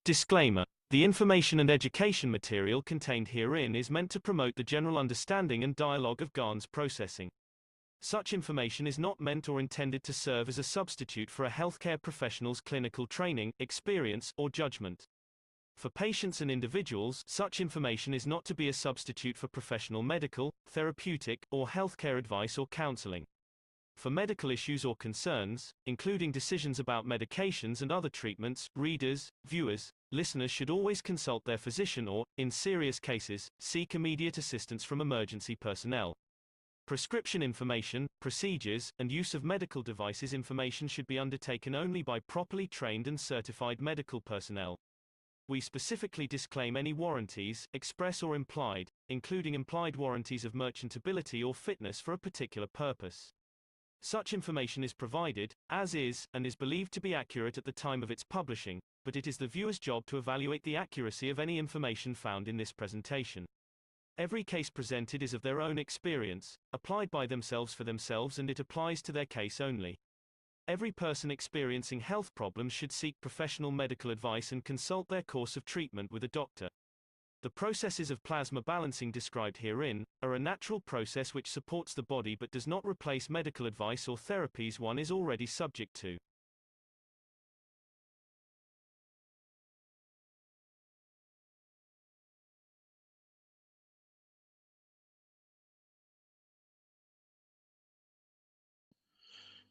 Disclaimer. The information and education material contained herein is meant to promote the general understanding and dialogue of GAN's processing. Such information is not meant or intended to serve as a substitute for a healthcare professional's clinical training, experience, or judgment. For patients and individuals, such information is not to be a substitute for professional medical, therapeutic, or healthcare advice or counseling. For medical issues or concerns, including decisions about medications and other treatments, readers, viewers, listeners should always consult their physician or, in serious cases, seek immediate assistance from emergency personnel. Prescription information, procedures, and use of medical devices information should be undertaken only by properly trained and certified medical personnel. We specifically disclaim any warranties, express or implied, including implied warranties of merchantability or fitness for a particular purpose. Such information is provided, as is, and is believed to be accurate at the time of its publishing, but it is the viewer's job to evaluate the accuracy of any information found in this presentation. Every case presented is of their own experience, applied by themselves for themselves, and it applies to their case only. Every person experiencing health problems should seek professional medical advice and consult their course of treatment with a doctor. The processes of plasma balancing described herein are a natural process which supports the body but does not replace medical advice or therapies one is already subject to.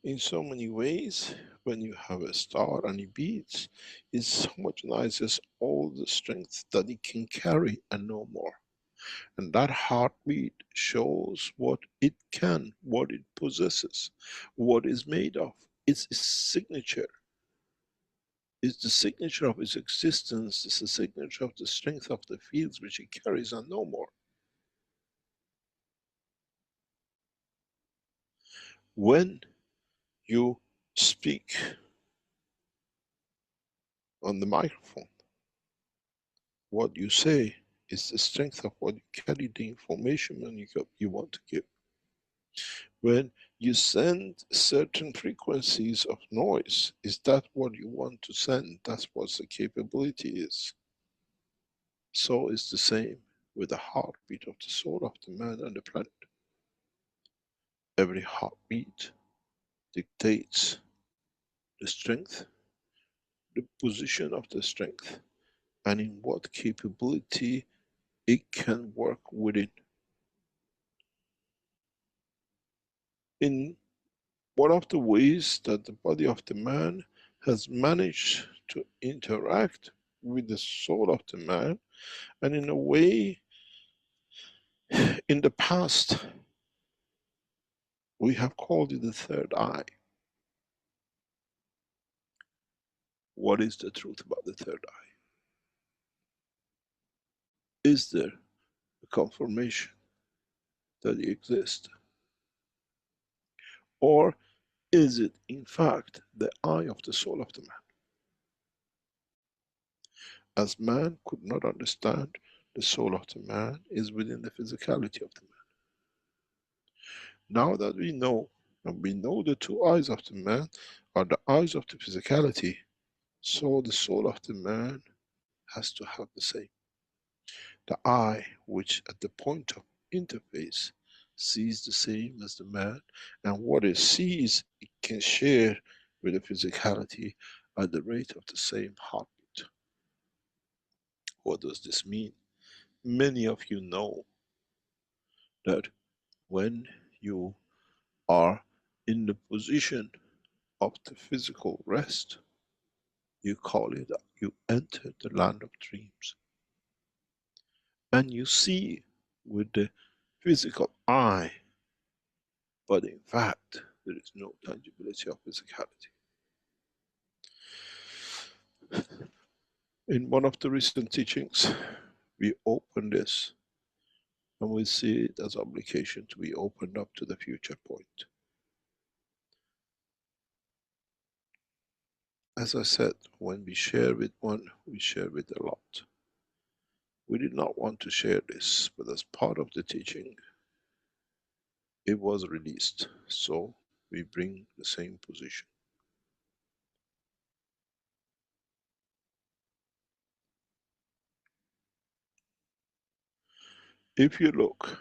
In so many ways, when you have a star and it beats, it homogenizes all the strength that it can carry and no more. And that heartbeat shows what it can, what it possesses, what it's made of. It's its signature. It's the signature of its existence. It's the signature of the strength of the fields which it carries and no more. When you speak on the microphone, what you say is the strength of what you carry, the information you want to give. When you send certain frequencies of noise, is that what you want to send? That's what the capability is. So it's the same with the heartbeat of the soul of the man on the planet. Every heartbeat dictates the strength, the position of the strength, and in what capability it can work within. In one of the ways that the body of the man has managed to interact with the soul of the man, and in a way, in the past, we have called it the third eye. What is the truth about the third eye? Is there a confirmation that it exists? Or is it in fact the eye of the soul of the man? As man could not understand, the soul of the man is within the physicality of the man. Now that we know, and we know the two eyes of the man are the eyes of the physicality, so the soul of the man has to have the same. The eye, which at the point of interface sees the same as the man, and what it sees, it can share with the physicality at the rate of the same heartbeat. What does this mean? Many of you know that when you are in the position of the physical rest, you call it, you enter the land of dreams. And you see with the physical eye, but in fact, there is no tangibility of physicality. In one of the recent teachings, we open this and we see it as obligation to be opened up to the future point. As I said, when we share with one, we share with a lot. We did not want to share this, but as part of the teaching, it was released. So we bring the same position. If you look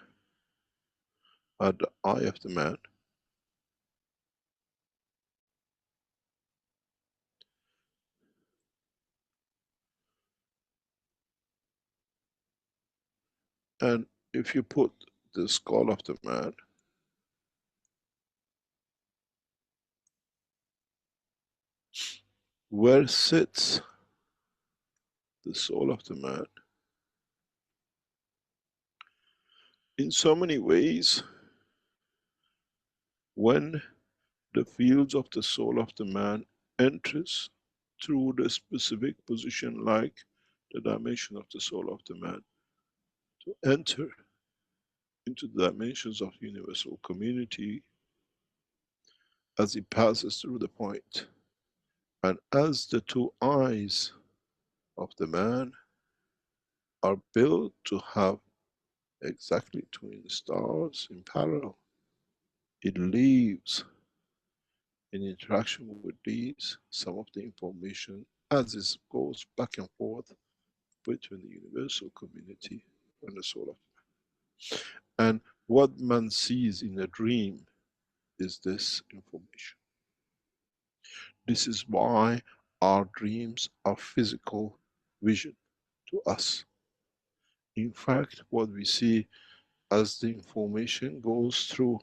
at the eye of the man, and if you put the skull of the man, where sits the soul of the man? In so many ways, when the fields of the soul of the man enters through the specific position, like the dimension of the soul of the man, to enter into the dimensions of universal community, as it passes through the point, and as the two eyes of the man are built to have exactly twin stars in parallel, it leaves in interaction with these some of the information as it goes back and forth between the universal community and the soul of man. And what man sees in a dream is this information. This is why our dreams are physical vision to us. In fact, what we see as the information goes through,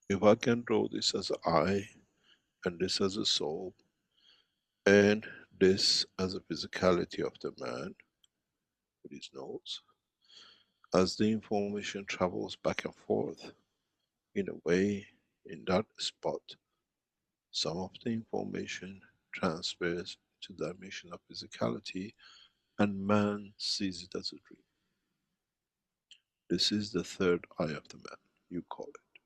if I can draw this as an eye, and this as a soul, and this as a physicality of the man with his nose, as the information travels back and forth, in a way, in that spot, some of the information transfers to the dimension of physicality, and man sees it as a dream. This is the third eye of the man, you call it.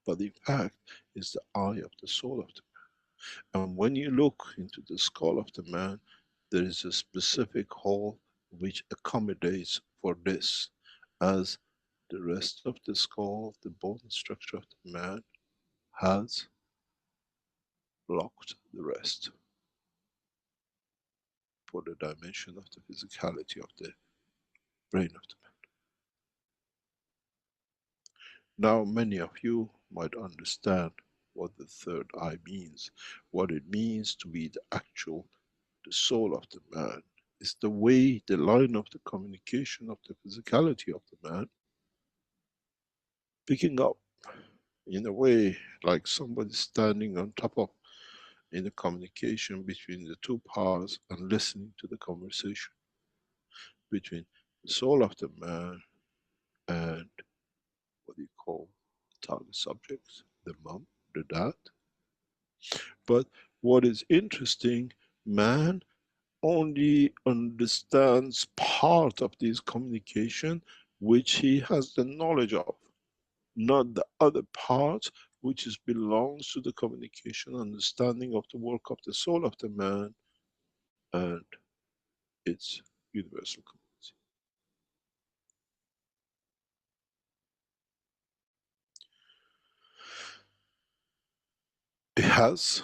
But in fact, it's the eye of the soul of the man. And when you look into the skull of the man, there is a specific hole which accommodates for this, as the rest of the skull, the bone structure of the man, has blocked the rest for the dimension of the physicality of the brain of the man. Now many of you might understand what the third eye means, what it means to be the actual, the soul of the man. It's the way, the line of the communication of the physicality of the man picking up in a way like somebody standing on top of, in the communication between the two parts and listening to the conversation between the soul of the man and what you call target subjects, the mom, the dad. But what is interesting, man only understands part of this communication which he has the knowledge of, not the other part which is belongs to the communication understanding of the work of the soul of the man and its universal community. It has,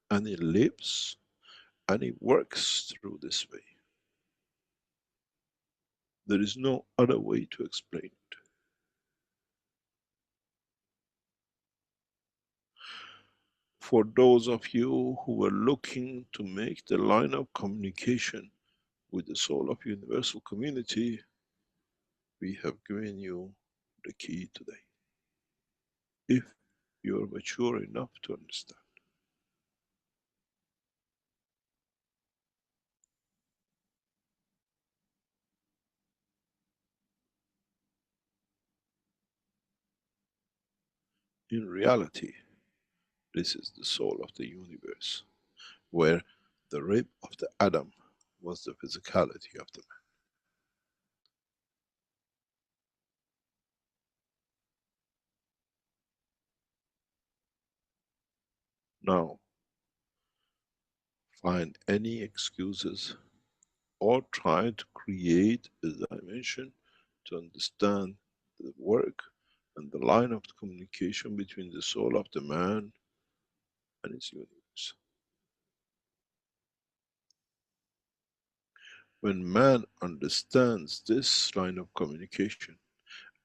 and it lives, and it works through this way. There is no other way to explain it. For those of you who were looking to make the line of communication with the soul of universal community, we have given you the key today. If you are mature enough to understand. In reality, this is the soul of the universe, where the rib of the atom was the physicality of the man. Now, find any excuses or try to create a dimension to understand the work and the line of the communication between the soul of the man and its universe. When man understands this line of communication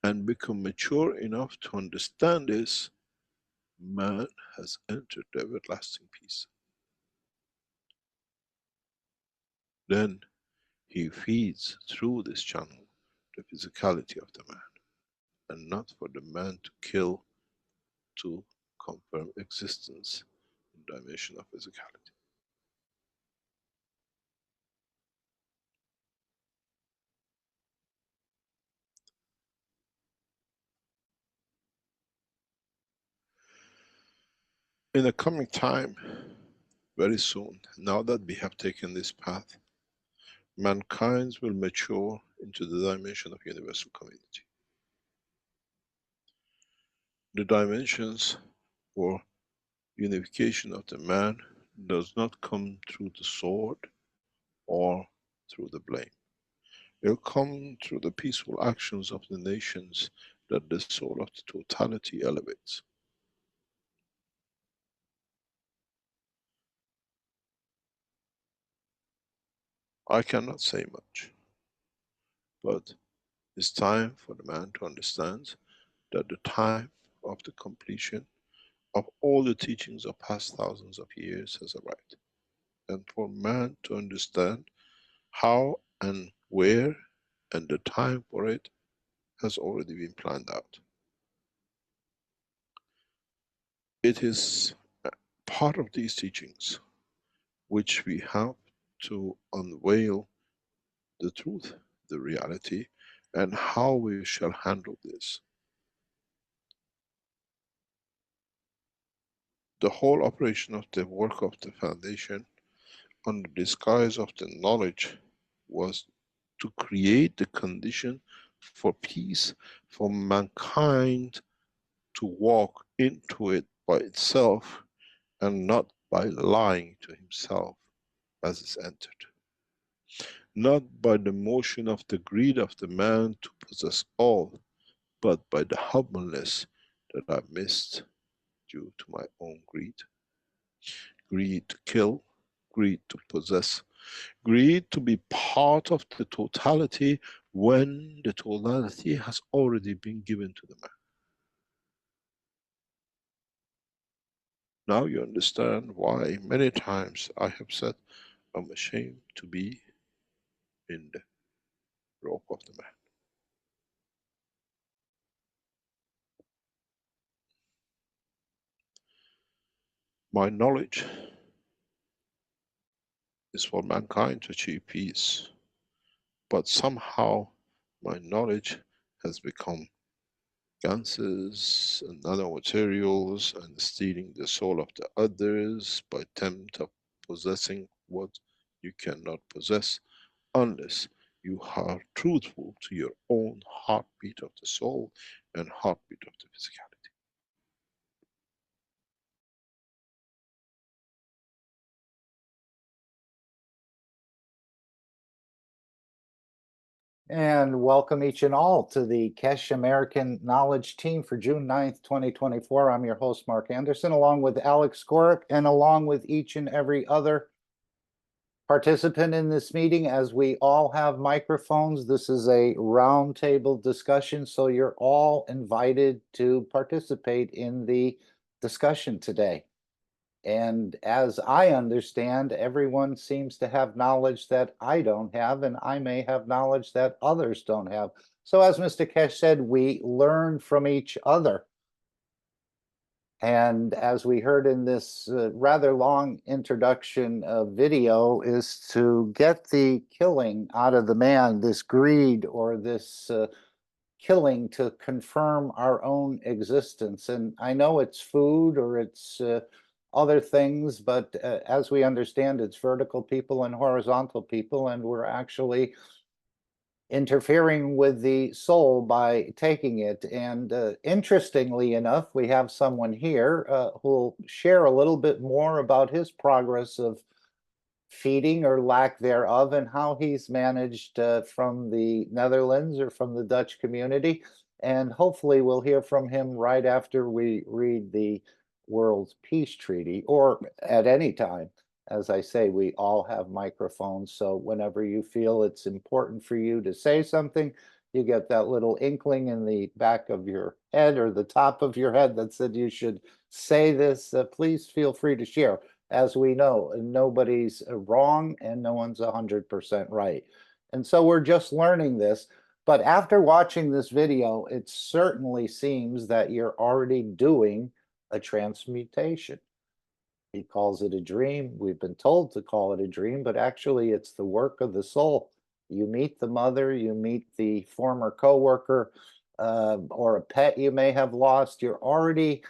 and become mature enough to understand this, man has entered the everlasting peace. Then he feeds through this channel the physicality of the man, and not for the man to kill to confirm existence in dimension of physicality. In the coming time, very soon, now that we have taken this path, mankind will mature into the dimension of universal community. The dimensions for unification of the man does not come through the sword or through the blame. It'll come through the peaceful actions of the nations that the soul of the totality elevates. I cannot say much, but it's time for the man to understand that the time of the completion of all the teachings of past thousands of years has arrived. And for man to understand how and where and the time for it has already been planned out. It is part of these teachings which we have to unveil the truth, the reality, and how we shall handle this. The whole operation of the work of the foundation, under disguise of the knowledge, was to create the condition for peace, for mankind to walk into it by itself and not by lying to himself as it's entered. Not by the motion of the greed of the man to possess all, but by the humbleness that I missed due to my own greed. Greed to kill, greed to possess, greed to be part of the totality when the totality has already been given to the man. Now you understand why many times I have said, I'm ashamed to be in the rope of the man. My knowledge is for mankind to achieve peace, but somehow my knowledge has become ganses and nanomaterials and stealing the soul of the others by attempt of possessing what you cannot possess unless you are truthful to your own heartbeat of the soul and heartbeat of the physicality. And welcome each and all to the Keshe American Knowledge Team for June 9th, 2024. I'm your host, Mark Anderson, along with Alex Skoric, and along with each and every other participant in this meeting. As we all have microphones, this is a roundtable discussion, so you're all invited to participate in the discussion today. And as I understand, everyone seems to have knowledge that I don't have, and I may have knowledge that others don't have. So as Mr. Keshe said, we learn from each other. And as we heard in this rather long introduction video, is to get the killing out of the man, this greed or this killing to confirm our own existence. And I know it's food or it's other things, but as we understand, it's vertical people and horizontal people, and we're actually interfering with the soul by taking it. And interestingly enough, we have someone here who'll share a little bit more about his progress of feeding or lack thereof, and how he's managed from the Netherlands or from the Dutch community. And hopefully we'll hear from him right after we read the World Peace Treaty, or at any time. As I say, we all have microphones, so whenever you feel it's important for you to say something, you get that little inkling in the back of your head or the top of your head that said you should say this, please feel free to share. As we know, nobody's wrong and no one's 100% right. And so we're just learning this. But after watching this video, it certainly seems that you're already doing a transmutation. He calls it a dream. We've been told to call it a dream, but actually it's the work of the soul. You meet the mother, you meet the former coworker, or a pet you may have lost. You're already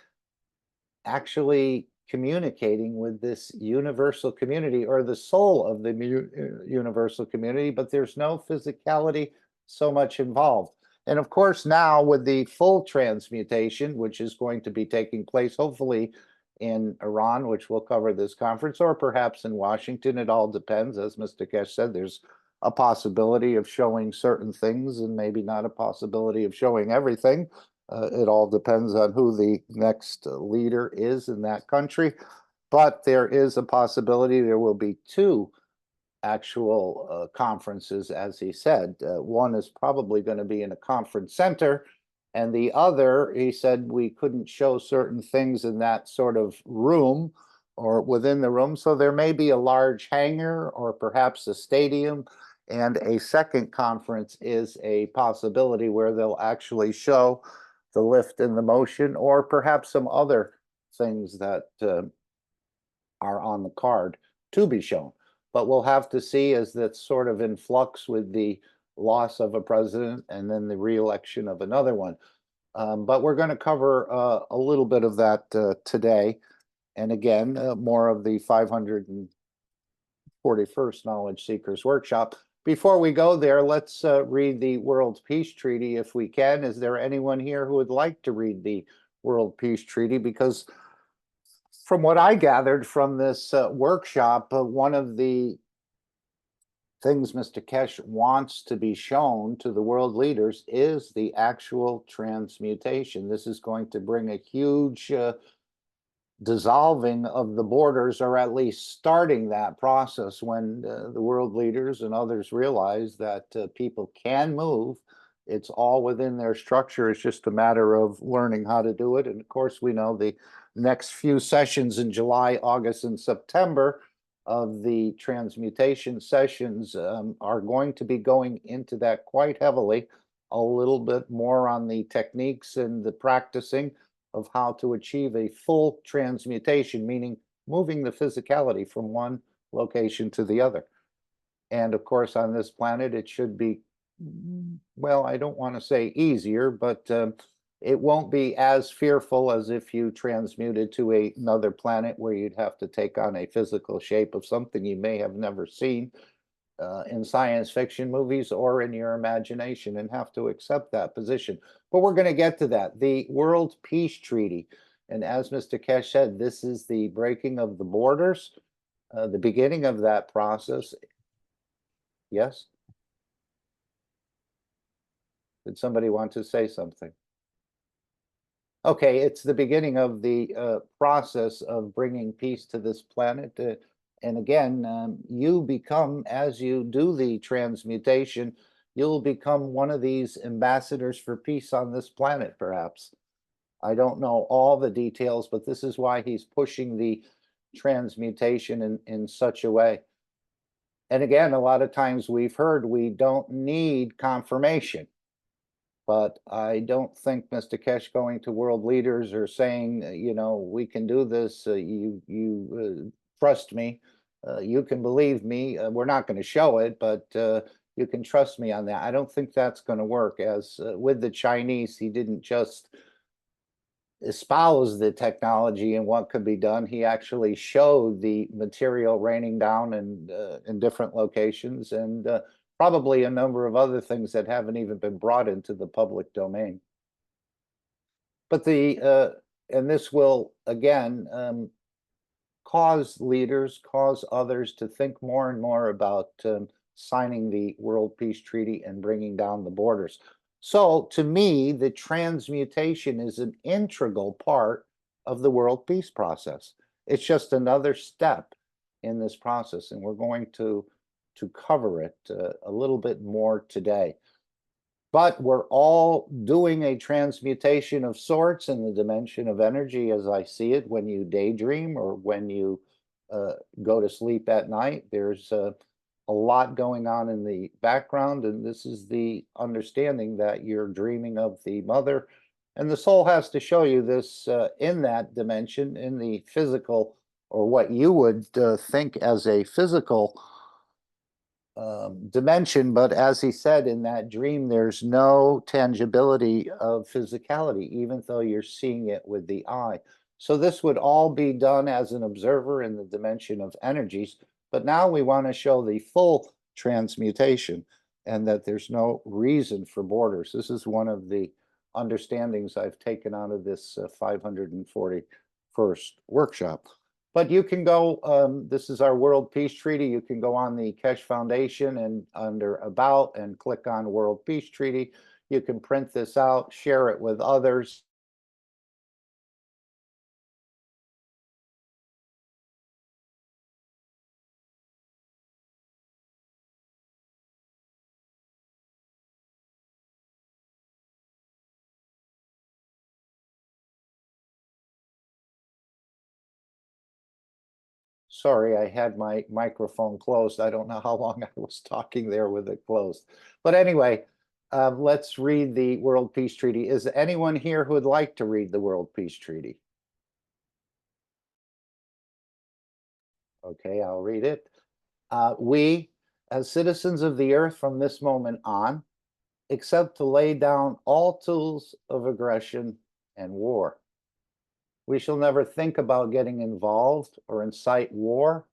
actually communicating with this universal community or the soul of the universal community, but there's no physicality so much involved. And of course, now with the full transmutation, which is going to be taking place hopefully in Iran, which we'll cover this conference, or perhaps in Washington, it all depends. As Mr. Keshe said, there's a possibility of showing certain things and maybe not a possibility of showing everything. It all depends on who the next leader is in that country. But there is a possibility there will be two actual conferences, as he said. One is probably going to be in a conference center, and the other, he said, we couldn't show certain things in that sort of room or within the room. So there may be a large hangar or perhaps a stadium. And a second conference is a possibility where they'll actually show the lift and the motion, or perhaps some other things that are on the card to be shown. But we'll have to see, as that's sort of in flux with the loss of a president and then the re-election of another one. But we're going to cover a little bit of that today. And again, more of the 541st Knowledge Seekers Workshop. Before we go there, let's read the World Peace Treaty if we can. Is there anyone here who would like to read the World Peace Treaty? Because from what I gathered from this workshop, one of the things Mr. Keshe wants to be shown to the world leaders is the actual transmutation. This is going to bring a huge dissolving of the borders, or at least starting that process when the world leaders and others realize that people can move. It's all within their structure. It's just a matter of learning how to do it. And of course, we know the next few sessions in July, August, and September of the transmutation sessions are going to be going into that quite heavily, a little bit more on the techniques and the practicing of how to achieve a full transmutation, meaning moving the physicality from one location to the other. And of course, on this planet, it should be, well, I don't want to say easier, but it won't be as fearful as if you transmuted to another planet where you'd have to take on a physical shape of something you may have never seen in science fiction movies or in your imagination, and have to accept that position. But we're going to get to that. The World Peace Treaty. And as Mr. Keshe said, this is the breaking of the borders, the beginning of that process. Yes? Did somebody want to say something? Okay, it's the beginning of the process of bringing peace to this planet. And again, you become, as you do the transmutation, you'll become one of these ambassadors for peace on this planet, perhaps. I don't know all the details, but this is why he's pushing the transmutation in such a way. And again, a lot of times we've heard we don't need confirmation. But I don't think Mr. Keshe going to world leaders or saying, you know, we can do this, you trust me, you can believe me, we're not going to show it, but you can trust me on that. I don't think that's going to work. As with the Chinese, he didn't just espouse the technology and what could be done. He actually showed the material raining down in different locations, and probably a number of other things that haven't even been brought into the public domain. But and this will, again, cause leaders, cause others to think more and more about signing the World Peace Treaty and bringing down the borders. So to me, the transmutation is an integral part of the world peace process. It's just another step in this process, and we're going to cover it a little bit more today. But we're all doing a transmutation of sorts in the dimension of energy, as I see it, when you daydream or when you go to sleep at night. There's a lot going on in the background, and this is the understanding that you're dreaming of the mother. And the soul has to show you this in that dimension, in the physical, or what you would think as a physical dimension. But as he said, in that dream, there's no tangibility of physicality, even though you're seeing it with the eye. So this would all be done as an observer in the dimension of energies. But now we want to show the full transmutation, and that there's no reason for borders. This is one of the understandings I've taken out of this 541st workshop. But you can go, this is our World Peace Treaty. You can go on the Keshe Foundation and under About and click on World Peace Treaty. You can print this out, share it with others. Sorry, I had my microphone closed. I don't know how long I was talking there with it closed. But anyway, let's read the World Peace Treaty. Is there anyone here who would like to read the World Peace Treaty? Okay, I'll read it. We, as citizens of the earth from this moment on, accept to lay down all tools of aggression and war. We shall never think about getting involved or incite war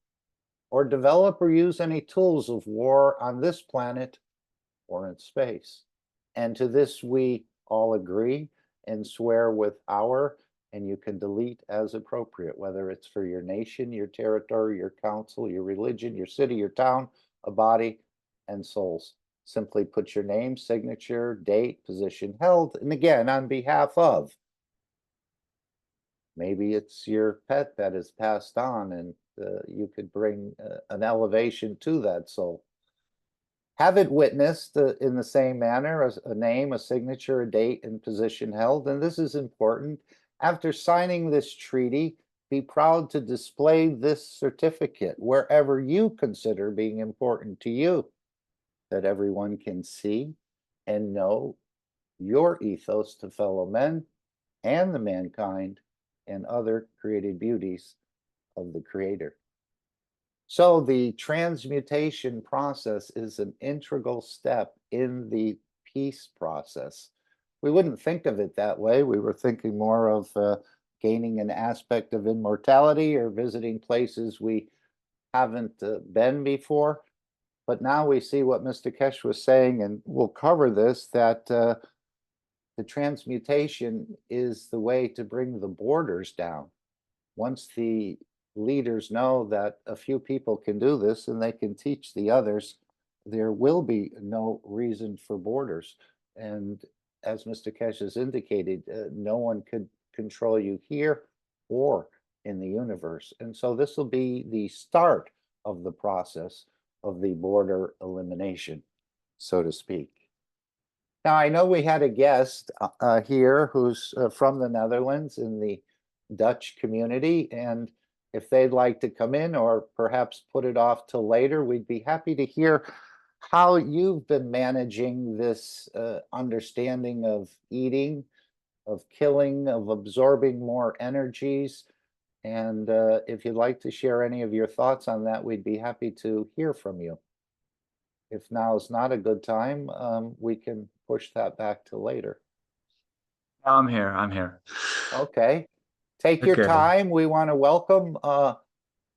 or develop or use any tools of war on this planet or in space. And to this we all agree and swear with our, and you can delete as appropriate, whether it's for your nation, your territory, your council, your religion, your city, your town, a body, and souls. Simply put your name, signature, date, position held, and again, on behalf of. Maybe it's your pet that is passed on, and you could bring an elevation to that soul. Have it witnessed in the same manner as a name, a signature, a date, and position held. And this is important. After signing this treaty, be proud to display this certificate wherever you consider being important to you, that everyone can see and know your ethos to fellow men and the mankind and other created beauties of the Creator. So the transmutation process is an integral step in the peace process. We wouldn't think of it that way. We were thinking more of gaining an aspect of immortality or visiting places we haven't been before. But now we see what Mr. Keshe was saying, and we'll cover this, that the transmutation is the way to bring the borders down. Once the leaders know that a few people can do this and they can teach the others, there will be no reason for borders. And as Mr. Keshe has indicated, no one could control you here or in the universe. And so this will be the start of the process of the border elimination, so to speak. Now, I know we had a guest here who's from the Netherlands in the Dutch community, and if they'd like to come in or perhaps put it off till later, we'd be happy to hear how you've been managing this understanding of eating, of killing, of absorbing more energies. And if you'd like to share any of your thoughts on that, we'd be happy to hear from you. If now is not a good time, we can push that back to later. I'm here. Okay. Take your time. We want to welcome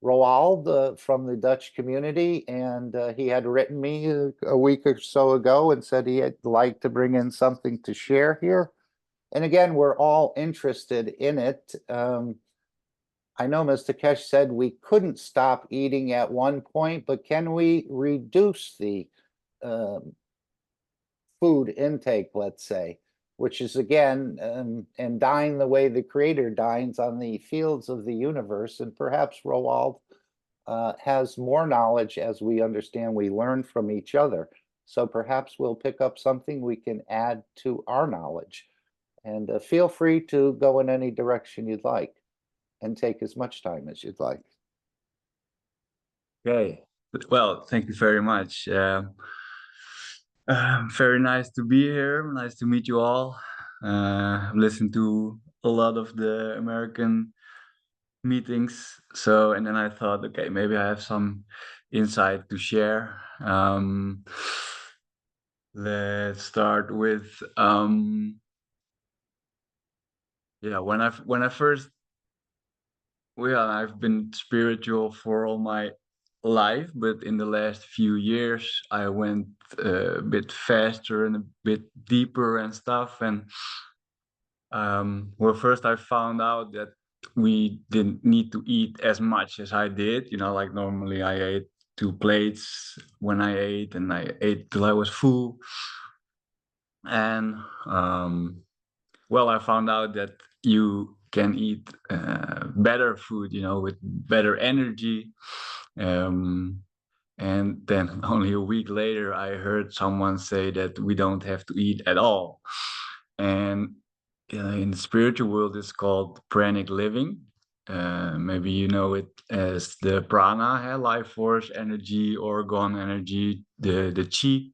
Roald from the Dutch community, and he had written me a week or so ago and said he'd like to bring in something to share here. And again, we're all interested in it. I know Mr. Keshe said we couldn't stop eating at one point, but can we reduce the food intake, let's say, which is again, and dine the way the Creator dines on the fields of the universe. And perhaps, Roald, has more knowledge as we understand, we learn from each other. So perhaps we'll pick up something we can add to our knowledge. And feel free to go in any direction you'd like and take as much time as you'd like. Okay. Well, thank you very much. Very nice to be here. Nice to meet you all. I've listened to a lot of the American meetings. So, and then I thought, okay, maybe I have some insight to share. Let's start with, yeah, when I first, well, I've been spiritual for all my life, but in the last few years, I went a bit faster and a bit deeper and stuff. And well, first I found out that we didn't need to eat as much as I did. You know, like normally I ate 2 plates when I ate, and I ate till I was full. And well, I found out that you can eat better food, you know, with better energy. And then only a week later, I heard someone say that we don't have to eat at all. And in the spiritual world, it's called pranic living. Maybe you know it as the prana, life force, energy, organ energy, the chi,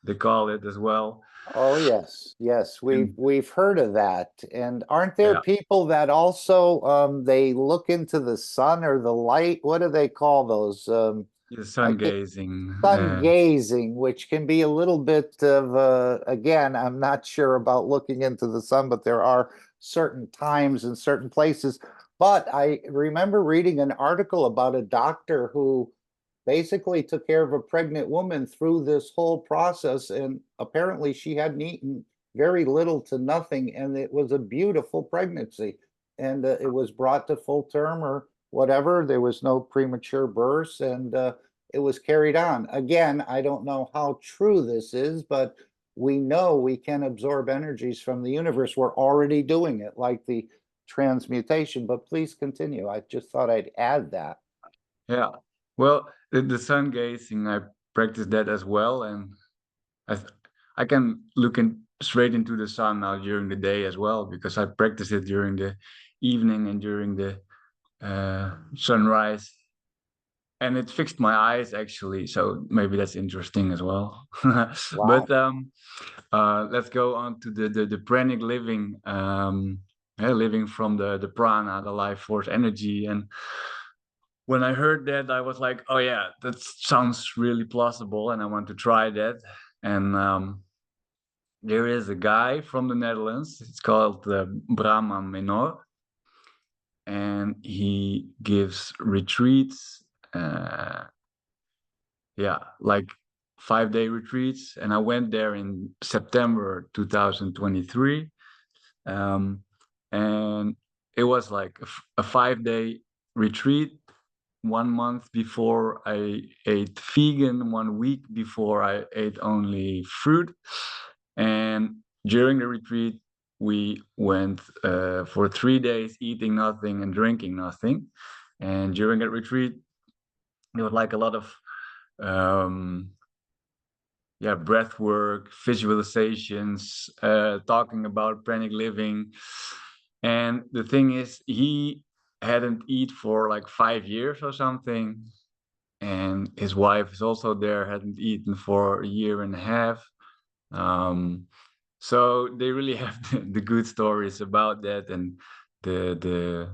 they call it as well. Oh yes, yes, And we've heard of that. And aren't there yeah, people that also they look into the sun or the light? What do they call those? the I sun can't, gazing. sun gazing, which can be a little bit of again, I'm not sure about looking into the sun, but there are certain times and certain places. But I remember reading an article about a doctor who basically took care of a pregnant woman through this whole process, and apparently she hadn't eaten very little to nothing, and it was a beautiful pregnancy, and it was brought to full term or whatever. There was no premature births, and it was carried on. Again, I don't know how true this is, but we know we can absorb energies from the universe. We're already doing it, like the transmutation. But please continue. I just thought I'd add that. Yeah. Well, the sun gazing, I practice that as well, and I I can look straight into the sun now during the day as well, because I practice it during the evening and during the sunrise, and it fixed my eyes actually. So maybe that's interesting as well. Wow. But let's go on to the pranic living, living from the prana, the life force energy. And when I heard that, I was like, oh yeah, that sounds really plausible, and I want to try that. And there is a guy from the Netherlands. It's called Brahman Menor, and he gives retreats. Yeah, like 5-day retreats. And I went there in September 2023, and it was like a 5-day retreat. 1 month before I ate vegan, 1 week before I ate only fruit. And during the retreat, we went for 3 days eating nothing and drinking nothing. And during that retreat, there was like a lot of breath work, visualizations, talking about pranic living. And the thing is, he hadn't eaten for like 5 years or something, and his wife is also there, hadn't eaten for a year and a half. So they really have the good stories about that, and the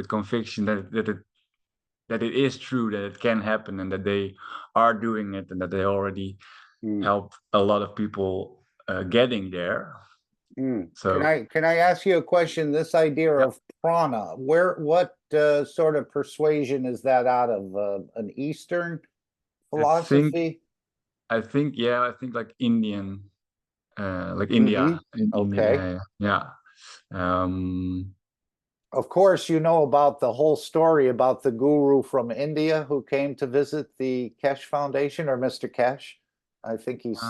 conviction that it is true, that it can happen, and that they are doing it, and that they already helped a lot of people getting there. So Can I ask you a question? This idea yeah, of prana, what sort of persuasion is that out of an Eastern I think philosophy? I think yeah, I think like Indian, like Hmm. India, in Okay. India, yeah. Um, Of course, you know about the whole story about the guru from India who came to visit the Keshe Foundation, or Mr. Keshe. I think he's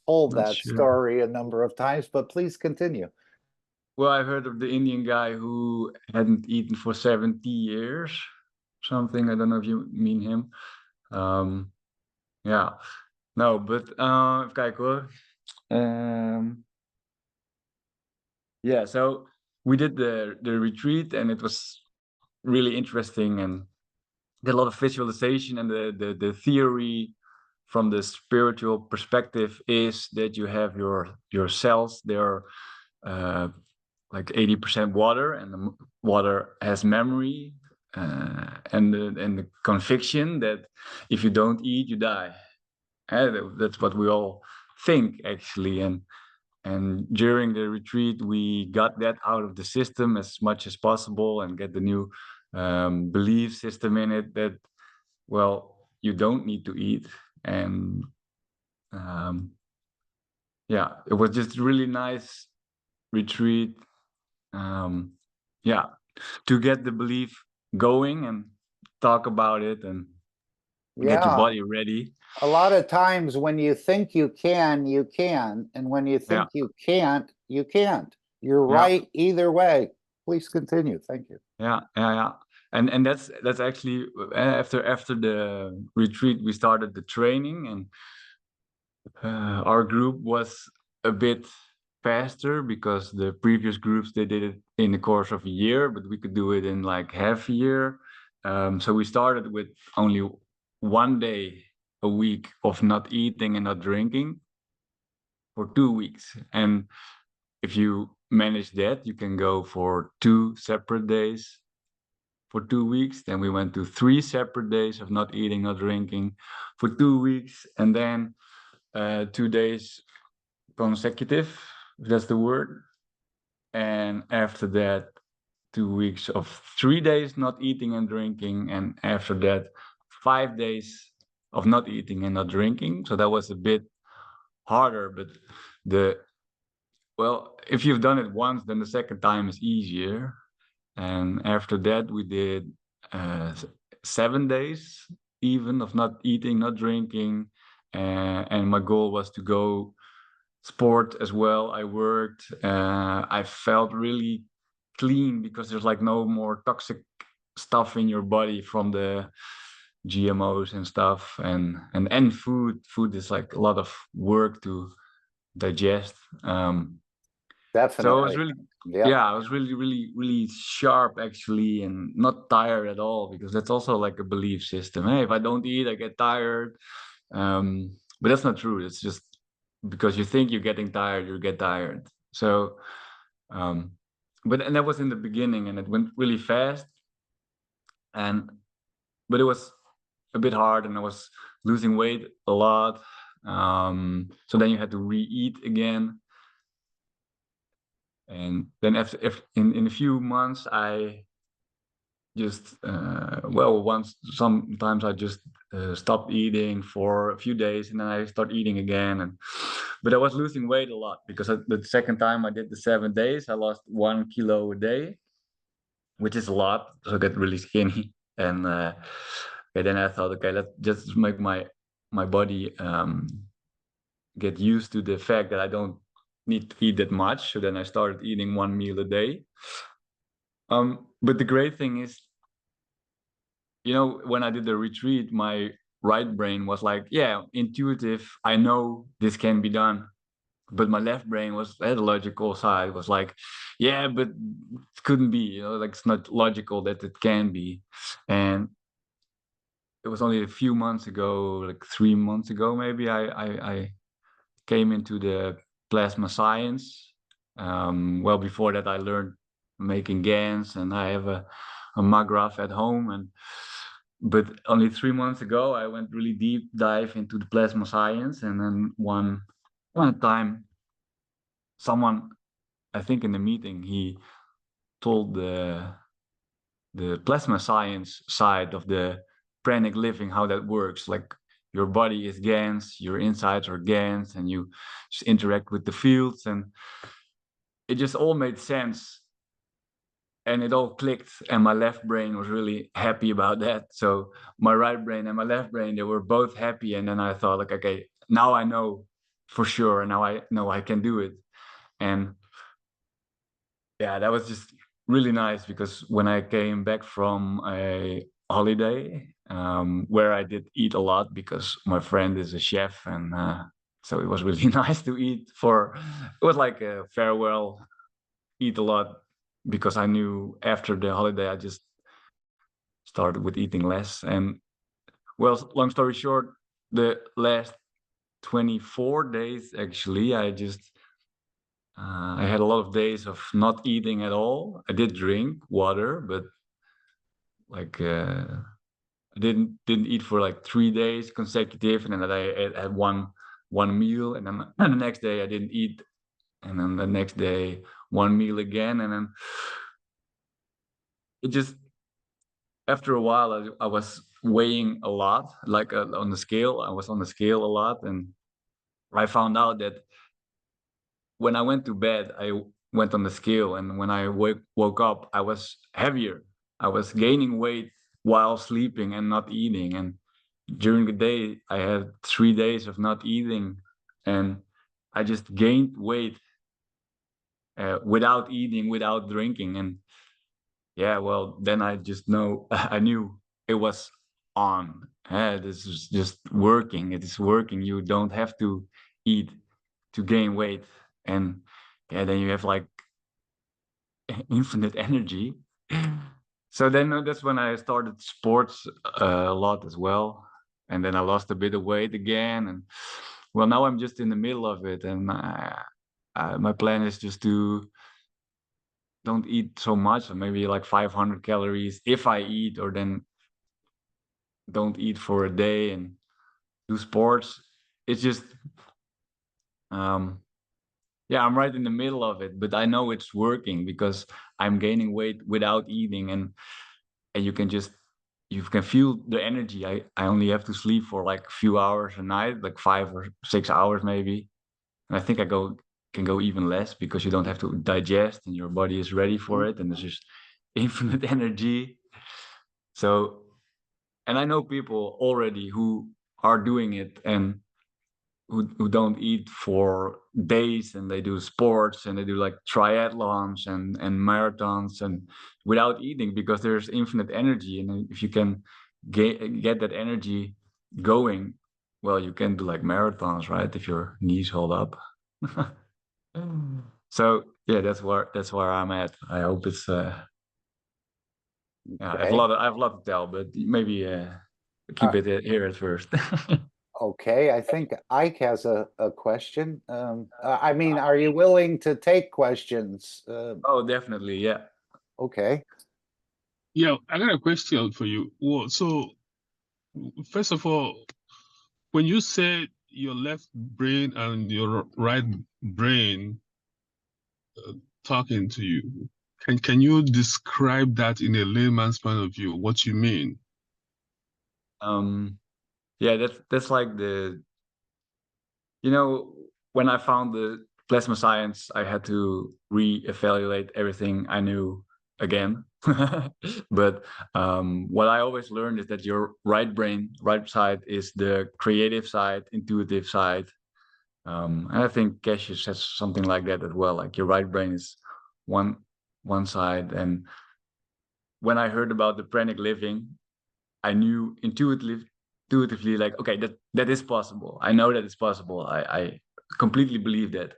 told not that sure. story a number of times, but please continue. Well, I heard of the Indian guy who hadn't eaten for 70 years, something. I don't know if you mean him. Yeah, no, but even kijken hoor. Yeah, so we did the retreat, and it was really interesting, and did a lot of visualization. And the theory from the spiritual perspective is that you have your cells. They're like 80% water, and the water has memory, and the conviction that if you don't eat, you die. That's what we all think, actually. And during the retreat, we got that out of the system as much as possible, and get the new belief system in it that, well, you don't need to eat. And yeah, it was just really nice retreat. Yeah, to get the belief going and talk about it and get your Yeah. body ready. A lot of times when you think you can, you can. And when you think you can't, you can't. You're right either way. Please continue. Thank you. Yeah. And that's actually after the retreat, we started the training, and our group was a bit faster because the previous groups, they did it in the course of a year, but we could do it in like half a year. So we started with only 1 day a week of not eating and not drinking for 2 weeks. And if you manage that, you can go for 2 separate days for 2 weeks. Then we went to 3 separate days of not eating, not drinking for 2 weeks, and then 2 days consecutive, if that's the word. And after that, 2 weeks of 3 days not eating and drinking, and after that, 5 days of not eating and not drinking. So that was a bit harder, but well, if you've done it once, then the second time is easier. And after that, we did 7 days even of not eating, not drinking, and my goal was to go sport as well. I worked. I felt really clean because there's like no more toxic stuff in your body from the GMOs and stuff, and food is like a lot of work to digest. Definitely. So I was really, I was really sharp, actually, and not tired at all, because that's also like a belief system. Hey, if I don't eat, I get tired. But that's not true. It's just because you think you're getting tired, you get tired. So, and that was in the beginning, and it went really fast. But it was a bit hard, and I was losing weight a lot. So then you had to re-eat again. And then in a few months, I just sometimes I just stopped eating for a few days, and then I start eating again. But I was losing weight a lot, because the second time I did the 7 days, I lost 1 kilo a day, which is a lot. So I got really skinny, and then I thought, okay, let's just make my body get used to the fact that I don't need to eat that much. So then I started eating 1 meal a day. But the great thing is, when I did the retreat, my right brain was like, yeah, intuitive, I know this can be done. But my left brain was, the logical side was like, yeah, but it couldn't be, like it's not logical that it can be. And it was only a few months ago, like 3 months ago, maybe, I came into the plasma science. Well, before that, I learned making GANs, and I have a MAGRAPH at home. But only 3 months ago, I went really deep dive into the plasma science. And then one time, someone, I think in the meeting, he told the plasma science side of the pranic living, how that works. Like, your body is GANs, your insides are GANs, and you just interact with the fields. And it just all made sense. And it all clicked, and my left brain was really happy about that. So my right brain and my left brain, they were both happy. And then I thought, like, okay, now I know for sure, and now I know I can do it. And yeah, that was just really nice, because when I came back from a holiday where I did eat a lot because my friend is a chef, and so it was really nice to eat. It was like a farewell, eat a lot, because I knew after the holiday I just started with eating less. And well, long story short, the last 24 days actually, I had a lot of days of not eating at all. I did drink water, but like I didn't eat for like 3 days consecutive, and then I had one meal, and then and the next day I didn't eat, and then the next day one meal again, and then it just, after a while I was weighing a lot, like on the scale. I was on the scale a lot, and I found out that when I went to bed, I went on the scale, and when I woke up, I was heavier. I was gaining weight while sleeping and not eating. And during the day, I had 3 days of not eating, and I just gained weight without eating, without drinking. And yeah, well, then I just know, I knew it was on. This is just working. It is working. You don't have to eat to gain weight. And yeah, then you have like infinite energy. So then that's when I started sports a lot as well. And then I lost a bit of weight again. And well, now I'm just in the middle of it. And my plan is just to don't eat so much, maybe like 500 calories if I eat, or then don't eat for a day and do sports. It's just, yeah, I'm right in the middle of it, but I know it's working because I'm gaining weight without eating, and you can feel the energy. I only have to sleep for like a few hours a night, like 5 or 6 hours maybe. And I think can go even less because you don't have to digest and your body is ready for it, and there's just infinite energy. So, and I know people already who are doing it and who don't eat for days, and they do sports and they do like triathlons and marathons and without eating, because there's infinite energy. And if you can get that energy going, well, you can do like marathons, right, if your knees hold up. So yeah, that's where I'm at. I hope it's yeah, I have a lot to tell, but maybe keep it here at first. Okay, I think Ike has a question. I mean, are you willing to take questions? Oh, definitely, yeah. Okay. Yeah, I got a question for you. Well, so first of all, when you said your left brain and your right brain talking to you, can you describe that in a layman's point of view, what you mean? Yeah, that's like when I found the plasma science, I had to re-evaluate everything I knew again. But what I always learned is that your right side is the creative side, intuitive side. And I think Keshe says something like that as well. Like your right brain is one side. And when I heard about the pranic living, I knew intuitively, like, okay, that is possible. I know that it's possible. I completely believe that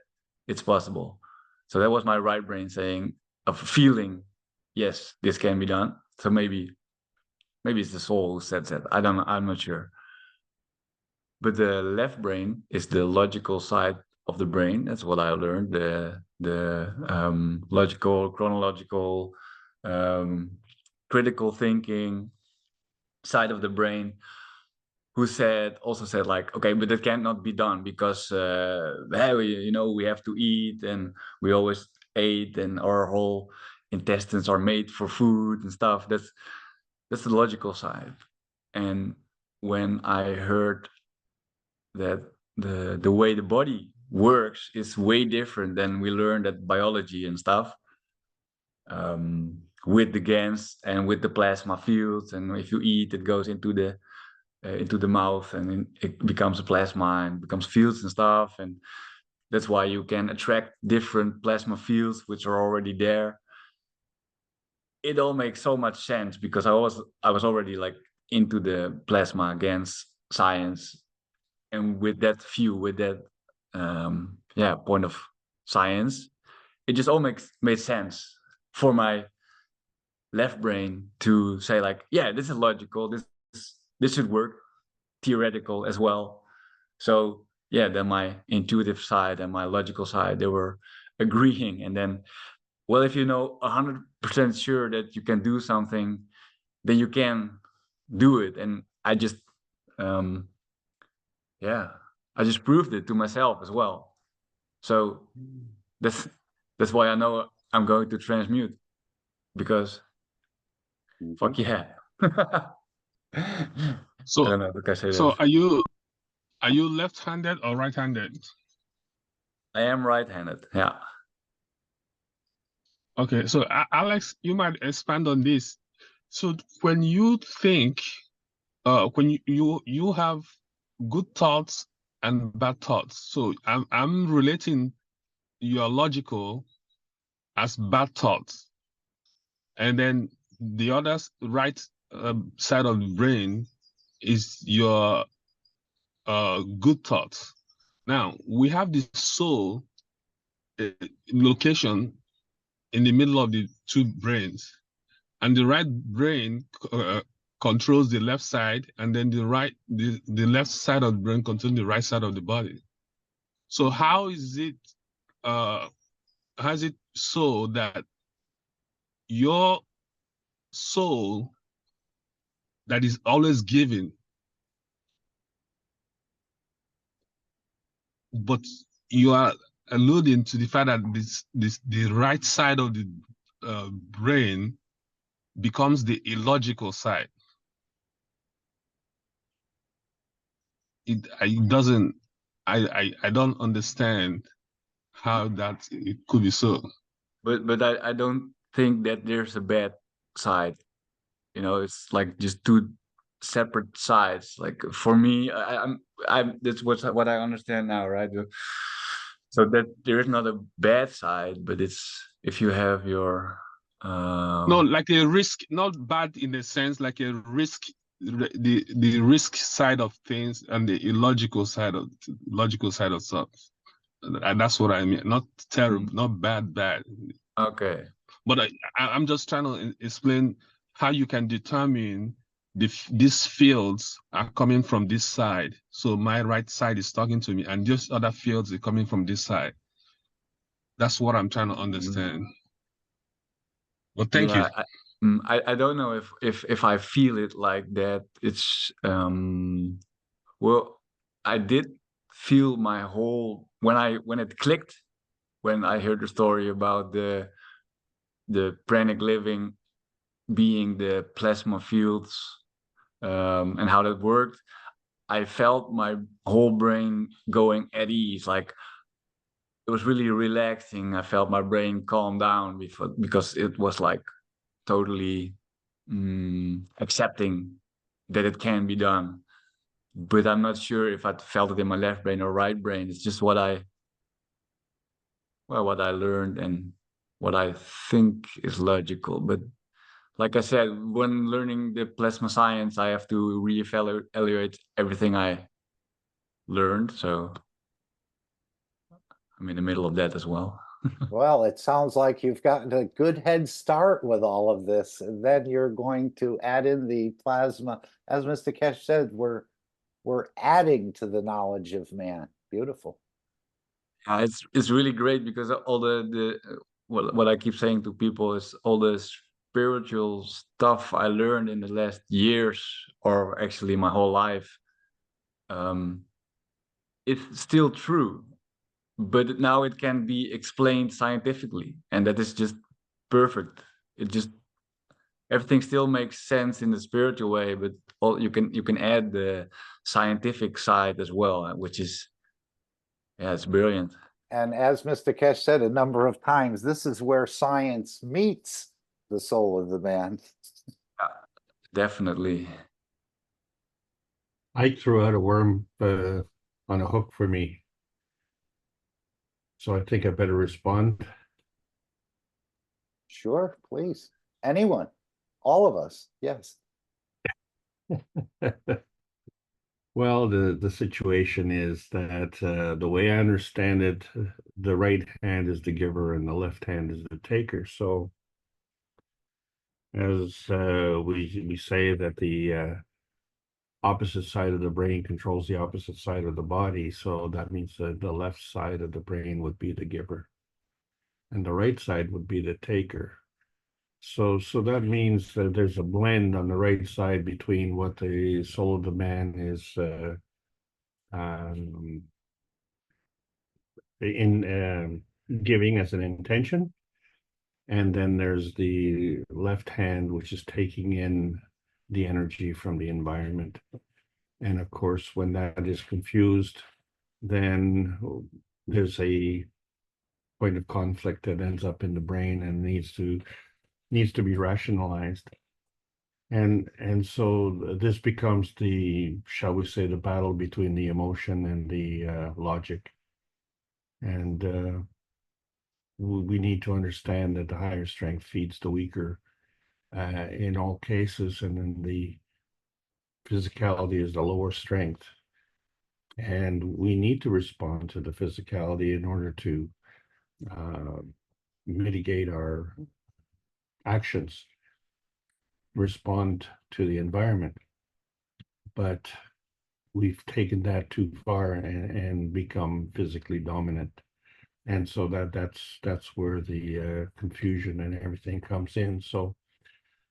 it's possible. So that was my right brain saying, of feeling, yes, this can be done. So maybe it's the soul who said that. I don't know. I'm not sure. But the left brain is the logical side of the brain. That's what I learned. The logical, chronological, critical thinking side of the brain, who also said like, okay, but that cannot be done because we have to eat, and we always ate, and our whole intestines are made for food and stuff. That's the logical side. And when I heard that the way the body works is way different than we learned at biology and stuff, with the GANs and with the plasma fields, and if you eat, it goes into the mouth, and it becomes a plasma and becomes fields and stuff, and that's why you can attract different plasma fields which are already there. it all makes so much sense because I was already like into the plasma against science, and with that view, with that point of science, it just all made sense for my left brain to say like, yeah, this is logical, this should work, theoretical as well. So yeah, then my intuitive side and my logical side, they were agreeing. And then, well, if you know 100% sure that you can do something, then you can do it. And I just I just proved it to myself as well. So that's why I know I'm going to transmute, because fuck yeah. I So, don't know if I say so that. are you left-handed or right-handed? I am right-handed. Yeah. Okay, so Alex, you might expand on this. So when you think, when you have good thoughts and bad thoughts. So I'm relating your logical as bad thoughts, and then the other right side of the brain is your good thoughts. Now we have the soul location in the middle of the two brains, and the right brain controls the left side, and then the left side of the brain controls the right side of the body. So how is it so that your soul that is always giving, but you are alluding to the fact that the right side of the brain becomes the illogical side? It doesn't. I don't understand how that it could be so. But I don't think that there's a bad side. You know, it's like just two separate sides. Like for me, I'm that's what I understand now, right? So that there is not a bad side, but it's if you have your No, like a risk, not bad in the sense like a risk, the risk side of things and the illogical side of stuff. And that's what I mean. Not terrible, not bad. Okay. But I'm just trying to explain how you can determine these fields are coming from this side. So my right side is talking to me, and these other fields are coming from this side. That's what I'm trying to understand. But thank you. I don't know if I feel it like that. It's well, I did feel my whole when it clicked, when I heard the story about the pranic living being the plasma fields, and how that worked. I felt my whole brain going at ease, like it was really relaxing. I felt my brain calm down because it was like totally accepting that it can be done. But I'm not sure if I felt it in my left brain or right brain. It's just what I learned and what I think is logical. But like I said, when learning the plasma science, I have to reevaluate everything I learned. So I'm in the middle of that as well. Well, it sounds like you've gotten a good head start with all of this, and then you're going to add in the plasma. As Mr. Keshe said, we're adding to the knowledge of man. Beautiful. Yeah, it's really great because all the what I keep saying to people is all the spiritual stuff I learned in the last years, or actually my whole life, it's still true, but now it can be explained scientifically, and that is just perfect. It just everything still makes sense in the spiritual way, but you can add the scientific side as well, which is it's brilliant. And as Mr. Keshe said a number of times, this is where science meets the soul of the man. Definitely. Ike threw out a worm on a hook for me. So I think I better respond. Sure, please. Anyone, all of us, yes. Well, the situation is that the way I understand it, the right hand is the giver and the left hand is the taker. So, as we say that the opposite side of the brain controls the opposite side of the body, so that means that the left side of the brain would be the giver, and the right side would be the taker. So that means that there's a blend on the right side between what the soul of the man is um, in giving as an intention, and then there's the left hand, which is taking in the energy from the environment. And of course, when that is confused, then there's a point of conflict that ends up in the brain and needs to be rationalized. And so this becomes the, shall we say, the battle between the emotion and the logic. And we need to understand that the higher strength feeds the weaker in all cases, and then the physicality is the lower strength. And we need to respond to the physicality in order to mitigate our actions, respond to the environment. But we've taken that too far and become physically dominant. And so that's where the confusion and everything comes in. So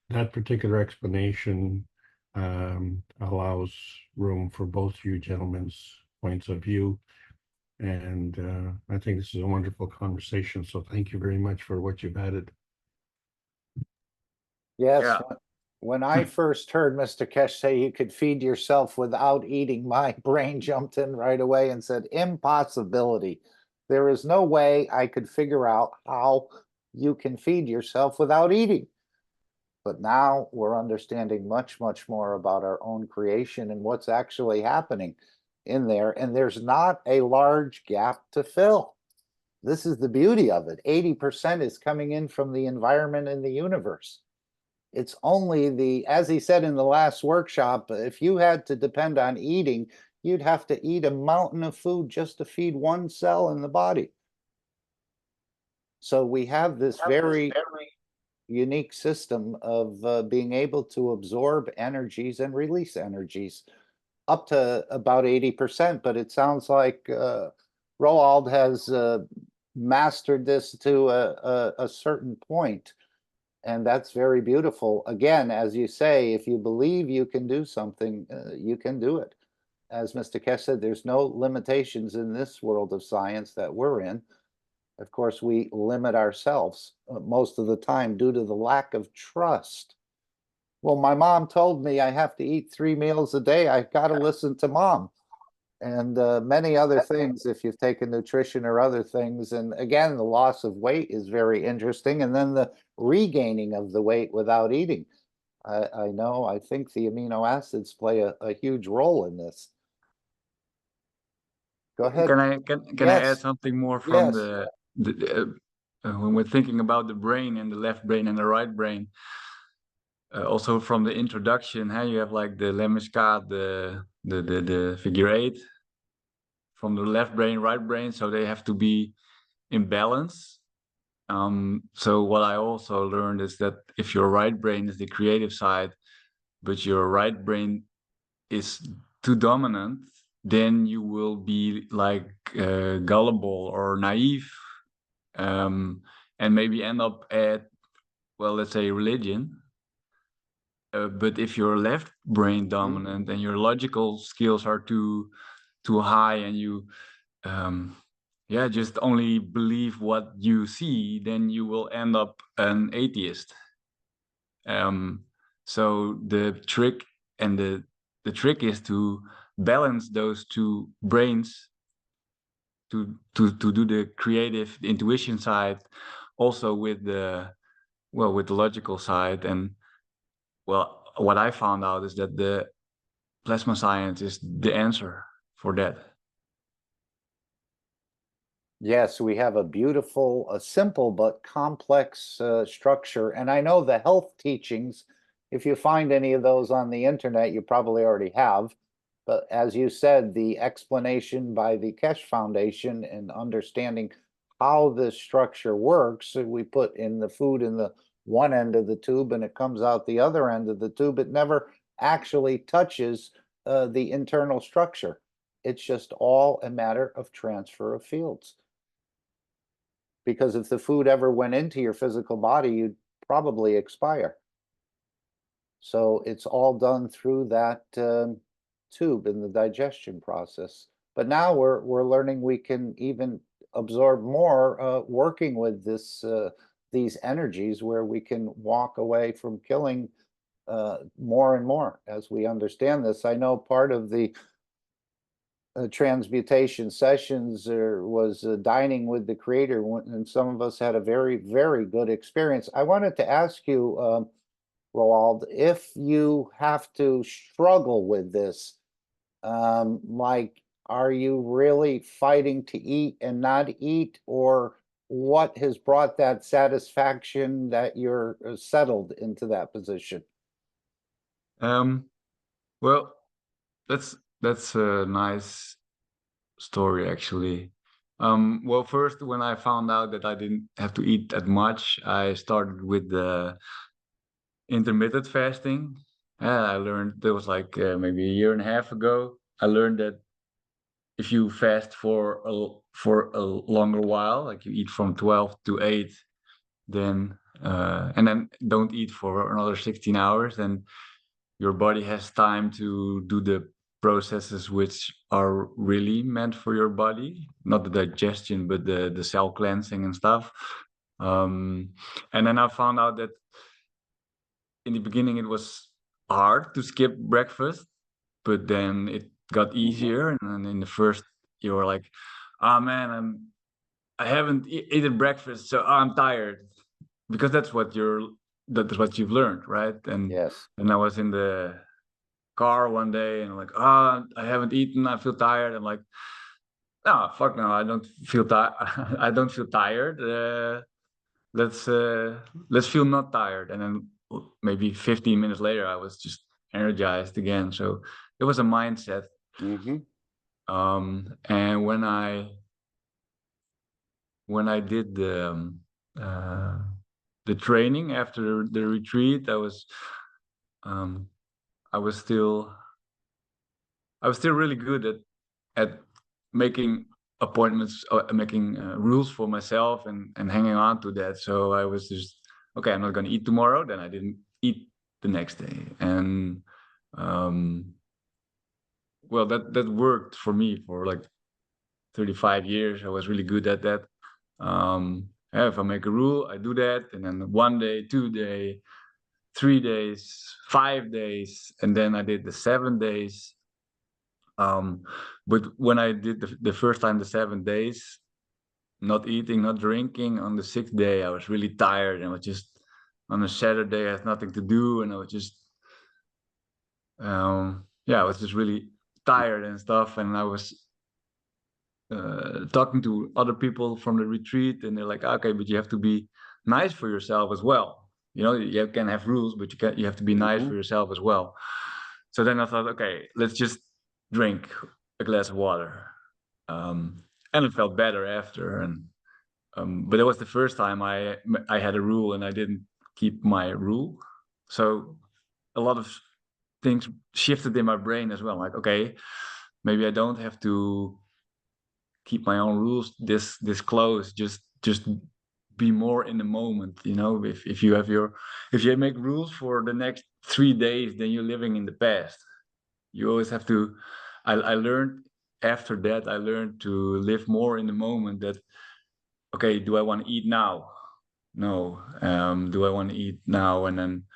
that particular explanation allows room for both you gentlemen's points of view. And I think this is a wonderful conversation. So thank you very much for what you've added. Yes, Yeah. when I first heard Mr. Keshe say you could feed yourself without eating, my brain jumped in right away and said, impossibility. There is no way I could figure out how you can feed yourself without eating. But now we're understanding much, much more about our own creation and what's actually happening in there. And there's not a large gap to fill. This is the beauty of it. 80% is coming in from the environment and the universe. It's only the, as he said in the last workshop, if you had to depend on eating, you'd have to eat a mountain of food just to feed one cell in the body. So we have this very unique system of being able to absorb energies and release energies up to about 80%. But it sounds like Roald has mastered this to a certain point. And that's very beautiful. Again, as you say, if you believe you can do something, you can do it. As Mr. Keshe said, there's no limitations in this world of science that we're in. Of course, we limit ourselves most of the time due to the lack of trust. Well, my mom told me I have to eat 3 meals a day. I've got to listen to mom. And many other things, if you've taken nutrition or other things. And again, the loss of weight is very interesting. And then the regaining of the weight without eating. I know, I think the amino acids play a huge role in this. Go ahead. Can I Yes. add something more from Yes. when we're thinking about the brain and the left brain and the right brain? Also from the introduction, you have like the Lemniscate, the figure 8 from the left brain, right brain, so they have to be in balance. So what I also learned is that if your right brain is the creative side, but your right brain is too dominant, then you will be like gullible or naive, and maybe end up at, well, let's say religion. But if you're left brain dominant and your logical skills are too high, and you just only believe what you see, then you will end up an atheist. So the trick and the trick is to balance those two brains to do the creative, the intuition side, also with the logical side. And well, what I found out is that the plasma science is the answer for that. Yes, we have a beautiful, a simple but complex structure. And I know the health teachings, if you find any of those on the internet, you probably already have. But as you said, the explanation by the Keshe Foundation and understanding how this structure works, we put in the food in the one end of the tube and it comes out the other end of the tube. It never actually touches the internal structure. It's just all a matter of transfer of fields. Because if the food ever went into your physical body, you'd probably expire. So it's all done through that tube in the digestion process. But now we're learning we can even absorb more working with these energies where we can walk away from killing more and more as we understand this. I know part of the transmutation sessions was dining with the creator, and some of us had a very, very good experience. I wanted to ask you, Roald, if you have to struggle with this, like, are you really fighting to eat and not eat, or what has brought that satisfaction that you're settled into that position? Well, that's a nice story actually. Well, first, when I found out that I didn't have to eat that much, I started with the intermittent fasting. I learned that was like maybe a year and a half ago. I learned that if you fast for a longer while, like you eat from 12 to 8, then and then don't eat for another 16 hours, then your body has time to do the processes which are really meant for your body, not the digestion, but the cell cleansing and stuff. And then I found out that in the beginning it was hard to skip breakfast, but then it got easier. And then in the first, you were like, "Oh man, I haven't eaten breakfast, so I'm tired," because that's what you've learned, right? And Yes. and I was in the car one day and I'm like, "Oh, I haven't eaten, I feel tired." I'm like, "No, fuck no, I don't feel tired. I don't feel tired. Let's feel not tired." And then maybe 15 minutes later, I was just energized again. So it was a mindset. Mm-hmm. And when I did the training after the retreat, I was still really good at making appointments, making rules for myself, and hanging on to that. So I was just, okay, I'm not going to eat tomorrow. Then I didn't eat the next day, and well, that worked for me for like 35 years. I was really good at that. If I make a rule, I do that, and then 1 day, 2 day, 3 days, 5 days, and then I did the 7 days. But when I did the first time the 7 days, not eating, not drinking, on the 6th day, I was really tired, and I was just on a Saturday, I had nothing to do, and I was just, I was just really tired and stuff, and I was talking to other people from the retreat, and they're like, "Okay, but you have to be nice for yourself as well. You know, you can have rules, but you have to be nice for yourself as well." So then I thought, okay, let's just drink a glass of water, and it felt better after. And but it was the first time I had a rule and I didn't keep my rule, so a lot of things shifted in my brain as well. Like, okay, maybe I don't have to keep my own rules this close. Just be more in the moment. You know, if you make rules for the next 3 days, then you're living in the past. You always have to. I learned after that. I learned to live more in the moment. That, okay, do I want to eat now? No. Do I want to eat now? And then,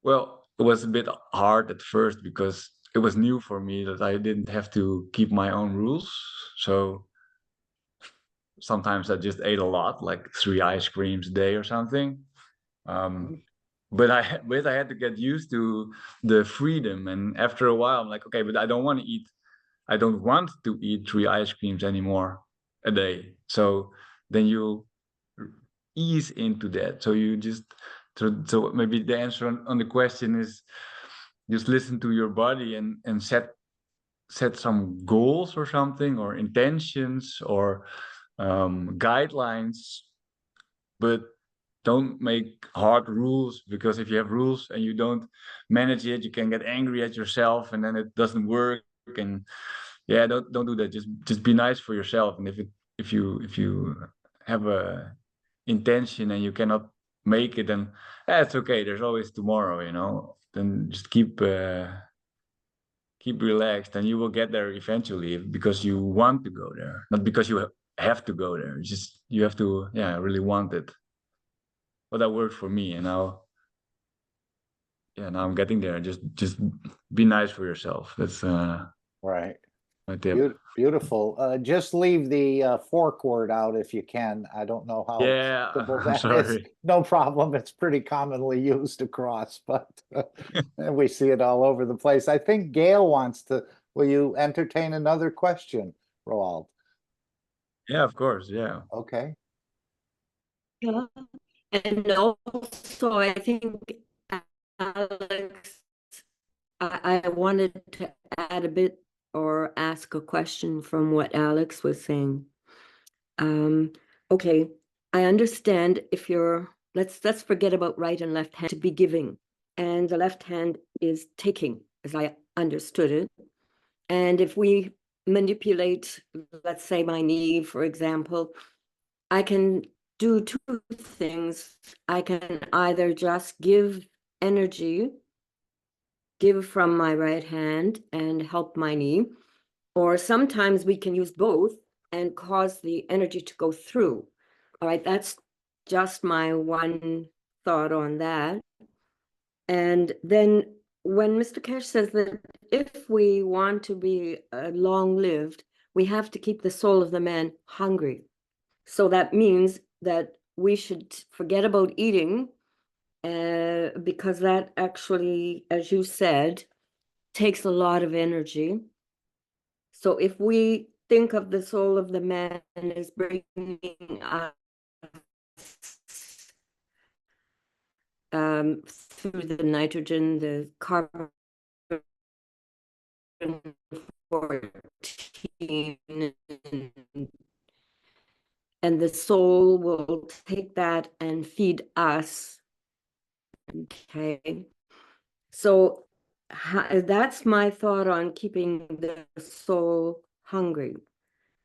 well, it was a bit hard at first because it was new for me that I didn't have to keep my own rules. So sometimes I just ate a lot, like 3 ice creams a day or something. But I had to get used to the freedom. And after a while, I'm like, okay, but I don't want to eat 3 ice creams anymore. a day. So then you ease into that. So you just, so maybe the answer on the question is just listen to your body and set some goals or something, or intentions, or guidelines, but don't make hard rules, because if you have rules and you don't manage it, you can get angry at yourself and then it doesn't work. And yeah, don't do that. Just be nice for yourself. And if you have a intention and you cannot make it, then it's okay. There's always tomorrow, you know. Then just keep relaxed, and you will get there eventually, because you want to go there, not because you have to go there. Just you have to, really want it. But that worked for me, and now I'm getting there. Just be nice for yourself. That's Right. my tip. Beautiful. Just leave the fork word out if you can. I don't know how Yeah, acceptable I'm that is. sorry. No problem. It's pretty commonly used across, but we see it all over the place. I think Gail wants to. Will you entertain another question, Roald? Yeah, of course. Yeah. Okay. Yeah. And also, I think, Alex, I wanted to add a bit or ask a question from what Alex was saying. Okay, I understand if you're, let's forget about right and left hand to be giving, and the left hand is taking, as I understood it. And if we manipulate, let's say my knee, for example, I can do two things. I can either just give energy, give from my right hand and help my knee, or sometimes we can use both and cause the energy to go through. All right, that's just my one thought on that. And then when Mr. Keshe says that if we want to be long-lived, we have to keep the soul of the man hungry. So that means that we should forget about eating, because that actually, as you said, takes a lot of energy. So if we think of the soul of the man as bringing us through the nitrogen, the carbon 14, and the soul will take that and feed us. Okay, so that's my thought on keeping the soul hungry.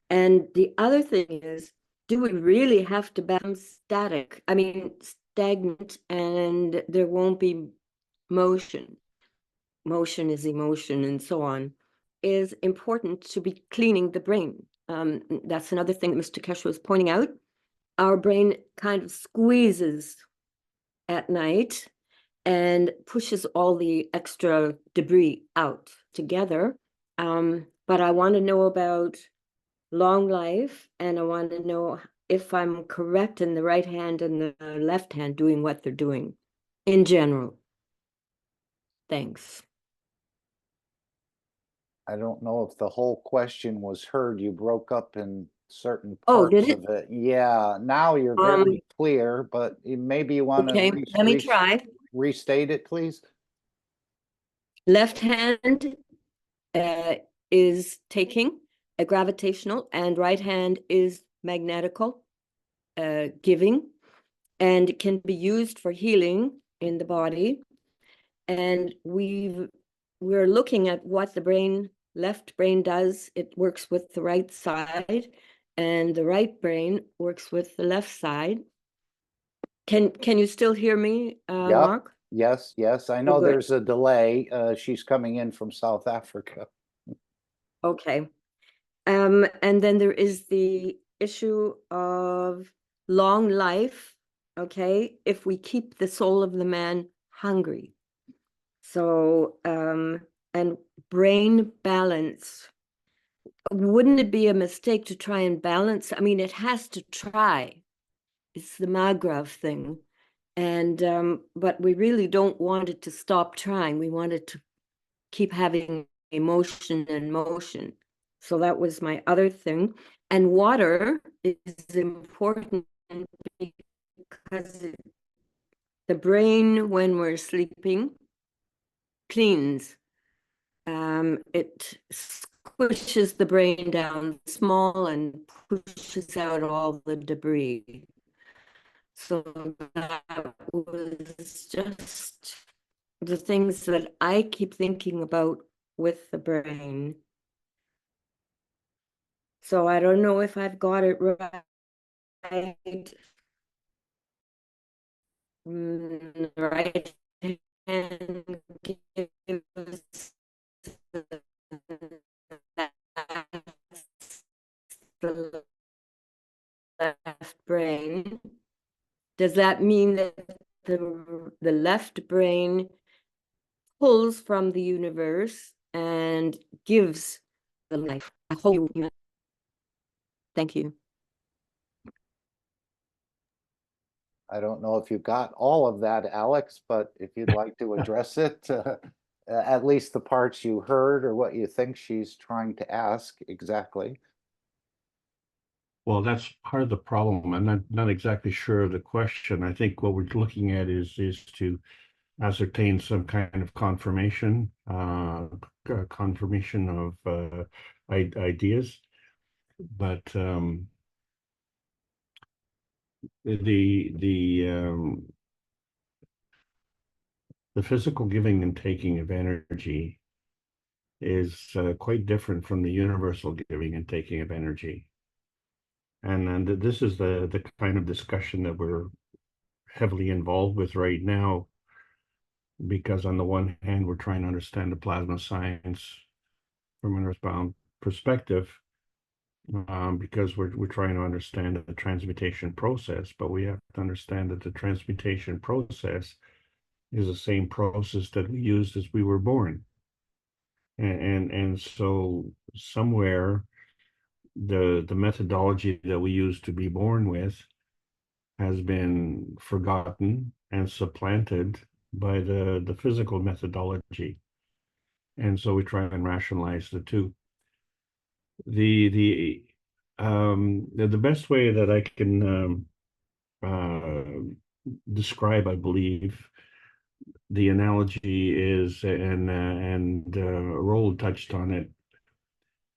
And the other thing is, do we really have to become stagnant, and there won't be motion? Motion is emotion and so on, is important to be cleaning the brain. That's another thing that Mr. Keshe was pointing out. Our brain kind of squeezes at night and pushes all the extra debris out together. But I want to know about long life, and I want to know if I'm correct in the right hand and the left hand doing what they're doing in general. Thanks. I don't know if the whole question was heard. You broke up in certain Oh, parts did it? of it. Yeah, now you're very clear, but maybe you want Okay, to let me try. restate it, please. Left hand is taking, a gravitational, and right hand is magnetical, giving, and it can be used for healing in the body. And we're looking at what the left brain does. It works with the right side, and the right brain works with the left side. Can you still hear me, Mark? Yes. I know there's a delay. She's coming in from South Africa. Okay. And then there is the issue of long life, okay, if we keep the soul of the man hungry. So, and brain balance. Wouldn't it be a mistake to try and balance? I mean, it has to try. It's the Magravh thing. And, but we really don't want it to stop trying. We want it to keep having emotion and motion. So that was my other thing. And water is important because the brain, when we're sleeping, cleans. It squishes the brain down small and pushes out all the debris. So that was just the things that I keep thinking about with the brain. So I don't know if I've got it right. Right hand gives the left brain. Does that mean that the left brain pulls from the universe and gives the life a whole unit? Thank you. I don't know if you got all of that, Alex, but if you'd like to address it, at least the parts you heard or what you think she's trying to ask exactly. Well, that's part of the problem. I'm not exactly sure of the question. I think what we're looking at is to ascertain some kind of confirmation, confirmation of ideas. But the physical giving and taking of energy is quite different from the universal giving and taking of energy. And this is the kind of discussion that we're heavily involved with right now, because on the one hand, we're trying to understand the plasma science from an earthbound perspective, because we're trying to understand the transmutation process, but we have to understand that the transmutation process is the same process that we used as we were born. And so somewhere the methodology that we used to be born with has been forgotten and supplanted by the physical methodology. And so we try and rationalize the two. The best way that I can describe, I believe, the analogy is, and Roland touched on it.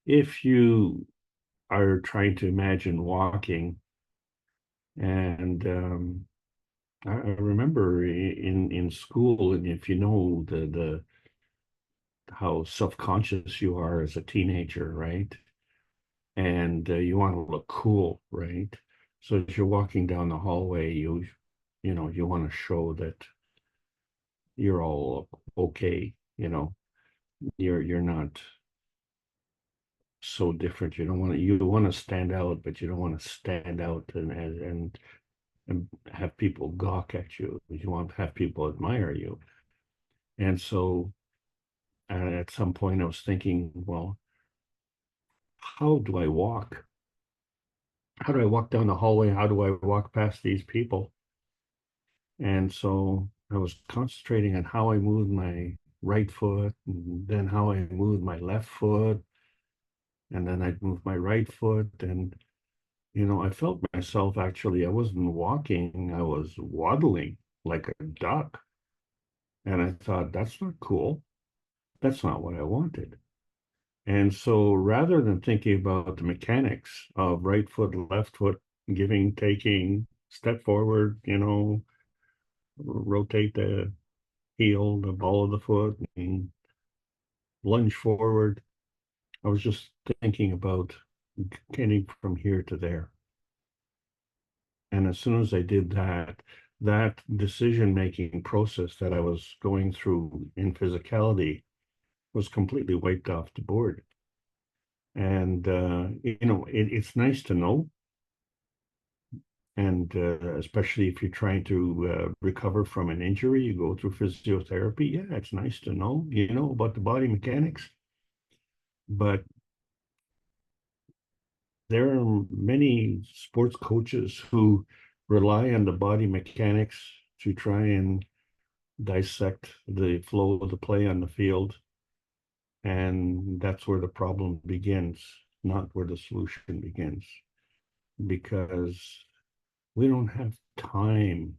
If you are trying to imagine walking, and I remember in school, and if you know the how self-conscious you are as a teenager, right? And you want to look cool, right? So as you're walking down the hallway, you know, you want to show that you're all okay, you know, you're not so different. You want to stand out, but you don't want to stand out and have people gawk at you. You want to have people admire you. And so at some point I was thinking, well, how do I walk? How do I walk down the hallway? How do I walk past these people? And so I was concentrating on how I moved my right foot, and then how I moved my left foot, and then I'd move my right foot. And, you know, I felt myself actually, I wasn't walking, I was waddling like a duck. And I thought, that's not cool. That's not what I wanted. And so rather than thinking about the mechanics of right foot, left foot, giving, taking, step forward, you know, rotate the heel, the ball of the foot, and lunge forward, I was just thinking about getting from here to there. And as soon as I did that, that decision-making process that I was going through in physicality was completely wiped off the board. And, you know, it's nice to know. And especially if you're trying to recover from an injury, you go through physiotherapy. Yeah, it's nice to know, you know, about the body mechanics. But there are many sports coaches who rely on the body mechanics to try and dissect the flow of the play on the field. And that's where the problem begins. not where the solution begins, because we don't have time.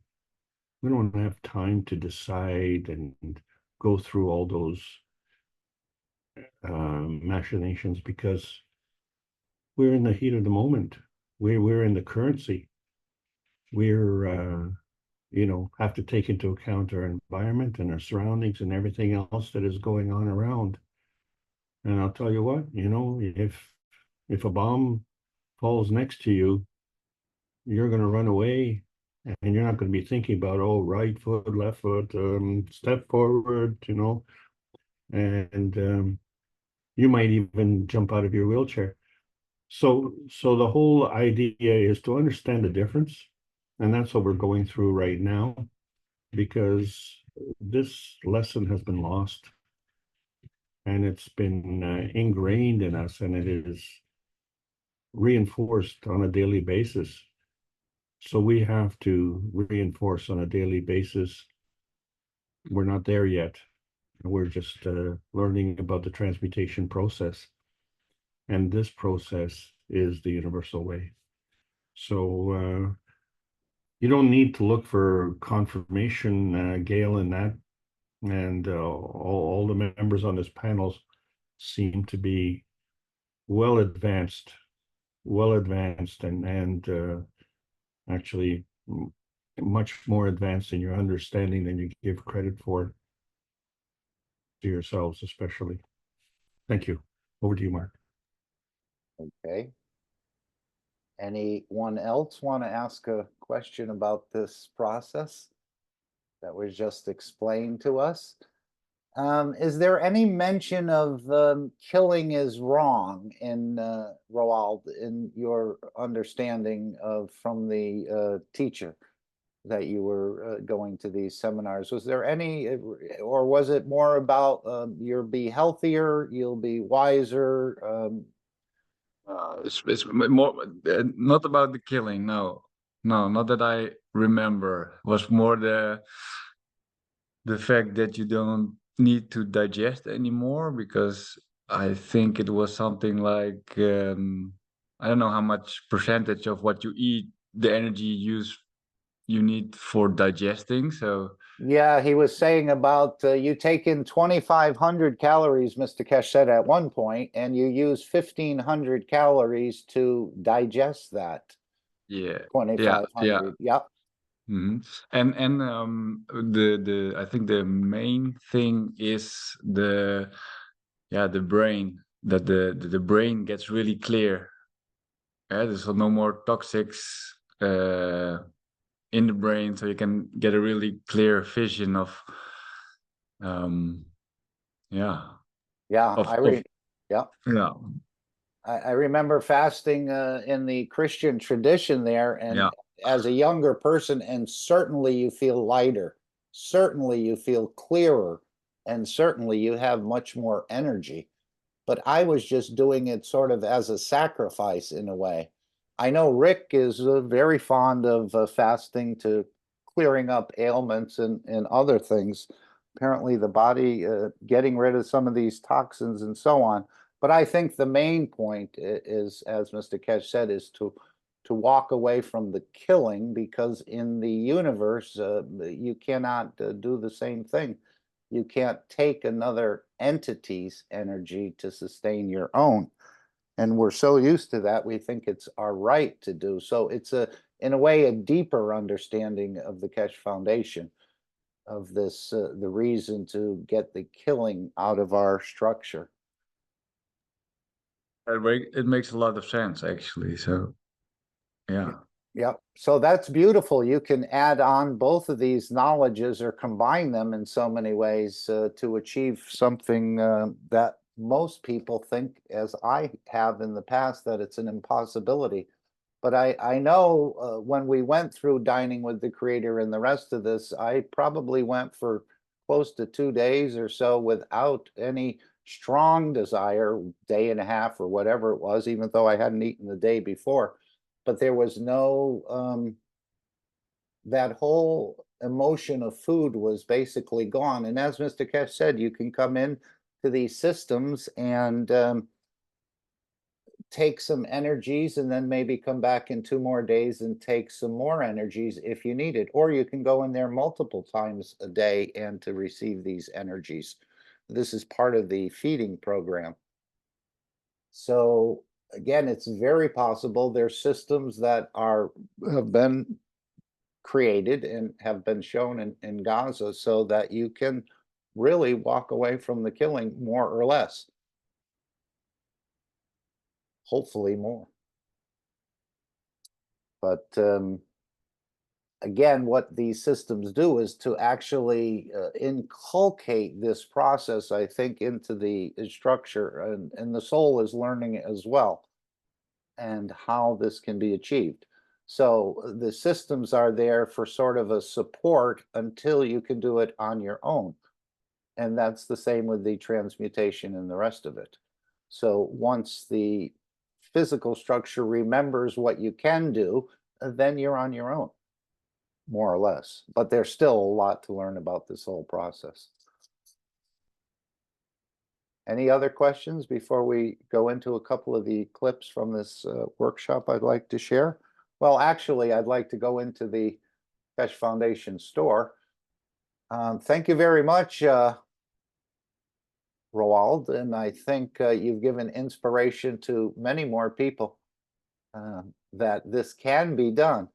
We don't have time to decide and go through all those machinations, because we're in the heat of the moment. We're in the currency. We're have to take into account our environment and our surroundings and everything else that is going on around. And I'll tell you what, if a bomb falls next to you, you're going to run away, and you're not going to be thinking about, oh, right foot, left foot, step forward, and you might even jump out of your wheelchair. So the whole idea is to understand the difference, and that's what we're going through right now, because this lesson has been lost, and it's been ingrained in us, and it is reinforced on a daily basis. So we have to reinforce on a daily basis. We're not there yet. We're just learning about the transmutation process. And this process is the universal way. So you don't need to look for confirmation, Gail, in that. And all the members on this panel seem to be well advanced, and actually much more advanced in your understanding than you give credit for, to yourselves especially. Thank you. Over to you, Mark. Okay. Anyone else want to ask a question about this process that was just explained to us? Is there any mention of killing is wrong in Roald, in your understanding of from the teacher that you were going to these seminars? Was there any, or was it more about you'll be healthier, you'll be wiser? It's more not about the killing. No, not that I remember. It was more the fact that you don't need to digest anymore, because I think it was something like I don't know how much percentage of what you eat, the energy you need for digesting. So yeah, he was saying about you take in 2,500 calories, Mr. Keshe said at one point, and you use 1,500 calories to digest that. yeah, 2,500. Yep. Mm-hmm. And the I think the main thing is the brain, that the brain gets really clear. Yeah, there's no more toxics in the brain, so you can get a really clear vision of Yeah, yeah. yeah. I remember fasting in the Christian tradition there, and as a younger person, and certainly you feel lighter, certainly you feel clearer, and certainly you have much more energy. But I was just doing it sort of as a sacrifice in a way. I know Rick is very fond of fasting to clearing up ailments and other things. Apparently the body getting rid of some of these toxins and so on. But I think the main point is, as Mr. Keshe said, is to walk away from the killing, because in the universe, you cannot do the same thing. You can't take another entity's energy to sustain your own. And we're so used to that, we think it's our right to do. So it's in a way, a deeper understanding of the Keshe Foundation, of this, the reason to get the killing out of our structure. It makes a lot of sense, actually. So, yeah. Yep. So that's beautiful. You can add on both of these knowledges or combine them in so many ways to achieve something that most people think, as I have in the past, that it's an impossibility. But I know when we went through Dining with the Creator and the rest of this, I probably went for close to 2 days or so without any strong desire, day and a half or whatever it was, even though I hadn't eaten the day before. But there was no, that whole emotion of food was basically gone. And as Mr. Keshe said, you can come in to these systems and take some energies and then maybe come back in 2 more days and take some more energies if you need it. Or you can go in there multiple times a day and to receive these energies. This is part of the feeding program. So again, it's very possible there's systems that have been created and have been shown in Gaza so that you can really walk away from the killing more or less. Hopefully more. But again, what these systems do is to actually inculcate this process, I think, into the structure, and the soul is learning it as well, and how this can be achieved. So the systems are there for sort of a support until you can do it on your own. And that's the same with the transmutation and the rest of it. So once the physical structure remembers what you can do, then you're on your own, more or less. But there's still a lot to learn about this whole process. Any other questions before we go into a couple of the clips from this workshop I'd like to share? Well, actually, I'd like to go into the Keshe Foundation store. Thank you very much, Roald, and I think you've given inspiration to many more people that this can be done,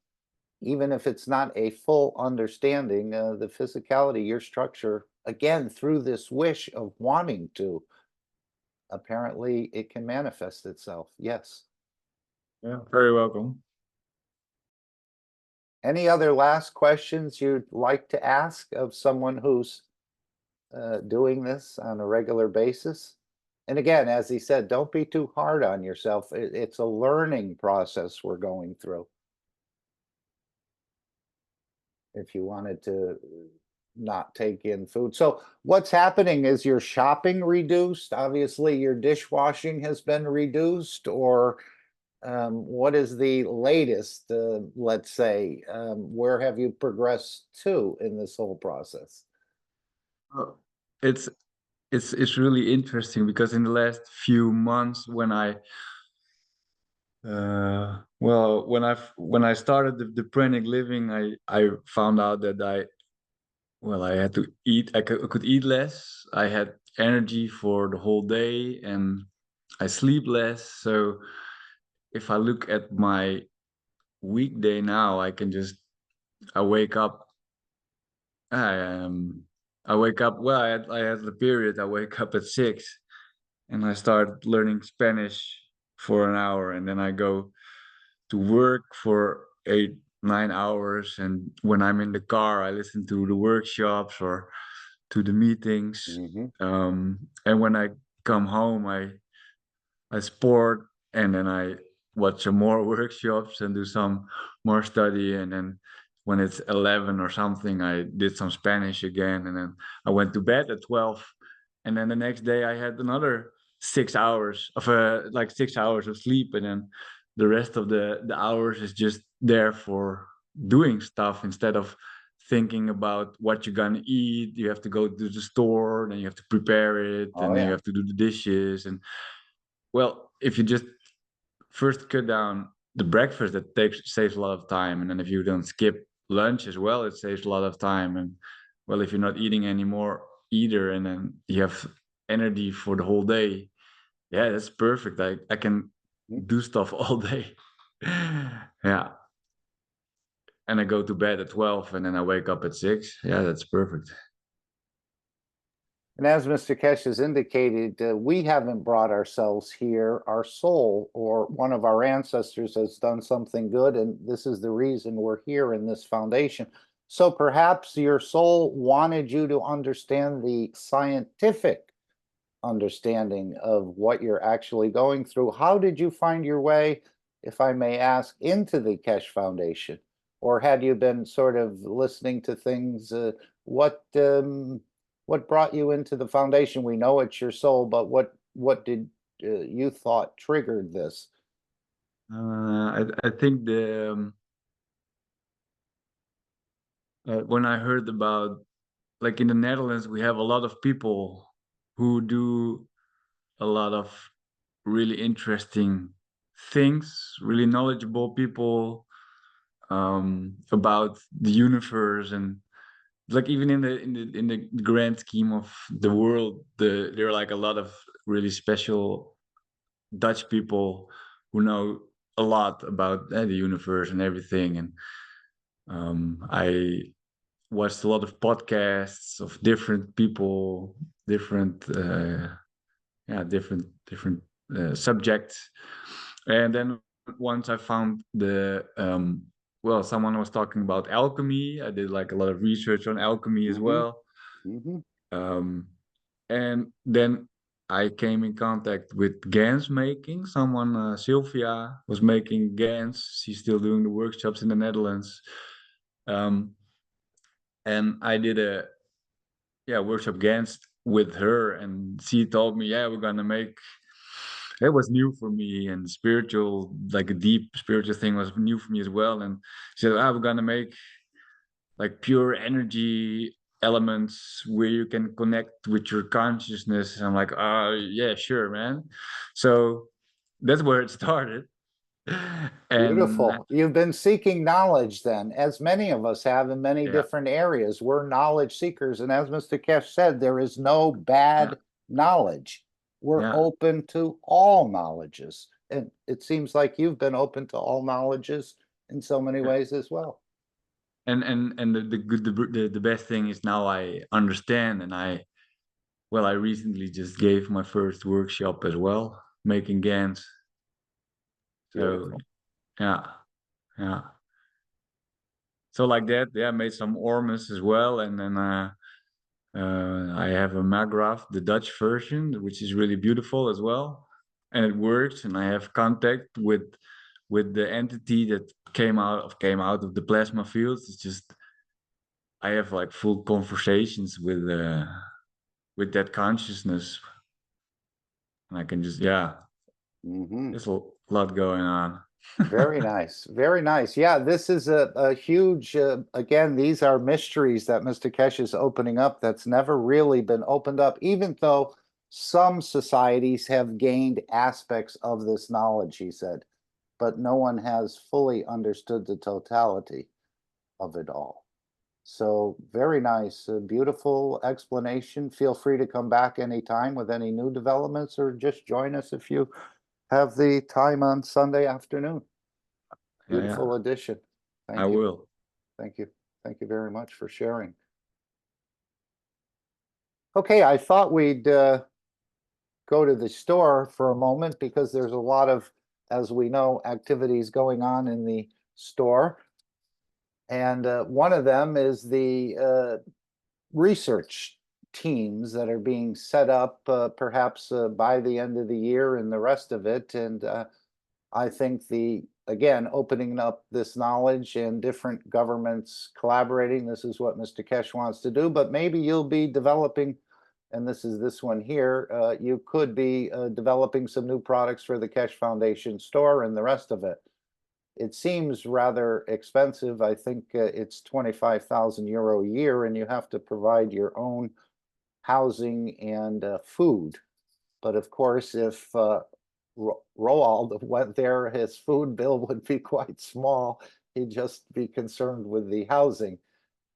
even if it's not a full understanding of the physicality, your structure, again, through this wish of wanting to. Apparently, it can manifest itself. Yes. Yeah, very welcome. Any other last questions you'd like to ask of someone who's doing this on a regular basis? And again, as he said, don't be too hard on yourself. It's a learning process we're going through. If you wanted to not take in food. So what's happening is your shopping reduced? Obviously, your dishwashing has been reduced, or what is the latest, let's say, where have you progressed to in this whole process? It's really interesting, because in the last few months, when I when I started the pranic living, I found out that I had to eat. I could eat less. I had energy for the whole day, and I sleep less. So if I look at my weekday now, I wake up. I wake up. Well, I had the period. I wake up at 6, and I start learning Spanish for an hour, and then I go to work for 8-9 hours. And when I'm in the car, I listen to the workshops or to the meetings. And when I come home, I sport, and then I watch some more workshops and do some more study. And then when it's 11 or something, I did some Spanish again, and then I went to bed at 12. And then the next day I had another 6 hours of 6 hours of sleep, and then the rest of the hours is just there for doing stuff instead of thinking about what you're gonna eat. You have to go to the store, then you have to prepare it, and then you have to do the dishes. And well, if you just first cut down the breakfast, that saves a lot of time. And then if you don't skip lunch as well, it saves a lot of time. And well, if you're not eating anymore either, and then you have energy for the whole day, yeah, that's perfect. I can do stuff all day. Yeah. And I go to bed at 12, and then I wake up at 6. Yeah, that's perfect. And as Mr. Keshe has indicated, we haven't brought ourselves here. Our soul or one of our ancestors has done something good, and this is the reason we're here in this foundation. So perhaps your soul wanted you to understand the scientific understanding of what you're actually going through. How did you find your way, if I may ask, into the Keshe Foundation? Or had you been sort of listening to things? What brought you into the foundation? We know it's your soul, but what did you thought triggered this? I think when I heard about, like in the Netherlands, we have a lot of people who do a lot of really interesting things, really knowledgeable people about the universe, and like even in the grand scheme of the world, there are like a lot of really special Dutch people who know a lot about the universe and everything. And I watched a lot of podcasts of different people, different different subjects. And then once I found well, someone was talking about alchemy. I did like a lot of research on alchemy as well. And then I came in contact with GANs making. Someone, Sylvia, was making GANs. She's still doing the workshops in the Netherlands. And I did a workshop GANs with her, and she told me, we're gonna make. It was new for me, and spiritual, like a deep spiritual thing, was new for me as well. And she said, we're gonna make like pure energy elements where you can connect with your consciousness. And I'm like, yeah, sure, man. So that's where it started. And Beautiful. You've been seeking knowledge then, as many of us have in many different areas. We're knowledge seekers. And as Mr. Keshe said, there is no bad knowledge. We're open to all knowledges. And it seems like you've been open to all knowledges in so many ways as well. And the best thing is now I understand, and I recently just gave my first workshop as well, making GANs. So yeah. So like that, I made some ormus as well, and then I have a Magraf, the Dutch version, which is really beautiful as well, and it works. And I have contact with the entity that came out of the plasma fields. It's just I have like full conversations with that consciousness, and I can just there's a lot going on. Very nice. Very nice. Yeah, this is a huge, again, these are mysteries that Mr. Keshe is opening up that's never really been opened up, even though some societies have gained aspects of this knowledge, he said, but no one has fully understood the totality of it all. So very nice, beautiful explanation. Feel free to come back anytime with any new developments, or just join us if you have the time on Sunday afternoon. Beautiful addition. Thank you. I will. Thank you. Thank you very much for sharing. Okay, I thought we'd go to the store for a moment, because there's a lot of, as we know, activities going on in the store. And one of them is the research teams that are being set up perhaps by the end of the year and the rest of it. And I think again, opening up this knowledge and different governments collaborating, this is what Mr. Keshe wants to do. But maybe you'll be developing, and this is this one here, you could be developing some new products for the Keshe Foundation store and the rest of it. It seems rather expensive. I think it's 25,000 euro a year, and you have to provide your own housing and food. But of course, if Roald went there, his food bill would be quite small. He'd just be concerned with the housing.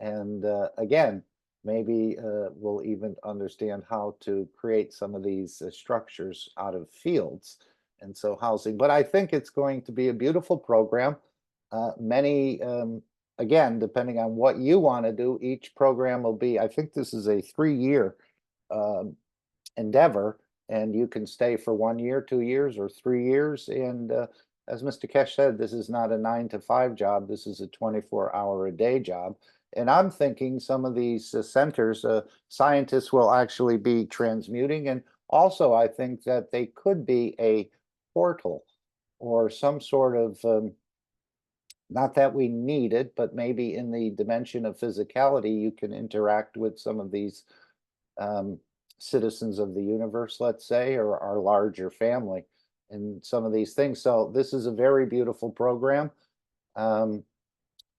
And again, maybe we'll even understand how to create some of these structures out of fields. And so housing, but I think it's going to be a beautiful program. Many, again, depending on what you want to do, each program will be, I think this is a 3-year endeavor, and you can stay for 1 year, 2 years, or 3 years. And as Mr. Keshe said, this is not a 9-to-5 job. This is a 24-hour-a-day job. And I'm thinking some of these centers, scientists will actually be transmuting. And also, I think that they could be a portal or some sort of, not that we need it, but maybe in the dimension of physicality, you can interact with some of these citizens of the universe, let's say, or our larger family, and some of these things. So this is a very beautiful program.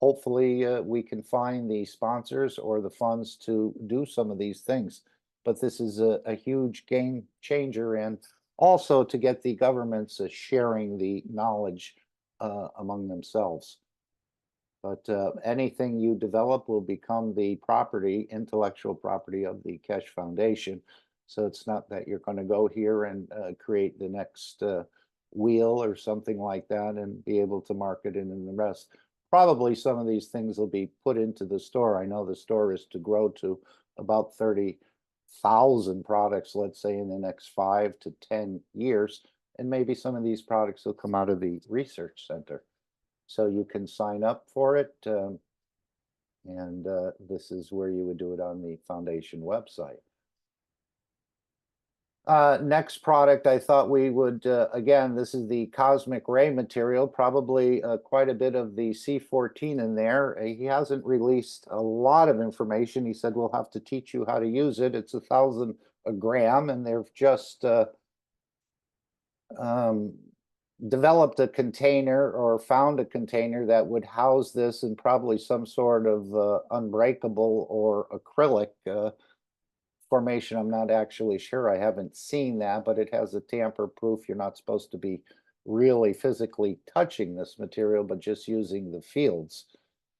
Hopefully we can find the sponsors or the funds to do some of these things. But this is a huge game changer, and also to get the governments sharing the knowledge among themselves. But anything you develop will become the property, intellectual property of the Keshe Foundation. So it's not that you're going to go here and create the next wheel or something like that and be able to market it and the rest. Probably some of these things will be put into the store. I know the store is to grow to about 30,000 products, let's say, in the next 5 to 10 years. And maybe some of these products will come out of the research center. So you can sign up for it. And this is where you would do it on the foundation website. Next product, I thought we would, again, this is the cosmic ray material, probably quite a bit of the C14 in there. He hasn't released a lot of information. He said, we'll have to teach you how to use it. It's 1,000 a gram, and they've just developed a container or found a container that would house this in probably some sort of unbreakable or acrylic formation. I'm not actually sure. I haven't seen that, but it has a tamper proof. You're not supposed to be really physically touching this material, but just using the fields.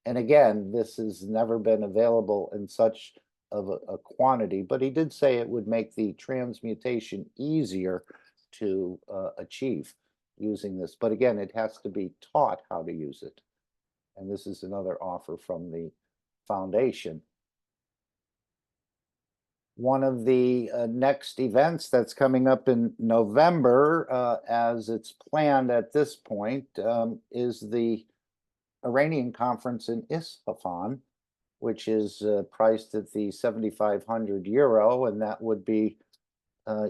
And again, this has never been available in such of a quantity, but he did say it would make the transmutation easier to achieve using this. But again, it has to be taught how to use it. And this is another offer from the foundation. One of the next events that's coming up in November, as it's planned at this point, is the Iranian conference in Isfahan, which is priced at the 7,500 euro, and that would be,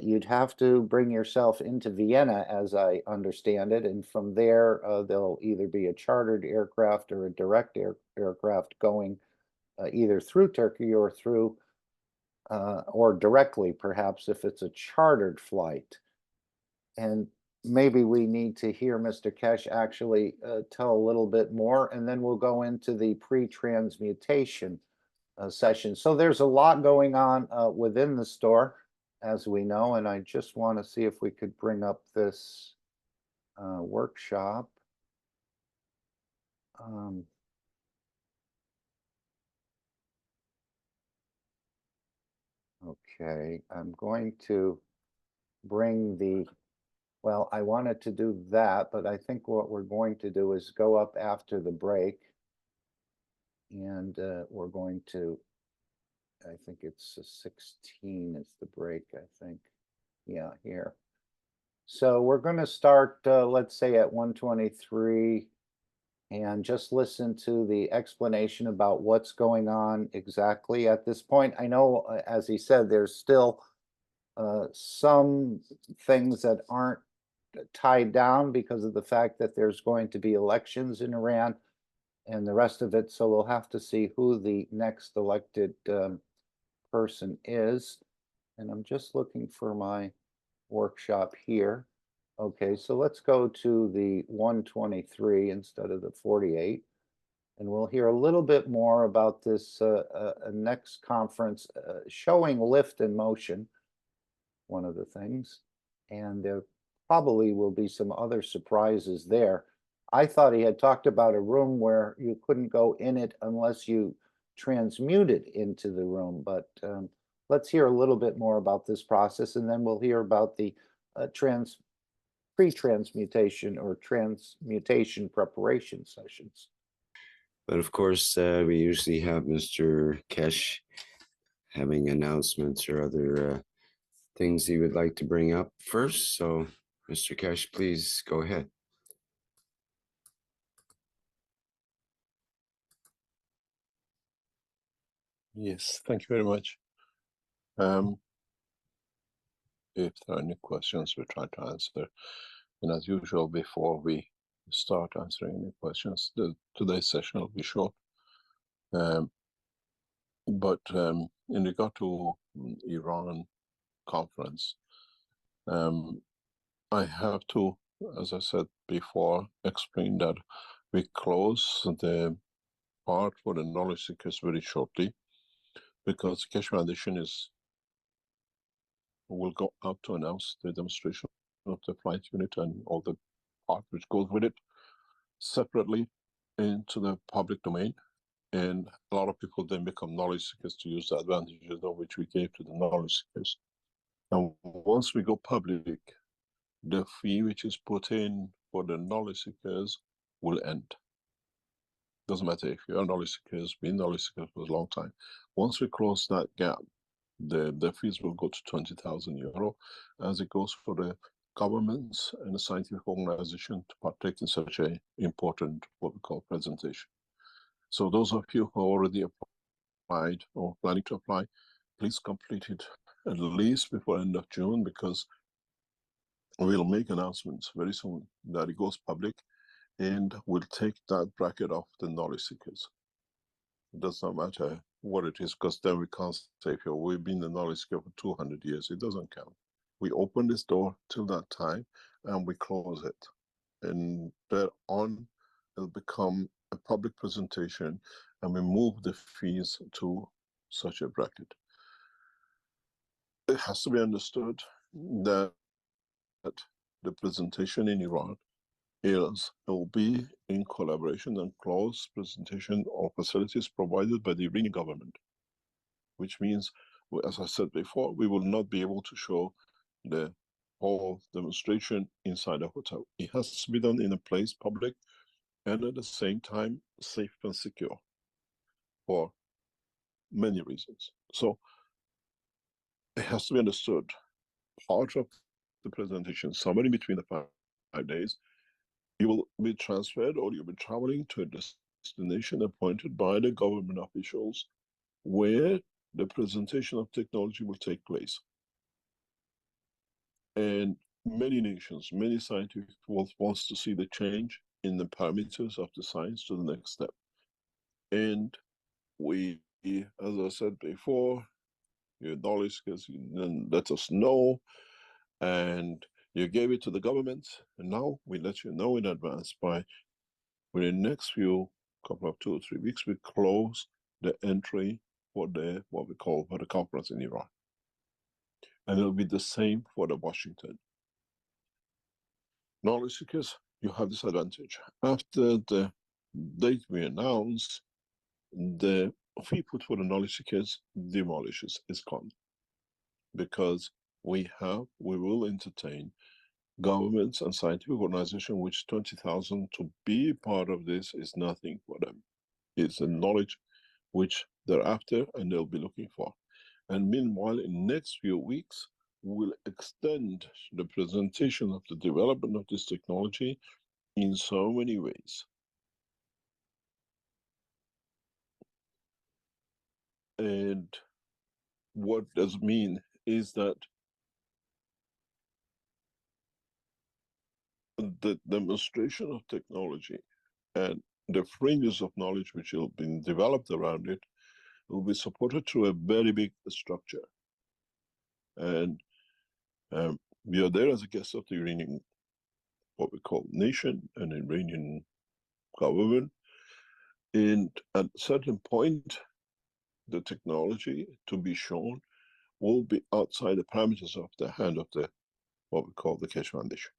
you'd have to bring yourself into Vienna, as I understand it, and from there there'll either be a chartered aircraft or a direct aircraft going either through Turkey or through or directly, perhaps, if it's a chartered flight. And maybe we need to hear Mr. Keshe actually tell a little bit more, and then we'll go into the pre-transmutation session. So there's a lot going on within the store, as we know, and I just want to see if we could bring up this workshop. Okay, I'm going to bring the, well, I wanted to do that, but I think what we're going to do is go up after the break. And we're going to, I think it's 16 is the break, I think. Yeah, here. So we're going to start, let's say at 123, and just listen to the explanation about what's going on exactly at this point. I know, as he said, there's still some things that aren't tied down because of the fact that there's going to be elections in Iran and the rest of it. So we'll have to see who the next elected person is. And I'm just looking for my workshop here. Okay, so let's go to the 123 instead of the 48. And we'll hear a little bit more about this next conference showing lift in motion, one of the things. And there probably will be some other surprises there. I thought he had talked about a room where you couldn't go in it unless you transmuted into the room. But let's hear a little bit more about this process, and then we'll hear about the pre-transmutation or transmutation preparation sessions. But of course, we usually have Mr. Keshe having announcements or other things he would like to bring up first. So, Mr. Keshe, please go ahead. Yes, thank you very much. If there are any questions, we'll try to answer. And as usual, before we start answering any questions, today's session will be short. But in regard to Iran conference, I have to, as I said before, explain that we close the part for the knowledge seekers very shortly, because Keshe Foundation will go out to announce the demonstration of the flight unit and all the part which goes with it separately into the public domain. And a lot of people then become knowledge seekers to use the advantages of which we gave to the knowledge seekers. And once we go public, the fee which is put in for the knowledge seekers will end. Doesn't matter if you're knowledge seekers, been knowledge seekers for a long time. Once we close that gap, the fees will go to 20,000 euro as it goes for the governments and the scientific organization to partake in such a important, what we call, presentation. So those of you who already applied or planning to apply, please complete it at least before end of June, because we'll make announcements very soon that it goes public, and we'll take that bracket off the knowledge seekers. It does not matter what it is, because then we can't say, "Here, we've been the knowledge seeker for 200 years. It doesn't count. We open this door till that time and we close it. And thereon, it'll become a public presentation and we move the fees to such a bracket. It has to be understood that the presentation in Iran will be in collaboration and close presentation of facilities provided by the Iranian government, which means, as I said before, we will not be able to show the whole demonstration inside a hotel. It has to be done in a place public and at the same time safe and secure for many reasons. So it has to be understood, part of the presentation, somewhere in between the 5 days, you will be transferred or you'll be traveling to a destination appointed by the government officials where the presentation of technology will take place. And many nations, many scientific world wants to see the change in the parameters of the science to the next step. And we, as I said before, your knowledge, because you let us know, and you gave it to the government, and now we let you know in advance by within the next few couple of 2 or 3 weeks, we close the entry for the what we call for the conference in Iran. And it'll be the same for the Washington. Knowledge seekers, you have this advantage. After the date we announce, the fee put for the knowledge seekers demolishes, is gone. Because we will entertain governments and scientific organizations which 20,000 to be part of this is nothing for them. It's a knowledge which they're after and they'll be looking for. And meanwhile, in the next few weeks, we'll extend the presentation of the development of this technology in so many ways. And what does it mean is that the demonstration of technology and the fringes of knowledge which will be developed around it will be supported through a very big structure. And we are there as a guest of the Iranian, what we call nation, and Iranian government. And at a certain point, the technology to be shown will be outside the parameters of the hand of the, what we call the Keshe Foundation.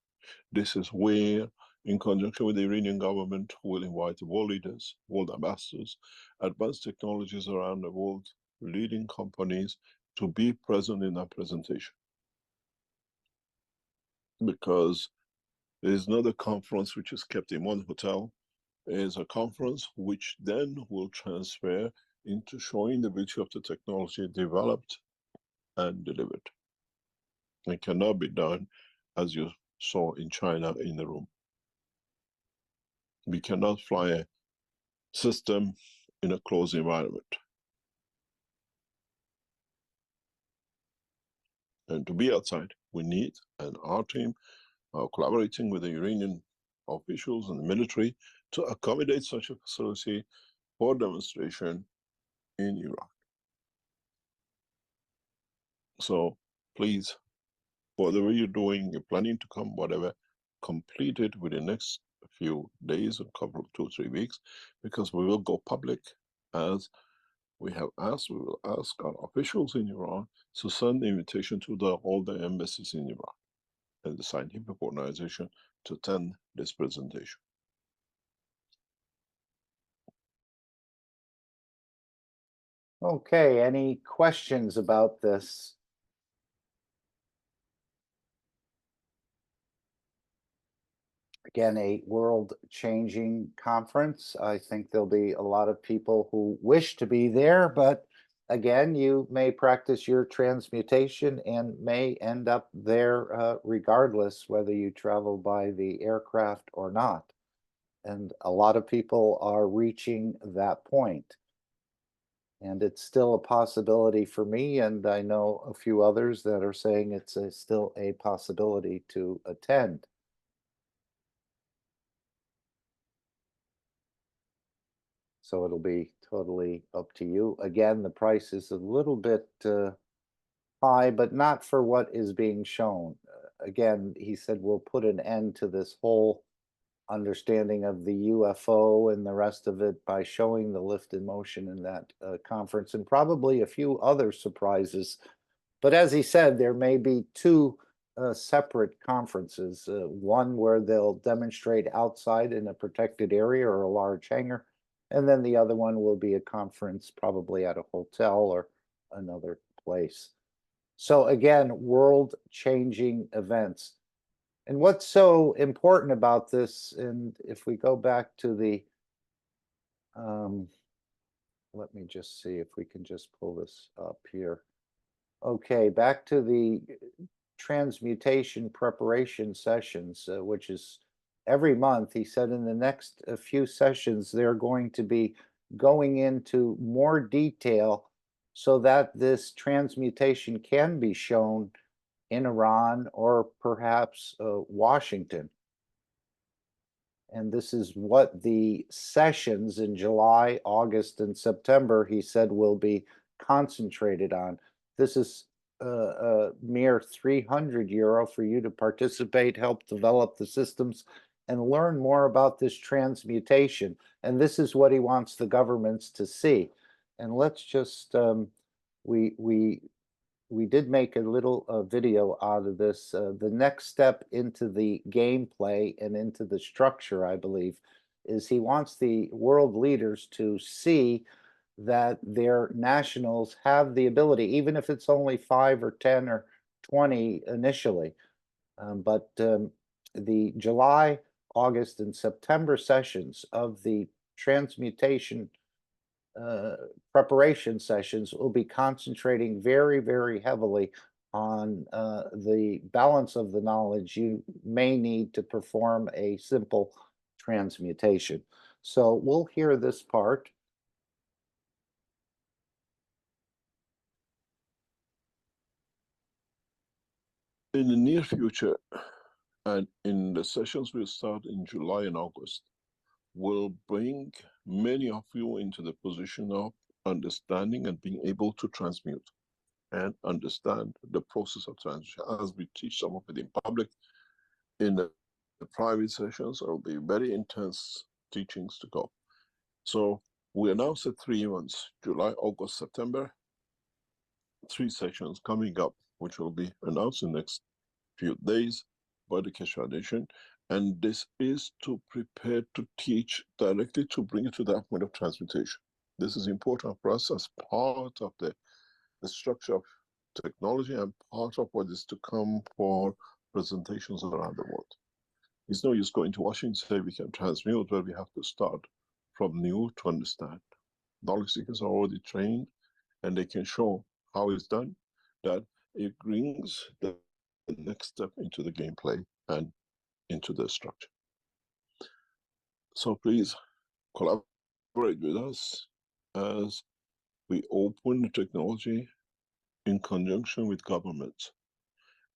This is where, in conjunction with the Iranian government, we'll invite the world leaders, world ambassadors, advanced technologies around the world, leading companies to be present in our presentation. Because there is not a conference which is kept in one hotel. It is a conference which then will transfer into showing the beauty of the technology developed and delivered. It cannot be done as you saw in China in the room. We cannot fly a system in a closed environment. And to be outside, we need, and our team are collaborating with the Iranian officials and the military to accommodate such a facility for demonstration in Iran. So please, whatever you're doing, you're planning to come, whatever, complete it within the next few days, a couple of 2 or 3 weeks, because we will go public as we have asked. We will ask our officials in Iran to send the invitation to all the embassies in Iran. and the scientific organization to attend this presentation. Okay, any questions about this? Again, a world-changing conference. I think there'll be a lot of people who wish to be there, but again, you may practice your transmutation and may end up there regardless whether you travel by the aircraft or not. And a lot of people are reaching that point. And it's still a possibility for me, and I know a few others that are saying it's still a possibility to attend. So it'll be totally up to you. Again, the price is a little bit high, but not for what is being shown. Again, he said we'll put an end to this whole understanding of the UFO and the rest of it by showing the lift in motion in that conference, and probably a few other surprises. But as he said, there may be two separate conferences, one where they'll demonstrate outside in a protected area or a large hangar, and then the other one will be a conference probably at a hotel or another place. So again, world-changing events. And what's so important about this, and if we go back to the, let me just see if we can just pull this up here. Okay, back to the transmutation preparation sessions, which is every month. He said in the next few sessions, they're going to be going into more detail so that this transmutation can be shown in Iran or perhaps Washington. And this is what the sessions in July, August, and September, he said, will be concentrated on. This is a mere €300 for you to participate, help develop the systems, and learn more about this transmutation. And this is what he wants the governments to see. And let's just, we did make a little video out of this. The next step into the gameplay and into the structure, I believe, is he wants the world leaders to see that their nationals have the ability, even if it's only 5 or 10 or 20 initially. But the July, August, and September sessions of the transmutation preparation sessions will be concentrating very, very heavily on the balance of the knowledge you may need to perform a simple transmutation. So we'll hear this part. In the near future, and in the sessions we'll start in July and August, will bring many of you into the position of understanding and being able to transmute and understand the process of transmutation. As we teach some of it in public, in the private sessions, there will be very intense teachings to go. So we announced the 3 months, July, August, September, 3 sessions coming up, which will be announced in the next few days by the Keshe Foundation. And this is to prepare to teach directly to bring it to that point of transmutation. This is important for us as part of the structure of technology and part of what is to come for presentations around the world. It's no use going to Washington and say we can transmute, where we have to start from new to understand. Knowledge seekers are already trained and they can show how it's done, that it brings the next step into the gameplay and into the structure. So please collaborate with us as we open the technology in conjunction with governments.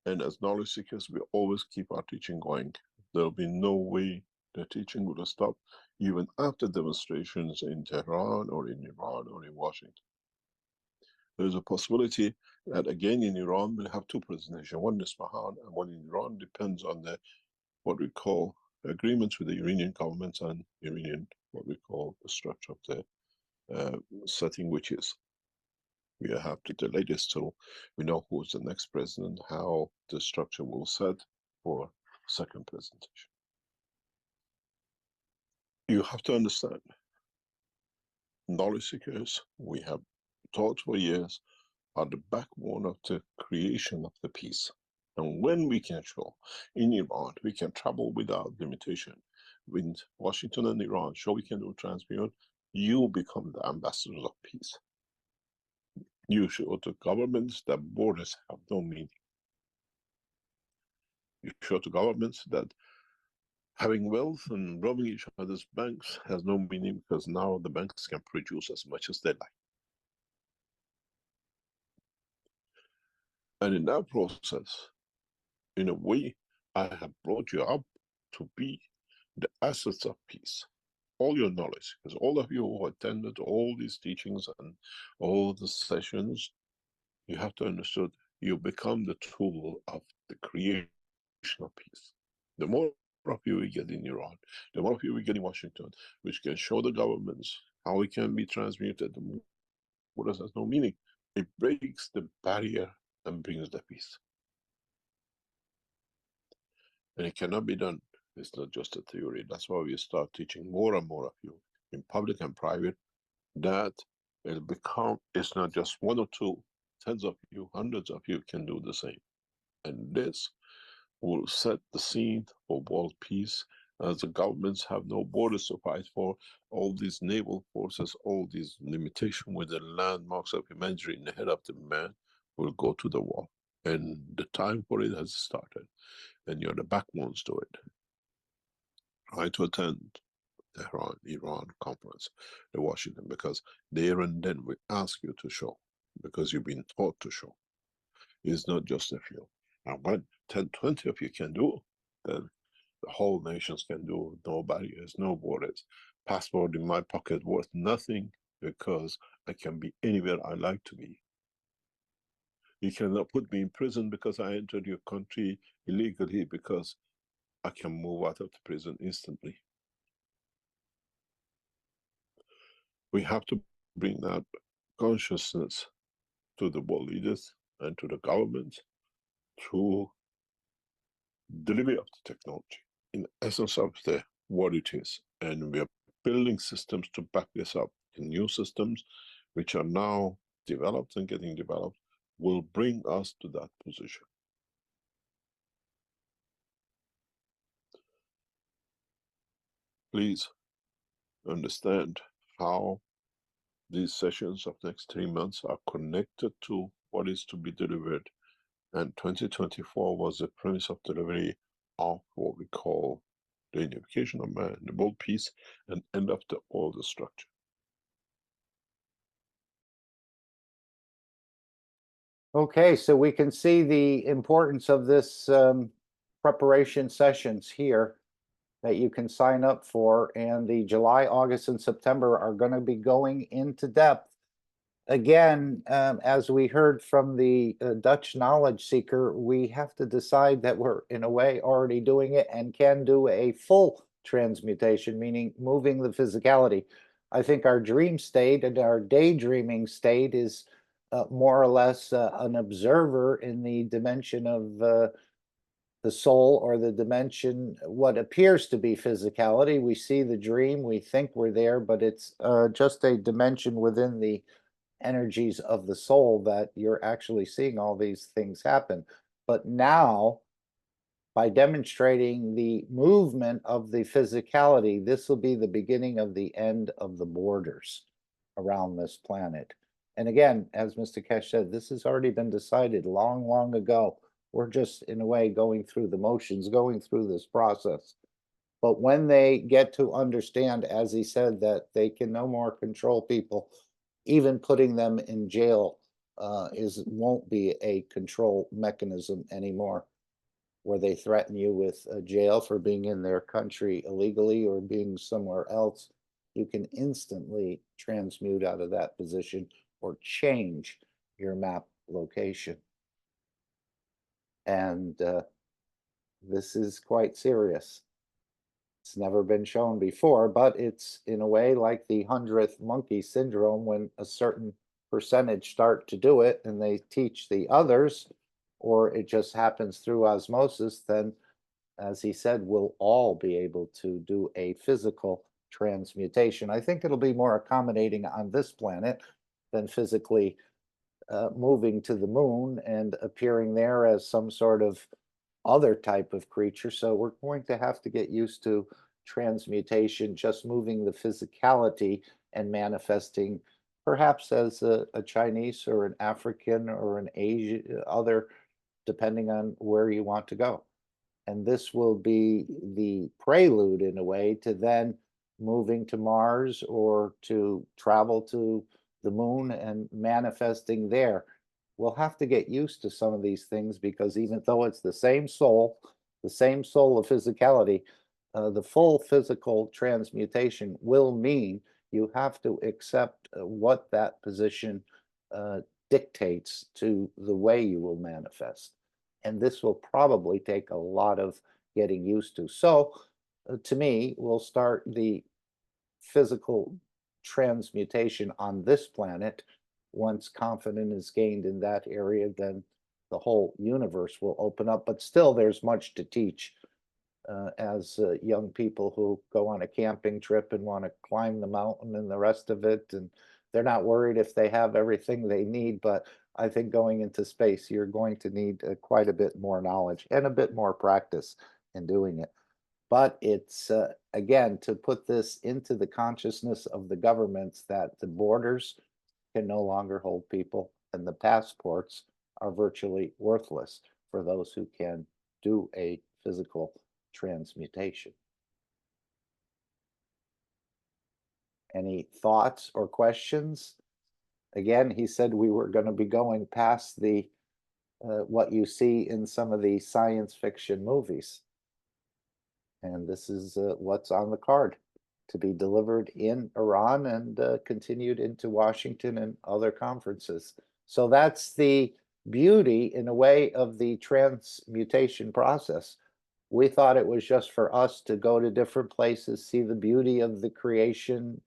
And as knowledge seekers, we always keep our teaching going. There will be no way the teaching will stop, even after demonstrations in Tehran or in Iran or in Washington. There is a possibility that again in Iran we'll have 2 presentations, one in Isfahan and one in Iran, depends on the what we call agreements with the Iranian government and Iranian, what we call the structure of the setting, which is we have to delay this till we know who's the next president, how the structure will set for second presentation. You have to understand, knowledge seekers, we have taught for years, are the backbone of the creation of the peace. And when we can show in Iran, we can travel without limitation, with Washington and Iran, show we can do transmute, you become the ambassadors of peace. You show to governments that borders have no meaning. You show to governments that having wealth and robbing each other's banks has no meaning, because now the banks can produce as much as they like. And in that process, in a way, I have brought you up to be the assets of peace. All your knowledge, because all of you who attended all these teachings and all the sessions, you have to understand, you become the tool of the creation of peace. The more of you we get in Iran, the more of you we get in Washington, which can show the governments how it can be transmuted, the more what has no meaning. It breaks the barrier and brings the peace. And it cannot be done. It's not just a theory. That's why we start teaching more and more of you in public and private, that it'll become, it's not just one or two, tens of you, hundreds of you can do the same. And this will set the scene for world peace, as the governments have no borders to fight for. All these naval forces, all these limitations with the landmarks of imagery in the head of the man will go to the wall. And the time for it has started. And you're the backbones to it. Try to attend the Iran conference, the Washington, because there and then we ask you to show, because you've been taught to show. It's not just a few. And when 10, 20 of you can do, then the whole nations can do. No barriers, no borders. Passport in my pocket worth nothing, because I can be anywhere I like to be. You cannot put me in prison because I entered your country illegally, because I can move out of the prison instantly. We have to bring that consciousness to the world leaders and to the government through delivery of the technology, in the essence of what it is. And we are building systems to back this up. The new systems, which are now developed and getting developed, will bring us to that position. Please understand how these sessions of next 3 months are connected to what is to be delivered. And 2024 was the premise of delivery of what we call the unification of man, the world peace, and end of the order structure. Okay, so we can see the importance of this preparation sessions here that you can sign up for, and the July, August, and September are going to be going into depth. Again, as we heard from the Dutch knowledge seeker, we have to decide that we're in a way already doing it and can do a full transmutation, meaning moving the physicality. I think our dream state and our daydreaming state is more or less an observer in the dimension of the soul, or the dimension, what appears to be physicality. We see the dream, we think we're there, but it's just a dimension within the energies of the soul that you're actually seeing all these things happen. But now, by demonstrating the movement of the physicality, this will be the beginning of the end of the borders around this planet. And again, as Mr. Keshe said, this has already been decided long, long ago. We're just, in a way, going through the motions, going through this process. But when they get to understand, as he said, that they can no more control people, even putting them in jail won't be a control mechanism anymore, where they threaten you with jail for being in their country illegally or being somewhere else. You can instantly transmute out of that position or change your map location. And this is quite serious. It's never been shown before, but it's in a way like the 100th monkey syndrome, when a certain percentage start to do it and they teach the others, or it just happens through osmosis, then as he said, we'll all be able to do a physical transmutation. I think it'll be more accommodating on this planet than physically moving to the moon and appearing there as some sort of other type of creature. So we're going to have to get used to transmutation, just moving the physicality and manifesting perhaps as a Chinese or an African or an Asian, other, depending on where you want to go. And this will be the prelude in a way to then moving to Mars or to travel to the moon and manifesting there. We'll have to get used to some of these things because even though it's the same soul of physicality, the full physical transmutation will mean you have to accept what that position dictates to the way you will manifest. And this will probably take a lot of getting used to. So to me, we'll start the physical transmutation on this planet. Once confidence is gained in that area, then the whole universe will open up. But still, there's much to teach as young people who go on a camping trip and want to climb the mountain and the rest of it. And they're not worried if they have everything they need. But I think going into space, you're going to need quite a bit more knowledge and a bit more practice in doing it. But it's, again, to put this into the consciousness of the governments that the borders can no longer hold people and the passports are virtually worthless for those who can do a physical transmutation. Any thoughts or questions? Again, he said we were going to be going past the what you see in some of the science fiction movies. And this is what's on the card to be delivered in Iran and continued into Washington and other conferences. So that's the beauty, in a way, of the transmutation process. We thought it was just for us to go to different places, see the beauty of the creation,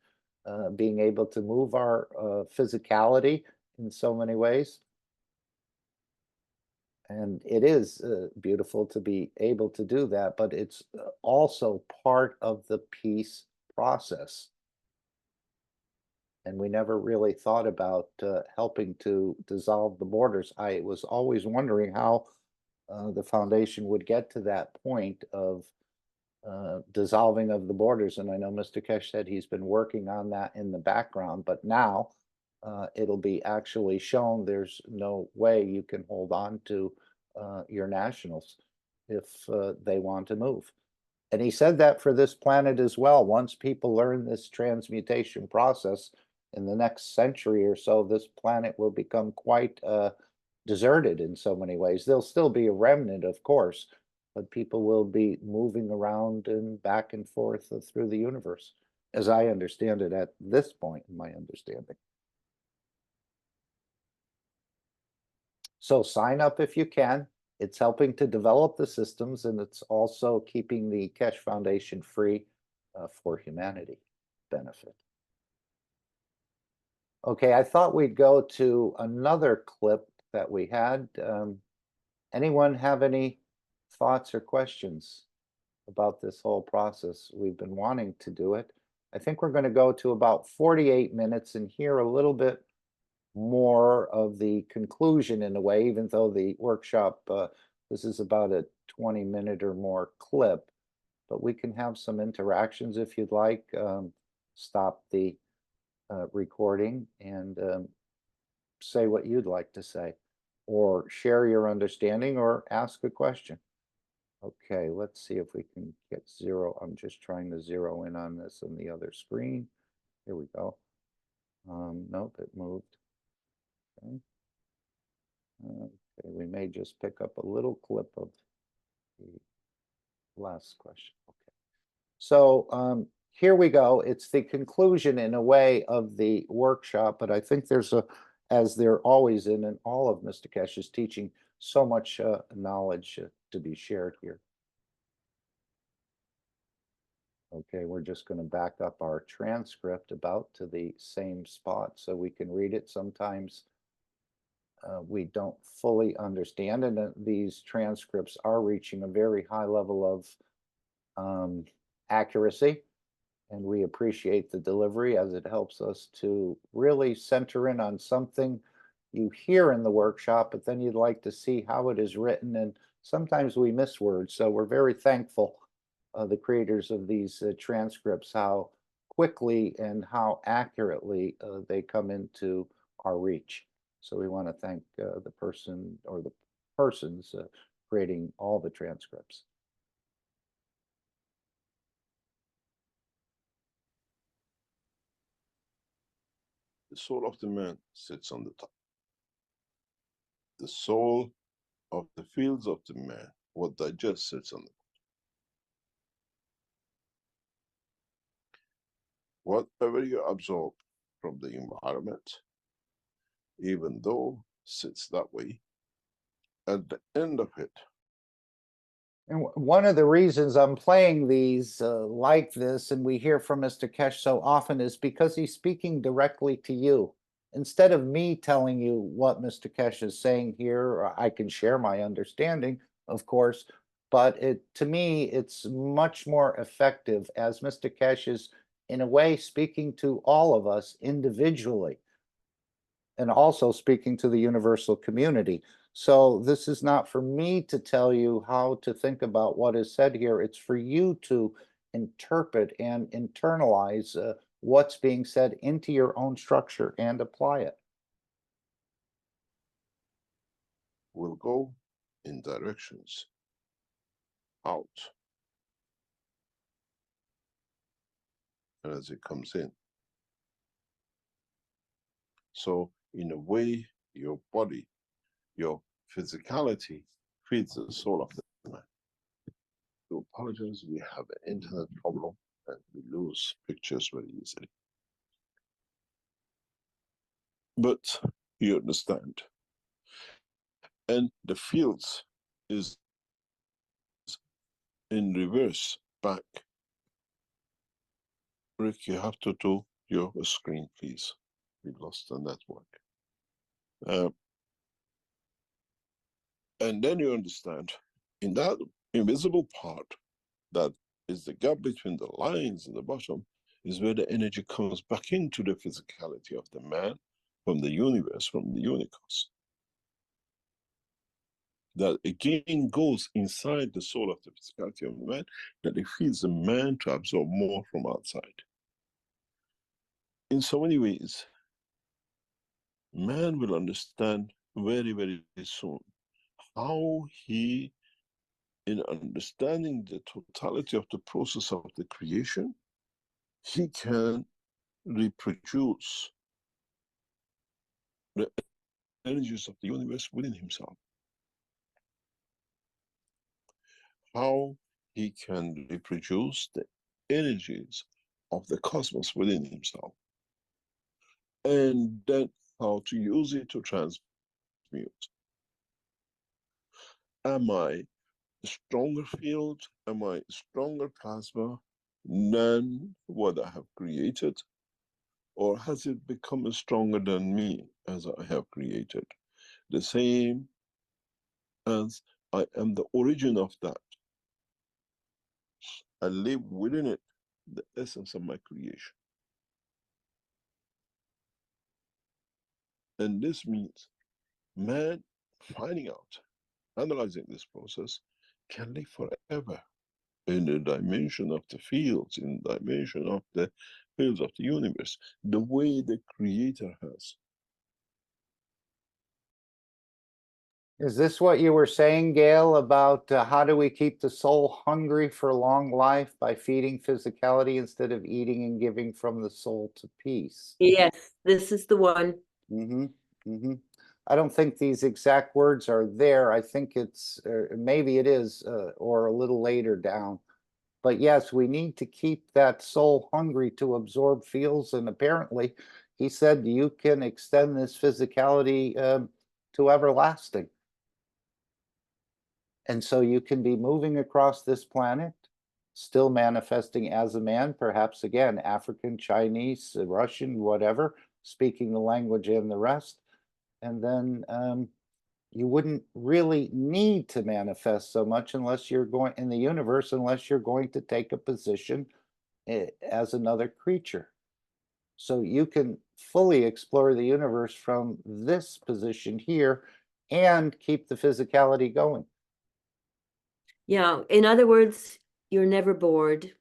being able to move our physicality in so many ways. And it is beautiful to be able to do that, but it's also part of the peace process. And we never really thought about helping to dissolve the borders. I was always wondering how the foundation would get to that point of dissolving of the borders. And I know Mr. Keshe said he's been working on that in the background, but now it'll be actually shown there's no way you can hold on to your nationals if they want to move. And he said that for this planet as well. Once people learn this transmutation process, in the next century or so, this planet will become quite deserted in so many ways. There'll still be a remnant, of course, but people will be moving around and back and forth through the universe, as I understand it at this point in my understanding. So sign up if you can. It's helping to develop the systems, and it's also keeping the Keshe Foundation free for humanity benefit. Okay, I thought we'd go to another clip that we had. Anyone have any thoughts or questions about this whole process? We've been wanting to do it. I think we're going to go to about 48 minutes and hear a little bit more of the conclusion in a way, even though the workshop, this is about a 20-minute or more clip, but we can have some interactions if you'd like. Stop the recording and say what you'd like to say, or share your understanding or ask a question. Okay, let's see if we can get zero. I'm just trying to zero in on this on the other screen. Here we go. Nope, it moved. Okay. Okay, we may just pick up a little clip of the last question. Okay. So here we go. It's the conclusion in a way of the workshop, but I think there's as there always in all of Mr. Keshe's teaching, so much knowledge to be shared here. Okay, we're just going to back up our transcript about to the same spot so we can read it. Sometimes we don't fully understand, and these transcripts are reaching a very high level of accuracy, and we appreciate the delivery as it helps us to really center in on something you hear in the workshop, but then you'd like to see how it is written, and sometimes we miss words. So we're very thankful, the creators of these transcripts, how quickly and how accurately they come into our reach. So we want to thank the person or the persons creating all the transcripts. The soul of the man sits on the top. The soul of the fields of the man, what digests, sits on the bottom. Whatever you absorb from the environment, even though sits that way, at the end of it. And one of the reasons I'm playing these like this, and we hear from Mr. Keshe so often, is because he's speaking directly to you. Instead of me telling you what Mr. Keshe is saying here, I can share my understanding, of course, but to me, it's much more effective as Mr. Keshe is, in a way, speaking to all of us individually, and also speaking to the universal community. So this is not for me to tell you how to think about what is said here. It's for you to interpret and internalize what's being said into your own structure and apply it. Will go in directions out. And as it comes in. So in a way, your body, your physicality feeds the soul of the man. To apologize, we have an internet problem and we lose pictures very easily. But you understand. And the fields is in reverse back. Rick, you have to do your screen, please. We lost the network. And then you understand, in that invisible part, that is the gap between the lines in the bottom, is where the energy comes back into the physicality of the man from the universe, from the unicos. That again goes inside the soul of the physicality of the man, that it feeds the man to absorb more from outside. In so many ways, man will understand very, very soon how he, in understanding the totality of the process of the creation, he can reproduce the energies of the universe within himself. How he can reproduce the energies of the cosmos within himself. And then how to use it to transmute. Am I a stronger field? Am I a stronger plasma than what I have created? Or has it become stronger than me as I have created? The same as I am the origin of that. I live within it, the essence of my creation. And this means man finding out, analyzing this process, can live forever in the dimension of the fields, in the dimension of the fields of the universe, the way the Creator has. Is this what you were saying, Gail, about how do we keep the soul hungry for long life by feeding physicality instead of eating and giving from the soul to peace? Yes, this is the one. I don't think these exact words are there. I think it's, maybe it is, or a little later down. But yes, we need to keep that soul hungry to absorb fields. And apparently, he said you can extend this physicality to everlasting. And so you can be moving across this planet, still manifesting as a man, perhaps again, African, Chinese, Russian, whatever, speaking the language and the rest. And then you wouldn't really need to manifest so much unless you're going in the universe, unless you're going to take a position as another creature. So you can fully explore the universe from this position here and keep the physicality going. Yeah, in other words, you're never bored.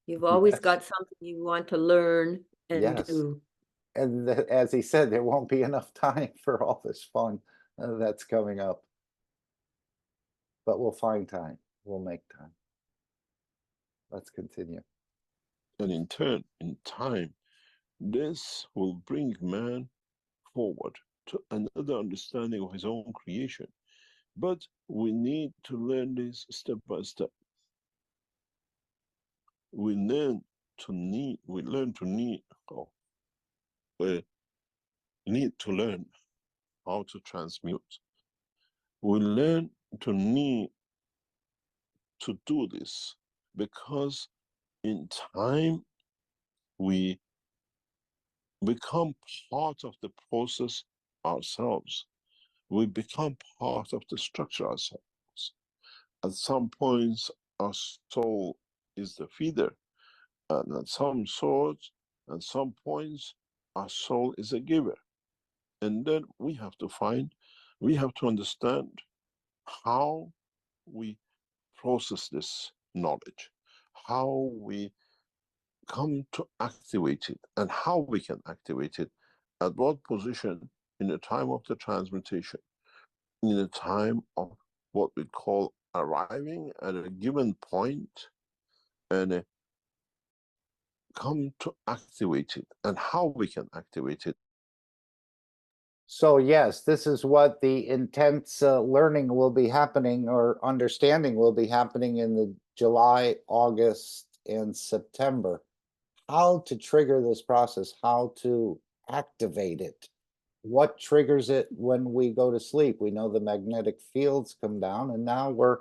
You've always Yes. got something you want to learn and Yes. do. And as he said, there won't be enough time for all this fun that's coming up. But we'll find time. We'll make time. Let's continue. And in turn, in time, this will bring man forward to another understanding of his own creation. But we need to learn this step by step. We learn to need learn how to transmute. We learn to need to do this because in time we become part of the process ourselves. We become part of the structure ourselves. At some points, our soul is the feeder, and at some points, our soul is a giver. And then we have to understand how we process this knowledge, how we come to activate it, and how we can activate it, at what position in the time of the transmutation, in the time of what we call arriving at a given point, and come to activate it, and how we can activate it. So yes, this is what the intense learning will be happening, or understanding will be happening in the July, August, and September. How to trigger this process, how to activate it. What triggers it when we go to sleep? We know the magnetic fields come down, and now we're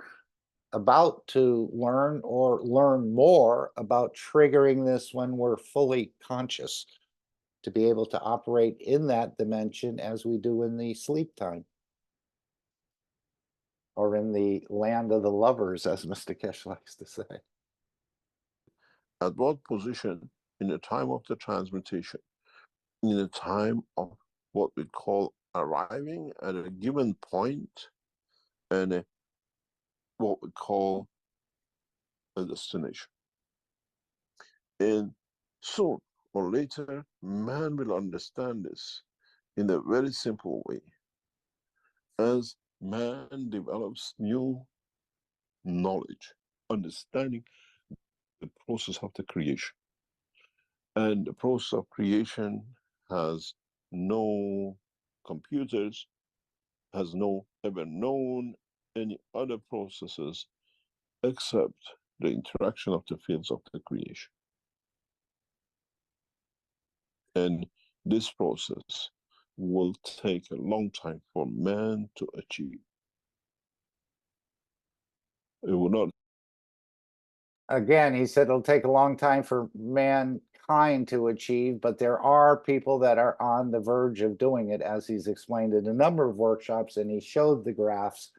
about to learn more about triggering this when we're fully conscious, to be able to operate in that dimension as we do in the sleep time, or in the land of the lovers, as Mr. Keshe likes to say. At what position in the time of the transmutation, in the time of what we call arriving at a given point, and what we call a destination. And soon or later, man will understand this in a very simple way. As man develops new knowledge, understanding the process of the creation. And the process of creation has no computers, has no ever known any other processes except the interaction of the fields of the creation. And this process will take a long time for man to achieve. It will not. Again, he said it'll take a long time for mankind to achieve, but there are people that are on the verge of doing it, as he's explained in a number of workshops, and he showed the graphs.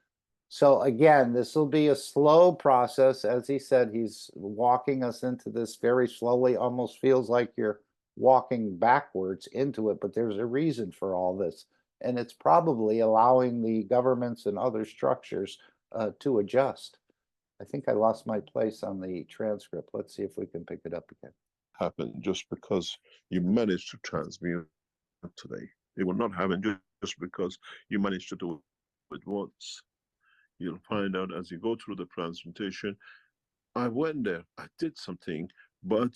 So again, this will be a slow process. As he said, he's walking us into this very slowly, almost feels like you're walking backwards into it, but there's a reason for all this. And it's probably allowing the governments and other structures to adjust. I think I lost my place on the transcript. Let's see if we can pick it up again. Happen just because you managed to transmute today. It will not happen just because you managed to do it once. You'll find out as you go through the transmutation, I went there, I did something, but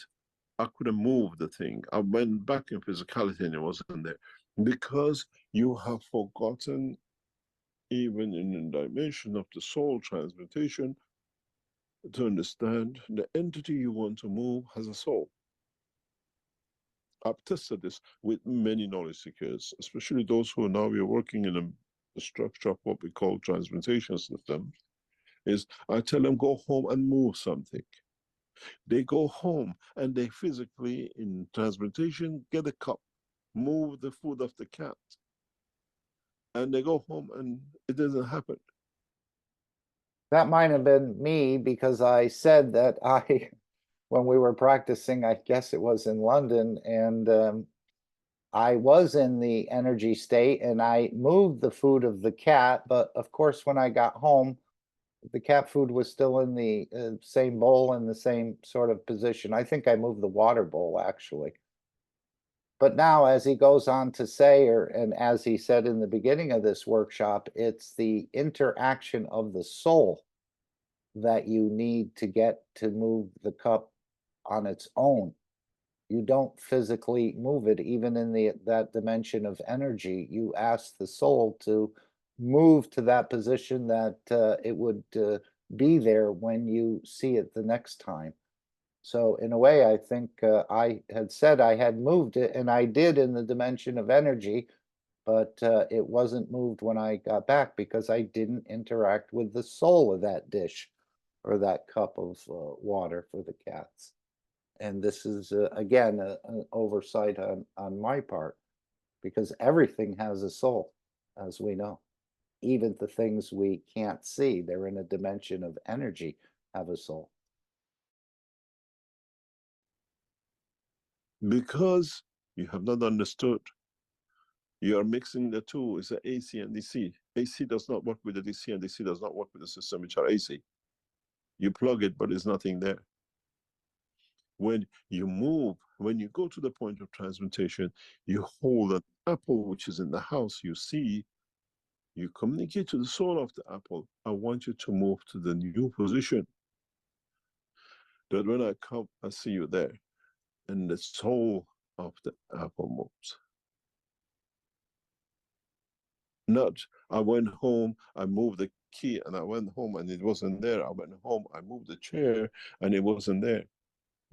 I couldn't move the thing. I went back in physicality and it wasn't there. Because you have forgotten, even in the dimension of the soul transmutation, to understand the entity you want to move has a soul. I've tested this with many knowledge seekers, especially those who now we are working in a structure of what we call transmutation system. Is I tell them go home and move something. They go home and they physically, in transmutation, get a cup, move the food of the cat. and they go home and it doesn't happen. That might have been me, because I said that when we were practicing, I guess it was in London, and I was in the energy state and I moved the food of the cat, but of course, when I got home, the cat food was still in the same bowl, in the same sort of position. I think I moved the water bowl, actually. But now, as he goes on to say, and as he said in the beginning of this workshop, it's the interaction of the soul that you need to get to move the cup on its own. You don't physically move it, even in that dimension of energy. You ask the soul to move to that position that it would be there when you see it the next time. So in a way, I think I had said I had moved it, and I did in the dimension of energy, but it wasn't moved when I got back because I didn't interact with the soul of that dish or that cup of water for the cats. And this is, again, an oversight on my part, because everything has a soul, as we know. Even the things we can't see, they're in a dimension of energy, have a soul. Because you have not understood. You are mixing the two. It's the AC and DC. AC does not work with the DC, and DC does not work with the system which are AC. You plug it, but there's nothing there. When you move, when you go to the point of transmutation, you hold an apple which is in the house, you see, you communicate to the soul of the apple. I want you to move to the new position. That when I come, I see you there. And the soul of the apple moves. Not, I went home, I moved the key and I went home and it wasn't there. I went home, I moved the chair and it wasn't there.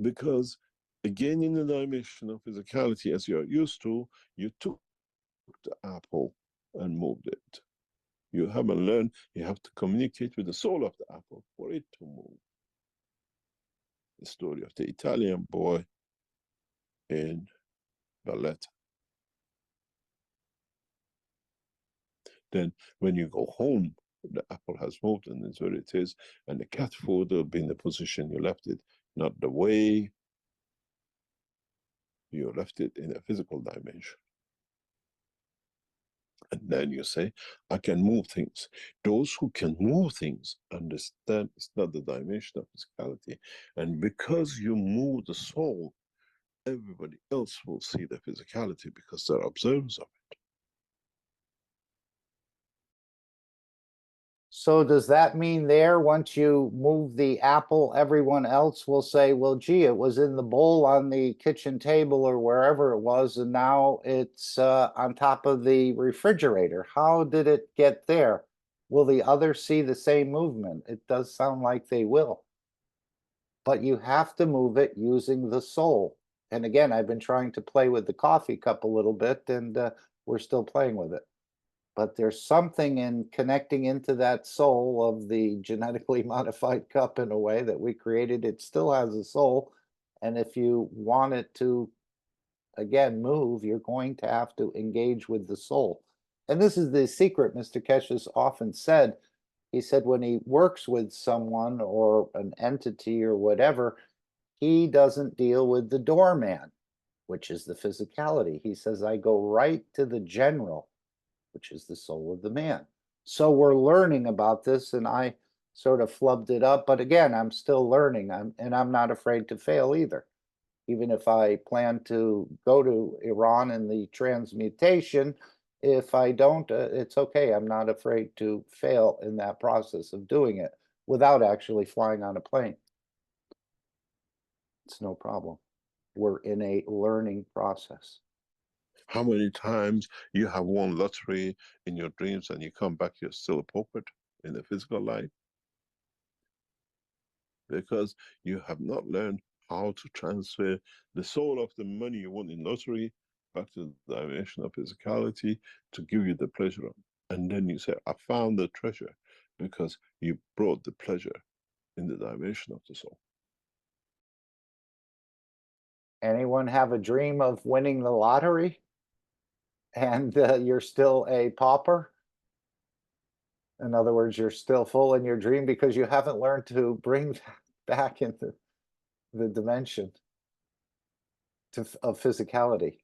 Because again, in the dimension of physicality, as you're used to, you took the apple and moved it. You haven't learned, you have to communicate with the soul of the apple for it to move. The story of the Italian boy in Valletta. Then when you go home, the apple has moved and it's where it is, and the cat food will be in the position you left it, not the way you left it in a physical dimension. And then you say, I can move things. Those who can move things understand it's not the dimension of physicality. And because you move the soul, everybody else will see the physicality because they're observers of it. So does that mean there, once you move the apple, everyone else will say, well, gee, it was in the bowl on the kitchen table or wherever it was, and now it's on top of the refrigerator. How did it get there? Will the others see the same movement? It does sound like they will. But you have to move it using the soul. And again, I've been trying to play with the coffee cup a little bit, and we're still playing with it. But there's something in connecting into that soul of the genetically modified cup in a way that we created. It still has a soul. And if you want it to, again, move, you're going to have to engage with the soul. And this is the secret Mr. Keshe has often said. He said when he works with someone or an entity or whatever, he doesn't deal with the doorman, which is the physicality. He says, I go right to the general, which is the soul of the man. So we're learning about this, and I sort of flubbed it up. But again, I'm still learning, and I'm not afraid to fail either. Even if I plan to go to Iran in the transmutation, if I don't, it's okay. I'm not afraid to fail in that process of doing it without actually flying on a plane. It's no problem. We're in a learning process. How many times you have won lottery in your dreams and you come back, you're still a pauper in the physical life? Because you have not learned how to transfer the soul of the money you won in lottery back to the dimension of physicality to give you the pleasure. And then you say, I found the treasure, because you brought the pleasure in the dimension of the soul. Anyone have a dream of winning the lottery? And you're still a pauper? In other words, you're still full in your dream because you haven't learned to bring back into the dimension of physicality.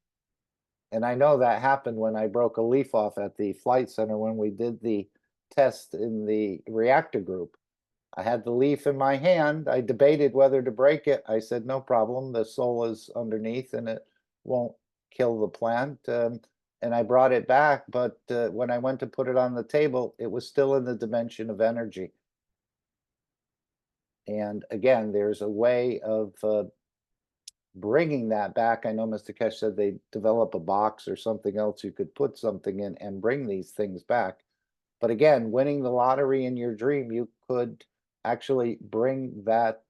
And I know that happened when I broke a leaf off at the flight center when we did the test in the reactor group. I had the leaf in my hand. I debated whether to break it. I said, no problem. The soul is underneath and it won't kill the plant. And I brought it back. But when I went to put it on the table, it was still in the dimension of energy. And again, there's a way of bringing that back. I know Mr. Keshe said they develop a box or something else you could put something in and bring these things back. But again, winning the lottery in your dream, you could actually bring that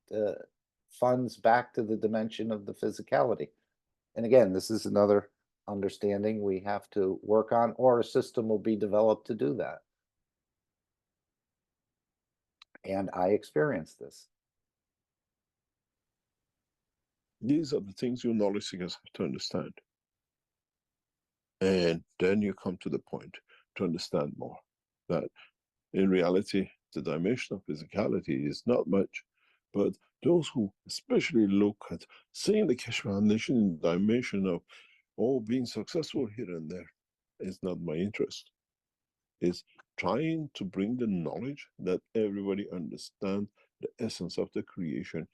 funds back to the dimension of the physicality. And again, this is another understanding we have to work on, or a system will be developed to do that. And I experienced this. These are the things you knowledge seekers have to understand. And then you come to the point to understand more that in reality, the dimension of physicality is not much, but those who especially look at seeing the Keshe Foundation in the dimension of being successful here and there is not my interest. It's trying to bring the knowledge that everybody understands the essence of the creation.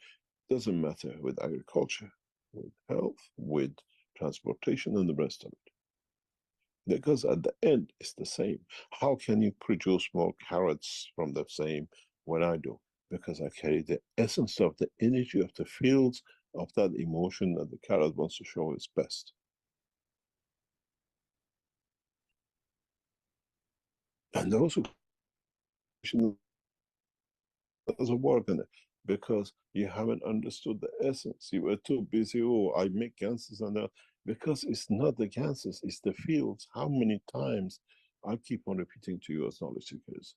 Doesn't matter with agriculture, with health, with transportation and the rest of it. Because at the end, it's the same. How can you produce more carrots from the same what I do? Because I carry the essence of the energy of the fields of that emotion that the carrot wants to show its best. And those who doesn't work on it because you haven't understood the essence. You were too busy, I make ganses and that. Because it's not the ganses, it's the fields. How many times I keep on repeating to you as knowledge seekers.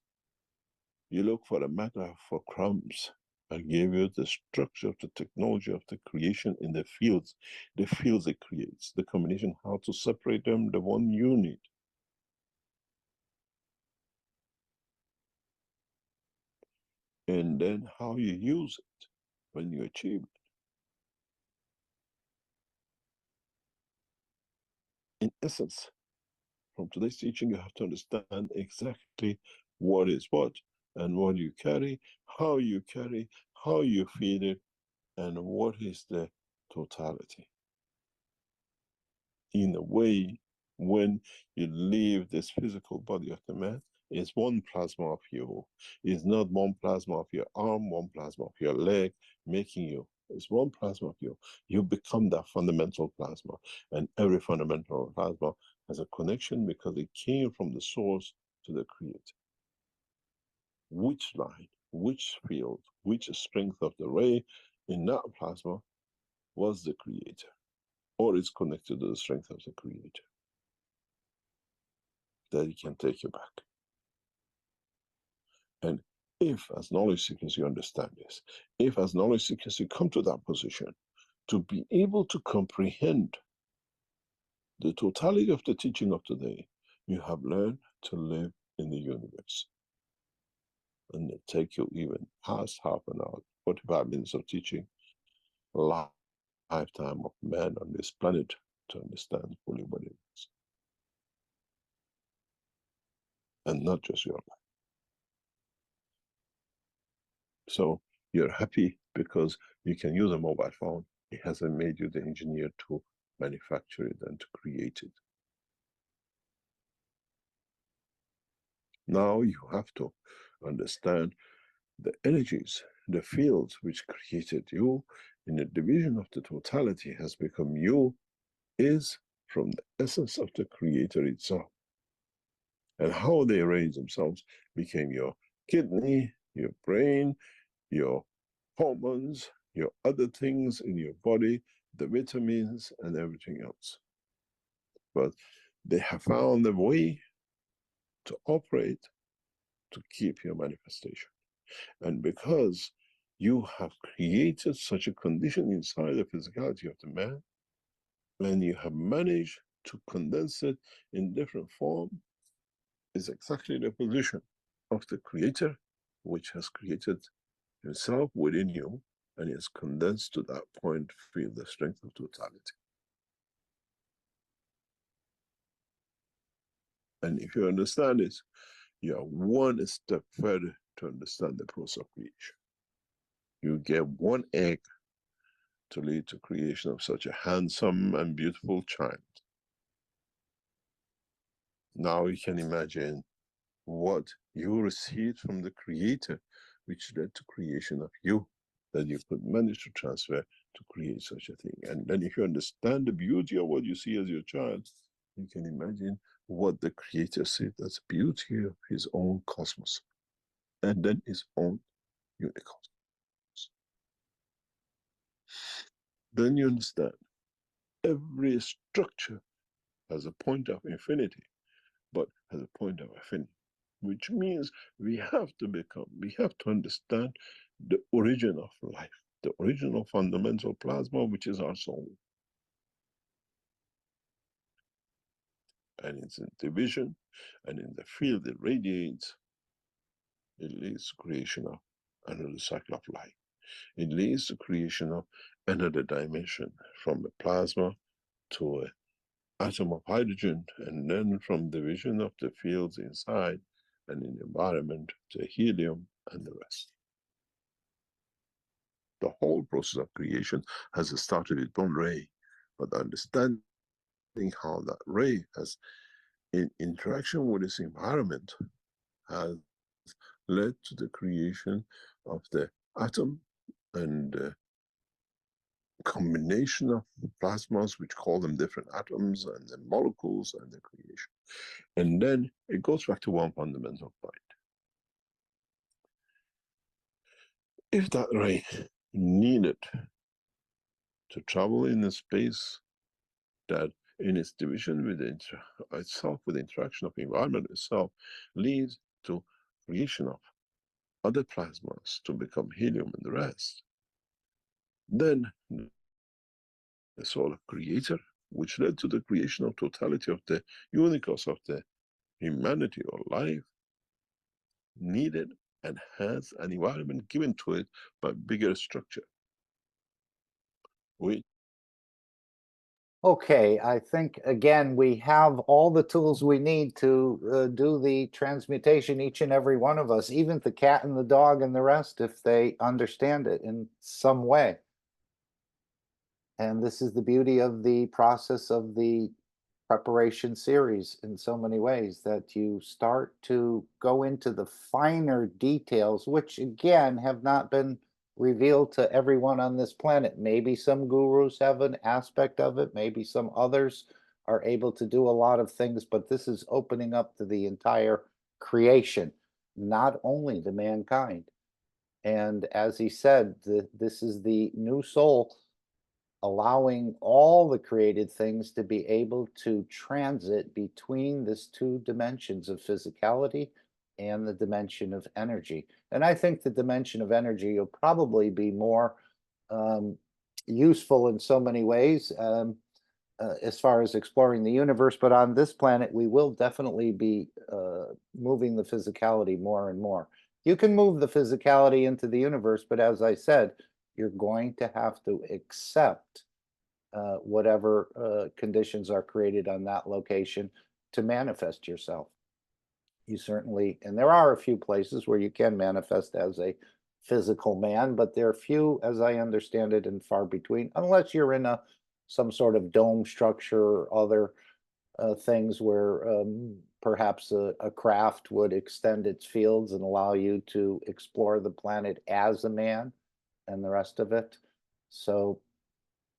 You look for a matter for crumbs. I gave you the structure of the technology of the creation in the fields it creates, the combination, how to separate them, the one you need. And then how you use it when you achieve it. In essence, from today's teaching, you have to understand exactly what is what and what you carry, how you feed it, and what is the totality. In a way, when you leave this physical body of the man, it's one plasma of you. It's not one plasma of your arm, one plasma of your leg making you. It's one plasma of you. You become that fundamental plasma. And every fundamental plasma has a connection because it came from the source to the creator. Which line, which field, which strength of the ray in that plasma was the creator, or is connected to the strength of the creator, that he can take you back. And if as knowledge seekers you understand this, if as knowledge seekers you come to that position to be able to comprehend the totality of the teaching of today, you have learned to live in the universe. And it take you even past half an hour, 45 minutes of teaching, a lifetime of man on this planet to understand fully what it is. And not just your life. So you're happy because you can use a mobile phone. It hasn't made you the engineer to manufacture it and to create it. Now you have to understand the energies, the fields which created you in the division of the totality has become you, is from the essence of the creator itself. And how they raise themselves became your kidney, your brain, your hormones, your other things in your body, the vitamins and everything else. But they have found a way to operate to keep your manifestation. And because you have created such a condition inside the physicality of the man, and you have managed to condense it in different form, is exactly the position of the Creator, which has created himself within you, and is condensed to that point, feel the strength of totality. And if you understand this, you are one step further to understand the process of creation. You get one egg to lead to creation of such a handsome and beautiful child. Now you can imagine what you received from the Creator, which led to creation of you, that you could manage to transfer to create such a thing. And then if you understand the beauty of what you see as your child, you can imagine what the Creator said, that's beauty of his own cosmos, and then his own unicosmos. Then you understand every structure has a point of infinity, but has a point of affinity, which means we have to understand the origin of life, the original fundamental plasma, which is our soul. And it's in division, and in the field it radiates, it leads to creation of another cycle of life. It leads to creation of another dimension, from a plasma to an atom of hydrogen, and then from division of the fields inside and in the environment to helium and the rest. The whole process of creation has started with one ray, but understanding how that ray has, in interaction with its environment, has led to the creation of the atom and the combination of plasmas, which call them different atoms, and the molecules and the creation. And then it goes back to one fundamental point. If that ray needed to travel in a space that in its division with itself, with the interaction of the environment itself, leads to creation of other plasmas to become helium and the rest, then the soul of Creator, which led to the creation of totality of the unicos of the humanity or life, needed and has an environment given to it by bigger structure. Okay, I think again we have all the tools we need to do the transmutation, each and every one of us, even the cat and the dog and the rest, if they understand it in some way. And this is the beauty of the process of the preparation series in so many ways, that you start to go into the finer details, which again have not been revealed to everyone on this planet. Maybe some gurus have an aspect of it, maybe some others are able to do a lot of things, but this is opening up to the entire creation, not only to mankind. And as he said, this is the new soul, allowing all the created things to be able to transit between these two dimensions of physicality and the dimension of energy. And I think the dimension of energy will probably be more useful in so many ways as far as exploring the universe. But on this planet, we will definitely be moving the physicality more and more. You can move the physicality into the universe, but as I said, you're going to have to accept whatever conditions are created on that location to manifest yourself. You certainly, and there are a few places where you can manifest as a physical man, but they're few, as I understand it, and far between, unless you're in some sort of dome structure or other things where perhaps a craft would extend its fields and allow you to explore the planet as a man and the rest of it. So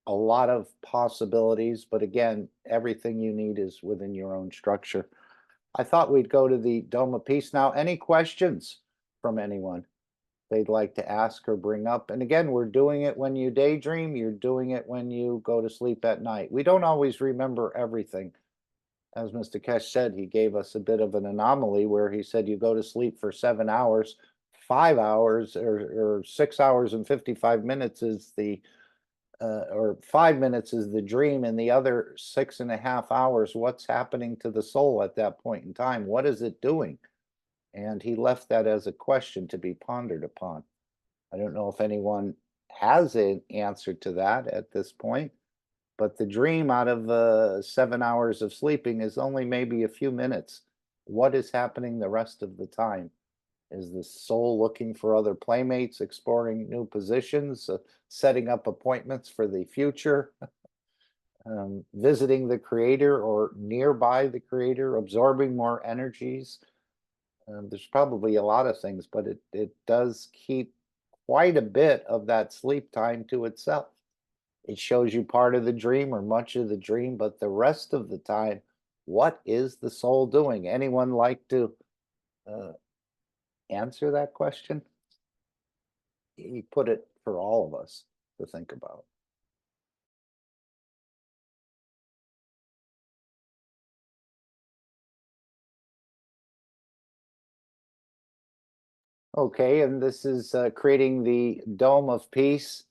a lot of possibilities, but again, everything you need is within your own structure. I thought we'd go to the Dome of Peace now. Any questions from anyone they'd like to ask or bring up? And again, we're doing it when you daydream, you're doing it when you go to sleep at night. We don't always remember everything. As Mr. Keshe said, he gave us a bit of an anomaly where he said you go to sleep for 7 hours, 5 hours or 6 hours and 55 minutes is the or 5 minutes is the dream, and the other 6.5 hours, what's happening to the soul at that point in time? What is it doing? And he left that as a question to be pondered upon. I don't know if anyone has an answer to that at this point, but the dream out of 7 hours of sleeping is only maybe a few minutes. What is happening the rest of the time? Is the soul looking for other playmates, exploring new positions, setting up appointments for the future, visiting the creator or nearby the creator, absorbing more energies? There's probably a lot of things, but it does keep quite a bit of that sleep time to itself. It shows you part of the dream or much of the dream, but the rest of the time, what is the soul doing? Anyone like to answer that question? He put it for all of us to think about. Okay, and this is creating the dome of peace.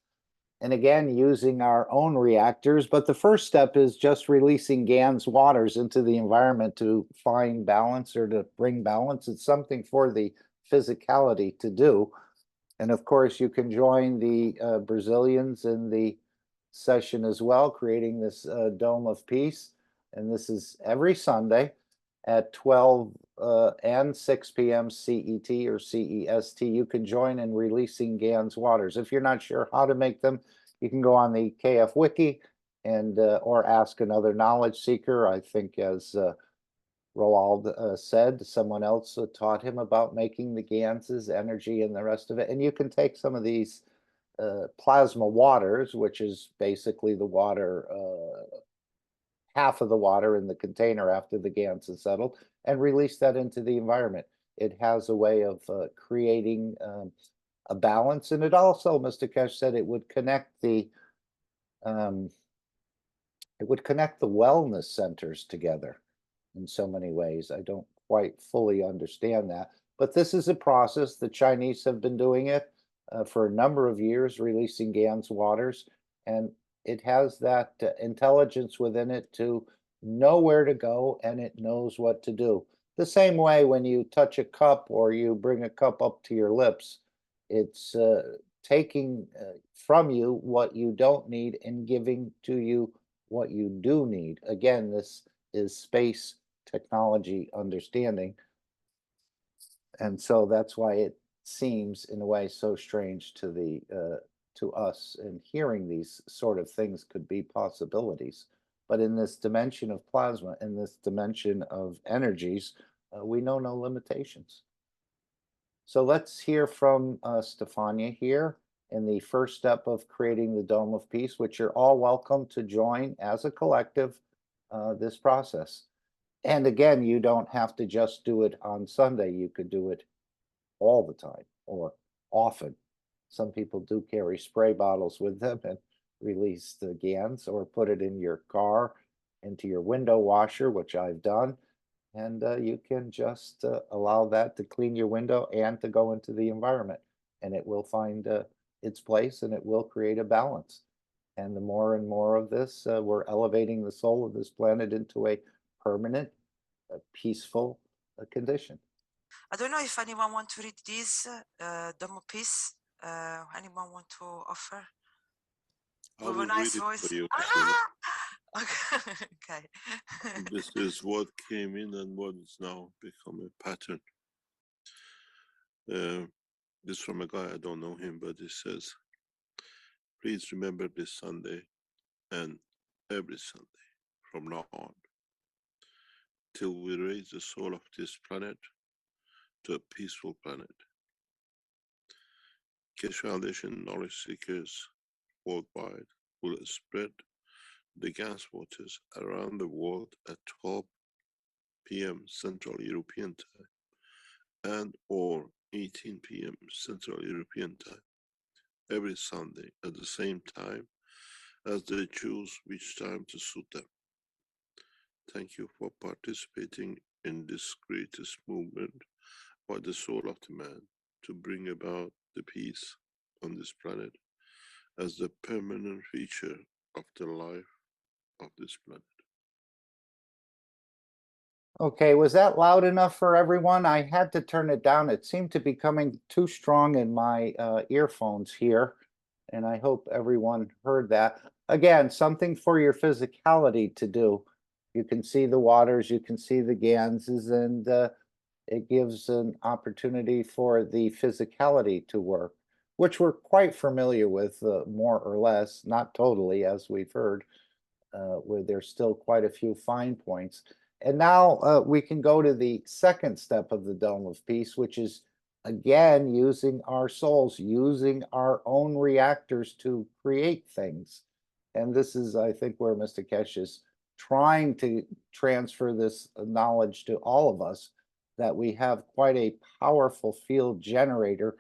And again, using our own reactors. But the first step is just releasing GAN's waters into the environment to find balance or to bring balance. It's something for the physicality to do. And of course, you can join the Brazilians in the session as well, creating this dome of peace. And this is every Sunday at 12 and 6 p.m. CET or CEST. You can join in releasing GAN's waters. If you're not sure how to make them, you can go on the KF Wiki and or ask another knowledge seeker. I think as Roald said, someone else taught him about making the GANs, energy and the rest of it. And you can take some of these plasma waters, which is basically the water, half of the water in the container after the GANs is settled, and release that into the environment. It has a way of creating a balance, and it also, Mr. Keshe said, it would connect the wellness centers together in so many ways. I don't quite fully understand that, but this is a process. The Chinese have been doing it for a number of years, releasing GAN's waters, and it has that intelligence within it to know where to go, and it knows what to do. The same way when you touch a cup or you bring a cup up to your lips, it's taking from you what you don't need and giving to you what you do need. Again, this is space technology understanding. And so that's why it seems in a way so strange to the to us, and hearing these sort of things could be possibilities. But in this dimension of plasma, in this dimension of energies, we know no limitations. So let's hear from Stefania here in the first step of creating the Dome of Peace, which you're all welcome to join as a collective this process. And again, you don't have to just do it on Sunday. You could do it all the time or often. Some people do carry spray bottles with them and release the GANs, or put it in your car, into your window washer, which I've done. And you can just allow that to clean your window and to go into the environment. And it will find its place, and it will create a balance. And the more and more of this, we're elevating the soul of this planet into a permanent, peaceful condition. I don't know if anyone want to read this Dome of Peace. Anyone want to offer? I With will a nice read it voice. for you. Okay. This is what came in and what is now become a pattern. This is from a guy, I don't know him, but he says, please remember this Sunday and every Sunday from now on, till we raise the soul of this planet to a peaceful planet. Keshe Foundation knowledge seekers worldwide will spread the gas waters around the world at 12 p.m. Central European Time and or 18 p.m. Central European Time every Sunday at the same time as they choose which time to suit them. Thank you for participating in this greatest movement by the soul of the man to bring about the peace on this planet as the permanent feature of the life of this planet. Okay, was that loud enough for everyone? I had to turn it down. It seemed to be coming too strong in my earphones here. And I hope everyone heard that. Again, something for your physicality to do. You can see the waters, you can see the Ganses, and it gives an opportunity for the physicality to work, which we're quite familiar with, more or less, not totally, as we've heard, where there's still quite a few fine points. And now we can go to the second step of the Dome of Peace, which is again using our souls, using our own reactors to create things. And this is, I think, where Mr. Keshe is trying to transfer this knowledge to all of us, that we have quite a powerful field generator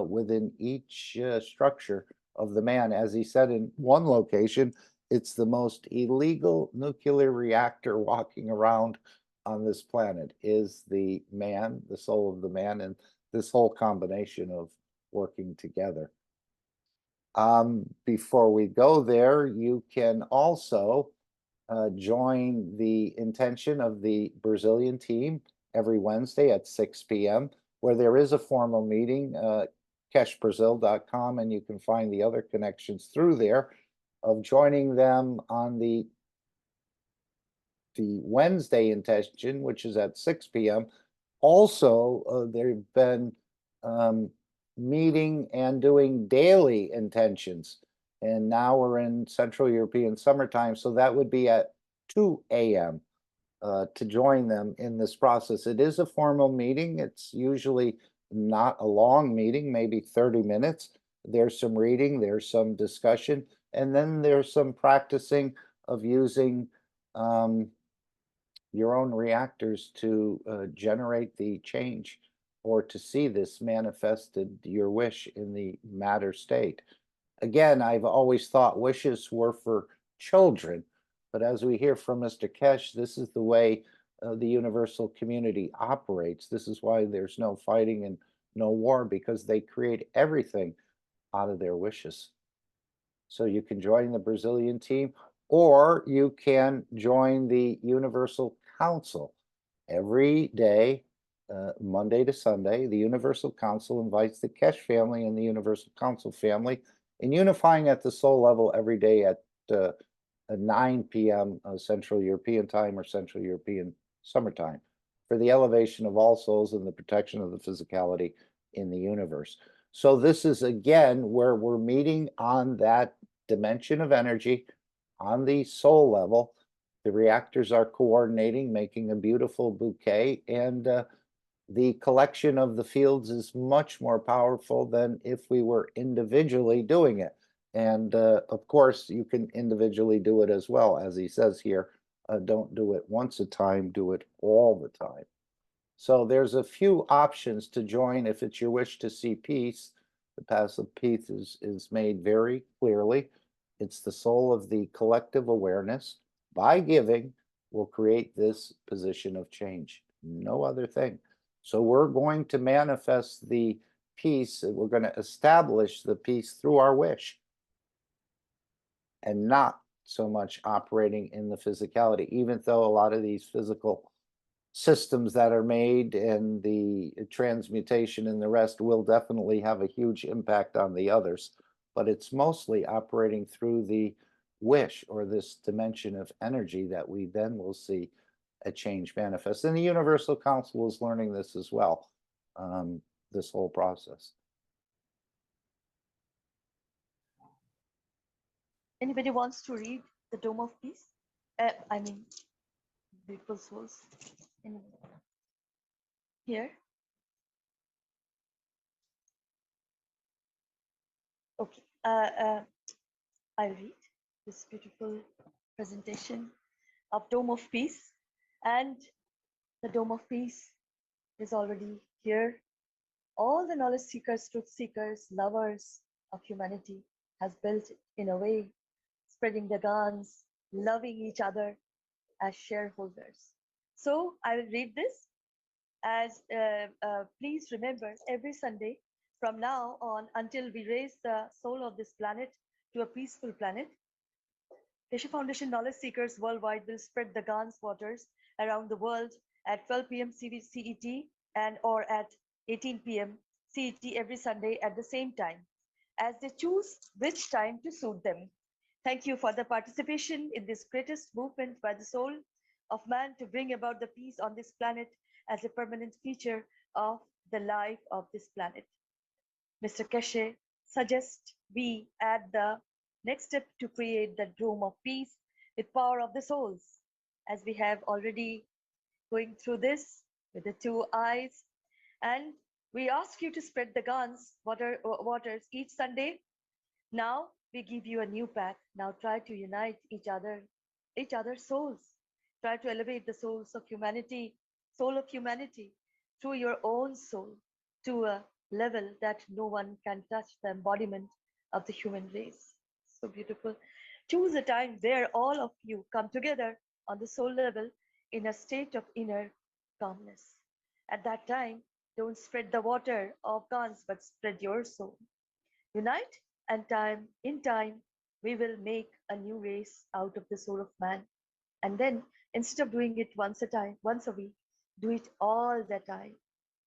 within each structure of the man. As he said in one location, it's the most illegal nuclear reactor walking around on this planet is the man, the soul of the man, and this whole combination of working together. Before we go there, you can also join the intention of the Brazilian team every Wednesday at 6 p.m., where there is a formal meeting, keshbrazil.com, and you can find the other connections through there, of joining them on the Wednesday intention, which is at 6 p.m. Also, they've been meeting and doing daily intentions. And now we're in Central European summertime, so that would be at 2 a.m. To join them in this process. It is a formal meeting. It's usually not a long meeting, maybe 30 minutes. There's some reading, there's some discussion, and then there's some practicing of using your own reactors to generate the change, or to see this manifested, your wish, in the matter state. Again, I've always thought wishes were for children, but as we hear from Mr. Keshe, this is the way the universal community operates. This is why there's no fighting and no war, because they create everything out of their wishes. So you can join the Brazilian team, or you can join the Universal Council. Every day, Monday to Sunday, the Universal Council invites the Keshe family and the Universal Council family in unifying at the soul level every day at 9 p.m. Central European time, or Central European summertime, for the elevation of all souls and the protection of the physicality in the universe. So this is again where we're meeting on that dimension of energy on the soul level. The reactors are coordinating, making a beautiful bouquet, and the collection of the fields is much more powerful than if we were individually doing it. And of course, you can individually do it as well. As he says here, don't do it once a time, do it all the time. So there's a few options to join if it's your wish to see peace. The path of peace is made very clearly. It's the soul of the collective awareness. By giving, will create this position of change. No other thing. So we're going to manifest the peace, and we're going to establish the peace through our wish, and not so much operating in the physicality, even though a lot of these physical systems that are made and the transmutation and the rest will definitely have a huge impact on the others, but it's mostly operating through the wish, or this dimension of energy, that we then will see a change manifest. And the Universal Council is learning this as well, this whole process. Anybody wants to read the Dome of Peace? I mean, Beautiful Souls. Here. Okay. I'll read this beautiful presentation of Dome of Peace. And the Dome of Peace is already here. All the knowledge seekers, truth seekers, lovers of humanity has built it in a way, spreading the guns, loving each other as shareholders. So I will read this as please remember, every Sunday from now on until we raise the soul of this planet to a peaceful planet, Keshe Foundation knowledge seekers worldwide will spread the Gans waters around the world at 12 p.m. CET and or at 18 p.m. CET every Sunday at the same time, as they choose which time to suit them. Thank you for the participation in this greatest movement by the soul of man to bring about the peace on this planet as a permanent feature of the life of this planet. Mr. Keshe suggests we add the next step to create the dome of peace with power of the souls, as we have already going through this with the two eyes. And we ask you to spread the guns, waters each Sunday. Now we give you a new path. Now try to unite each other's souls. Try to elevate the soul of humanity through your own soul to a level that no one can touch the embodiment of the human race. So beautiful. Choose a time where all of you come together on the soul level in a state of inner calmness. At that time, don't spread the water of guns, but spread your soul. Unite, and in time, we will make a new race out of the soul of man. And then, instead of doing it once a week, do it all the time.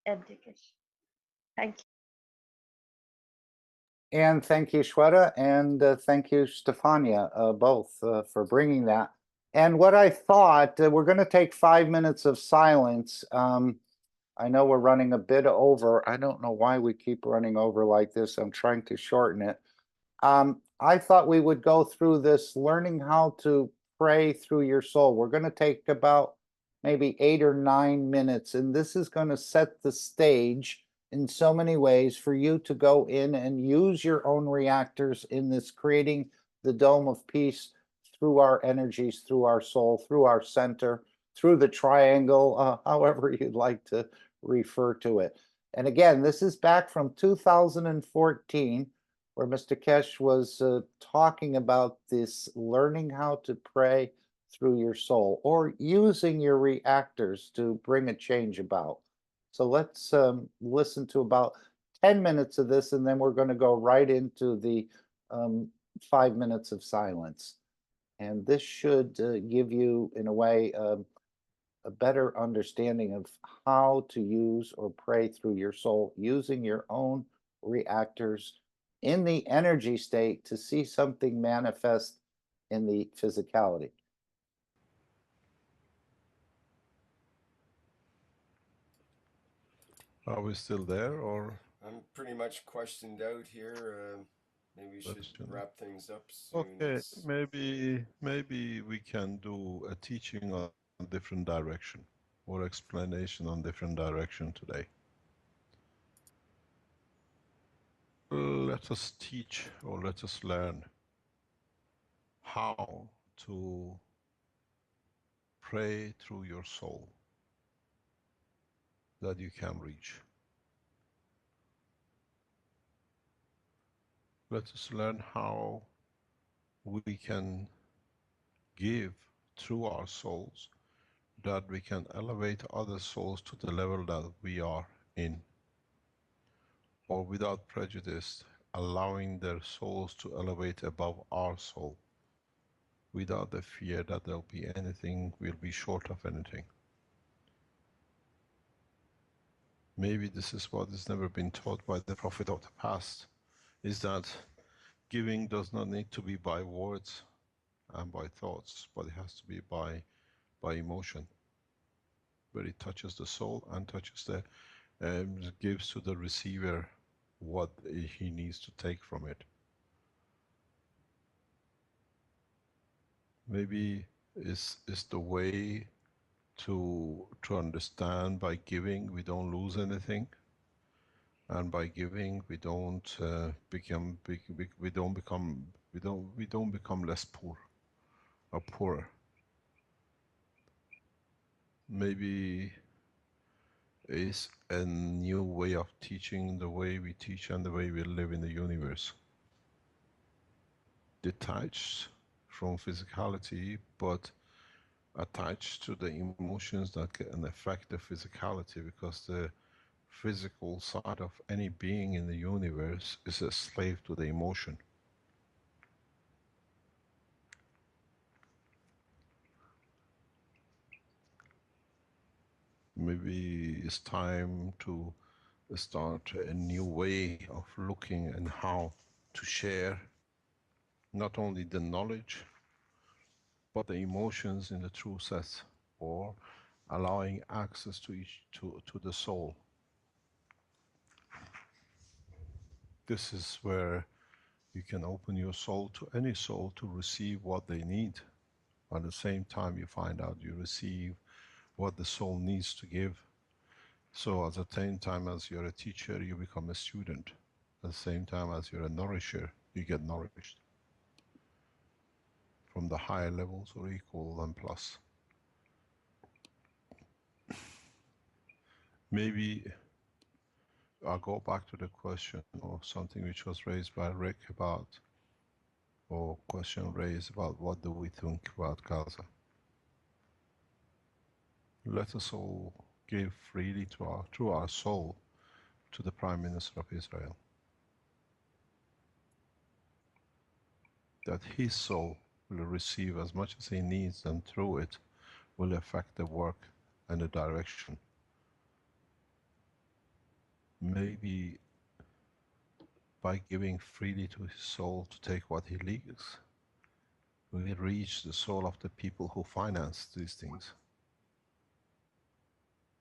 Kesh. Thank you. And thank you, Shweta, and thank you, Stefania, both for bringing that. And what I thought, we're going to take 5 minutes of silence. I know we're running a bit over. I don't know why we keep running over like this. I'm trying to shorten it. I thought we would go through this learning how to pray through your soul. We're going to take about maybe 8 or 9 minutes, and this is going to set the stage in so many ways for you to go in and use your own reactors in this creating the dome of peace through our energies, through our soul, through our center, through the triangle, however you'd like to refer to it. And again, this is back from 2014, where Mr. Keshe was talking about this learning how to pray through your soul or using your reactors to bring a change about. So let's listen to about 10 minutes of this, and then we're going to go right into the 5 minutes of silence. And this should give you, in a way, a better understanding of how to use or pray through your soul using your own reactors in the energy state to see something manifest in the physicality. Are we still there, or? I'm pretty much questioned out here. Maybe we should wrap things up soon. Okay, maybe we can do a teaching on different direction or explanation on different direction today. Let us teach or let us learn how to pray through your soul that you can reach. Let us learn how we can give through our souls that we can elevate other souls to the level that we are in, or without prejudice, allowing their souls to elevate above our soul, without the fear that there'll be anything, we'll be short of anything. Maybe this is what has never been taught by the Prophet of the past, is that giving does not need to be by words and by thoughts, but it has to be by emotion, where it touches the soul and touches the, gives to the receiver what he needs to take from it. Maybe is the way to understand by giving we don't lose anything, and by giving we don't become less poor or poorer. Maybe is a new way of teaching, the way we teach and the way we live in the universe, detached from physicality but attached to the emotions that can affect the physicality, because the physical side of any being in the universe is a slave to the emotion. maybe it's time to start a new way of looking and how to share not only the knowledge but the emotions in the true sense, or allowing access to the soul. This is where you can open your soul to any soul to receive what they need. At the same time, you find out you receive what the soul needs to give. So at the same time as you're a teacher, you become a student. At the same time as you're a nourisher, you get nourished from the higher levels or equal and plus. Maybe I'll go back to the question or something which was raised by Rick about, or question raised about what do we think about Gaza. Let us all give freely through our soul to the Prime Minister of Israel, that his soul will receive as much as he needs, and through it will affect the work and the direction. Maybe by giving freely to his soul to take what he leaves, we reach the soul of the people who finance these things.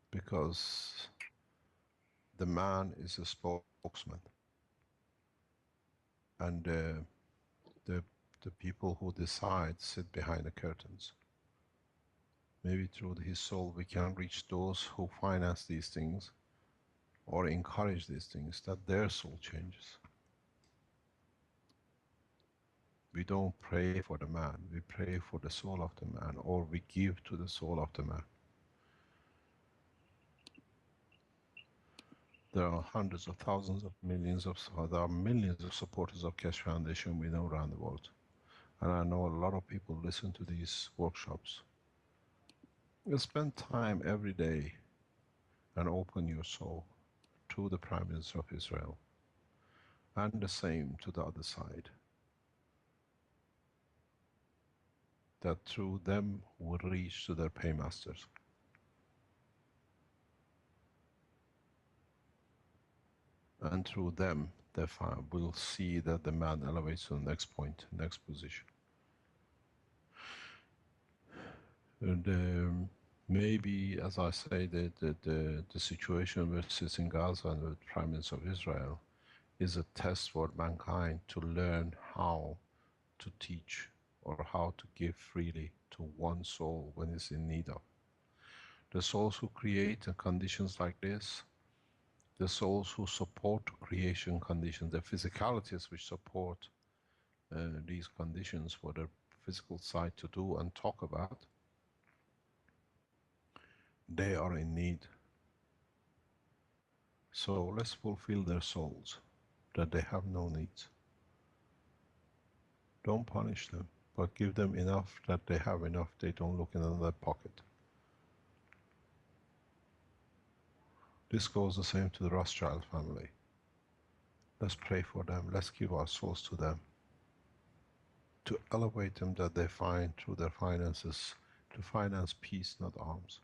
Because the man is a spokesman, and the people who decide sit behind the curtains. Maybe through his soul we can reach those who finance these things or encourage these things, that their soul changes. We don't pray for the man, we pray for the soul of the man, or we give to the soul of the man. There are hundreds of thousands of millions of, there are millions of supporters of Keshe Foundation we know around the world. And I know a lot of people listen to these workshops. You spend time every day and open your soul to the Prime Minister of Israel, and the same to the other side. That through them will reach to their paymasters. And through them, they will see that the man elevates to the next point, next position. And maybe, as I say, the situation which is in Gaza and the Prime Minister of Israel is a test for mankind to learn how to teach or how to give freely to one soul when it's in need of. The souls who create conditions like this, the souls who support creation conditions, the physicalities which support these conditions for the physical side to do and talk about, they are in need. So let's fulfill their souls, that they have no needs. Don't punish them, but give them enough that they have enough, they don't look in another pocket. This goes the same to the Rothschild family. Let's pray for them, let's give our souls to them, to elevate them, that they find through their finances to finance peace, not arms.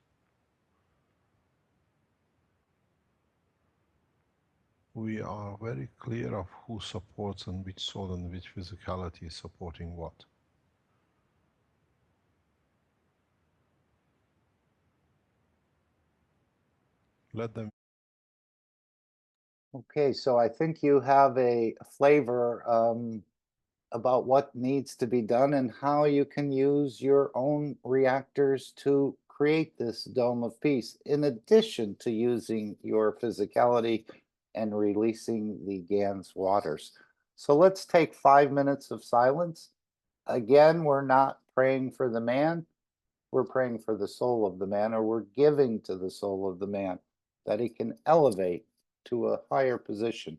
We are very clear of who supports and which soul and which physicality is supporting what. Let them. Okay, so I think you have a flavor about what needs to be done and how you can use your own reactors to create this dome of peace, in addition to using your physicality and releasing the GAN's waters. So let's take 5 minutes of silence. Again, we're not praying for the man, we're praying for the soul of the man, or we're giving to the soul of the man that he can elevate to a higher position,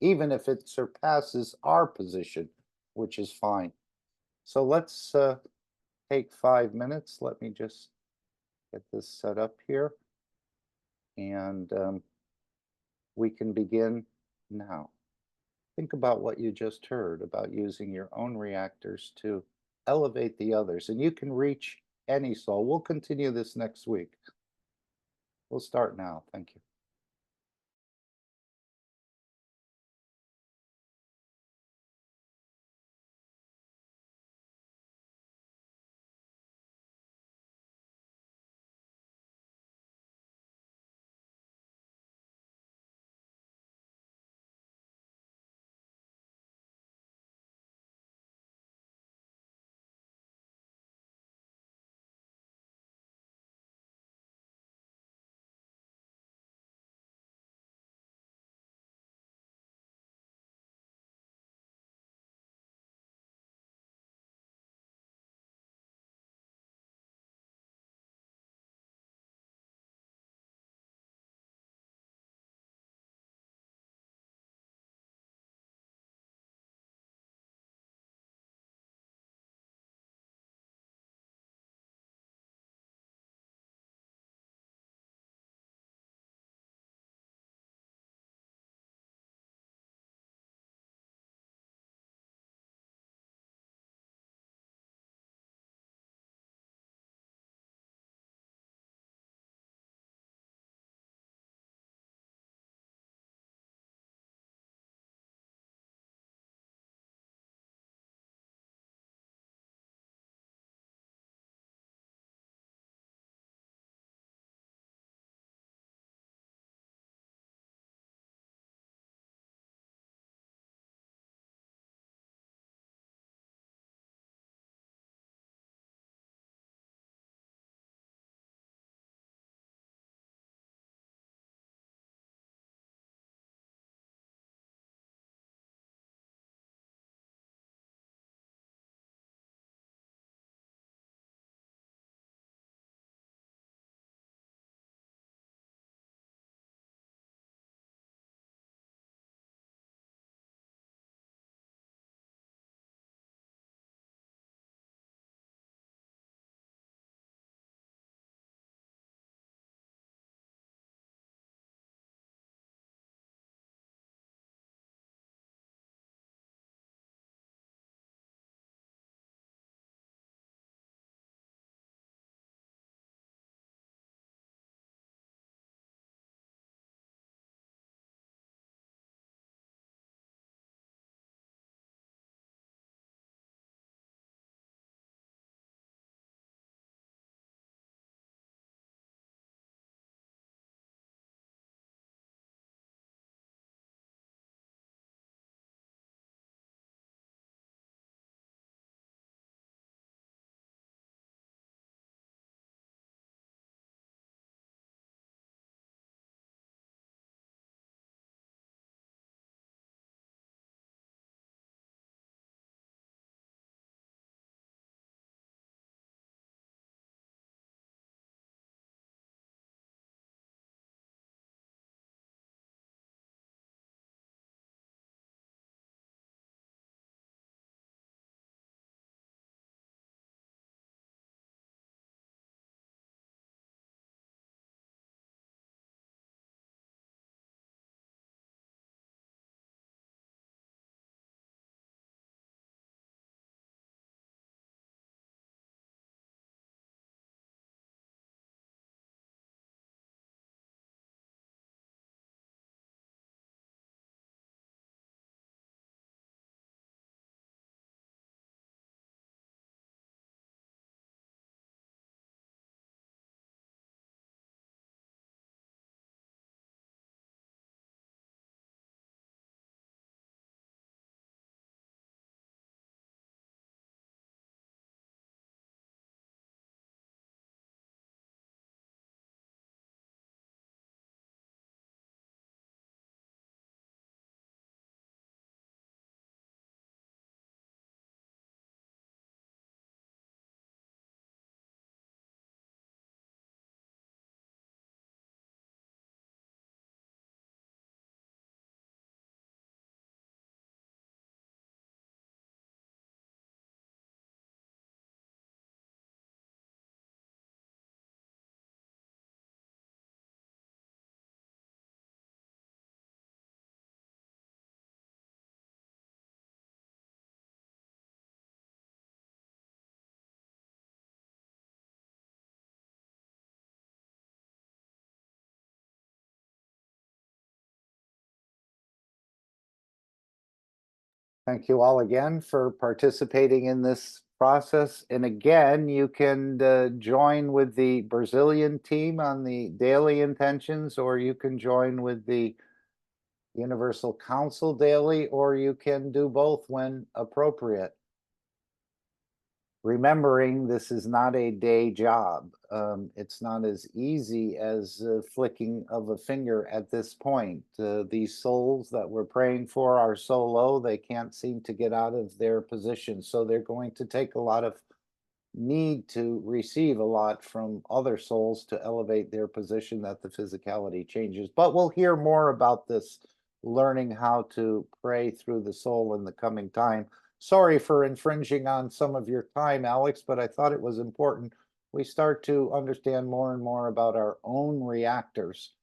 even if it surpasses our position, which is fine. So let's take 5 minutes. Let me just get this set up here, and we can begin now. Think about what you just heard about using your own reactors to elevate the others, and you can reach any soul. We'll continue this next week. We'll start now. Thank you. Thank you all again for participating in this process. And again, you can join with the Brazilian team on the daily intentions, or you can join with the Universal Council daily, or you can do both when appropriate. Remembering this is not a day job. It's not as easy as flicking of a finger at this point. These souls that we're praying for are so low, they can't seem to get out of their position. So they're going to take a lot of need to receive a lot from other souls to elevate their position, that the physicality changes. But we'll hear more about this, learning how to pray through the soul in the coming time. Sorry for infringing on some of your time, Alex, but I thought it was important we start to understand more and more about our own reactors,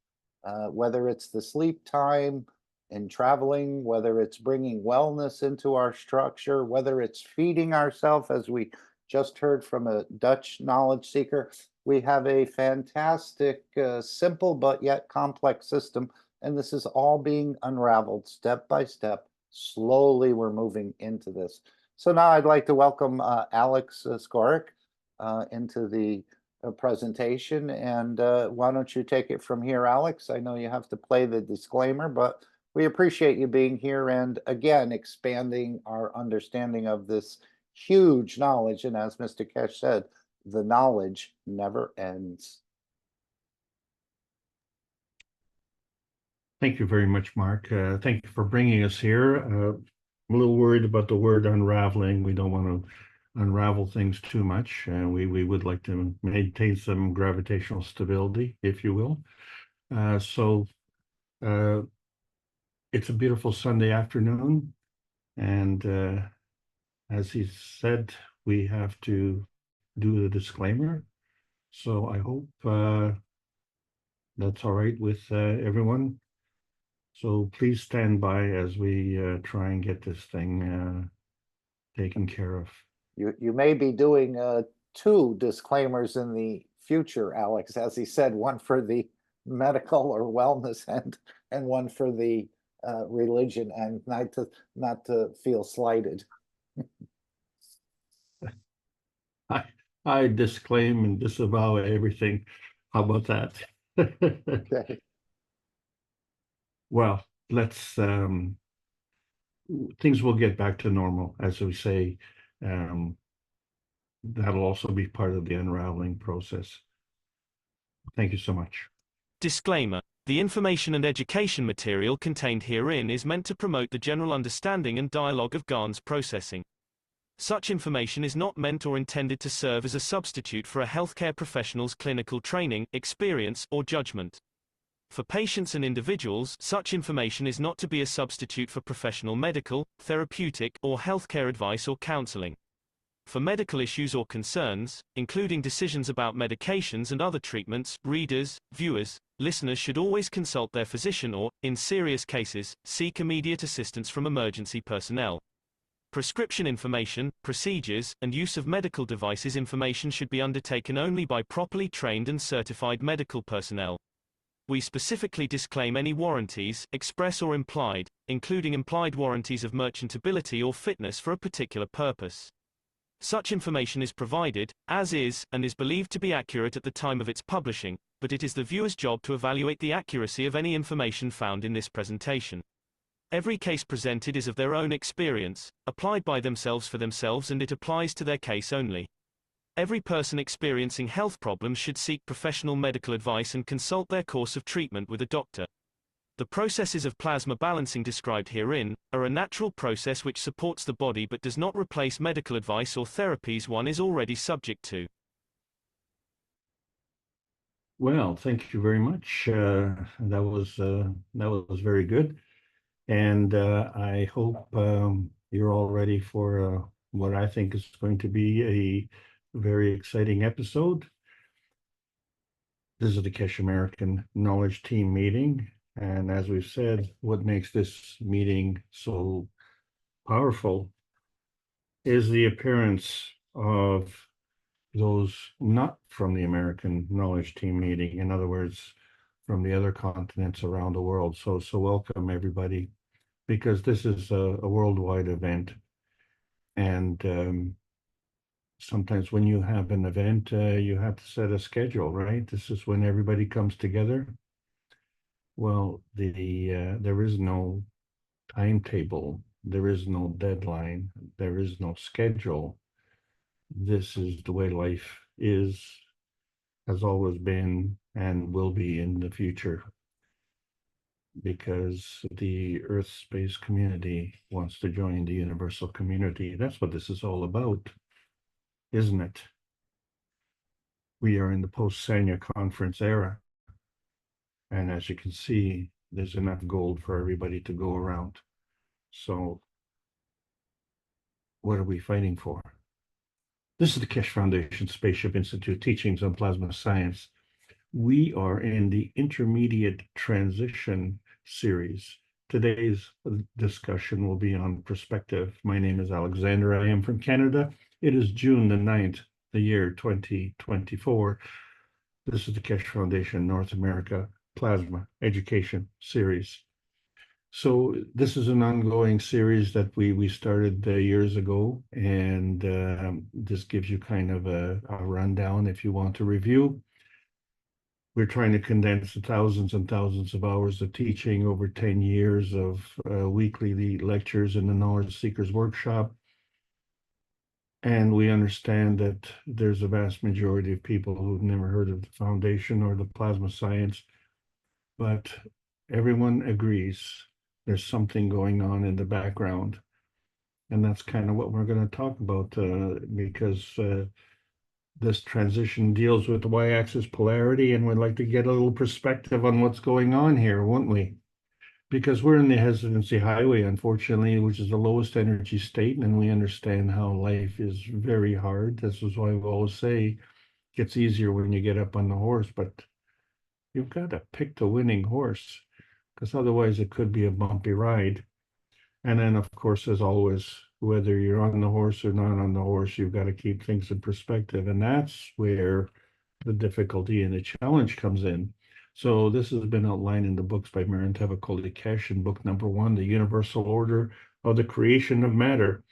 whether it's the sleep time and traveling, whether it's bringing wellness into our structure, whether it's feeding ourselves, as we just heard from a Dutch knowledge seeker. We have a fantastic, simple but yet complex system, and this is all being unraveled step by step. Slowly, we're moving into this. So now I'd like to welcome Alex Skorik into the presentation. And why don't you take it from here, Alex? I know you have to play the disclaimer, but we appreciate you being here and again expanding our understanding of this huge knowledge. And as Mr. Keshe said, the knowledge never ends. Thank you very much, Mark. Thank you for bringing us here. I'm a little worried about the word unraveling. We don't want to unravel things too much. We would like to maintain some gravitational stability, if you will. It's a beautiful Sunday afternoon. And as he said, we have to do the disclaimer. So I hope that's all right with everyone. So please stand by as we try and get this thing taken care of. You may be doing 2 disclaimers in the future, Alex, as he said, one for the medical or wellness end and one for the religion end, not to feel slighted. I disclaim and disavow everything. How about that? Okay. Well, let's things will get back to normal, as we say. That'll also be part of the unraveling process. Thank you so much. Disclaimer. The information and education material contained herein is meant to promote the general understanding and dialogue of GAN's processing. Such information is not meant or intended to serve as a substitute for a healthcare professional's clinical training, experience, or judgment. For patients and individuals, such information is not to be a substitute for professional medical, therapeutic, or healthcare advice or counseling. For medical issues or concerns, including decisions about medications and other treatments, readers, viewers, listeners should always consult their physician or, in serious cases, seek immediate assistance from emergency personnel. Prescription information, procedures, and use of medical devices information should be undertaken only by properly trained and certified medical personnel. We specifically disclaim any warranties, express or implied, including implied warranties of merchantability or fitness for a particular purpose. Such information is provided, as is, and is believed to be accurate at the time of its publishing, but it is the viewer's job to evaluate the accuracy of any information found in this presentation. Every case presented is of their own experience, applied by themselves for themselves, and it applies to their case only. Every person experiencing health problems should seek professional medical advice and consult their course of treatment with a doctor. The processes of plasma balancing described herein are a natural process which supports the body but does not replace medical advice or therapies one is already subject to. Well, thank you very much. That was very good. And I hope you're all ready for what I think is going to be a very exciting episode. This is the Keshe American Knowledge Team meeting. And as we've said, what makes this meeting so powerful is the appearance of those not from the American Knowledge Team meeting. In other words, from the other continents around the world. So welcome everybody. because this is a worldwide event. And sometimes when you have an event, you have to set a schedule, right? This is when everybody comes together. Well, there is no timetable, there is no deadline, there is no schedule. This is the way life is, has always been, and will be in the future, because the Earth space community wants to join the universal community. That's what this is all about, isn't it? We are in the post-Sanya conference era. And as you can see, there's enough gold for everybody to go around. So what are we fighting for? This is the Keshe Foundation Spaceship Institute Teachings on Plasma Science. We are in the Intermediate Transition series. Today's discussion will be on perspective. My name is Alexander. I am from Canada. It is June the 9th, the year 2024. This is the Keshe Foundation North America Plasma Education Series. So this is an ongoing series that we started years ago, and this gives you kind of a rundown if you want to review. We're trying to condense the thousands and thousands of hours of teaching over 10 years of weekly lectures in the Knowledge Seekers Workshop. And we understand that there's a vast majority of people who've never heard of the foundation or the plasma science, but everyone agrees there's something going on in the background. And that's kind of what we're going to talk about, because this transition deals with the y-axis polarity, and we'd like to get a little perspective on what's going on here, won't we? Because we're in the hesitancy highway, unfortunately, which is the lowest energy state, and we understand how life is very hard. This is why we always say it gets easier when you get up on the horse, but you've got to pick the winning horse, because otherwise it could be a bumpy ride. And then, of course, as always, whether you're on the horse or not on the horse, you've got to keep things in perspective. And that's where the difficulty and the challenge comes in. So this has been outlined in the books by Marin Tevakoli Keshe in book number 1, The Universal Order of the Creation of Matter.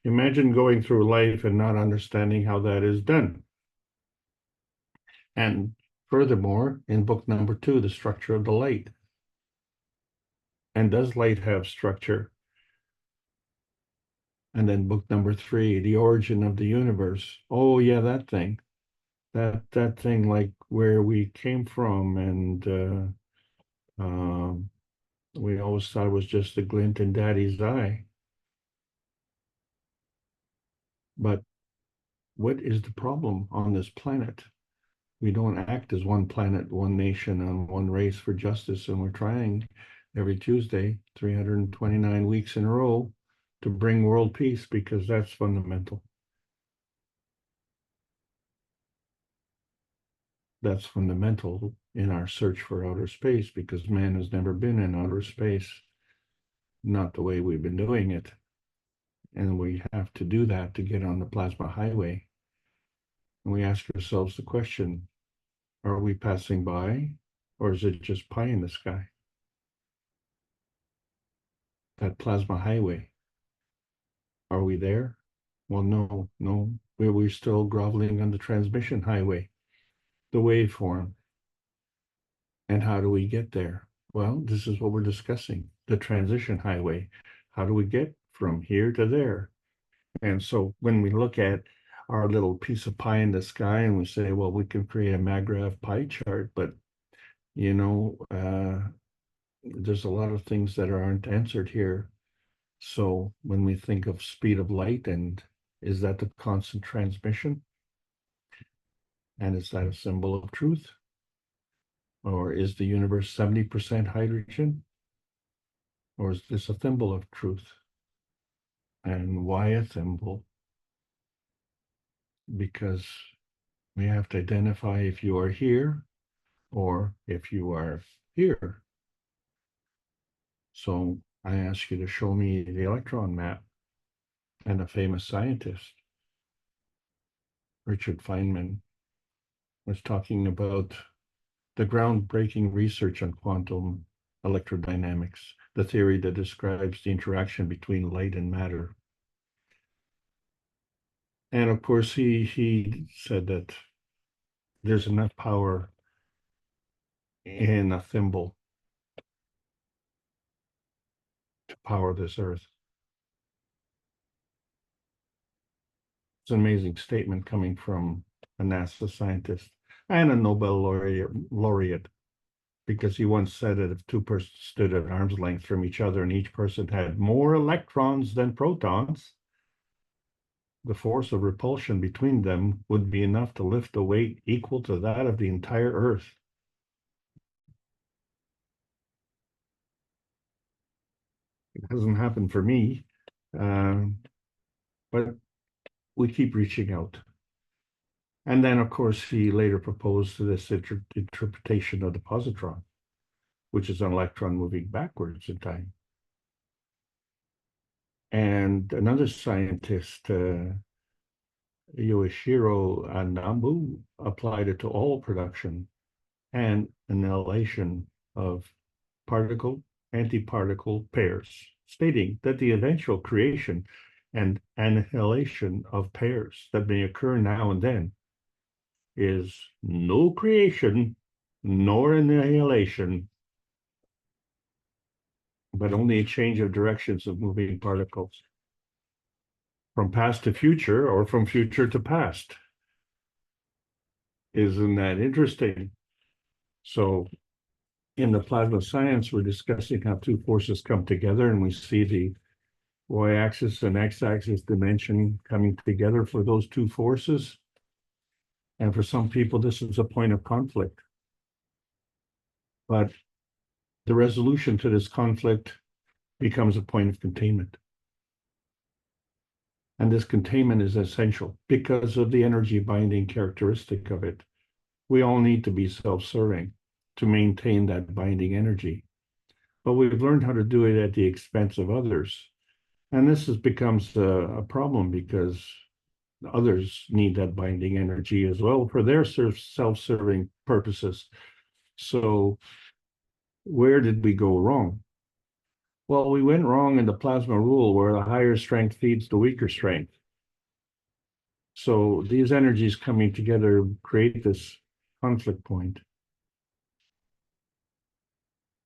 Imagine going through life and not understanding how that is done. And furthermore, in book number 2, The Structure of the Light. And does light have structure? And then book number 3, The Origin of the Universe. Oh yeah, that thing. That thing, like where we came from, and we always thought it was just a glint in Daddy's eye. But what is the problem on this planet? We don't act as one planet, one nation, and one race for justice, and we're trying every Tuesday, 329 weeks in a row, to bring world peace, because that's fundamental. That's fundamental in our search for outer space, because man has never been in outer space, not the way we've been doing it. And we have to do that to get on the plasma highway. And we ask ourselves the question, are we passing by, or is it just pie in the sky? That plasma highway, are we there? Well, no, we're still groveling on the transmission highway, the waveform. And how do we get there? Well, this is what we're discussing, the transition highway. How do we get from here to there? And so when we look at our little piece of pie in the sky and we say, well, we can create a MAGRAPH pie chart, but you know, there's a lot of things that aren't answered here. So when we think of speed of light, and is that the constant transmission? And is that a symbol of truth? Or is the universe 70% hydrogen? Or is this a thimble of truth? And why a thimble? Because we have to identify if you are here or if you are here. So I ask you to show me the electron map. And a famous scientist, Richard Feynman, was talking about the groundbreaking research on quantum electrodynamics. the theory that describes the interaction between light and matter. And of course, he said that there's enough power in a thimble to power this earth. It's an amazing statement coming from a NASA scientist and a Nobel laureate, because he once said that if two persons stood at arm's length from each other and each person had more electrons than protons, the force of repulsion between them would be enough to lift a weight equal to that of the entire Earth. It hasn't happened for me, but we keep reaching out. And then, of course, he later proposed this interpretation of the positron, which is an electron moving backwards in time. And another scientist, Yoshiro Anambu, applied it to all production and annihilation of particle-antiparticle pairs, stating that the eventual creation and annihilation of pairs that may occur now and then is no creation nor annihilation, but only a change of directions of moving particles from past to future or from future to past. Isn't that interesting? So in the plasma science, we're discussing how two forces come together, and we see the y-axis and x-axis dimension coming together for those two forces. And for some people, this is a point of conflict. But the resolution to this conflict becomes a point of containment. And this containment is essential because of the energy binding characteristic of it. We all need to be self-serving to maintain that binding energy. But we've learned how to do it at the expense of others. And this becomes a problem because others need that binding energy as well for their self-serving purposes. So where did we go wrong? Well, we went wrong in the plasma rule where the higher strength feeds the weaker strength. So these energies coming together create this conflict point.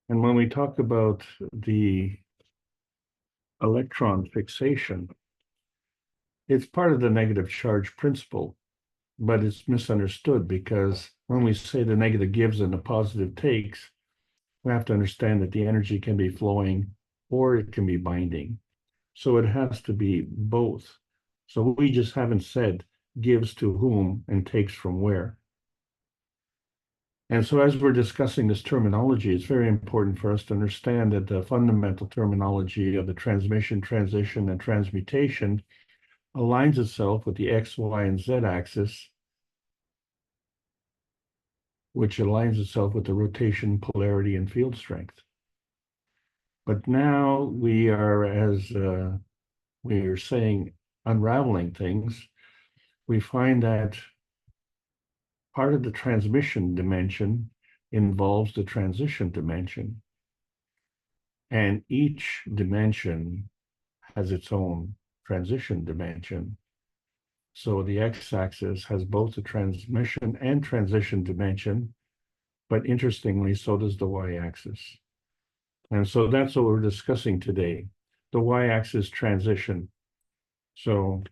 And when we talk about the electron fixation, it's part of the negative charge principle, but it's misunderstood because when we say the negative gives and the positive takes, we have to understand that the energy can be flowing or it can be binding. So it has to be both. So we just haven't said gives to whom and takes from where. And so as we're discussing this terminology, it's very important for us to understand that the fundamental terminology of the transmission, transition, and transmutation aligns itself with the X, Y, and Z axis, which aligns itself with the rotation, polarity, and field strength. But now we are, as we are saying, unraveling things, we find that part of the transmission dimension involves the transition dimension. And each dimension has its own transition dimension. So the x-axis has both the transmission and transition dimension, but interestingly, so does the y-axis. And so that's what we're discussing today, the y-axis transition. So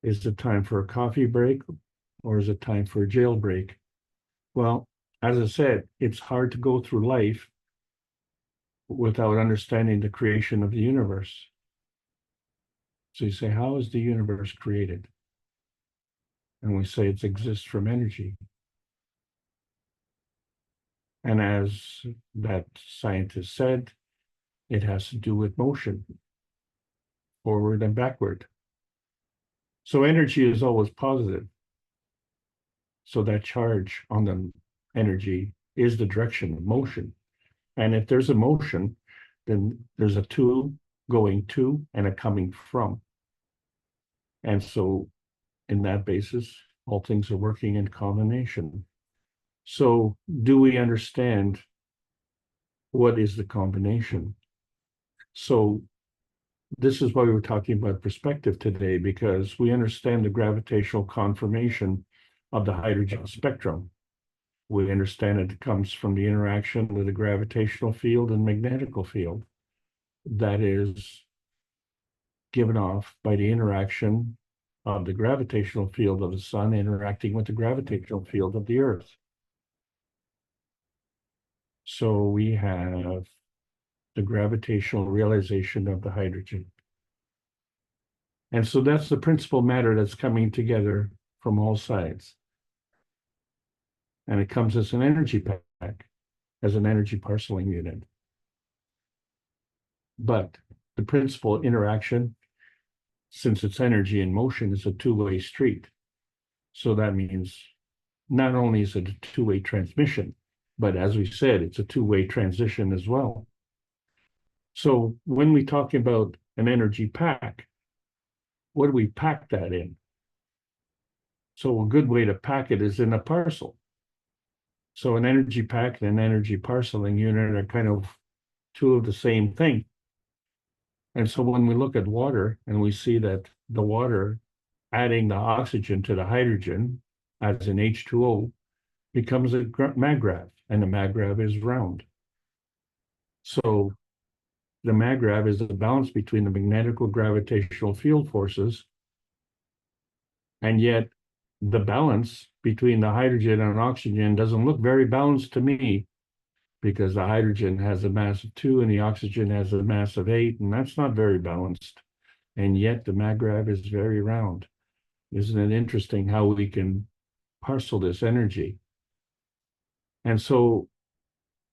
is it time for a coffee break or is it time for a jailbreak? Well, as I said, it's hard to go through life without understanding the creation of the universe. So you say, how is the universe created? And we say it exists from energy. And as that scientist said, it has to do with motion, forward and backward. So energy is always positive. So that charge on the energy is the direction of motion. And if there's a motion, then there's a to, going to, and a coming from. And so in that basis, all things are working in combination. So do we understand what is the combination? So this is why we're talking about perspective today, because we understand the gravitational conformation of the hydrogen spectrum. We understand it comes from the interaction with the gravitational field and magnetical field that is given off by the interaction of the gravitational field of the sun interacting with the gravitational field of the earth. So we have the gravitational realization of the hydrogen. And so that's the principal matter that's coming together from all sides. And it comes as an energy pack, as an energy parceling unit. But the principal interaction, since it's energy in motion, is a two-way street. So that means not only is it a two-way transmission, but as we said, it's a two-way transition as well. So when we talk about an energy pack, what do we pack that in? So a good way to pack it is in a parcel. So an energy pack and an energy parceling unit are kind of two of the same thing. And so when we look at water and we see that the water adding the oxygen to the hydrogen as an H2O becomes a maggrav, and the maggrav is round. So the maggrav is the balance between the magnetical gravitational field forces, and yet the balance between the hydrogen and oxygen doesn't look very balanced to me, because the hydrogen has a mass of 2 and the oxygen has a mass of 8, and that's not very balanced. And yet the maggrav is very round. Isn't it interesting how we can parcel this energy? And so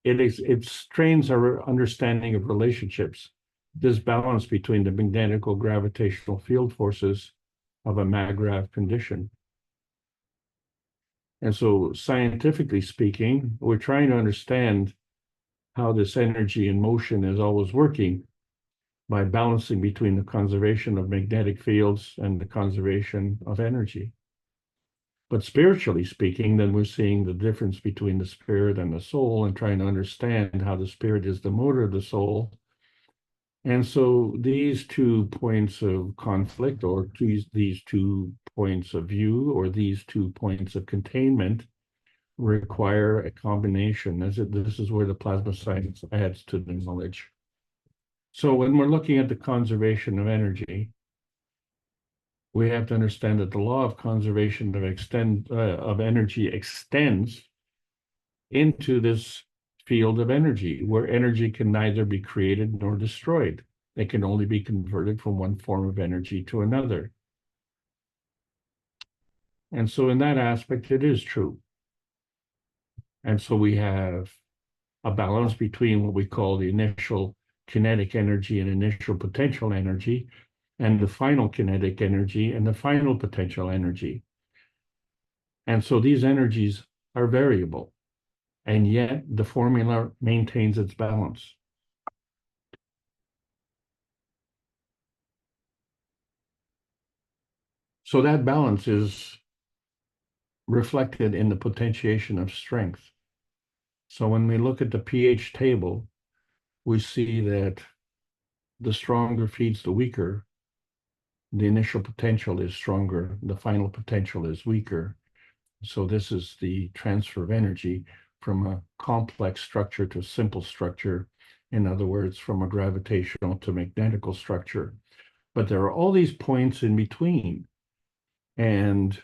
it strains our understanding of relationships, this balance between the magnetical gravitational field forces of a maggrav condition. And so scientifically speaking, we're trying to understand how this energy in motion is always working by balancing between the conservation of magnetic fields and the conservation of energy. But spiritually speaking, then we're seeing the difference between the spirit and the soul and trying to understand how the spirit is the motor of the soul. And so these 2 points of conflict, or these 2 points of view, or these 2 points of containment require a combination. This is where the plasma science adds to the knowledge. So when we're looking at the conservation of energy, we have to understand that the law of conservation of energy extends into this field of energy, where energy can neither be created nor destroyed. It can only be converted from one form of energy to another. And so in that aspect, it is true. And so we have a balance between what we call the initial kinetic energy and initial potential energy, and the final kinetic energy and the final potential energy. And so these energies are variable, and yet the formula maintains its balance. So that balance is reflected in the potentiation of strength. So when we look at the pH table, we see that the stronger feeds the weaker. The initial potential is stronger, the final potential is weaker. So this is the transfer of energy from a complex structure to a simple structure. In other words, from a gravitational to magnetical structure. But there are all these points in between. And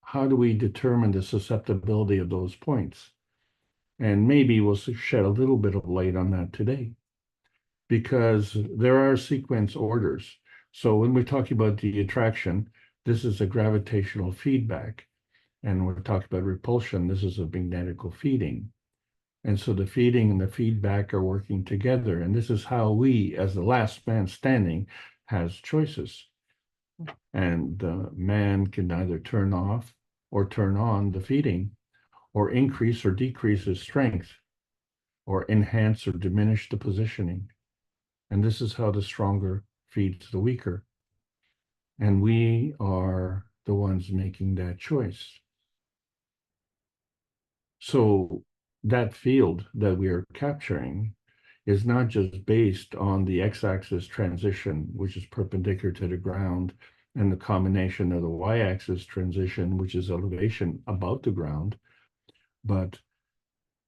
how do we determine the susceptibility of those points? And maybe we'll shed a little bit of light on that today, because there are sequence orders. So when we're talking about the attraction, this is a gravitational feedback. And we're talking about repulsion, this is a magnetical feeding. And so the feeding and the feedback are working together. And this is how we, as the last man standing, has choices. And the man can either turn off or turn on the feeding, or increase or decrease his strength, or enhance or diminish the positioning. And this is how the stronger feeds the weaker. And we are the ones making that choice. So that field that we are capturing is not just based on the x-axis transition, which is perpendicular to the ground, and the combination of the y-axis transition, which is elevation above the ground, but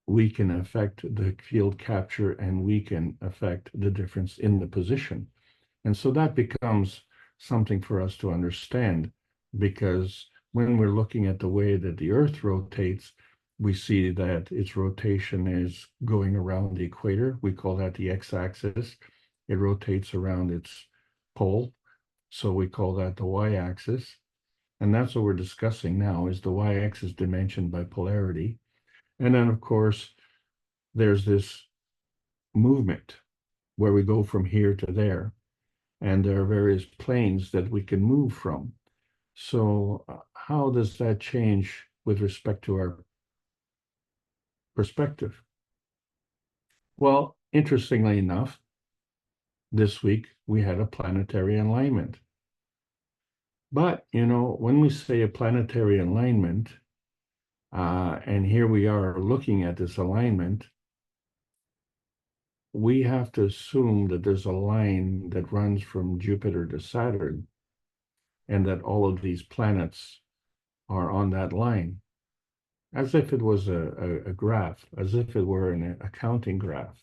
we can affect the field capture and we can affect the difference in the position. And so that becomes something for us to understand, because when we're looking at the way that the Earth rotates, we see that its rotation is going around the equator. We call that the x-axis. It rotates around its pole, so we call that the y-axis. And that's what we're discussing now, is the y-axis dimension by polarity. And then, of course, there's this movement where we go from here to there. And there are various planes that we can move from. So how does that change with respect to our perspective? Well, interestingly enough, this week we had a planetary alignment. But, you know, when we say a planetary alignment, and here we are looking at this alignment, we have to assume that there's a line that runs from Jupiter to Saturn, and that all of these planets are on that line, as if it was a graph, as if it were an accounting graph.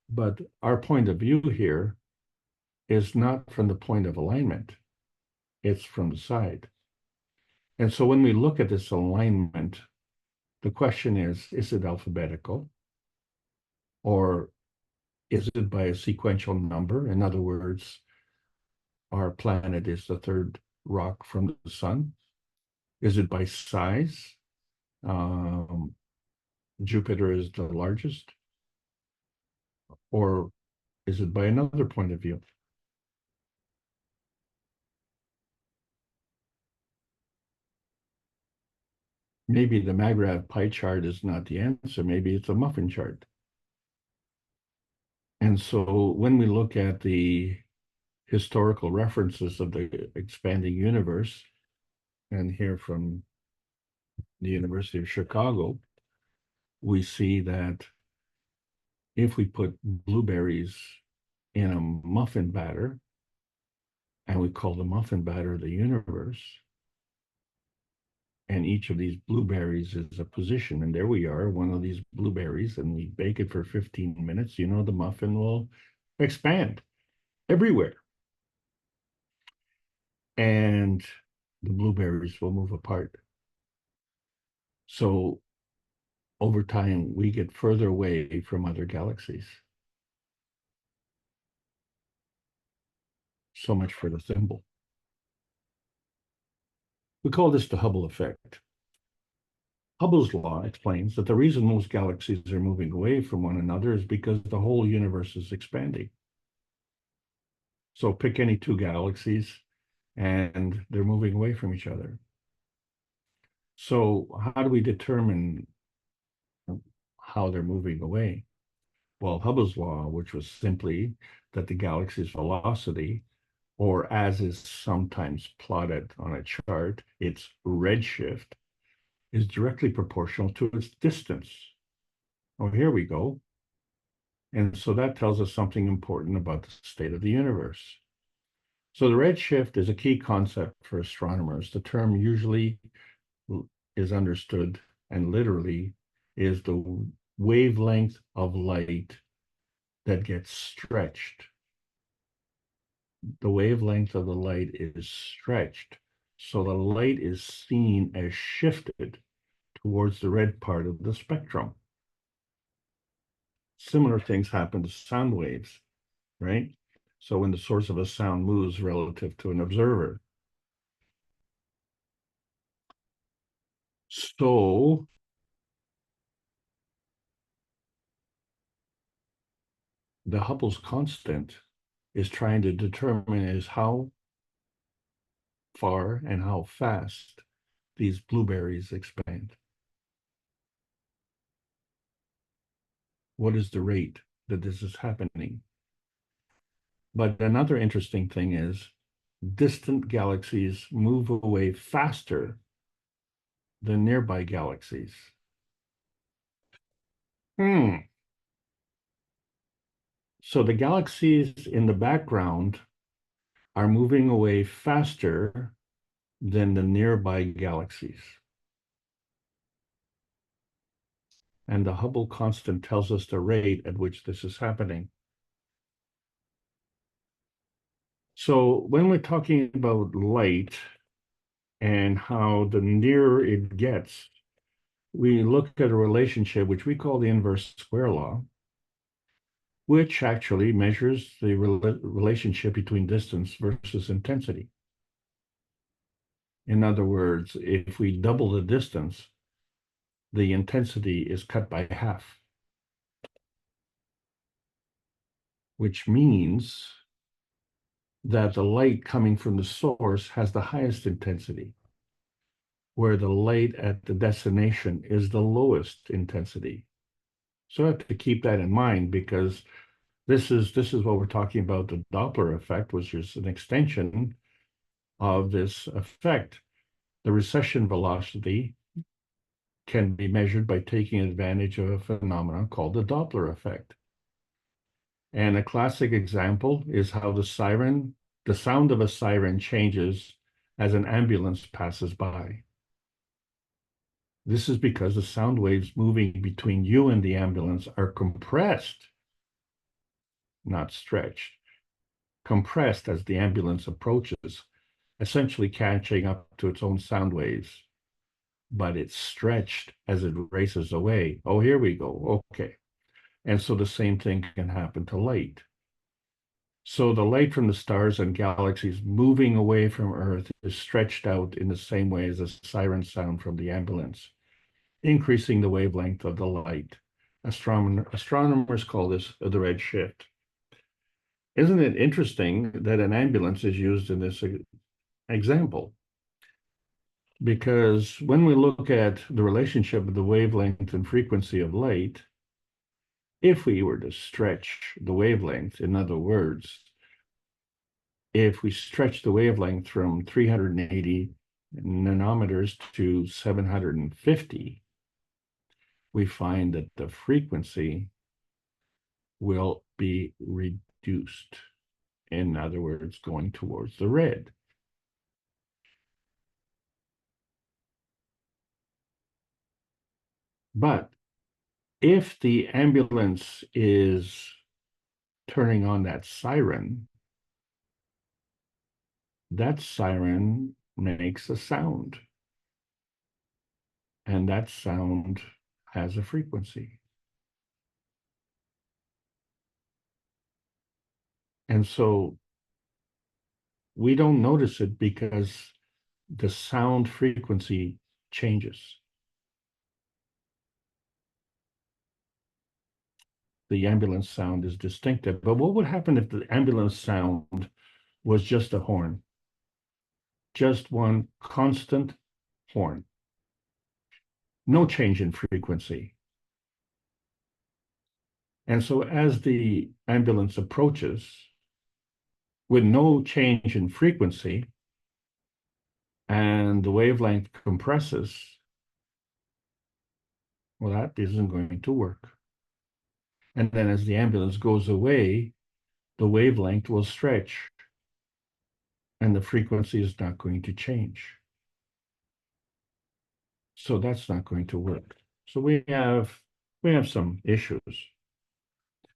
But our point of view here is not from the point of alignment, it's from the side. And so when we look at this alignment, the question is it alphabetical? Or is it by a sequential number? In other words, our planet is the third rock from the sun. Is it by size? Jupiter is the largest? Or is it by another point of view? Maybe the MAGRAV pie chart is not the answer. Maybe it's a muffin chart. And so when we look at the historical references of the expanding universe, and here from the University of Chicago, we see that if we put blueberries in a muffin batter, and we call the muffin batter the universe, and each of these blueberries is a position, and there we are, one of these blueberries, and we bake it for 15 minutes, you know, the muffin will expand everywhere. And the blueberries will move apart. So over time, we get further away from other galaxies. So much for the thimble. We call this the Hubble effect. Hubble's law explains that the reason most galaxies are moving away from one another is because the whole universe is expanding. So pick any two galaxies, and they're moving away from each other. So how do we determine how they're moving away? Well, Hubble's law, which was simply that the galaxy's velocity, or as is sometimes plotted on a chart, its redshift, is directly proportional to its distance. Oh, here we go. And so that tells us something important about the state of the universe. So the redshift is a key concept for astronomers. The term usually is understood and literally is the wavelength of light that gets stretched. The wavelength of the light is stretched, so the light is seen as shifted towards the red part of the spectrum. Similar things happen to sound waves, right? So when the source of a sound moves relative to an observer. So the Hubble's constant is trying to determine is how far and how fast these blueberries expand. What is the rate that this is happening? But another interesting thing is distant galaxies move away faster than nearby galaxies. So the galaxies in the background are moving away faster than the nearby galaxies. And the Hubble constant tells us the rate at which this is happening. So when we're talking about light and how the nearer it gets, we look at a relationship which we call the inverse square law, which actually measures the relationship between distance versus intensity. In other words, if we double the distance, the intensity is cut by half, which means that the light coming from the source has the highest intensity, where the light at the destination is the lowest intensity. So I have to keep that in mind, because this is what we're talking about, the Doppler effect, which is an extension of this effect. The recession velocity can be measured by taking advantage of a phenomenon called the Doppler effect. And a classic example is how the sound of a siren changes as an ambulance passes by. This is because the sound waves moving between you and the ambulance are compressed, not stretched. Compressed as the ambulance approaches, essentially catching up to its own sound waves. But it's stretched as it races away. Oh, here we go. Okay. And so the same thing can happen to light. So the light from the stars and galaxies moving away from Earth is stretched out in the same way as a siren sound from the ambulance, increasing the wavelength of the light. Astronomers call this the red shift. Isn't it interesting that an ambulance is used in this example? Because when we look at the relationship of the wavelength and frequency of light, if we were to stretch the wavelength, in other words, if we stretch the wavelength from 380 nanometers to 750, we find that the frequency will be reduced. In other words, going towards the red. But if the ambulance is turning on that siren makes a sound. And that sound has a frequency. And so we don't notice it because the sound frequency changes. The ambulance sound is distinctive. But what would happen if the ambulance sound was just a horn? Just one constant horn. No change in frequency. And so as the ambulance approaches, with no change in frequency, and the wavelength compresses, well, that isn't going to work. And then as the ambulance goes away, the wavelength will stretch and the frequency is not going to change. So that's not going to work. So we have some issues.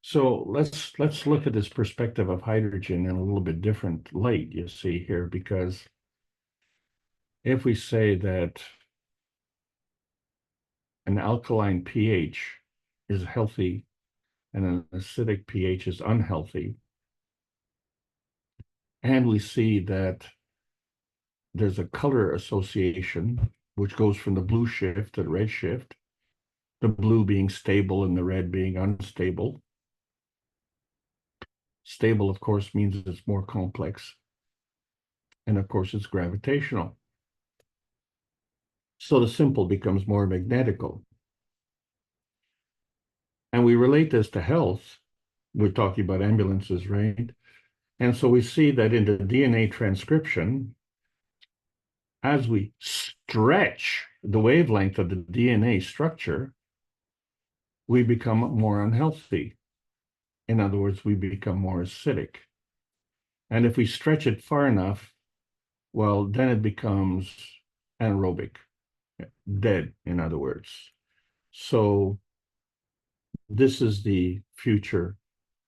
So let's look at this perspective of hydrogen in a little bit different light, you see here, because if we say that an alkaline pH is healthy and an acidic pH is unhealthy, and we see that there's a color association, which goes from the blue shift to the red shift, the blue being stable and the red being unstable. Stable, of course, means it's more complex. And of course, it's gravitational. So the simple becomes more magnetical. And we relate this to health. We're talking about ambulances, right? And so we see that in the DNA transcription, as we stretch the wavelength of the DNA structure, we become more unhealthy. In other words, we become more acidic. And if we stretch it far enough, well, then it becomes anaerobic, dead, in other words. So this is the future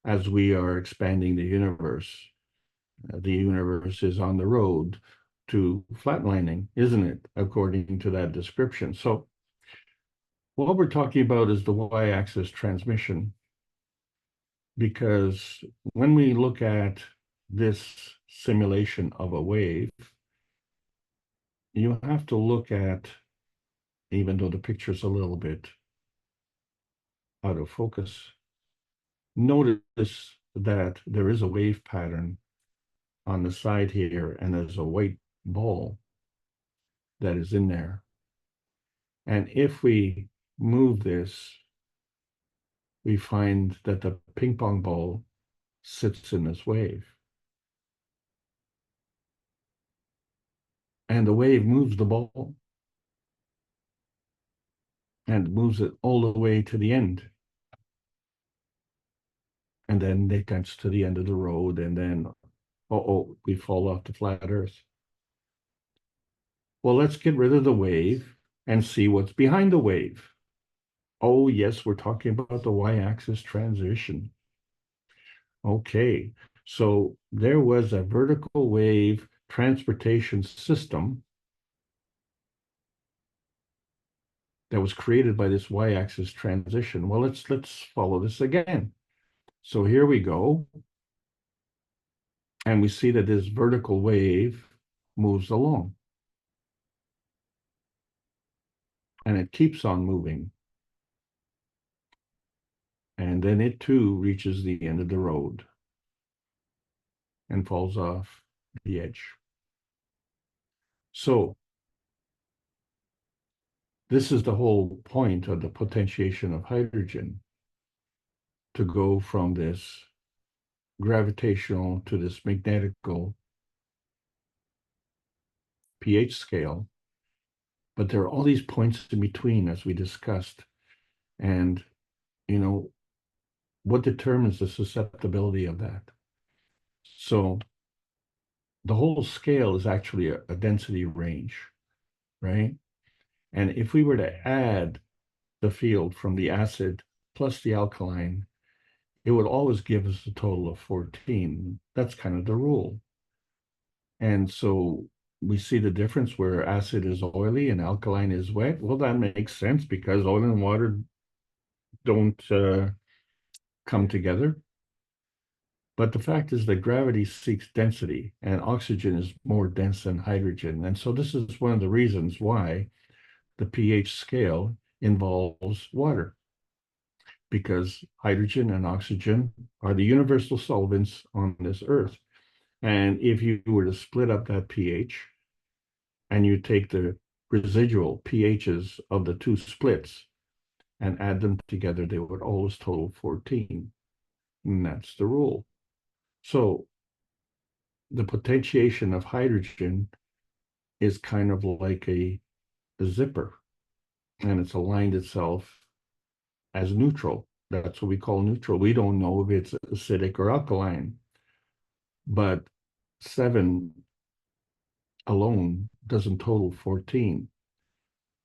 as we are expanding the universe. The universe is on the road to flatlining, isn't it? According to that description. So what we're talking about is the y-axis transmission, because when we look at this simulation of a wave, you have to look at, even though the picture's a little bit out of focus, notice that there is a wave pattern on the side here, and there's a white ball that is in there. And if we move this, we find that the ping pong ball sits in this wave. And the wave moves the ball and moves it all the way to the end. And then it gets to the end of the road, and then, we fall off the flat earth. Well, let's get rid of the wave and see what's behind the wave. Oh, yes, we're talking about the y-axis transition. Okay, so there was a vertical wave transportation system that was created by this y-axis transition. Well, let's follow this again. So here we go. And we see that this vertical wave moves along. And it keeps on moving. And then it too reaches the end of the road and falls off the edge. So this is the whole point of the potentiation of hydrogen, to go from this gravitational to this magnetical pH scale. But there are all these points in between, as we discussed. And, you know, what determines the susceptibility of that? So the whole scale is actually a density range, right? And if we were to add the field from the acid plus the alkaline, it would always give us a total of 14. That's kind of the rule. And so we see the difference where acid is oily and alkaline is wet. Well, that makes sense because oil and water don't come together. But the fact is that gravity seeks density, and oxygen is more dense than hydrogen. And so this is one of the reasons why the pH scale involves water, because hydrogen and oxygen are the universal solvents on this earth. And if you were to split up that pH and you take the residual pHs of the two splits and add them together, they would always total 14. And that's the rule. So the potentiation of hydrogen is kind of like a zipper, and it's aligned itself as neutral. That's what we call neutral. We don't know if it's acidic or alkaline, but 7 alone doesn't total 14.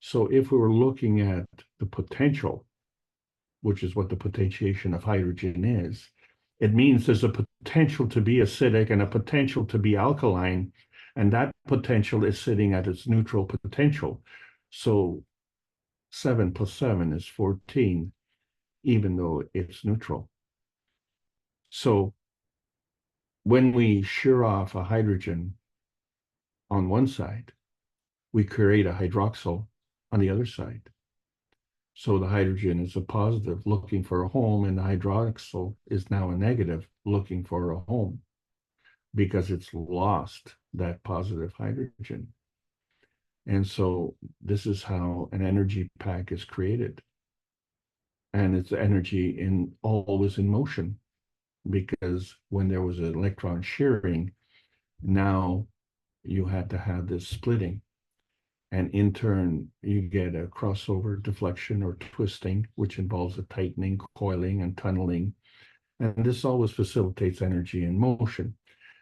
So if we were looking at the potential, which is what the potentiation of hydrogen is, it means there's a potential to be acidic and a potential to be alkaline, and that potential is sitting at its neutral potential. So 7 plus 7 is 14, even though it's neutral. So when we shear off a hydrogen on one side, we create a hydroxyl on the other side. So the hydrogen is a positive looking for a home, and the hydroxyl is now a negative looking for a home because it's lost that positive hydrogen. And so this is how an energy pack is created. And it's energy always in motion, because when there was an electron shearing, now you had to have this splitting. And in turn, you get a crossover deflection or twisting, which involves a tightening, coiling, and tunneling. And this always facilitates energy in motion.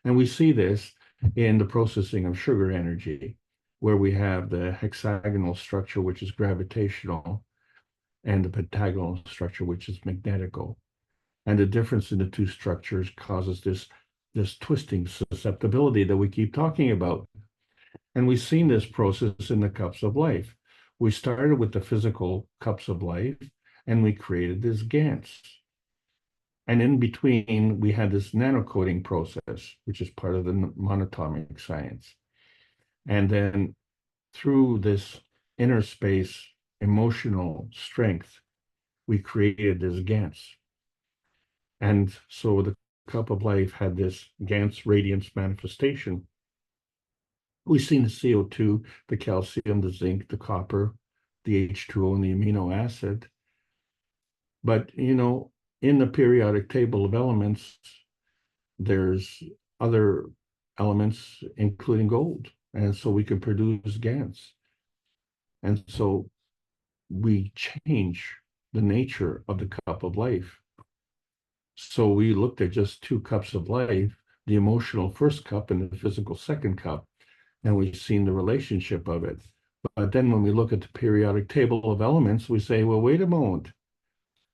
And we see this in the processing of sugar energy, where we have the hexagonal structure, which is gravitational, and the pentagonal structure, which is magnetical. And the difference in the two structures causes this twisting susceptibility that we keep talking about. And we've seen this process in the cups of life. We started with the physical cups of life, and we created this GANS. And in between, we had this nanocoating process, which is part of the monatomic science. And then through this inner space emotional strength, we created this GANS. And so the cup of life had this GANS radiance manifestation. We've seen the CO2, the calcium, the zinc, the copper, the H2O, and the amino acid. But, you know, in the periodic table of elements, there's other elements, including gold. And so we can produce GANs. And so we change the nature of the cup of life. So we looked at just two cups of life, the emotional first cup and the physical second cup, and we've seen the relationship of it. But then when we look at the periodic table of elements, we say, well, wait a moment.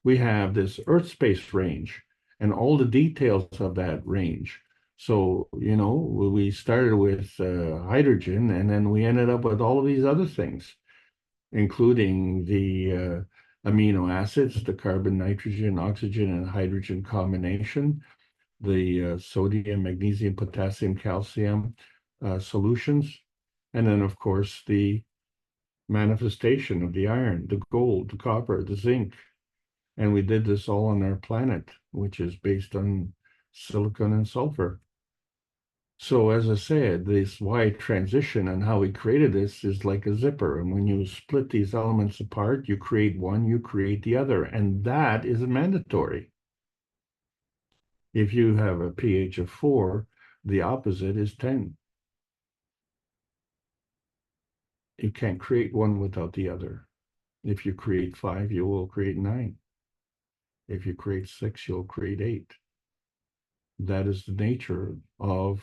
We have this Earth space range and all the details of that range. So, you know, we started with hydrogen, and then we ended up with all of these other things, including the amino acids, the carbon, nitrogen, oxygen, and hydrogen combination, the sodium, magnesium, potassium, calcium solutions, and then, of course, the manifestation of the iron, the gold, the copper, the zinc. And we did this all on our planet, which is based on silicon and sulfur. So as I said, this Y transition and how we created this is like a zipper. And when you split these elements apart, you create one, you create the other. And that is mandatory. If you have a pH of 4, the opposite is 10. You can't create one without the other. If you create 5, you will create 9. If you create 6, you'll create 8. That is the nature of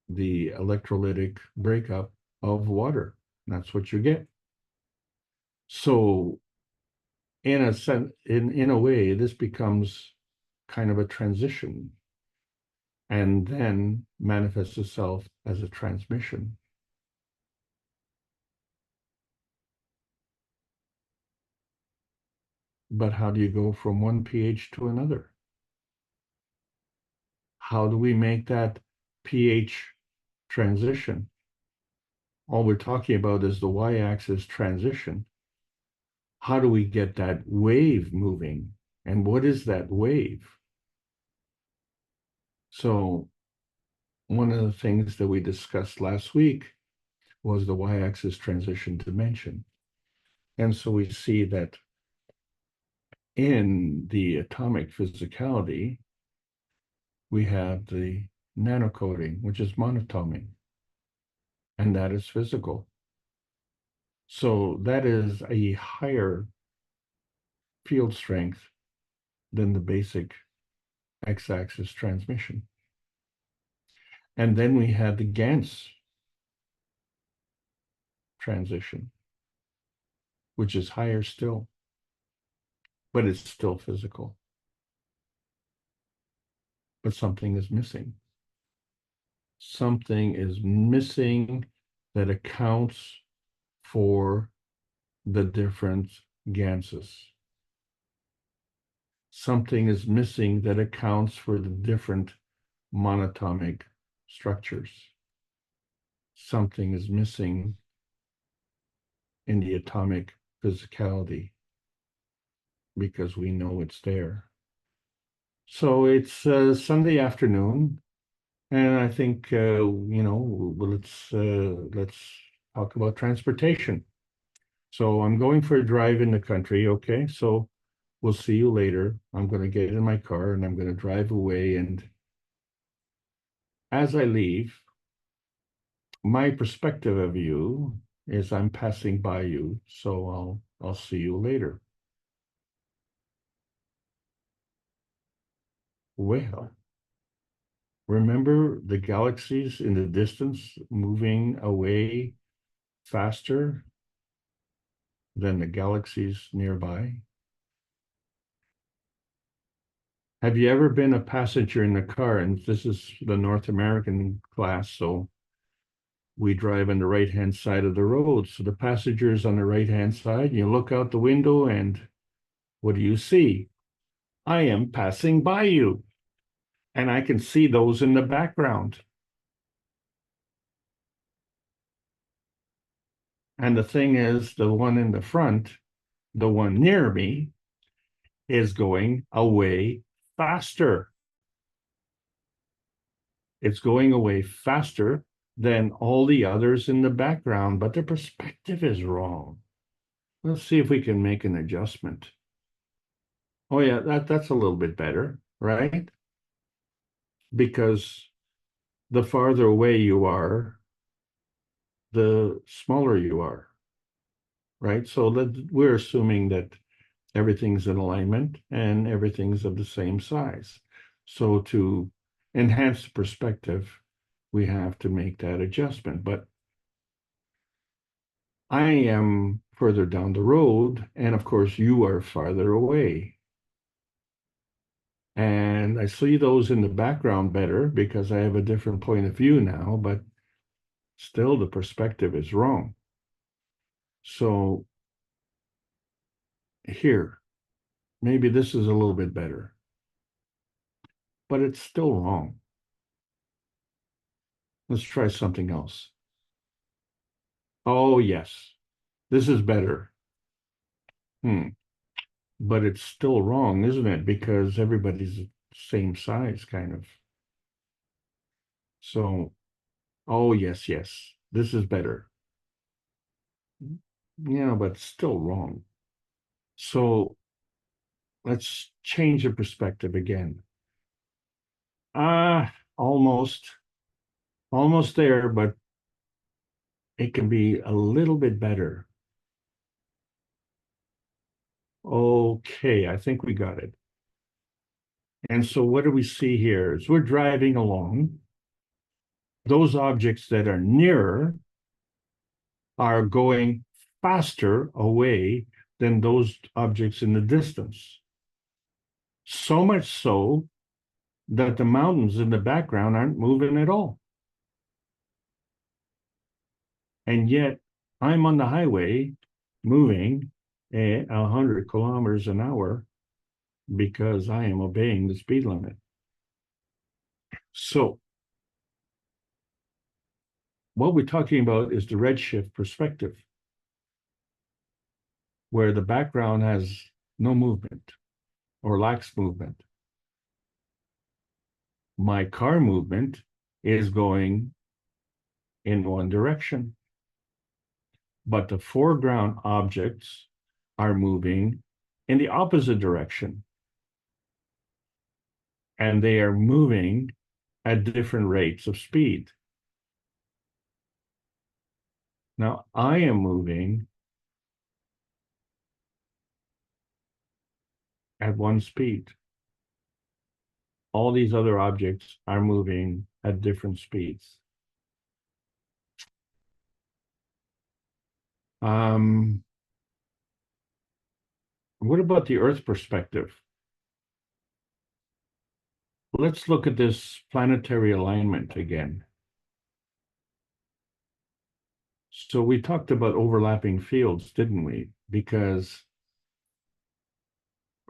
the electrolytic breakup of water. That's what you get. So in a sense, in a way, this becomes kind of a transition and then manifests itself as a transmission. But how do you go from one pH to another? How do we make that pH transition? All we're talking about is the y-axis transition. How do we get that wave moving? And what is that wave? So one of the things that we discussed last week was the y-axis transition dimension. And so we see that in the atomic physicality, we have the nanocoding, which is monatomic, and that is physical. So that is a higher field strength than the basic x-axis transmission. And then we have the GANS transition, which is higher still, but it's still physical. But something is missing. Something is missing that accounts for the different GANSes. Something is missing that accounts for the different monatomic structures. Something is missing in the atomic physicality because we know it's there. So it's Sunday afternoon, and I think you know, let's talk about transportation. So I'm going for a drive in the country. Okay, so we'll see you later. I'm going to get in my car and I'm going to drive away. And as I leave, my perspective of you is I'm passing by you. So I'll see you later. Well, remember the galaxies in the distance moving away faster than the galaxies nearby? Have you ever been a passenger in the car? And this is the North American class, so we drive on the right-hand side of the road. So the passenger is on the right-hand side. You look out the window and what do you see? I am passing by you. And I can see those in the background. And the thing is, the one in the front, the one near me, is going away faster. It's going away faster than all the others in the background, but the perspective is wrong. Let's see if we can make an adjustment. Oh yeah, that's a little bit better, right? Because the farther away you are, the smaller you are, right? So we're assuming that everything's in alignment and everything's of the same size. So to enhance the perspective, we have to make that adjustment. But I am further down the road, and of course you are farther away. And I see those in the background better because I have a different point of view now, but still the perspective is wrong. So here, maybe this is a little bit better, but it's still wrong. Let's try something else. Oh, yes, this is better. But it's still wrong, isn't it? Because everybody's the same size, kind of. So, oh, yes, this is better. Yeah, but it's still wrong. So let's change the perspective again. Almost there, but it can be a little bit better. Okay, I think we got it. And so what do we see here? As we're driving along, those objects that are nearer are going faster away than those objects in the distance. So much so that the mountains in the background aren't moving at all. And yet I'm on the highway moving 100 kilometers an hour because I am obeying the speed limit. So what we're talking about is the redshift perspective, where the background has no movement or lacks movement. My car movement is going in one direction, but the foreground objects are moving in the opposite direction. And they are moving at different rates of speed. Now, I am moving at one speed. All these other objects are moving at different speeds. What about the Earth perspective? Let's look at this planetary alignment again. So we talked about overlapping fields, didn't we? Because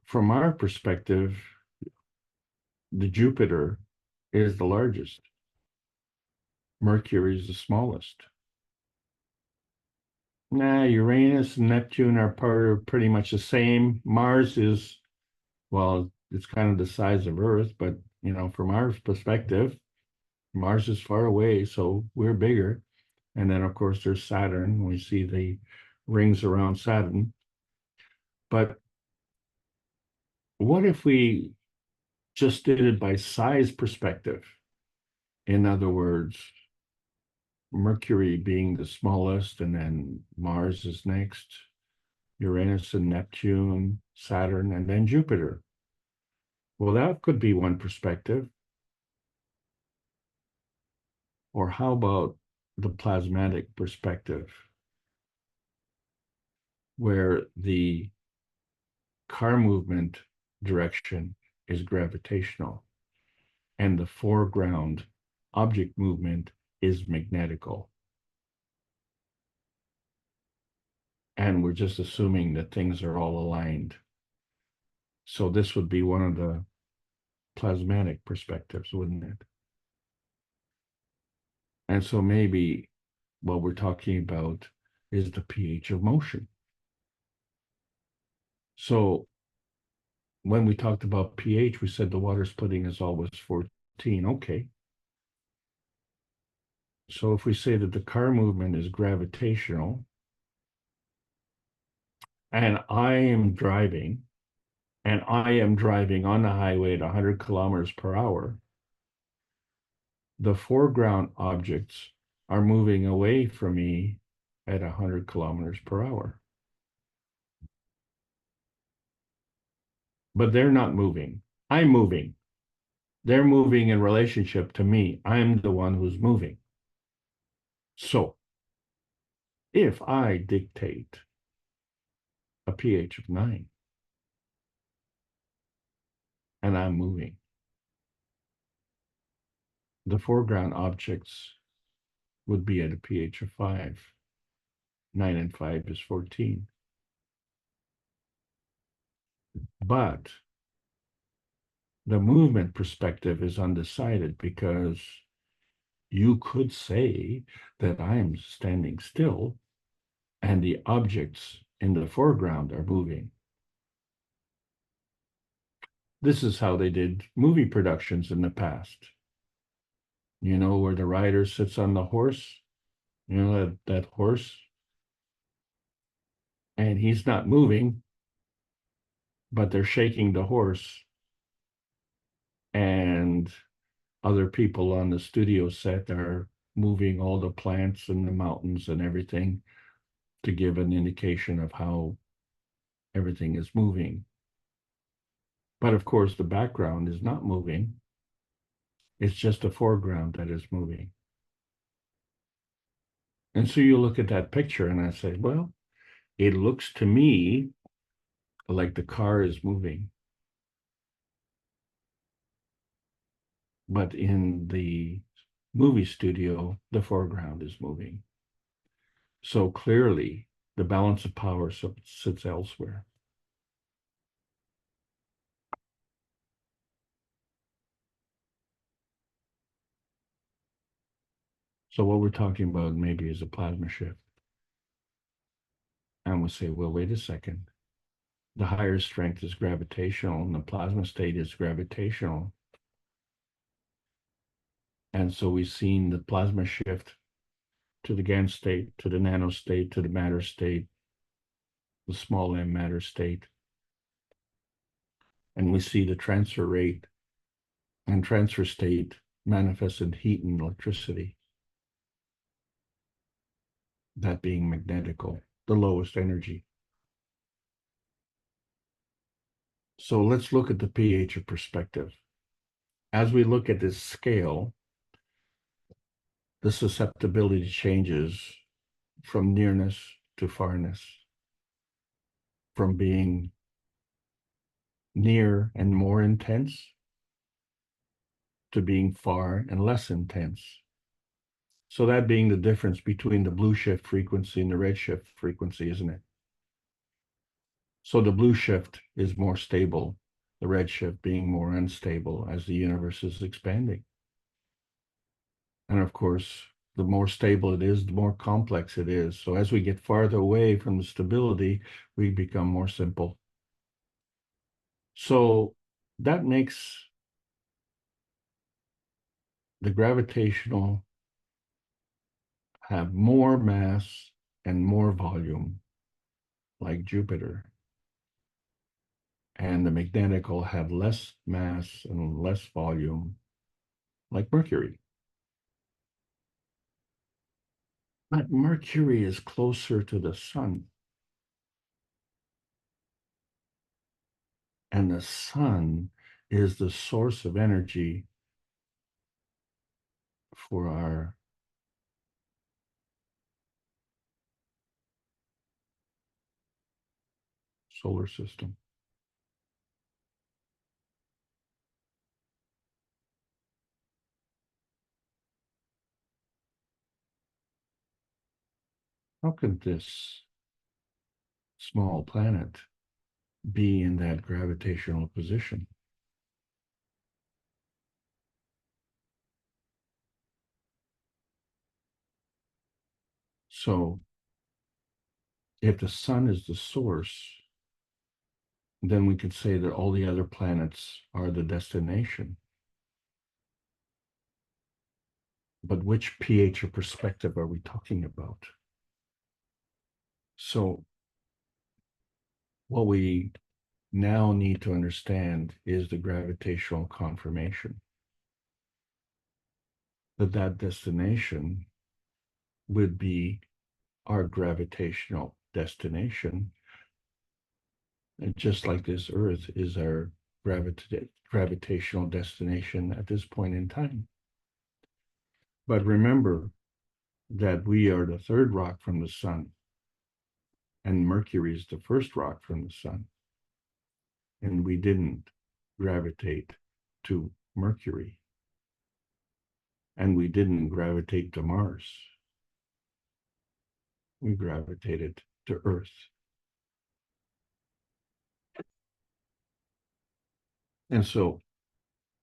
from our perspective, the Jupiter is the largest. Mercury is the smallest. Uranus and Neptune are pretty much the same. Mars is, well, it's kind of the size of Earth, but from our perspective, Mars is far away, so we're bigger. And then, of course, there's Saturn. We see the rings around Saturn. But what if we just did it by size perspective? In other words, Mercury being the smallest, and then Mars is next, Uranus and Neptune, Saturn, and then Jupiter. Well, that could be one perspective. Or how about the plasmatic perspective, where the car movement direction is gravitational and the foreground object movement is magnetical. And we're just assuming that things are all aligned. So this would be one of the plasmatic perspectives, wouldn't it? And so maybe what we're talking about is the pH of motion. So when we talked about pH, we said the water splitting is always 14. Okay. So if we say that the car movement is gravitational, and I am driving on the highway at 100 kilometers per hour, the foreground objects are moving away from me at 100 kilometers per hour. But they're not moving. I'm moving. They're moving in relationship to me. I'm the one who's moving. So if I dictate a pH of 9 and I'm moving, the foreground objects would be at a pH of 5. 9 and 5 is 14. But the movement perspective is undecided, because you could say that I am standing still and the objects in the foreground are moving. This is how they did movie productions in the past. You know, where the rider sits on the horse, you know, that horse, and he's not moving, but they're shaking the horse, and other people on the studio set are moving all the plants and the mountains and everything to give an indication of how everything is moving. But of course, the background is not moving. It's just the foreground that is moving. And so you look at that picture and I say, well, it looks to me like the car is moving. But in the movie studio, the foreground is moving. So clearly, the balance of power sits elsewhere. So what we're talking about maybe is a plasma shift. And we say, well, wait a second. The higher strength is gravitational and the plasma state is gravitational. And so we've seen the plasma shift to the GAN state, to the nano state, to the matter state, the small m matter state. And we see the transfer rate and transfer state manifest in heat and electricity. That being magnetical, the lowest energy. So let's look at the pH of perspective. As we look at this scale, the susceptibility changes from nearness to farness, from being near and more intense to being far and less intense. So that being the difference between the blue shift frequency and the red shift frequency, isn't it? So the blue shift is more stable, the red shift being more unstable as the universe is expanding. And of course, the more stable it is, the more complex it is. So as we get farther away from the stability, we become more simple. So that makes the gravitational have more mass and more volume, like Jupiter. And the magnetic will have less mass and less volume, like Mercury. But Mercury is closer to the sun. And the sun is the source of energy for our solar system. How could this small planet be in that gravitational position? So, if the sun is the source, then we could say that all the other planets are the destination. But which pH or perspective are we talking about? So, what we now need to understand is the gravitational confirmation. That destination would be our gravitational destination. And just like this Earth is our gravitational destination at this point in time. But remember that we are the third rock from the sun, and Mercury is the first rock from the sun. And we didn't gravitate to Mercury. And we didn't gravitate to Mars. We gravitated to Earth. And so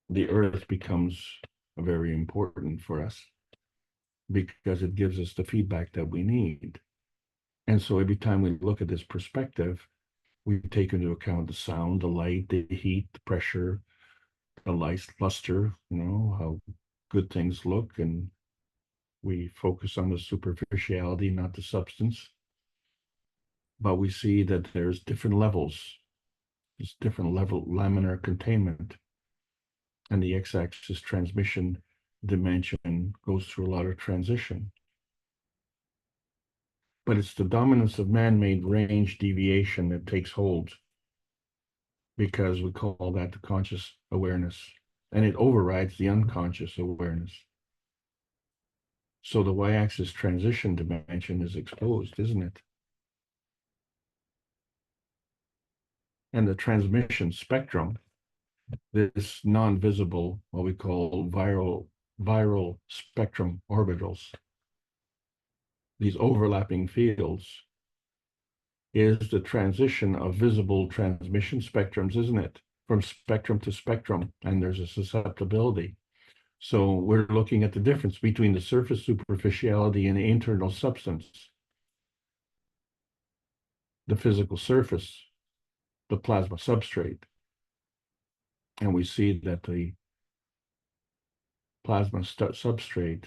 the Earth becomes very important for us because it gives us the feedback that we need. And so every time we look at this perspective, we take into account the sound, the light, the heat, the pressure, the light luster, how good things look, and we focus on the superficiality, not the substance. But we see that there's different levels. There's different level laminar containment. And the x-axis transmission dimension goes through a lot of transition. But it's the dominance of man-made range deviation that takes hold, because we call that the conscious awareness, and it overrides the unconscious awareness. So the y-axis transition dimension is exposed, isn't it? And the transmission spectrum, this non-visible, what we call viral spectrum orbitals, these overlapping fields, is the transition of visible transmission spectrums, isn't it? From spectrum to spectrum, and there's a susceptibility. So we're looking at the difference between the surface superficiality and the internal substance. The physical surface, the plasma substrate. And we see that the plasma substrate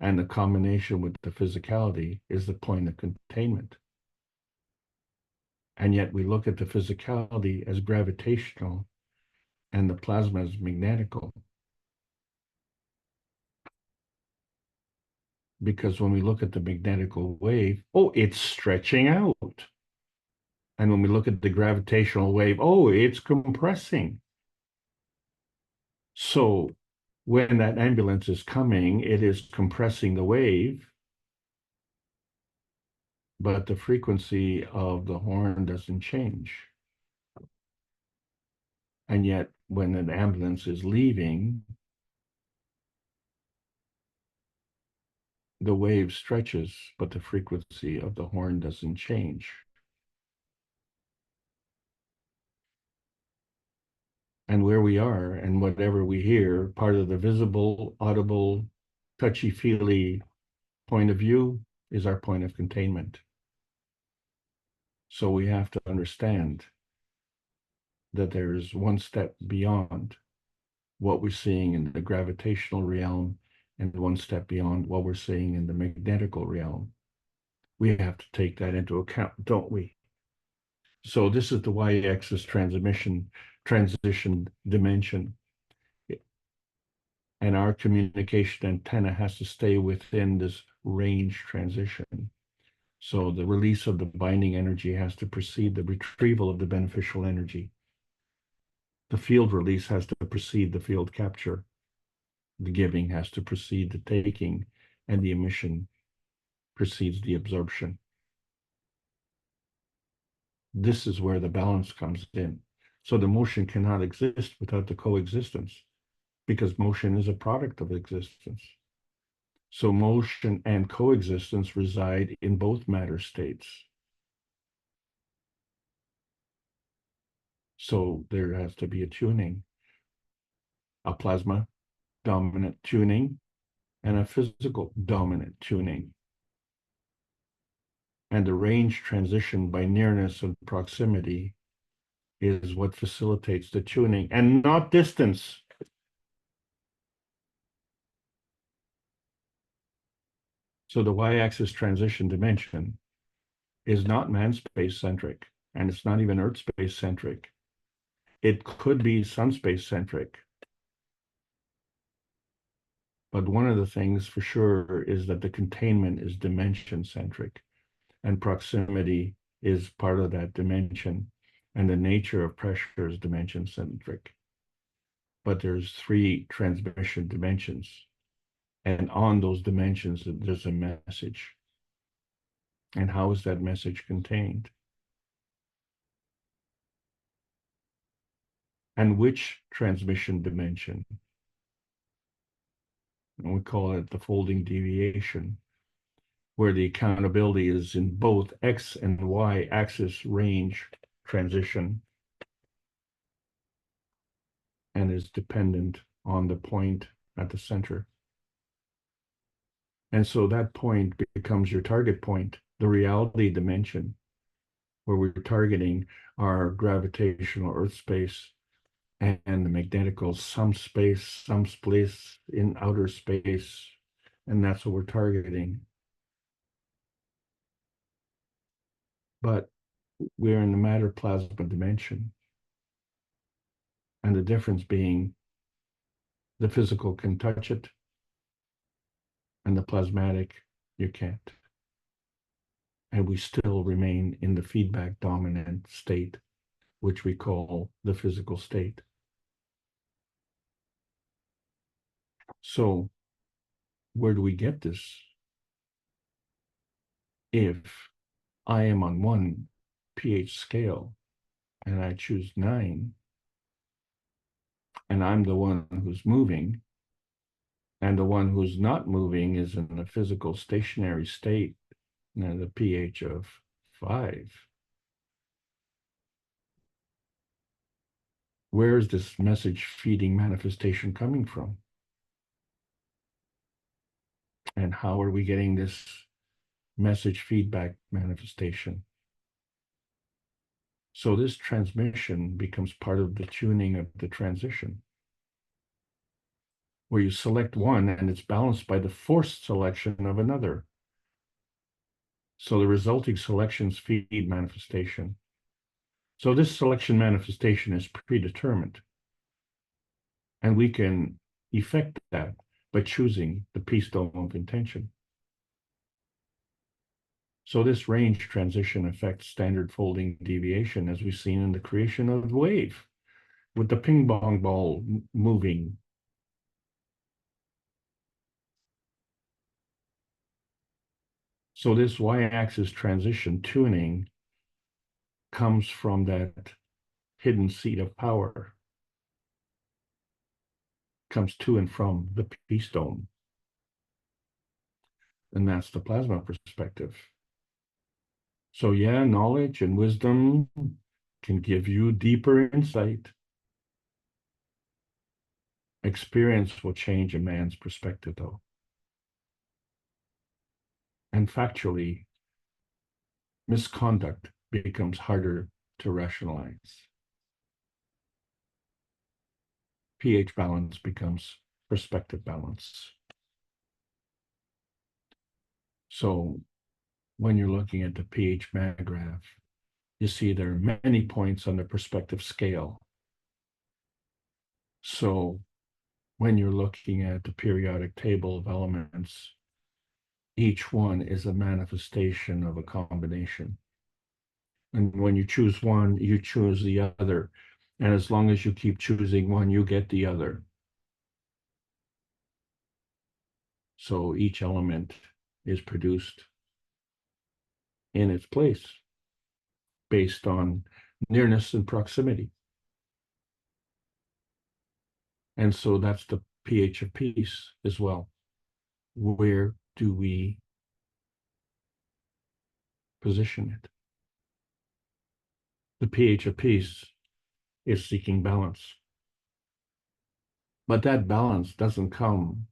and the combination with the physicality is the point of containment. And yet we look at the physicality as gravitational and the plasma as magnetical. Because when we look at the magnetical wave, it's stretching out. And when we look at the gravitational wave, it's compressing. So when that ambulance is coming, it is compressing the wave, but the frequency of the horn doesn't change. And yet when an ambulance is leaving, the wave stretches, but the frequency of the horn doesn't change. And where we are and whatever we hear, part of the visible, audible, touchy-feely point of view is our point of containment. So we have to understand that there is one step beyond what we're seeing in the gravitational realm and one step beyond what we're seeing in the magnetical realm. We have to take that into account, don't we? So this is the y-axis transition dimension. And our communication antenna has to stay within this range transition. So the release of the binding energy has to precede the retrieval of the beneficial energy. The field release has to precede the field capture. The giving has to precede the taking, and the emission precedes the absorption. This is where the balance comes in. So the motion cannot exist without the coexistence, because motion is a product of existence. So motion and coexistence reside in both matter states. So there has to be a tuning, a plasma dominant tuning, and a physical dominant tuning. And the range transition by nearness and proximity is what facilitates the tuning, and not distance. So the y-axis transition dimension is not man-space centric, and it's not even Earth space centric. It could be sun space centric. But one of the things for sure is that the containment is dimension centric, and proximity is part of that dimension, and the nature of pressure is dimension centric. But there's 3 transmission dimensions, and on those dimensions there's a message. And how is that message contained? And which transmission dimension? And we call it the folding deviation, where the accountability is in both X and Y axis range transition, and is dependent on the point at the center. And so that point becomes your target point, the reality dimension, where we're targeting our gravitational Earth space and the magnetical some space in outer space. And that's what we're targeting. But we're in the matter plasma dimension. And the difference being the physical can touch it, and the plasmatic, you can't. And we still remain in the feedback dominant state, which we call the physical state. So where do we get this? If I am on 1 pH scale and I choose 9, and I'm the one who's moving, and the one who's not moving is in a physical stationary state, the pH of 5, where is this message feeding manifestation coming from? And how are we getting this message feedback manifestation? So this transmission becomes part of the tuning of the transition, where you select one and it's balanced by the forced selection of another. So the resulting selections feed manifestation. So this selection manifestation is predetermined. And we can effect that by choosing the peace dome of intention. So this range transition affects standard folding deviation, as we've seen in the creation of the wave, with the ping pong ball moving. So this y-axis transition tuning comes from that hidden seat of power, comes to and from the peace dome. And that's the plasma perspective. So yeah, knowledge and wisdom can give you deeper insight. Experience will change a man's perspective, though. And factually, misconduct becomes harder to rationalize. pH balance becomes perspective balance. So when you're looking at the pH graph, you see there are many points on the perspective scale. So when you're looking at the periodic table of elements, each one is a manifestation of a combination. And when you choose one, you choose the other. And as long as you keep choosing one, you get the other. So each element is produced in its place based on nearness and proximity. And so that's the pH of peace as well. Where do we position it? The pH of peace is seeking balance. But that balance doesn't come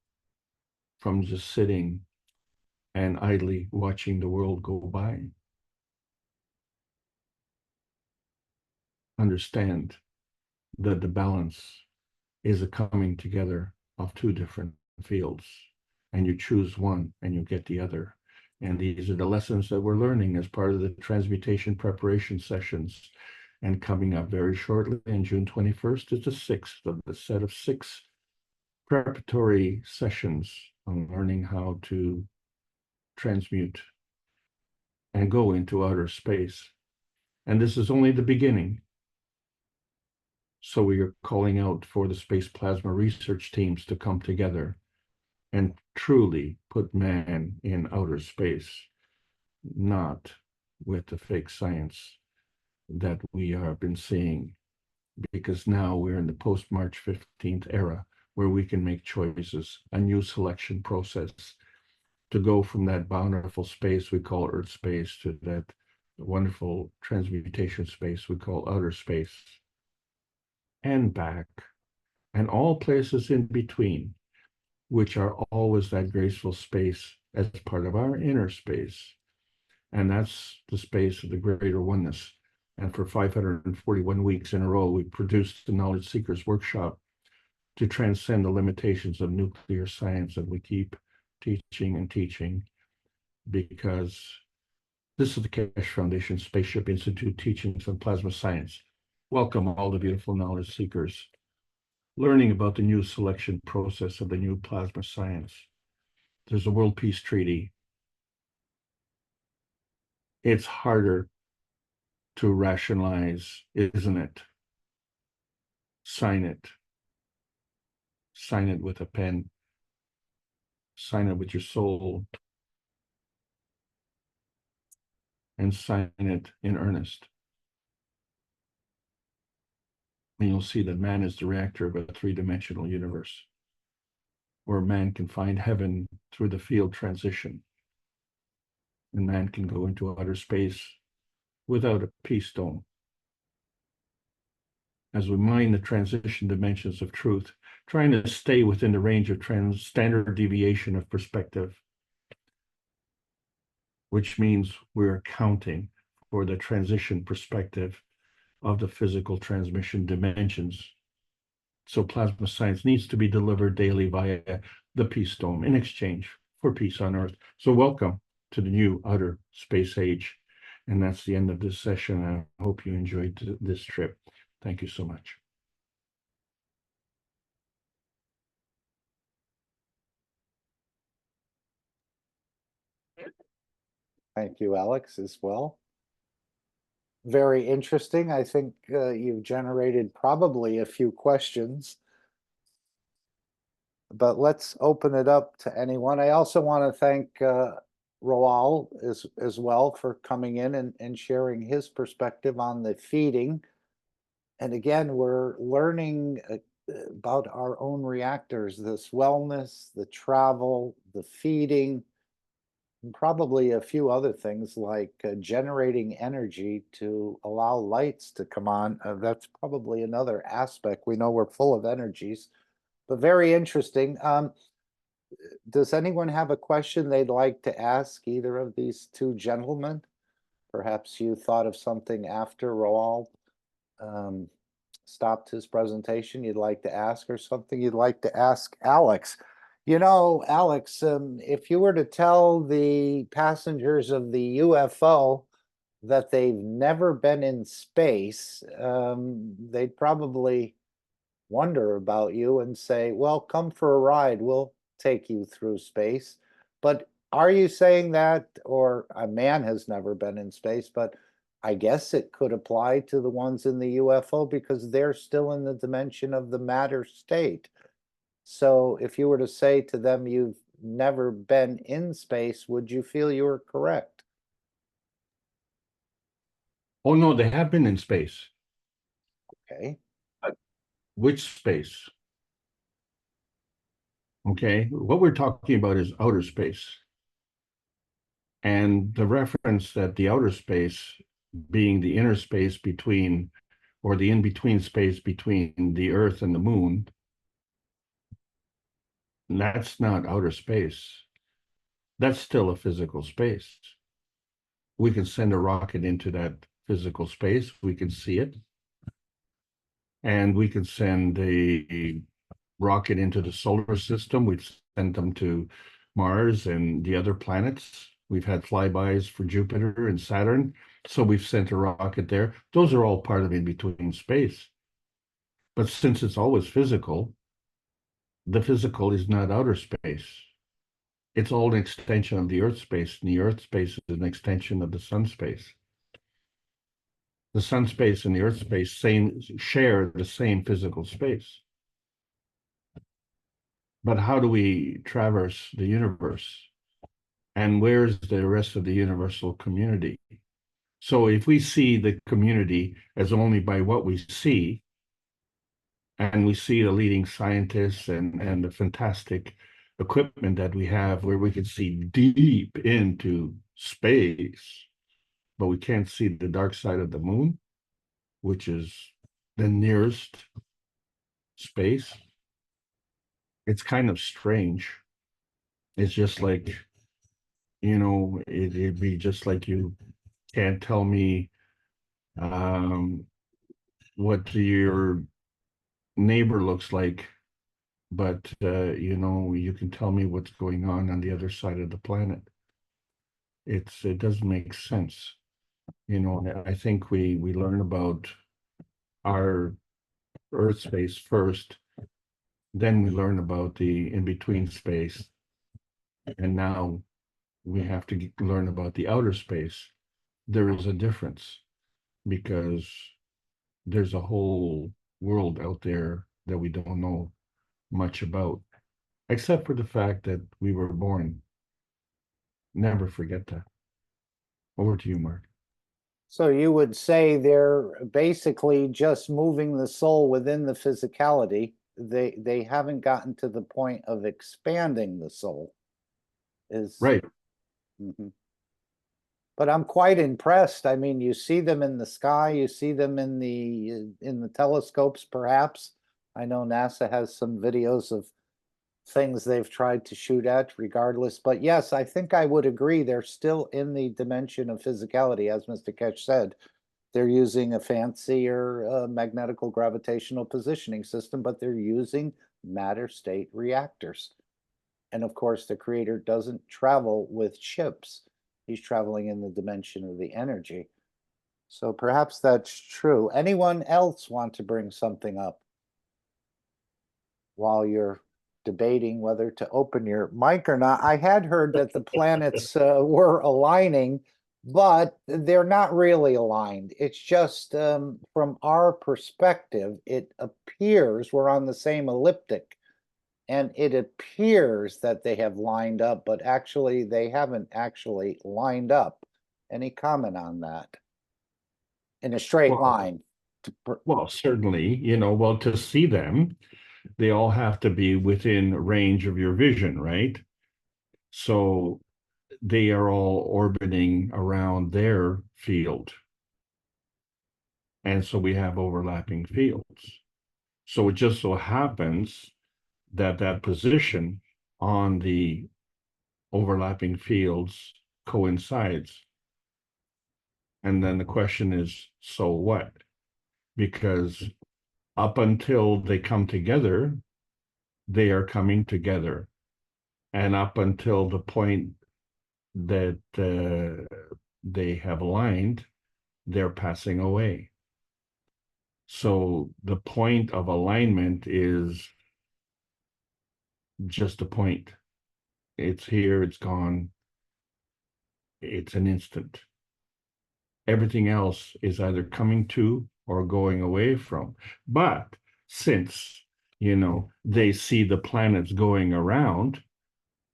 from just sitting and idly watching the world go by. Understand that the balance is a coming together of two different fields, and you choose one and you get the other. And these are the lessons that we're learning as part of the transmutation preparation sessions. And coming up very shortly on June 21st is the sixth of the set of 6 preparatory sessions on learning how to transmute and go into outer space. And this is only the beginning. So we are calling out for the space plasma research teams to come together and truly put man in outer space, not with the fake science that we have been seeing, because now we're in the post-March 15th era where we can make choices, a new selection process to go from that bountiful space we call Earth space to that wonderful transmutation space we call outer space, and back, and all places in between, which are always that graceful space as part of our inner space. And that's the space of the greater oneness. And for 541 weeks in a row, we produced the Knowledge Seekers Workshop to transcend the limitations of nuclear science. And we keep teaching and teaching, because this is the Keshe Foundation Spaceship Institute Teachings on Plasma Science. Welcome all the beautiful knowledge seekers, learning about the new selection process of the new plasma science. There's a World Peace Treaty. It's harder to rationalize, isn't it? Sign it. Sign it with a pen. Sign it with your soul. And sign it in earnest. And you'll see that man is the reactor of a 3-dimensional universe, where man can find heaven through the field transition. And man can go into outer space without a peace dome. As we mine the transition dimensions of truth, trying to stay within the range of standard deviation of perspective, which means we're accounting for the transition perspective of the physical transmission dimensions. So plasma science needs to be delivered daily via the Peace Dome in exchange for peace on Earth. So welcome to the new outer space age. And that's the end of this session. I hope you enjoyed this trip. Thank you so much. Thank you, Alex, as well. Very interesting. I think you've generated probably a few questions, but let's open it up to anyone. I also want to thank Roal as well for coming in and sharing his perspective on the feeding. And again, we're learning about our own reactors, this wellness, the travel, the feeding, and probably a few other things like generating energy to allow lights to come on. That's probably another aspect. We know we're full of energies, but very interesting. Does anyone have a question they'd like to ask either of these two gentlemen? Perhaps you thought of something after Roal stopped his presentation you'd like to ask, or something you'd like to ask Alex. You know, Alex, if you were to tell the passengers of the UFO that they've never been in space, they'd probably wonder about you and say, well, come for a ride, we'll take you through space. But are you saying that, or a man has never been in space, but I guess it could apply to the ones in the UFO because they're still in the dimension of the matter state. So if you were to say to them, you've never been in space, would you feel you were correct? Oh, no, they have been in space. Okay. Which space? Okay, what we're talking about is outer space. And the reference that the outer space being the inner space between, or the in-between space between the Earth and the Moon, that's not outer space. That's still a physical space. We can send a rocket into that physical space. We can see it. And we can send a rocket into the solar system. We've sent them to Mars and the other planets. We've had flybys for Jupiter and Saturn. So we've sent a rocket there. Those are all part of in-between space. But since it's always physical, the physical is not outer space. It's all an extension of the Earth space, and the Earth space is an extension of the Sun space. The Sun space and the Earth space share the same physical space. But how do we traverse the universe? And where's the rest of the universal community? So if we see the community as only by what we see, and we see the leading scientists and the fantastic equipment that we have where we can see deep into space, but we can't see the dark side of the moon, which is the nearest space. It's kind of strange. It's just like, it'd be just like you can't tell me what your neighbor looks like, but you can tell me what's going on the other side of the planet. It doesn't make sense. I think we learn about our Earth space first, then we learn about the in-between space, and now we have to learn about the outer space. There is a difference because there's a whole world out there that we don't know much about, except for the fact that we were born. Never forget that. Over to you, Mark. So you would say they're basically just moving the soul within the physicality. They haven't gotten to the point of expanding the soul. Right. Mhm. But I'm quite impressed. I mean, you see them in the sky, you see them in the telescopes, perhaps. I know NASA has some videos of things they've tried to shoot at regardless. But yes, I think I would agree. They're still in the dimension of physicality, as Mr. Keshe said. They're using a fancier magnetical gravitational positioning system, but they're using matter state reactors. And of course, the creator doesn't travel with ships. He's traveling in the dimension of the energy. So perhaps that's true. Anyone else want to bring something up while you're debating whether to open your mic or not? I had heard that the planets were aligning, but they're not really aligned. It's just from our perspective, it appears we're on the same elliptic. And it appears that they have lined up, but actually they haven't actually lined up. Any comment on that? In a straight line. Well, certainly, to see them, they all have to be within range of your vision, right? So they are all orbiting around their field. And so we have overlapping fields. So it just so happens that position on the overlapping fields coincides. And then the question is, so what? Because up until they come together, they are coming together. And up until the point that they have aligned, they're passing away. So the point of alignment is just a point. It's here, it's gone. It's an instant. Everything else is either coming to or going away from. But since, they see the planets going around,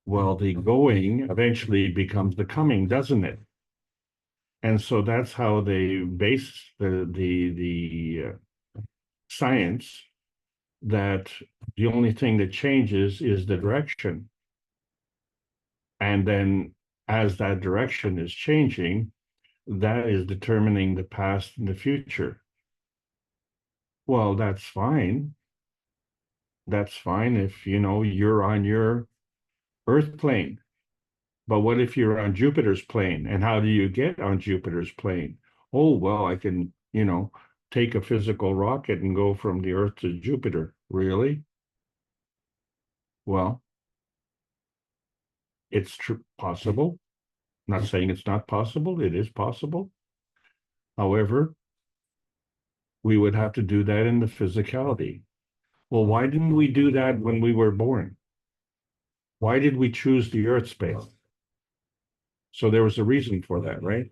well, the going eventually becomes the coming, doesn't it? And so that's how they base the science, that the only thing that changes is the direction. And then as that direction is changing, that is determining the past and the future. Well, that's fine. That's fine if, you're on your Earth plane. But what if you're on Jupiter's plane? And how do you get on Jupiter's plane? Oh, well, I can, take a physical rocket and go from the Earth to Jupiter. Really? Well, it's possible. I'm not saying it's not possible. It is possible. However, we would have to do that in the physicality. Well, why didn't we do that when we were born? Why did we choose the Earth space? So there was a reason for that, right?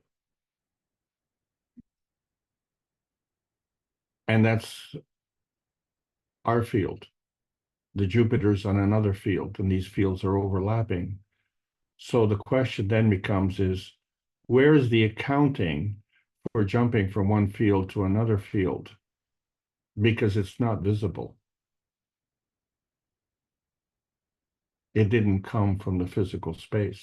And that's our field. The Jupiter's on another field, and these fields are overlapping. So the question then becomes is, where is the accounting for jumping from one field to another field? Because it's not visible. It didn't come from the physical space.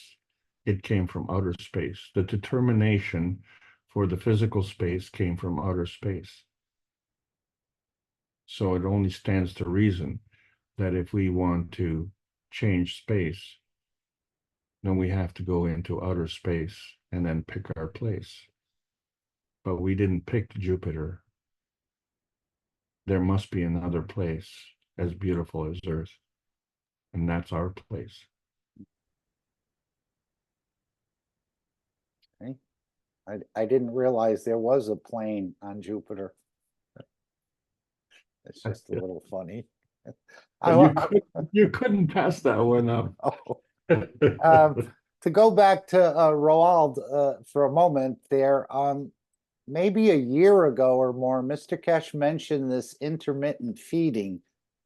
It came from outer space. The determination for the physical space came from outer space. So it only stands to reason that if we want to change space, then we have to go into outer space and then pick our place. But we didn't pick Jupiter. There must be another place as beautiful as Earth, and that's our place. Okay. I didn't realize there was a plane on Jupiter. It's just a little funny. You couldn't pass that one up. To go back to Roald for a moment there, maybe a year ago or more, Mr. Keshe mentioned this intermittent feeding,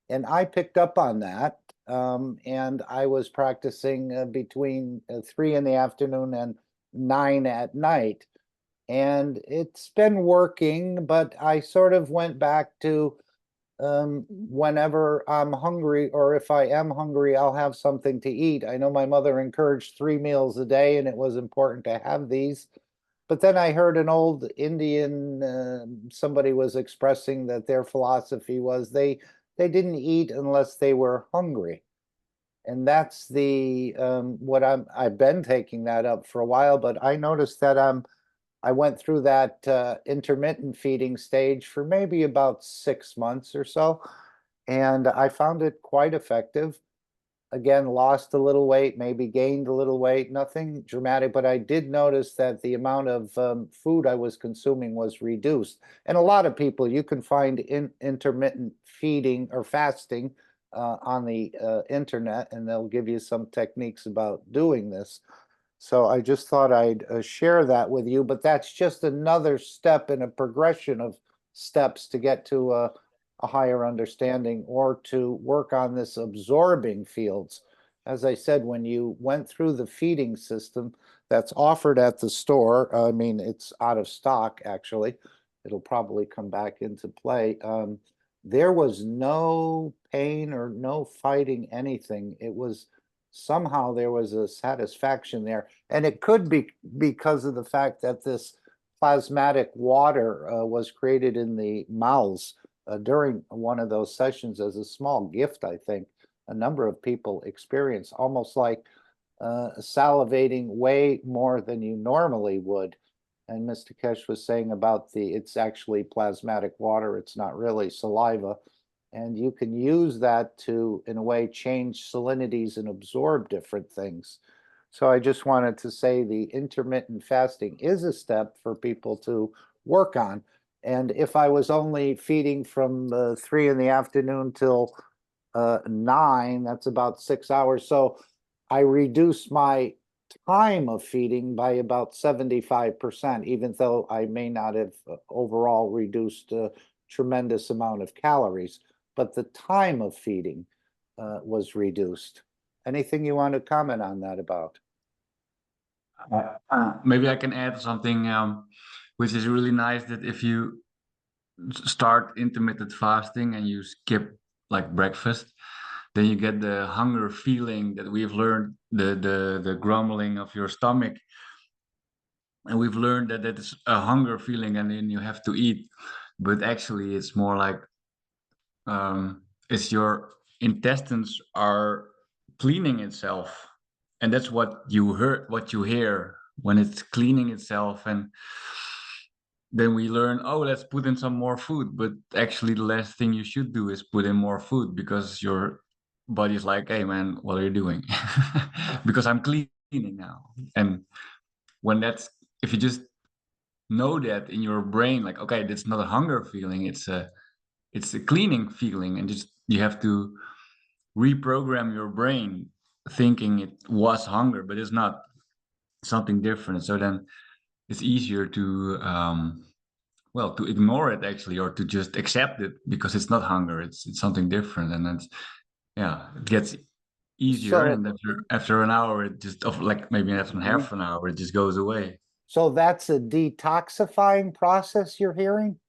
and I picked up on that. And I was practicing between 3 in the afternoon and 9 at night. And it's been working, but I sort of went back to whenever I'm hungry, or if I am hungry, I'll have something to eat. I know my mother encouraged 3 meals a day, and it was important to have these. But then I heard an old Indian, somebody was expressing that their philosophy was they didn't eat unless they were hungry. And that's the what I've been taking that up for a while, but I noticed that I went through that intermittent feeding stage for maybe about 6 months or so, and I found it quite effective. Again, lost a little weight, maybe gained a little weight, nothing dramatic, but I did notice that the amount of food I was consuming was reduced. And a lot of people, you can find intermittent feeding or fasting on the internet, and they'll give you some techniques about doing this. So I just thought I'd share that with you, but that's just another step in a progression of steps to get to a higher understanding or to work on this absorbing fields. As I said, when you went through the feeding system that's offered at the store, I mean, it's out of stock, actually. It'll probably come back into play. There was no pain or no fighting anything. It was somehow there was a satisfaction there. And it could be because of the fact that this plasmatic water was created in the mouths during one of those sessions as a small gift, I think. A number of people experience almost like salivating way more than you normally would. And Mr. Keshe was saying about it's actually plasmatic water, it's not really saliva. And you can use that to, in a way, change salinities and absorb different things. So I just wanted to say the intermittent fasting is a step for people to work on. And if I was only feeding from 3 in the afternoon till 9, that's about 6 hours. So I reduce my time of feeding by about 75%, even though I may not have overall reduced a tremendous amount of calories, but the time of feeding was reduced. Anything you want to comment on that about? Maybe I can add something, which is really nice, that if you start intermittent fasting and you skip like breakfast, then you get the hunger feeling that we've learned, the grumbling of your stomach. And we've learned that it's a hunger feeling and then you have to eat. But actually it's more like it's your intestines are cleaning itself. And that's what you hear when it's cleaning itself. And then we learn, oh, let's put in some more food. But actually the last thing you should do is put in more food, because your body's like, hey man, what are you doing? Because I'm cleaning now. And if you just know that in your brain, like, okay, that's not a hunger feeling, it's a cleaning feeling, and just you have to reprogram your brain thinking it was hunger, but it's not, something different. So then it's easier to to ignore it actually, or to just accept it, because it's not hunger, it's something different. And then it gets easier. So- And after an hour, it just, like maybe after half an hour, it just goes away. So that's a detoxifying process you're hearing?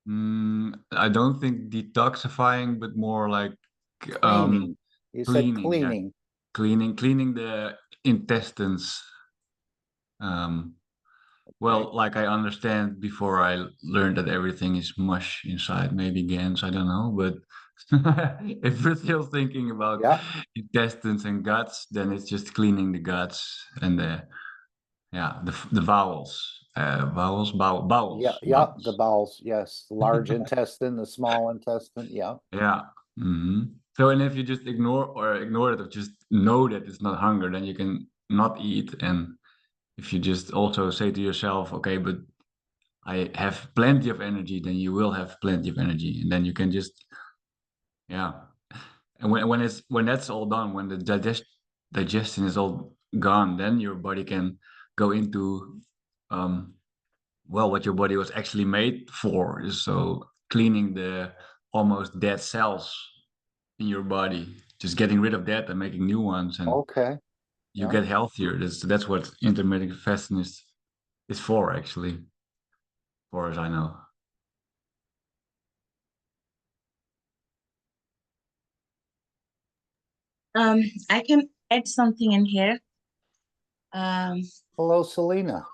I don't think detoxifying, but more like Cleaning. You said cleaning, yeah. cleaning. Cleaning the intestines. Well, like I understand, before I learned that everything is mush inside, maybe GANs, I don't know, but if we're still thinking about intestines and guts, then it's just cleaning the guts and the bowels. Bowels. The bowels, yes. The large intestine, the small intestine, yeah. Yeah. So, and if you just ignore it, or just know that it's not hunger, then you can not eat. And if you just also say to yourself, okay, but I have plenty of energy, then you will have plenty of energy. And then you can just, And when that's all done, when the digestion is all gone, then your body can go into what your body was actually made for. So cleaning the almost dead cells in your body, just getting rid of that and making new ones, and you get healthier. That's what intermittent fasting is for, actually, as far as I know. I can add something in here. Hello, Selena.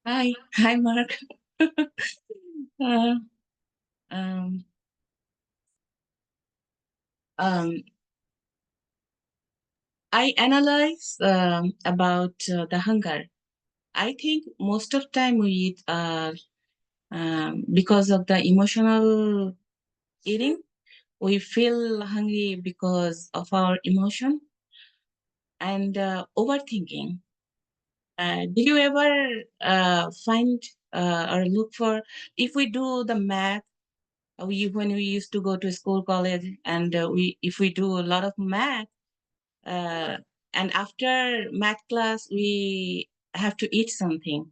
Hi, Mark. I analyze about the hunger. I think most of the time we eat because of the emotional eating. We feel hungry because of our emotion and overthinking. Did you ever find or look for, if we do the math, when we used to go to school, college, and if we do a lot of math, and after math class, we have to eat something.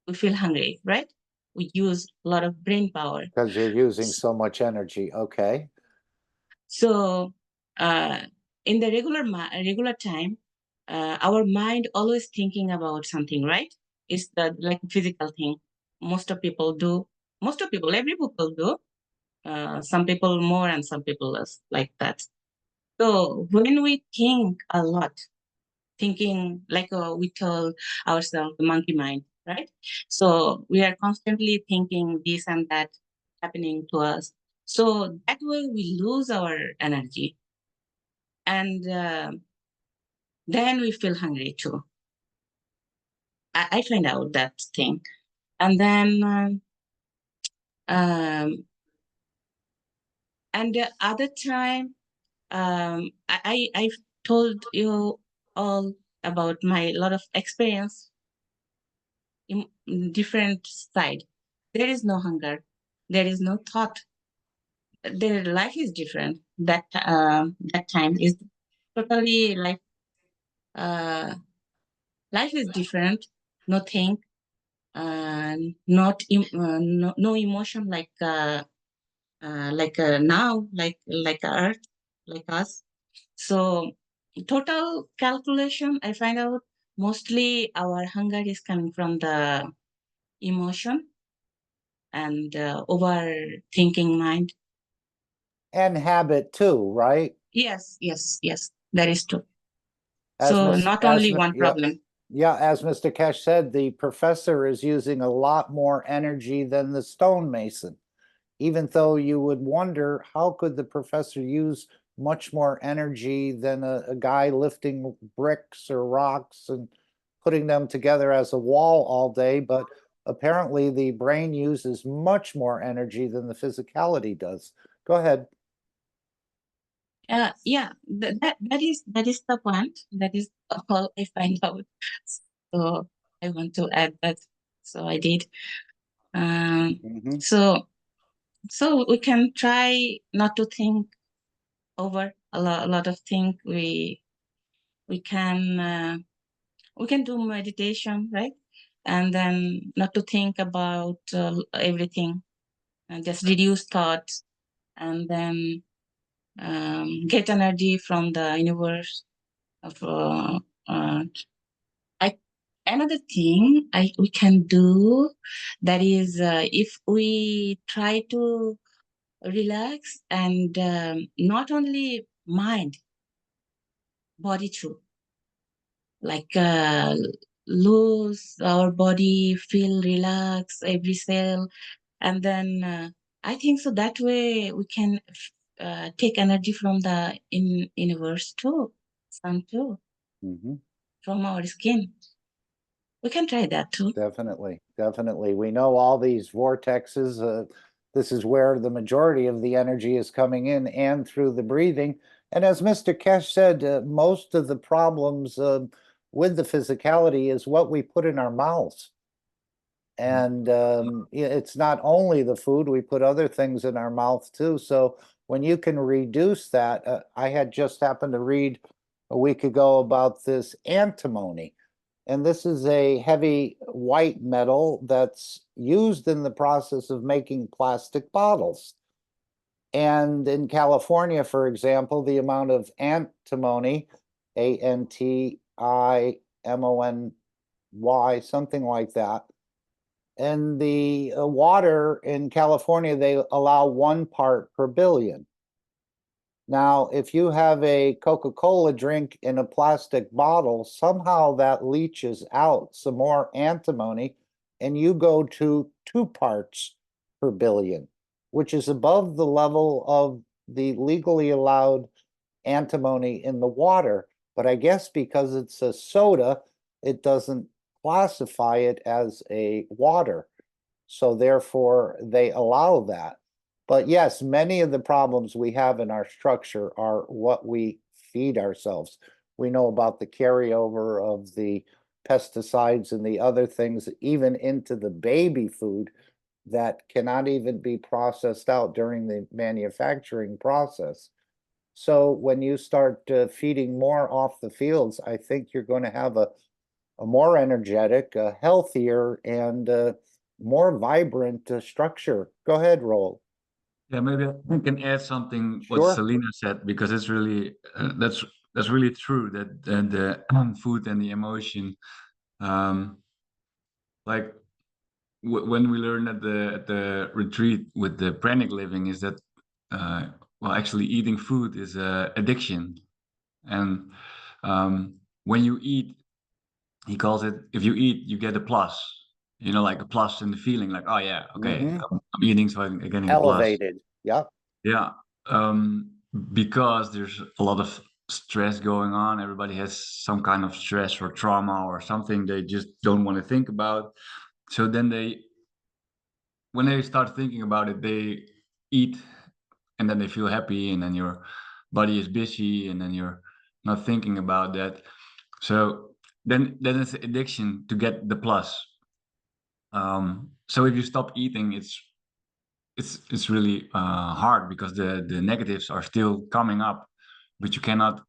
We feel hungry, right? We use a lot of brain power. Because you're using so much energy. Okay. So in the regular time, our mind always thinking about something, right? It's the like physical thing. Most of people do. Most of people, every people do. Some people more and some people less, like that. So when we think a lot, thinking like we told ourselves the monkey mind, right? So we are constantly thinking this and that happening to us. So that way we lose our energy. And then we feel hungry too. I find out that thing. And then and the other time, I've told you all about my lot of experience in different side. There is no hunger. There is no thought. Their life is different. That time is totally like life is different. Nothing, no emotion like now, like Earth, like us. So total calculation, I find out mostly our hunger is coming from the emotion and overthinking mind. And habit too, right? Yes, yes, yes, that is true. As So Miss- not as only Mi- one yeah, problem. Yeah, as Mr. Keshe said, the professor is using a lot more energy than the stonemason. Even though you would wonder, how could the professor use much more energy than a guy lifting bricks or rocks and putting them together as a wall all day? But apparently the brain uses much more energy than the physicality does. Go ahead. Yeah, that is the point. That is all I find out. So I want to add that. So I did. Mhm. So we can try not to think over a lot of things. We can do meditation, right? And then not to think about everything, and just reduce thoughts, and then get energy from the universe. Of another thing we can do, that is if we try to relax and not only mind, body too, like lose our body, feel relaxed every cell, and then I think so that way we can take energy from the universe too, sun too, from our skin. We can try that too. Definitely, definitely. We know all these vortexes. This is where the majority of the energy is coming in and through the breathing. And as Mr. Keshe said, most of the problems with the physicality is what we put in our mouths. And it's not only the food, we put other things in our mouth too. So when you can reduce that, I had just happened to read a week ago about this antimony. And this is a heavy white metal that's used in the process of making plastic bottles. And in California, for example, the amount of antimony, ANTIMONY, something like that, in the water in California, they allow 1 part per billion. Now, if you have a Coca-Cola drink in a plastic bottle, somehow that leaches out some more antimony, and you go to 2 parts per billion, which is above the level of the legally allowed antimony in the water. But I guess because it's a soda, it doesn't classify it as a water. So therefore, they allow that. But yes, many of the problems we have in our structure are what we feed ourselves. We know about the carryover of the pesticides and the other things, even into the baby food, that cannot even be processed out during the manufacturing process. So when you start feeding more off the fields, I think you're going to have a more energetic, healthier, and more vibrant structure. Go ahead, Roel. Yeah, maybe I can add something what Sure. Selena said, because it's really that's really true, that the food and the emotion, like when we learn at the retreat with the pranic living, is that well, actually eating food is a addiction, and when you eat, he calls it, if you eat, you get a plus. You know, like a plus in the feeling, like, oh yeah, okay, I'm eating, so I'm getting a plus. Elevated. Yep. Yeah, because there's a lot of stress going on. Everybody has some kind of stress or trauma or something they just don't want to think about. So then when they start thinking about it, they eat, and then they feel happy, and then your body is busy, and then you're not thinking about that. So then it's an addiction to get the plus. So if you stop eating, it's really hard, because the negatives are still coming up, but you cannot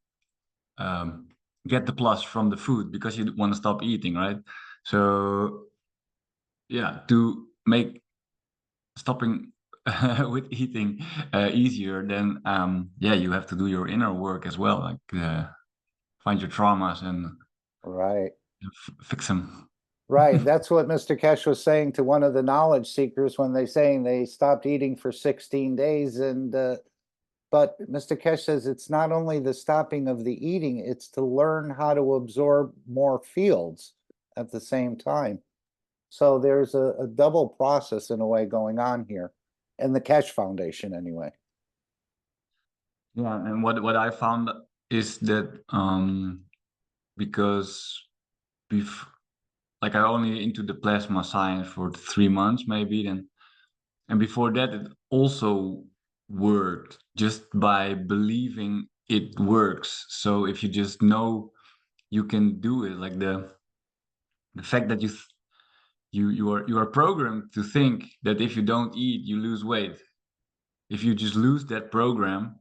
get the plus from the food because you want to stop eating, right? So yeah, to make stopping with eating easier, then yeah, you have to do your inner work as well, like find your traumas and Right. fix them. Right. That's what Mr. Keshe was saying to one of the knowledge seekers when they stopped eating for 16 days. And but Mr. Keshe says it's not only the stopping of the eating, it's to learn how to absorb more fields at the same time. So there's a double process in a way going on here, in the Keshe Foundation anyway. Yeah, and what I found is that because like I only into the plasma science for 3 months maybe, then, and before that it also worked just by believing it works. So if you just know you can do it, like the fact that you are programmed to think that if you don't eat you lose weight. If you just lose that program,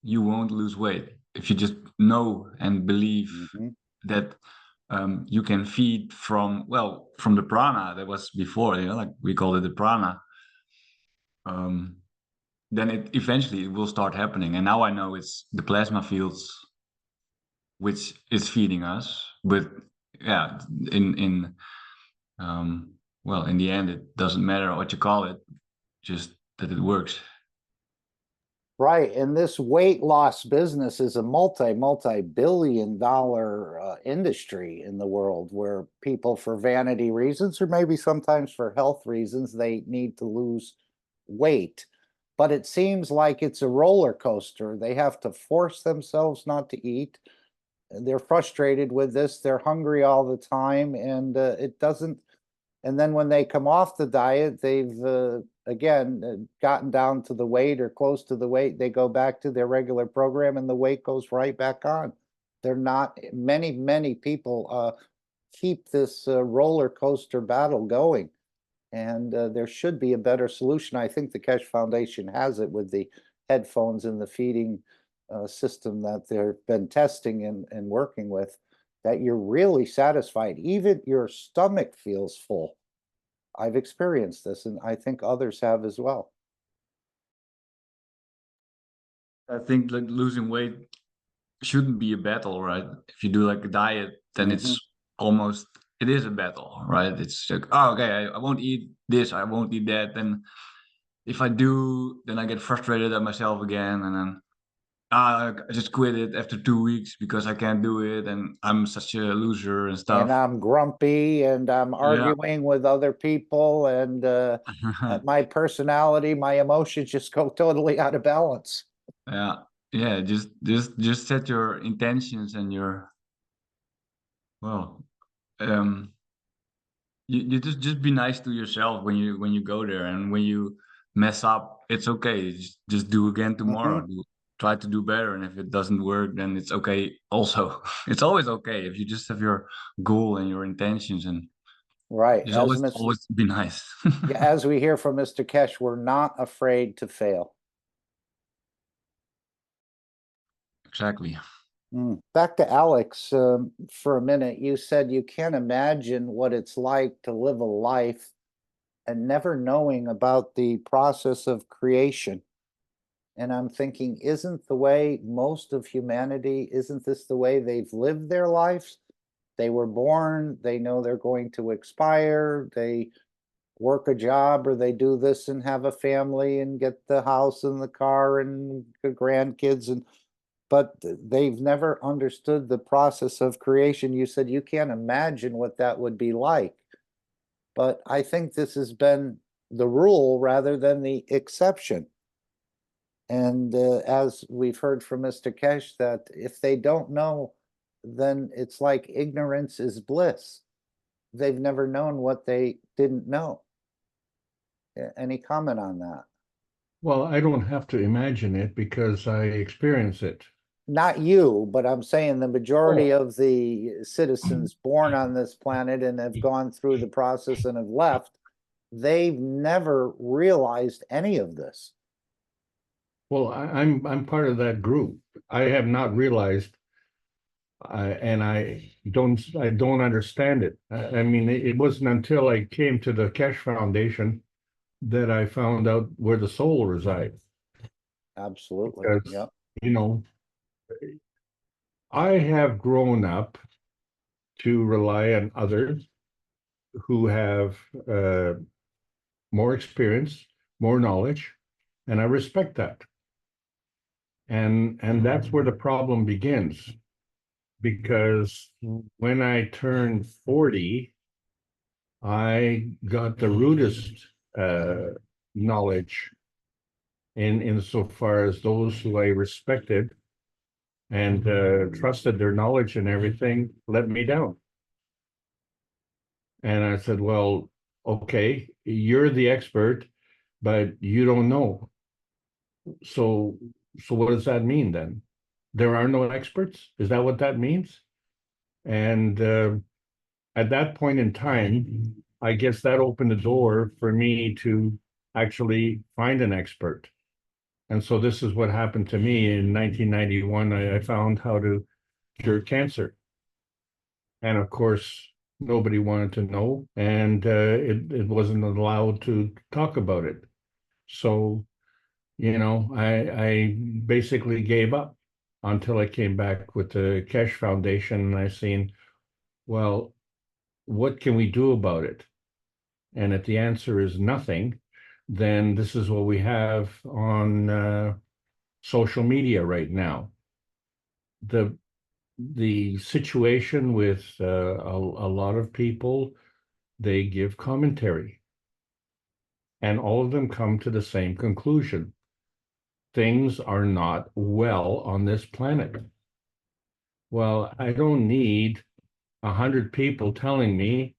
you won't lose weight. If you just know and believe that you can feed from the prana that was before, like we called it the prana, then it eventually it will start happening. And now I know it's the plasma fields which is feeding us. But yeah, in the end, it doesn't matter what you call it, just that it works. Right. And this weight loss business is a multi-billion dollar industry in the world where people, for vanity reasons, or maybe sometimes for health reasons, they need to lose weight. But it seems like it's a roller coaster. They have to force themselves not to eat. They're frustrated with this. They're hungry all the time, and it doesn't. And then when they come off the diet, they've again gotten down to the weight or close to the weight. They go back to their regular program, and the weight goes right back on. They're not many people keep this roller coaster battle going, and there should be a better solution. I think the Keshe Foundation has it with the headphones and the feeding system that they've been testing and working with, that you're really satisfied. Even your stomach feels full. I've experienced this, and I think others have as well. I think like losing weight shouldn't be a battle, right? If you do like a diet, then it's almost, it is a battle, right? It's like, oh, okay, I won't eat this, I won't eat that. And if I do, then I get frustrated at myself again, and then I just quit it after 2 weeks because I can't do it, and I'm such a loser and stuff. And I'm grumpy, and I'm arguing with other people, and my personality, my emotions just go totally out of balance. Yeah, just set your intentions and your, you just be nice to yourself when you go there, and when you mess up, it's okay. Just do again tomorrow. Try to do better, and if it doesn't work, then it's okay also. It's always okay if you just have your goal and your intentions, and right, just always be nice. Yeah, as we hear from Mr. Keshe, we're not afraid to fail. Exactly. Back to Alex for a minute. You said you can't imagine what it's like to live a life and never knowing about the process of creation. And I'm thinking, isn't the way most of humanity, isn't this the way they've lived their lives? They were born, they know they're going to expire, they work a job, or they do this and have a family and get the house and the car and the grandkids, but they've never understood the process of creation. You said you can't imagine what that would be like. But I think this has been the rule rather than the exception. And as we've heard from Mr. Keshe, that if they don't know, then it's like ignorance is bliss. They've never known what they didn't know. Any comment on that? Well, I don't have to imagine it because I experience it. Not you, but I'm saying the majority of the citizens born on this planet and have gone through the process and have left, they've never realized any of this. Well, I'm part of that group. I have not realized And I don't understand it. I mean, it wasn't until I came to the Keshe Foundation that I found out where the soul resides. Absolutely. Because, Yep. you know, I have grown up to rely on others who have more experience, more knowledge, and I respect that. And that's where the problem begins. Because when I turned 40, I got the rudest knowledge in insofar as those who I respected and trusted their knowledge and everything let me down. And I said, well, okay, you're the expert, but you don't know. So what does that mean then? There are no experts? Is that what that means? And at that point in time, I guess that opened the door for me to actually find an expert. And so this is what happened to me in 1991. I found how to cure cancer. And of course, nobody wanted to know, and it wasn't allowed to talk about it. So, you know, I basically gave up until I came back with the Keshe Foundation, and I seen, well, what can we do about it? And if the answer is nothing, then this is what we have on social media right now. The situation with a lot of people, they give commentary, and all of them come to the same conclusion. Things are not well on this planet. Well, I don't need 100 people telling me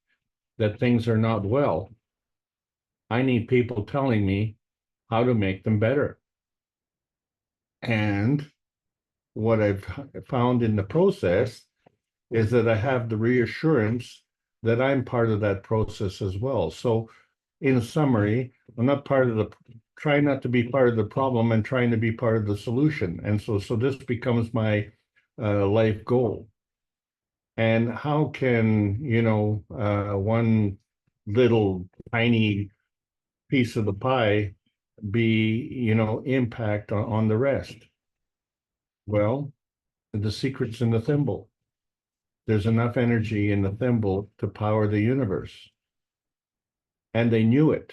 that things are not well. I need people telling me how to make them better. And what I've found in the process is that I have the reassurance that I'm part of that process as well. So in summary, I'm not part of the, trying not to be part of the problem and trying to be part of the solution. And so this becomes my life goal. And how can, you know, one little tiny piece of the pie be, you know, impact on the rest? Well, the secret's in the thimble. There's enough energy in the thimble to power the universe. And they knew it.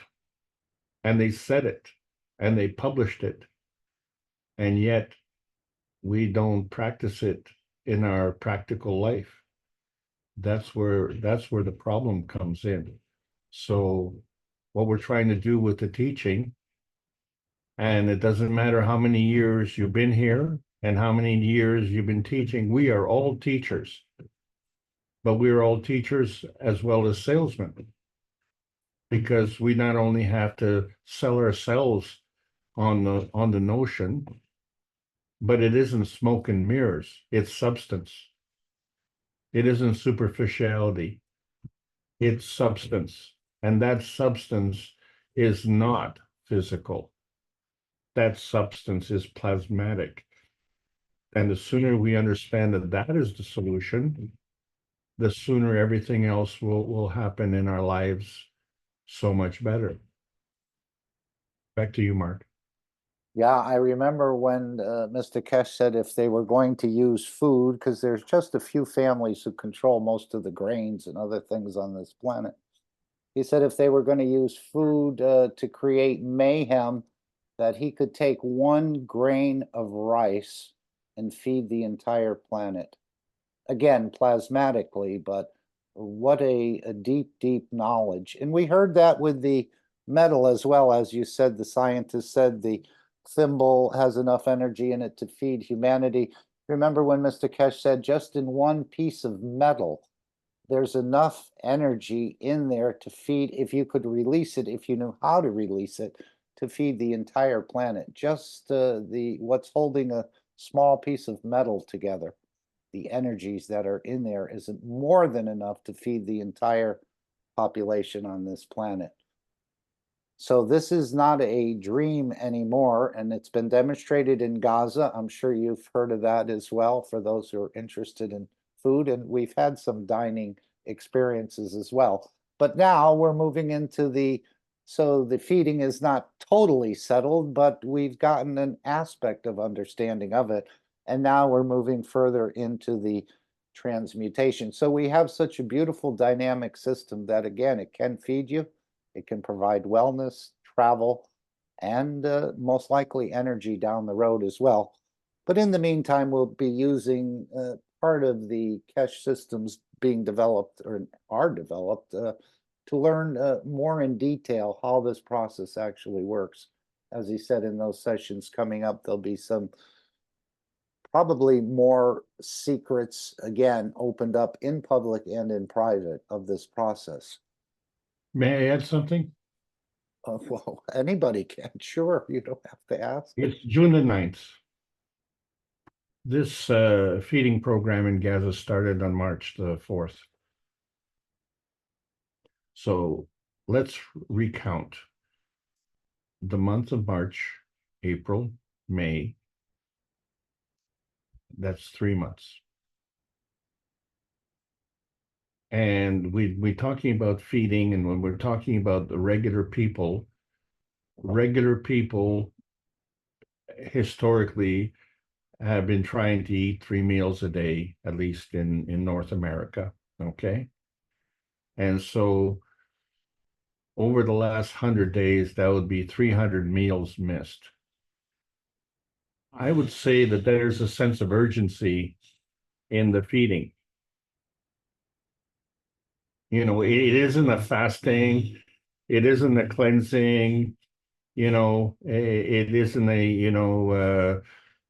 And they said it. And they published it. And yet we don't practice it in our practical life. That's where the problem comes in. So what we're trying to do with the teaching, and it doesn't matter how many years you've been here and how many years you've been teaching, we are all teachers. But we are all teachers as well as salesmen, because we not only have to sell ourselves on the notion, but it isn't smoke and mirrors, it's substance. It isn't superficiality, it's substance. And that substance is not physical. That substance is plasmatic. And the sooner we understand that that is the solution, the sooner everything else will happen in our lives so much better. Back to you, Mark. Yeah, I remember when Mr. Keshe said if they were going to use food, because there's just a few families who control most of the grains and other things on this planet. He said if they were going to use food to create mayhem, that he could take 1 grain of rice and feed the entire planet. Again, plasmatically, but what a deep, deep knowledge. And we heard that with the metal as well. As you said, the scientist said the thimble has enough energy in it to feed humanity. Remember when Mr. Keshe said just in 1 piece of metal, there's enough energy in there to feed, if you could release it, if you knew how to release it, to feed the entire planet. Just what's holding a small piece of metal together, the energies that are in there isn't more than enough to feed the entire population on this planet. So this is not a dream anymore, and it's been demonstrated in Gaza. I'm sure you've heard of that as well, for those who are interested in food, and we've had some dining experiences as well. But now we're moving into so the feeding is not totally settled, but we've gotten an aspect of understanding of it. And now we're moving further into the transmutation. So we have such a beautiful dynamic system that, again, it can feed you, it can provide wellness, travel, and most likely energy down the road as well. But in the meantime, we'll be using part of the Keshe systems being developed or are developed to learn more in detail how this process actually works. As he said, in those sessions coming up, there'll be some probably more secrets, again, opened up in public and in private of this process. May I add something? Well, anybody can, sure, you don't have to ask. It's June the 9th. This feeding program in Gaza started on March the 4th. So let's recount the month of March, April, May. That's 3 months. And we're talking about feeding, and when we're talking about the regular people historically have been trying to eat 3 meals a day, at least in North America, okay? And so over the last 100 days, that would be 300 meals missed. I would say that there's a sense of urgency in the feeding. You know, it isn't a fasting, it isn't a cleansing, you know, it isn't a,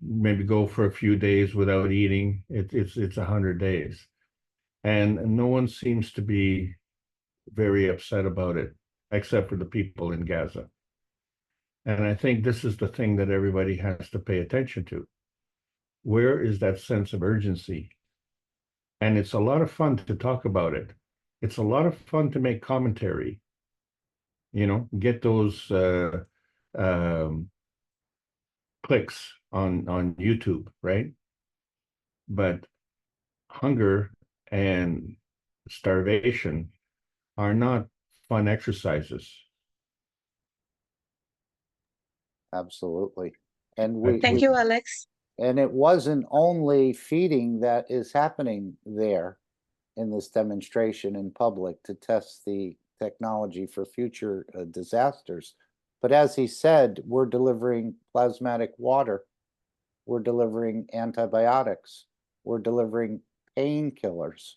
maybe go for a few days without eating. It's 100 days. And no one seems to be very upset about it, except for the people in Gaza. And I think this is the thing that everybody has to pay attention to. Where is that sense of urgency? And it's a lot of fun to talk about it. It's a lot of fun to make commentary, get those clicks on YouTube, right? But hunger and starvation are not fun exercises. Absolutely. And Thank you, Alex. And it wasn't only feeding that is happening there in this demonstration in public to test the technology for future disasters. But as he said, we're delivering plasmatic water, we're delivering antibiotics, we're delivering painkillers,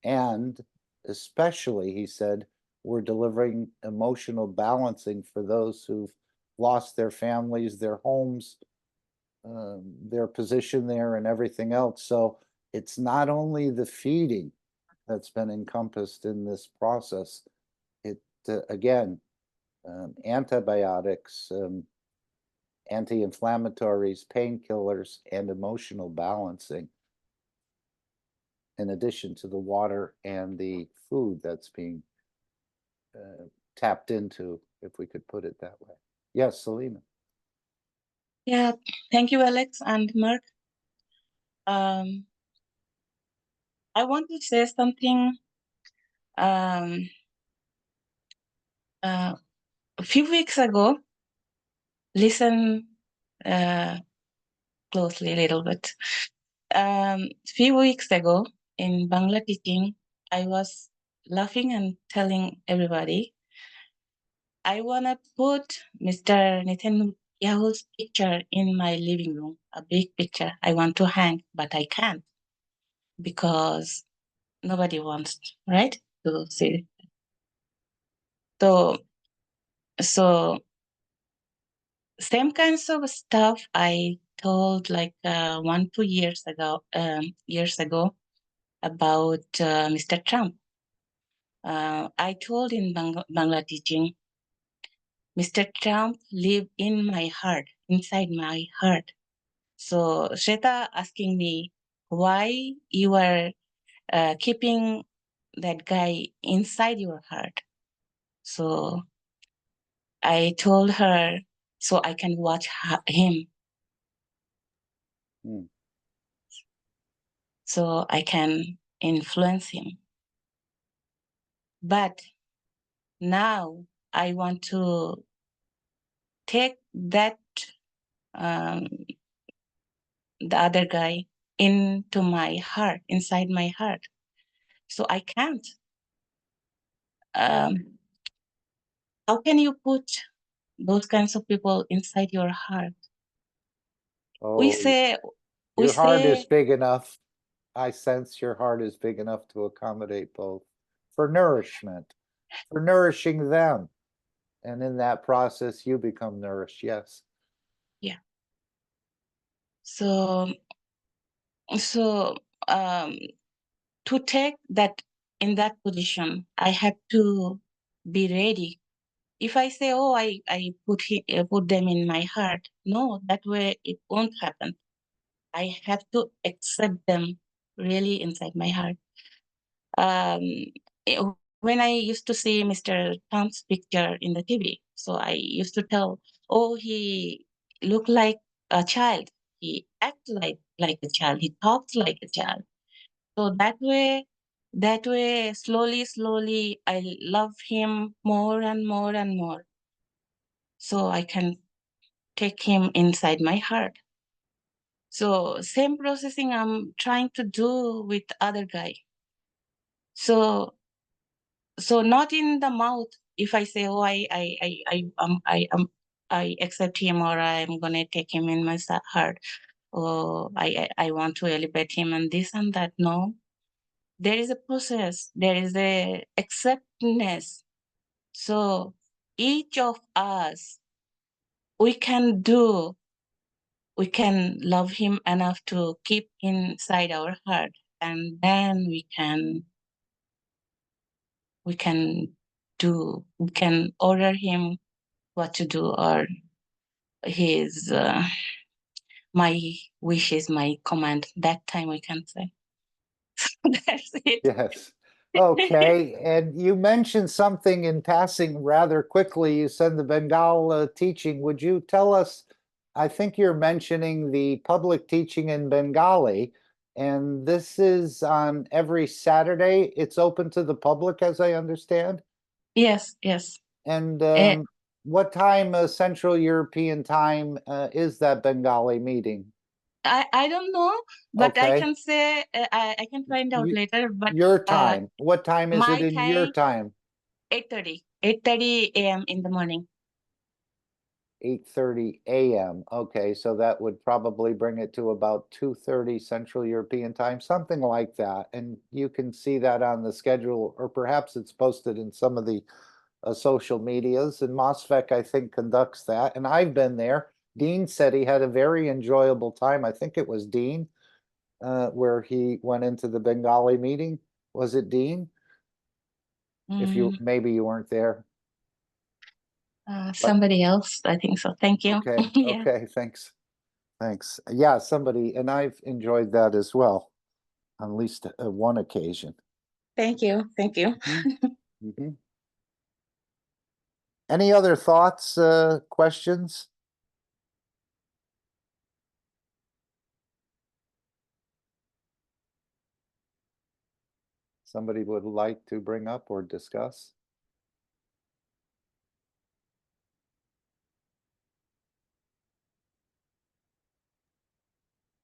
and especially, he said, we're delivering emotional balancing for those who've lost their families, their homes, their position there, and everything else. So it's not only the feeding that's been encompassed in this process. It again, antibiotics, anti-inflammatories, painkillers, and emotional balancing, in addition to the water and the food that's being tapped into, if we could put it that way. Yes, Selena. Yeah, thank you, Alex and Mark. I want to say something. A few weeks ago, listen closely a little bit. A few weeks ago in Bangla teaching, I was laughing and telling everybody, I want to put Mr. Netanyahu's picture in my living room, a big picture. I want to hang, but I can't because nobody wants, right, to see. So same kinds of stuff I told like 1-2 years ago about Mr. Trump. I told in Bangla teaching, Mr. Trump live in my heart, inside my heart. So Shweta asking me why you are keeping that guy inside your heart. So I told her so I can watch him. so I can influence him. But now I want to take that the other guy into my heart, inside my heart. So I can't. How can you put those kinds of people inside your heart? We Oh, say, your heart is big enough. I sense your heart is big enough to accommodate both for nourishment, for nourishing them. And in that process, you become nourished. Yes. yeah. So to take that in that position, I have to be ready. If I say, oh, I put them in my heart, no, that way it won't happen. I have to accept them really inside my heart. When I used to see Mr. Tom's picture in the TV, so I used to tell, oh, he looked like a child. He acts like a child. He talks like a child. So that way, slowly, I love him more and more and more. So I can take him inside my heart. So same processing I'm trying to do with other guy. So not in the mouth. If I say, oh, I accept him, or I'm gonna take him in my heart, or I want to elevate him and this and that. No, there is a process. There is a acceptance. So each of us, we can love him enough to keep inside our heart, and then we can order him what to do, or his my wish is my command. That time we can say. That's it. Yes. Okay. And you mentioned something in passing rather quickly. You said the Bengal teaching. Would you tell us? I think you're mentioning the public teaching in Bengali, and this is on every Saturday. It's open to the public, as I understand. Yes. And Uh, what time, Central European time, is that Bengali meeting? I don't know, but I Okay. can say I can find out later. But Your time. What time is it my in your time? 8:30 a.m. in the morning. 8:30 a.m. Okay, so that would probably bring it to about 2:30 Central European time, something like that. And you can see that on the schedule, or perhaps it's posted in some of the social medias. And MOSFEC, I think, conducts that. And I've been there. Dean said he had a very enjoyable time. I think it was Dean, where he went into the Bengali meeting. Was it Dean? If you maybe you weren't there. Somebody else, I think so. Thank you. Okay. Yeah. Okay. Thanks. Yeah, somebody, and I've enjoyed that as well, on at least one occasion. Thank you. Mhm. Any other thoughts, questions? Somebody would like to bring up or discuss?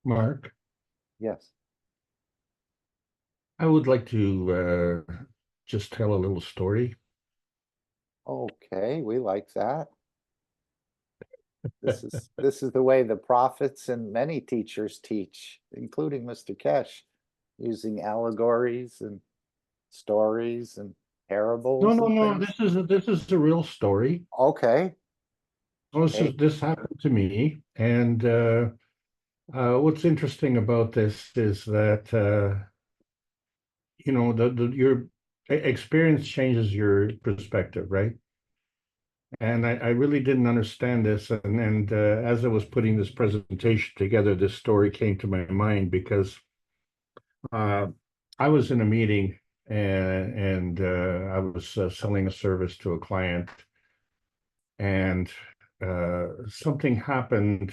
Mark, Yes. I would like to just tell a little story. Okay, we like that. This is the way the prophets and many teachers teach, including Mr. Keshe, using allegories and stories and parables and No. things. This is a real story. Okay. This happened to me, and what's interesting about this is that your experience changes your perspective, right? And I really didn't understand this, and as I was putting this presentation together, this story came to my mind because I was in a meeting and I was selling a service to a client, and something happened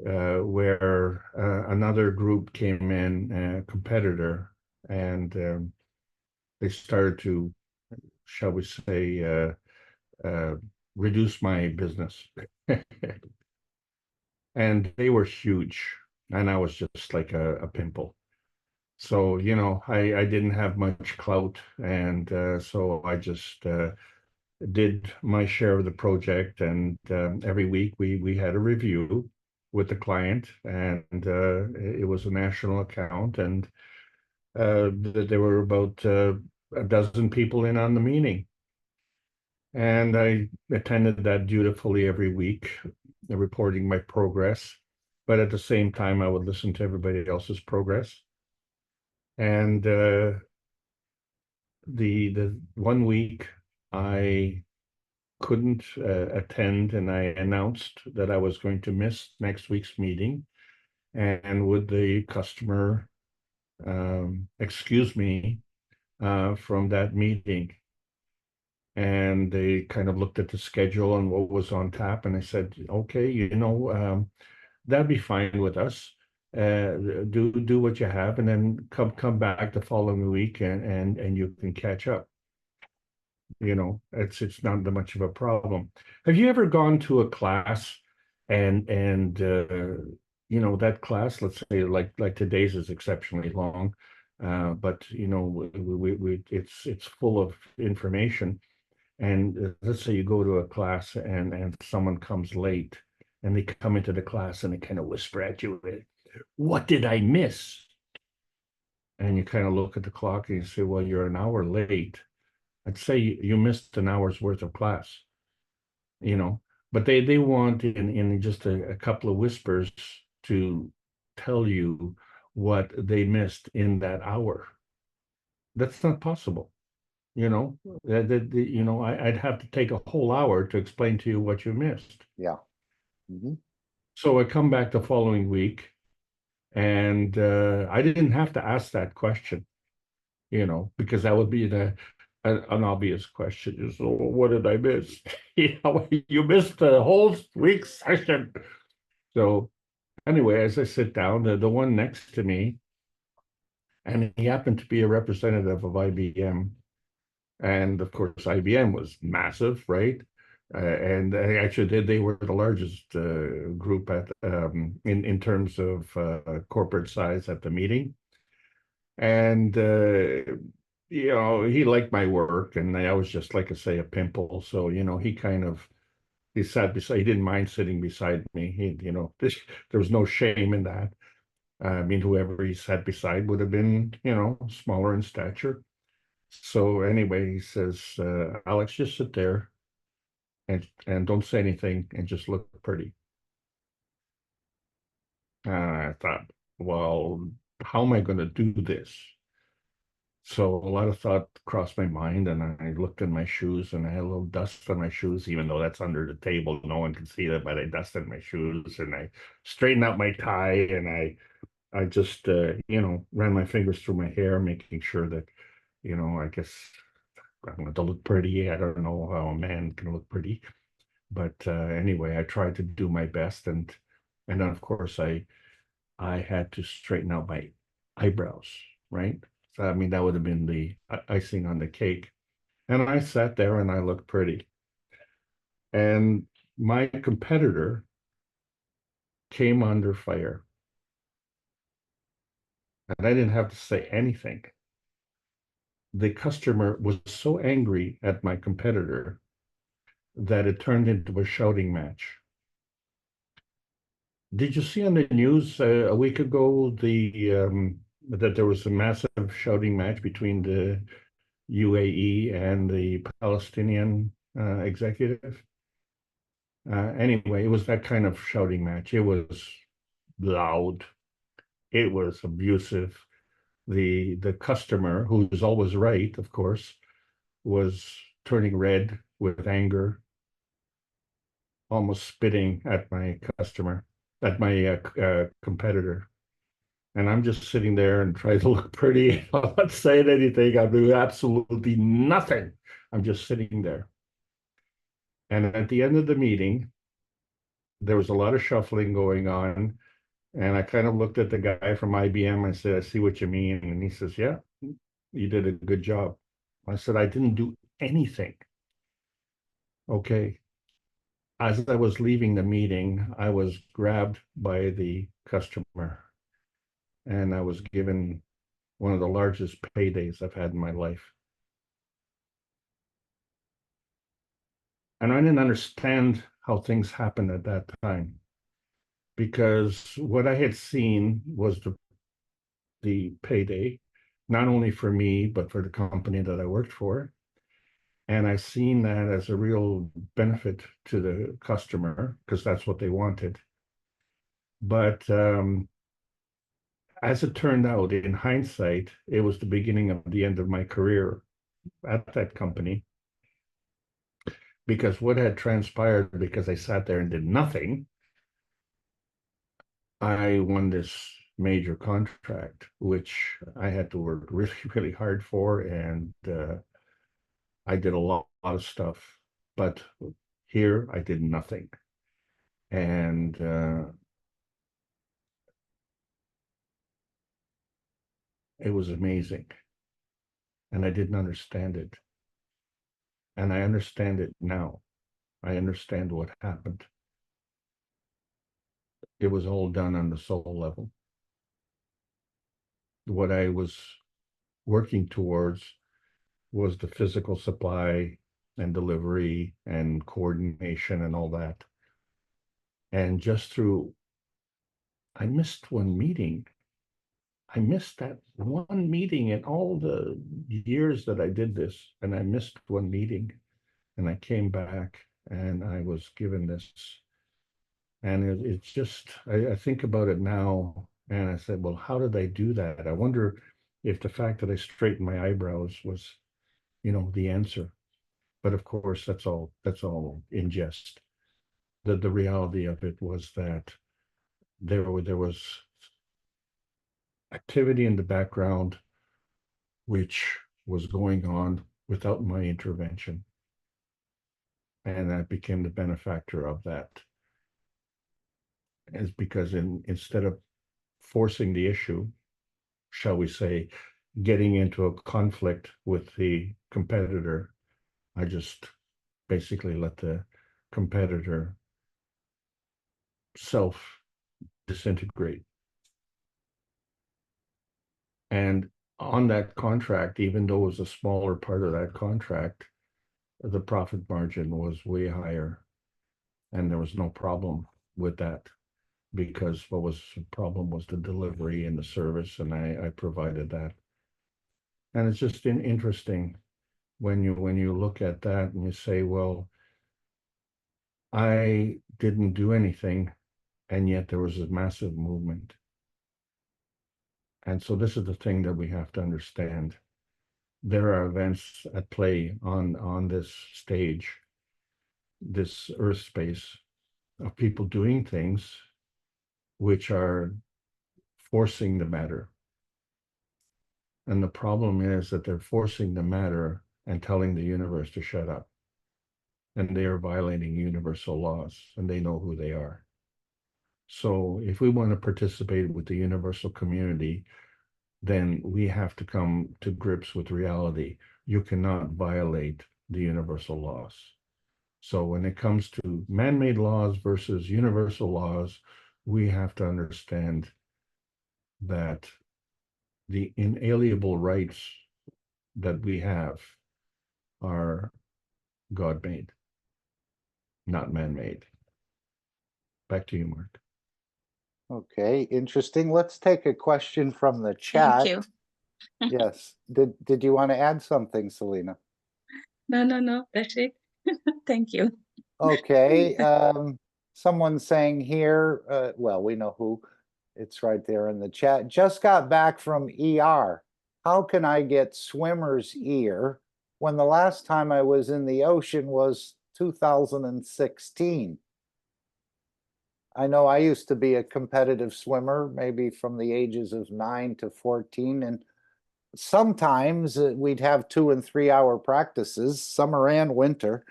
where another group came in, a competitor, and they started to, shall we say, reduce my business. And they were huge, and I was just like a pimple. So, you know, I didn't have much clout, and so I just did my share of the project, and every week we had a review with the client, and it was a national account, and there were about a dozen people in on the meeting. And I attended that dutifully every week, reporting my progress. But at the same time, I would listen to everybody else's progress. And the 1 week I couldn't attend, and I announced that I was going to miss next week's meeting. And would the customer excuse me from that meeting? And they kind of looked at the schedule and what was on tap, and I said, okay, you know, that'd be fine with us. Do what you have, and then come back the following week, and you can catch up. You know, it's not that much of a problem. Have you ever gone to a class and you know, that class, let's say like today's is exceptionally long, but you know, it's full of information. And let's say you go to a class and someone comes late, and they come into the class and they kind of whisper at you, what did I miss? And you kind of look at the clock and you say, well, you're an hour late. I'd say you missed an hour's worth of class, you know, but they want in just a couple of whispers to tell you what they missed in that hour. That's not possible. You know, you know, I'd have to take a whole hour to explain to you what you missed. Yeah. Mm-hmm. So I come back the following week, and I didn't have to ask that question, you know, because that would be an obvious question. So what did I miss? You know, you missed the whole week's session. So anyway, as I sit down, the one next to me, and he happened to be a representative of IBM. And of course, IBM was massive, right? And actually, they were the largest group at in terms of corporate size at the meeting. And you know, he liked my work, and I was just, like I say, a pimple. So you know, he sat beside. He didn't mind sitting beside me. You know, there was no shame in that. I mean, whoever he sat beside would have been, you know, smaller in stature. So anyway, he says, Alex, just sit there and don't say anything and just look pretty. And I thought, well, how am I going to do this? So a lot of thought crossed my mind, and I looked in my shoes, and I had a little dust on my shoes, even though that's under the table. No one can see that, but I dusted my shoes, and I straightened out my tie, and I just, you know, ran my fingers through my hair, making sure that, you know, I guess I wanted to look pretty. I don't know how a man can look pretty, but anyway, I tried to do my best, and then of course I had to straighten out my eyebrows, right? So, I mean, that would have been the icing on the cake. And I sat there and I looked pretty. And my competitor came under fire. And I didn't have to say anything. The customer was so angry at my competitor that it turned into a shouting match. Did you see on the news a week ago that there was a massive shouting match between the UAE and the Palestinian executive? Anyway, it was that kind of shouting match. It was loud. It was abusive. The customer, who's always right, of course, was turning red with anger, almost spitting at my competitor. And I'm just sitting there and trying to look pretty. I'm not saying anything. I'm doing absolutely nothing. I'm just sitting there. And at the end of the meeting, there was a lot of shuffling going on. And I kind of looked at the guy from IBM and said, I see what you mean. And he says, yeah, you did a good job. I said, I didn't do anything. Okay. As I was leaving the meeting, I was grabbed by the customer and I was given one of the largest paydays I've had in my life. And I didn't understand how things happened at that time, because what I had seen was the payday, not only for me, but for the company that I worked for. And I seen that as a real benefit to the customer because that's what they wanted. But as it turned out, in hindsight, it was the beginning of the end of my career at that company. Because what had transpired, because I sat there and did nothing, I won this major contract, which I had to work really, really hard for. And I did a lot of stuff, but here I did nothing. And it was amazing. And I didn't understand it. And I understand it now. I understand what happened. It was all done on the soul level. What I was working towards was the physical supply and delivery and coordination and all that. And just through, I missed one meeting. I missed that one meeting in all the years that I did this, and I missed one meeting. And I came back and I was given this. And it's just, I think about it now and I said, well, how did I do that? I wonder if the fact that I straightened my eyebrows was, the answer. But of course, that's all in jest. The reality of it was that there was activity in the background which was going on without my intervention. And I became the benefactor of that. Is because instead of forcing the issue, shall we say, getting into a conflict with the competitor, I just basically let the competitor self disintegrate. And on that contract, even though it was a smaller part of that contract, the profit margin was way higher. And there was no problem with that, because what was the problem was the delivery and the service, and I provided that. And it's just interesting when you look at that and you say, well, I didn't do anything, and yet there was a massive movement. And so this is the thing that we have to understand. There are events at play on this stage, this earth space, of people doing things which are forcing the matter. And the problem is that they're forcing the matter and telling the universe to shut up. And they are violating universal laws, and they know who they are. So if we want to participate with the universal community, then we have to come to grips with reality. You cannot violate the universal laws. So when it comes to man-made laws versus universal laws, we have to understand that the inalienable rights that we have are God-made, not man-made. Back to you, Mark. Okay, interesting. Let's take a question from the chat. Thank you. Yes. Did you want to add something, Selena? No, that's it. Thank you. Okay. Someone's saying here, well, we know who. It's right there in the chat. Just got back from ER. How can I get swimmer's ear when the last time I was in the ocean was 2016? I know I used to be a competitive swimmer, maybe from the ages of 9 to 14. And sometimes we'd have 2 and 3 hour practices, summer and winter.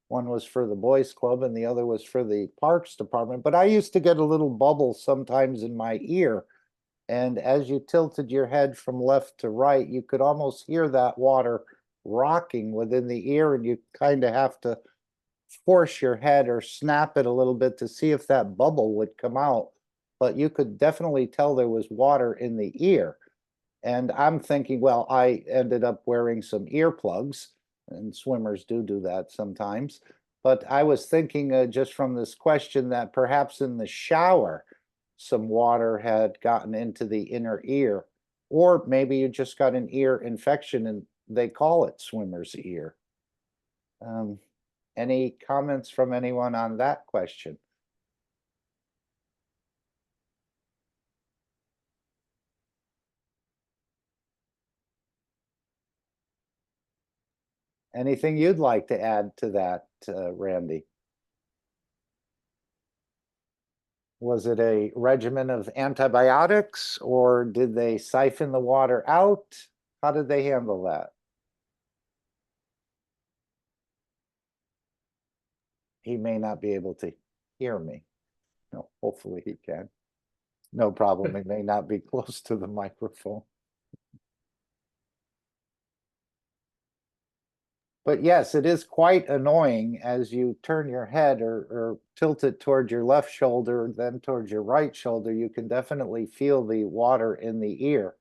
One was for the boys club and the other was for the parks department. But I used to get a little bubble sometimes in my ear. And as you tilted your head from left to right, you could almost hear that water rocking within the ear, and you kind of have to force your head or snap it a little bit to see if that bubble would come out. But you could definitely tell there was water in the ear. And I'm thinking, well, I ended up wearing some earplugs, and swimmers do that sometimes. But I was thinking just from this question that perhaps in the shower, some water had gotten into the inner ear, or maybe you just got an ear infection and they call it swimmer's ear. Any comments from anyone on that question? Anything you'd like to add to that, Randy? Was it a regimen of antibiotics, or did they siphon the water out? How did they handle that? He may not be able to hear me. No, hopefully he can. No problem. He may not be close to the microphone. But yes, it is quite annoying as you turn your head or tilt it toward your left shoulder, then towards your right shoulder. You can definitely feel the water in the ear.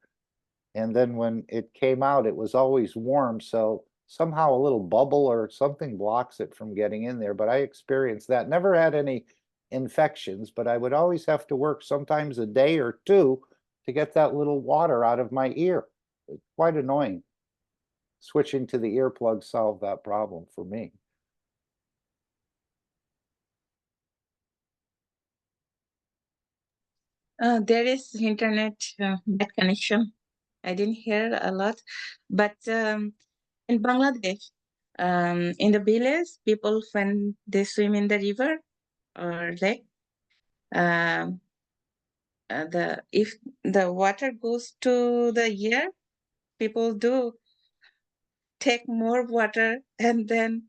And then when it came out, it was always warm. So somehow a little bubble or something blocks it from getting in there. But I experienced that. Never had any infections, but I would always have to work sometimes a day or two to get that little water out of my ear. It's quite annoying. Switching to the earplug solved that problem for me. There is internet bad connection. I didn't hear a lot, but in Bangladesh, in the village, people when they swim in the river or lake, if the water goes to the ear, people do take more water and then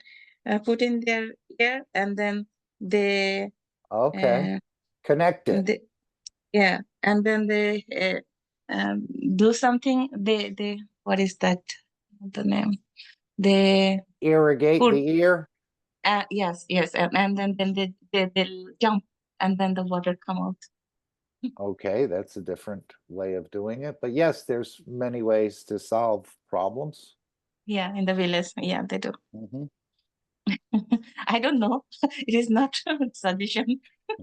put in their ear, and then they connect it. Yeah, and then they do something. They what is that? The name? They irrigate the ear. Yes, and then they'll jump, and then the water come out. Okay, that's a different way of doing it. But yes, there's many ways to solve problems. Yeah, in the village, yeah, they do. Mm-hmm. I don't know. It is not a solution.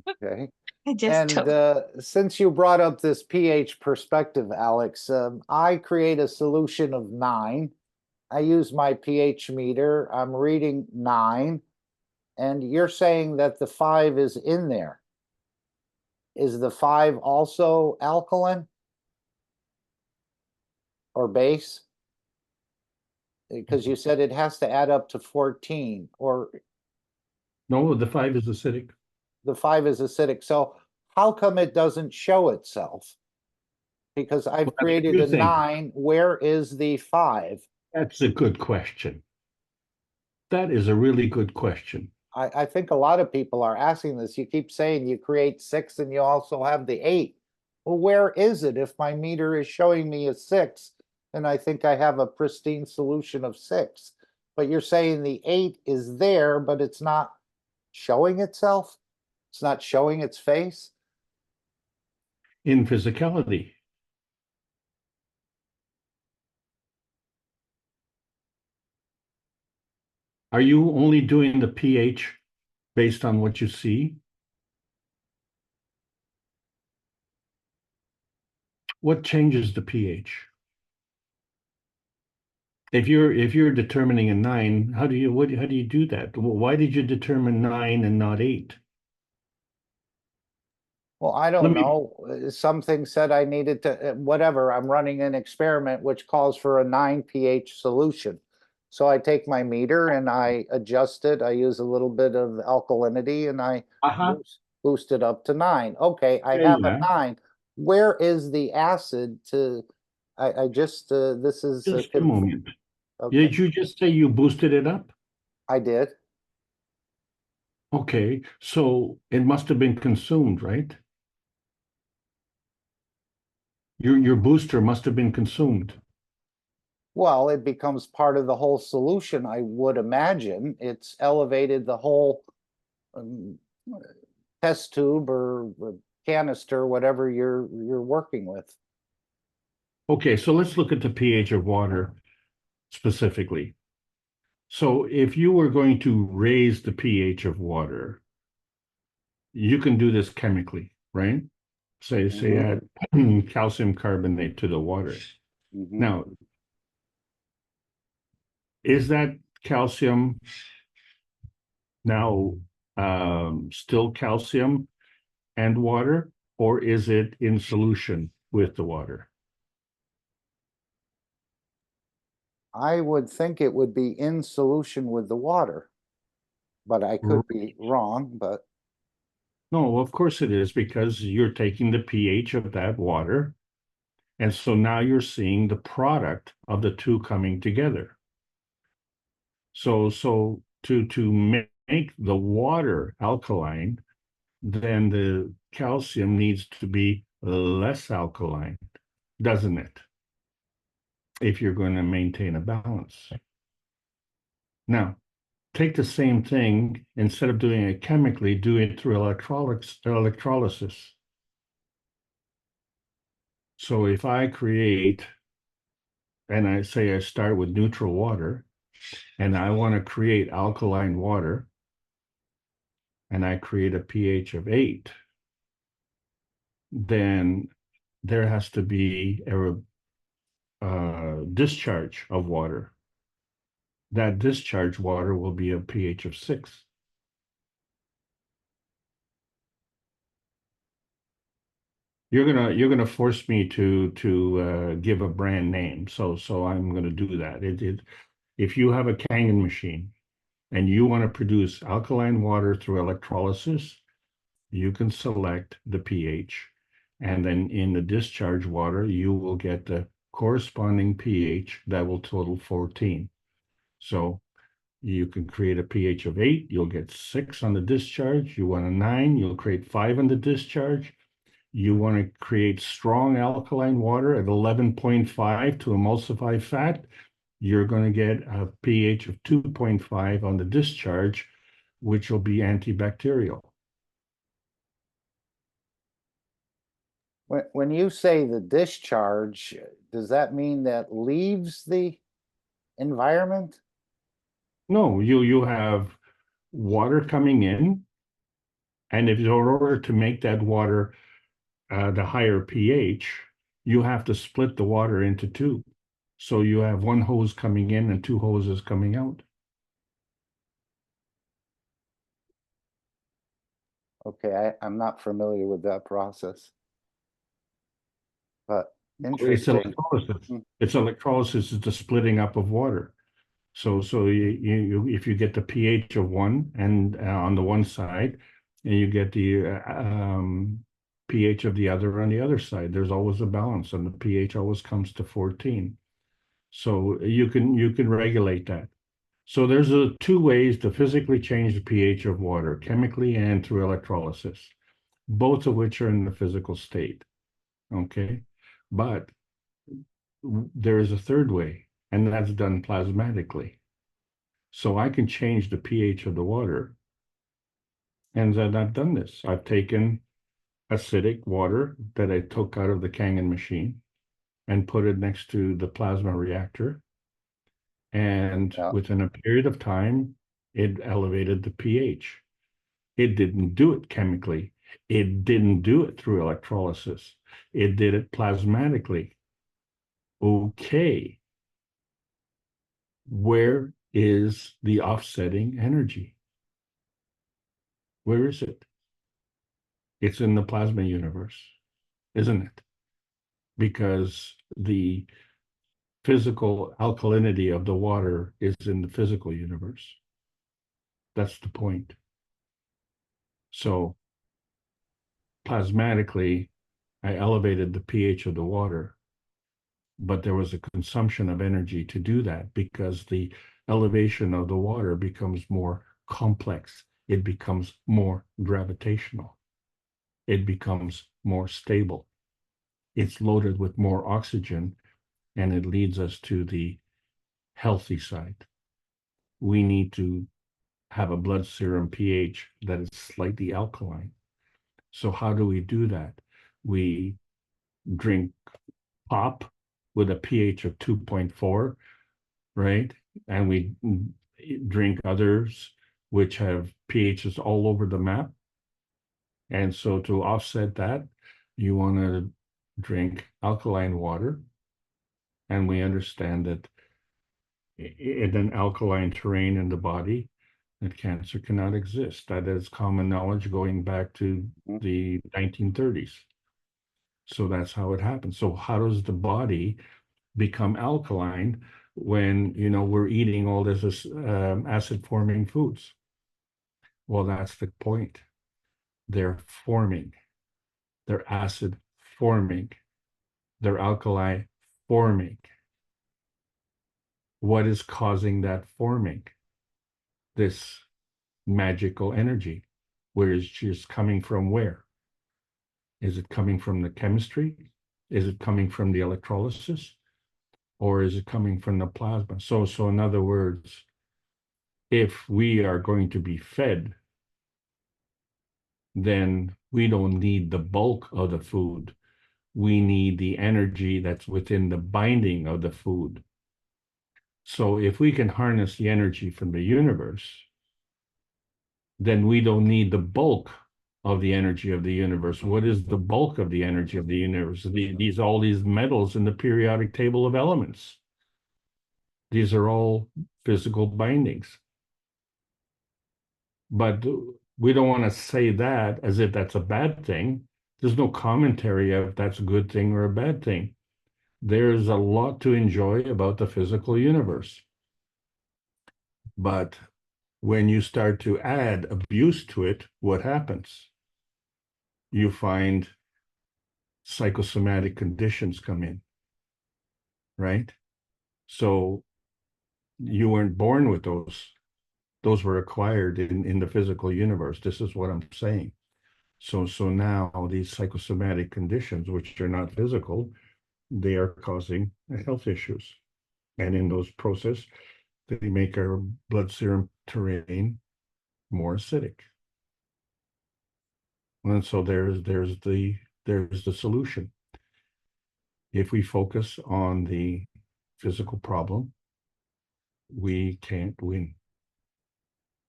Okay. I just since you brought up this pH perspective, Alex, I create a solution of 9. I use my pH meter. I'm reading 9. And you're saying that the 5 is in there. Is the 5 also alkaline or base? Because you said it has to add up to 14, or no, the 5 is acidic. The 5 is acidic. So how come it doesn't show itself? Because I've created a 9. Where is the 5? That's a good question. That is a really good question. I think a lot of people are asking this. You keep saying you create 6 and you also have the 8. Well, where is it? If my meter is showing me a 6, then I think I have a pristine solution of 6. But you're saying the 8 is there, but it's not showing itself? It's not showing its face? In physicality. Are you only doing the pH based on what you see? What changes the pH? If you're determining a 9, how do you do that? Why did you determine 9 and not 8? Well, I don't know. Something said I needed to, whatever. I'm running an experiment which calls for a 9 pH solution. So I take my meter and I adjust it. I use a little bit of alkalinity and I boost it up to 9. Okay, I have a 9. Where is the acid to, I just, this is. Just a moment. Okay. Did you just say you boosted it up? I did. Okay, so it must have been consumed, right? Your booster must have been consumed. Well, it becomes part of the whole solution, I would imagine. It's elevated the whole um, test tube or canister, whatever you're working with. Okay, so let's look at the pH of water specifically. So if you were going to raise the pH of water, you can do this chemically, right? Say add calcium carbonate to the water. Now, is that calcium now still calcium and water, or is it in solution with the water? I would think it would be in solution with the water, but I could be wrong, but. No, of course it is, because you're taking the pH of that water, and so now you're seeing the product of the two coming together. So to make the water alkaline, then the calcium needs to be less alkaline, doesn't it? If you're going to maintain a balance. Now, take the same thing, instead of doing it chemically, do it through electrolysis. So if I create, and I say I start with neutral water, and I want to create alkaline water, and I create a pH of 8, then there has to be a discharge of water. That discharge water will be a pH of 6. You're gonna force me to give a brand name, so I'm gonna do that. If you have a Kangen machine and you want to produce alkaline water through electrolysis, you can select the pH, and then in the discharge water, you will get the corresponding pH that will total 14. So you can create a pH of 8, you'll get 6 on the discharge. You want a 9, you'll create 5 on the discharge. You want to create strong alkaline water at 11.5 to emulsify fat, you're going to get a pH of 2.5 on the discharge, which will be antibacterial. When you say the discharge, does that mean that leaves the environment? No, you have water coming in, and if in order to make that water the higher pH, you have to split the water into two. So you have one hose coming in and two hoses coming out. Okay, I'm not familiar with that process. But It's interesting. electrolysis. It's electrolysis, it's the splitting up of water. So you if you get the pH of 1 and on the one side, and you get the pH of the other on the other side, there's always a balance, and the pH always comes to 14. So you can regulate that. So there's two ways to physically change the pH of water, chemically and through electrolysis, both of which are in the physical state. Okay, but there is a third way, and that's done plasmatically. So I can change the pH of the water. And then I've done this. I've taken acidic water that I took out of the Kangen machine and put it next to the plasma reactor. And within a period of time, it elevated the pH. It didn't do it chemically. It didn't do it through electrolysis. It did it plasmatically. Okay. Where is the offsetting energy? Where is it? It's in the plasma universe, isn't it? Because the physical alkalinity of the water is in the physical universe. That's the point. So plasmatically, I elevated the pH of the water, but there was a consumption of energy to do that because the elevation of the water becomes more complex it becomes more gravitational. It becomes more stable. It's loaded with more oxygen, and it leads us to the healthy side. We need to have a blood serum pH that is slightly alkaline. So how do we do that? We drink pop with a pH of 2.4, right? And we drink others which have pHs all over the map. And so to offset that, you want to drink alkaline water. And we understand that in an alkaline terrain in the body, that cancer cannot exist. That is common knowledge going back to the 1930s. So that's how it happens. So how does the body become alkaline when, you know, we're eating all this acid-forming foods? Well, that's the point. They're forming. They're acid-forming. They're alkali-forming. What is causing that forming? This magical energy, where is just coming from where? Is it coming from the chemistry? Is it coming from the electrolysis? Or is it coming from the plasma? So in other words, if we are going to be fed, then we don't need the bulk of the food. We need the energy that's within the binding of the food. So if we can harness the energy from the universe, then we don't need the bulk of the energy of the universe. What is the bulk of the energy of the universe? All these metals in the periodic table of elements. These are all physical bindings. But we don't want to say that as if that's a bad thing. There's no commentary if that's a good thing or a bad thing. There's a lot to enjoy about the physical universe. But when you start to add abuse to it, what happens? You find psychosomatic conditions come in, right? So you weren't born with those. Those were acquired in the physical universe. This is what I'm saying. So now these psychosomatic conditions, which are not physical, they are causing health issues. And in those processes, they make our blood serum terrain more acidic. And so there's the solution. If we focus on the physical problem, we can't win.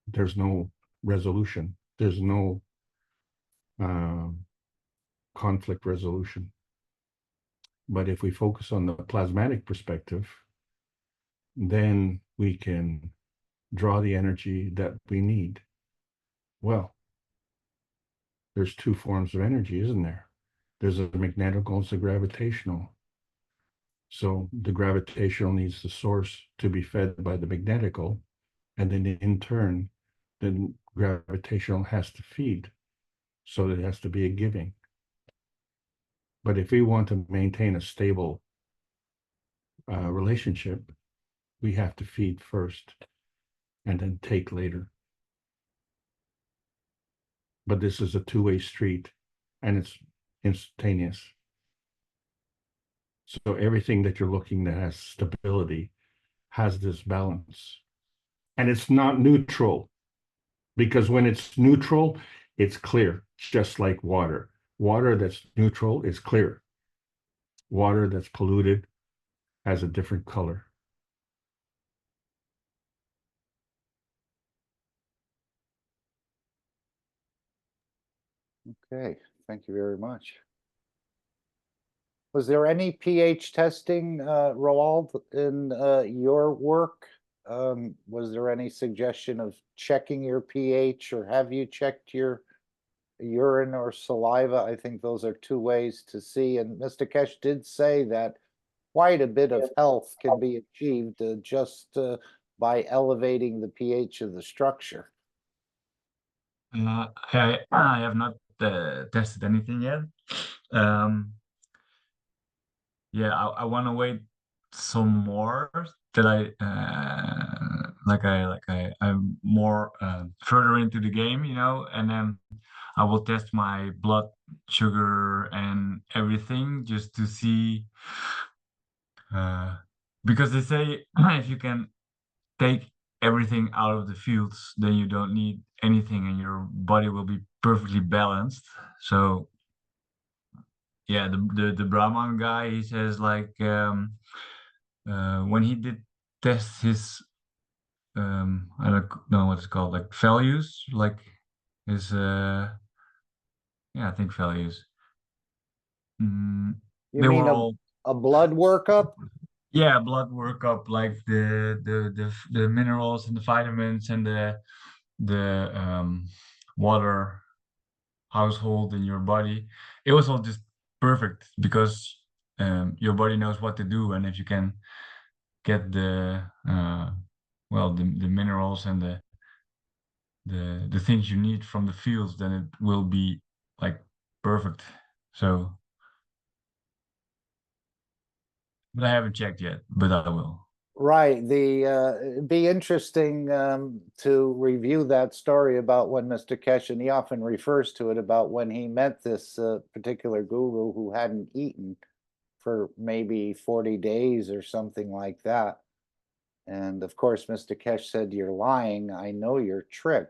There's no resolution. There's no conflict resolution. But if we focus on the plasmatic perspective, then we can draw the energy that we need. Well, there's two forms of energy, isn't there? There's a magnetical and a gravitational. So the gravitational needs the source to be fed by the magnetical, and then in turn, the gravitational has to feed. So there has to be a giving. But if we want to maintain a stable relationship, we have to feed first and then take later. But this is a two-way street, and it's instantaneous. So everything that you're looking that has stability has this balance. And it's not neutral, because when it's neutral, it's clear, just like water. Water that's neutral is clear. Water that's polluted has a different color. Okay, thank you very much. Was there any pH testing, Roald, in your work? Was there any suggestion of checking your pH, or have you checked your urine or saliva? I think those are two ways to see. And Mr. Keshe did say that quite a bit of health can be achieved just by elevating the pH of the structure. I have not tested anything yet. Yeah, I want to wait some more till I I'm more further into the game, you know, and then I will test my blood sugar and everything just to see, because they say if you can take everything out of the fields, then you don't need anything and your body will be perfectly balanced. So yeah, the Brahman guy, he says like when he did test his I don't know what it's called, like values, like his yeah, I think values. You They mean were all a blood workup? yeah, blood workup, like the minerals and the vitamins and the water household in your body. It was all just perfect because your body knows what to do, and if you can get the well the minerals and the things you need from the fields, then it will be like perfect. So, but I haven't checked yet, but I will. Right. It'd be interesting to review that story about when Mr. Keshe, and he often refers to it, about when he met this particular guru who hadn't eaten for maybe 40 days or something like that. And of course, Mr. Keshe said, "You're lying. I know your trick."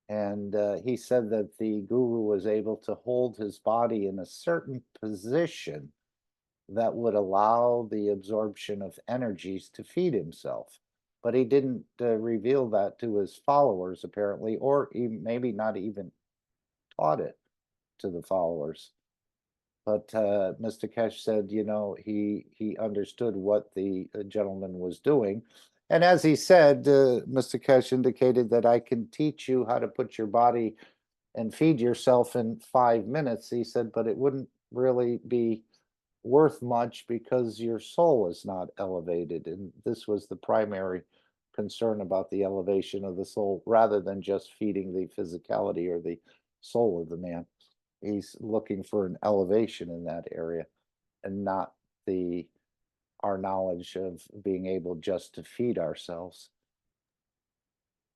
And he said that the guru was able to hold his body in a certain position that would allow the absorption of energies to feed himself. But he didn't reveal that to his followers, apparently, or maybe not even taught it to the followers. But Mr. Keshe said, you know, he understood what the gentleman was doing. And as he said, Mr. Keshe indicated that I can teach you how to put your body and feed yourself in 5 minutes. He said, but it wouldn't really be worth much because your soul is not elevated. And this was the primary concern about the elevation of the soul, rather than just feeding the physicality or the soul of the man. He's looking for an elevation in that area, and not our knowledge of being able just to feed ourselves.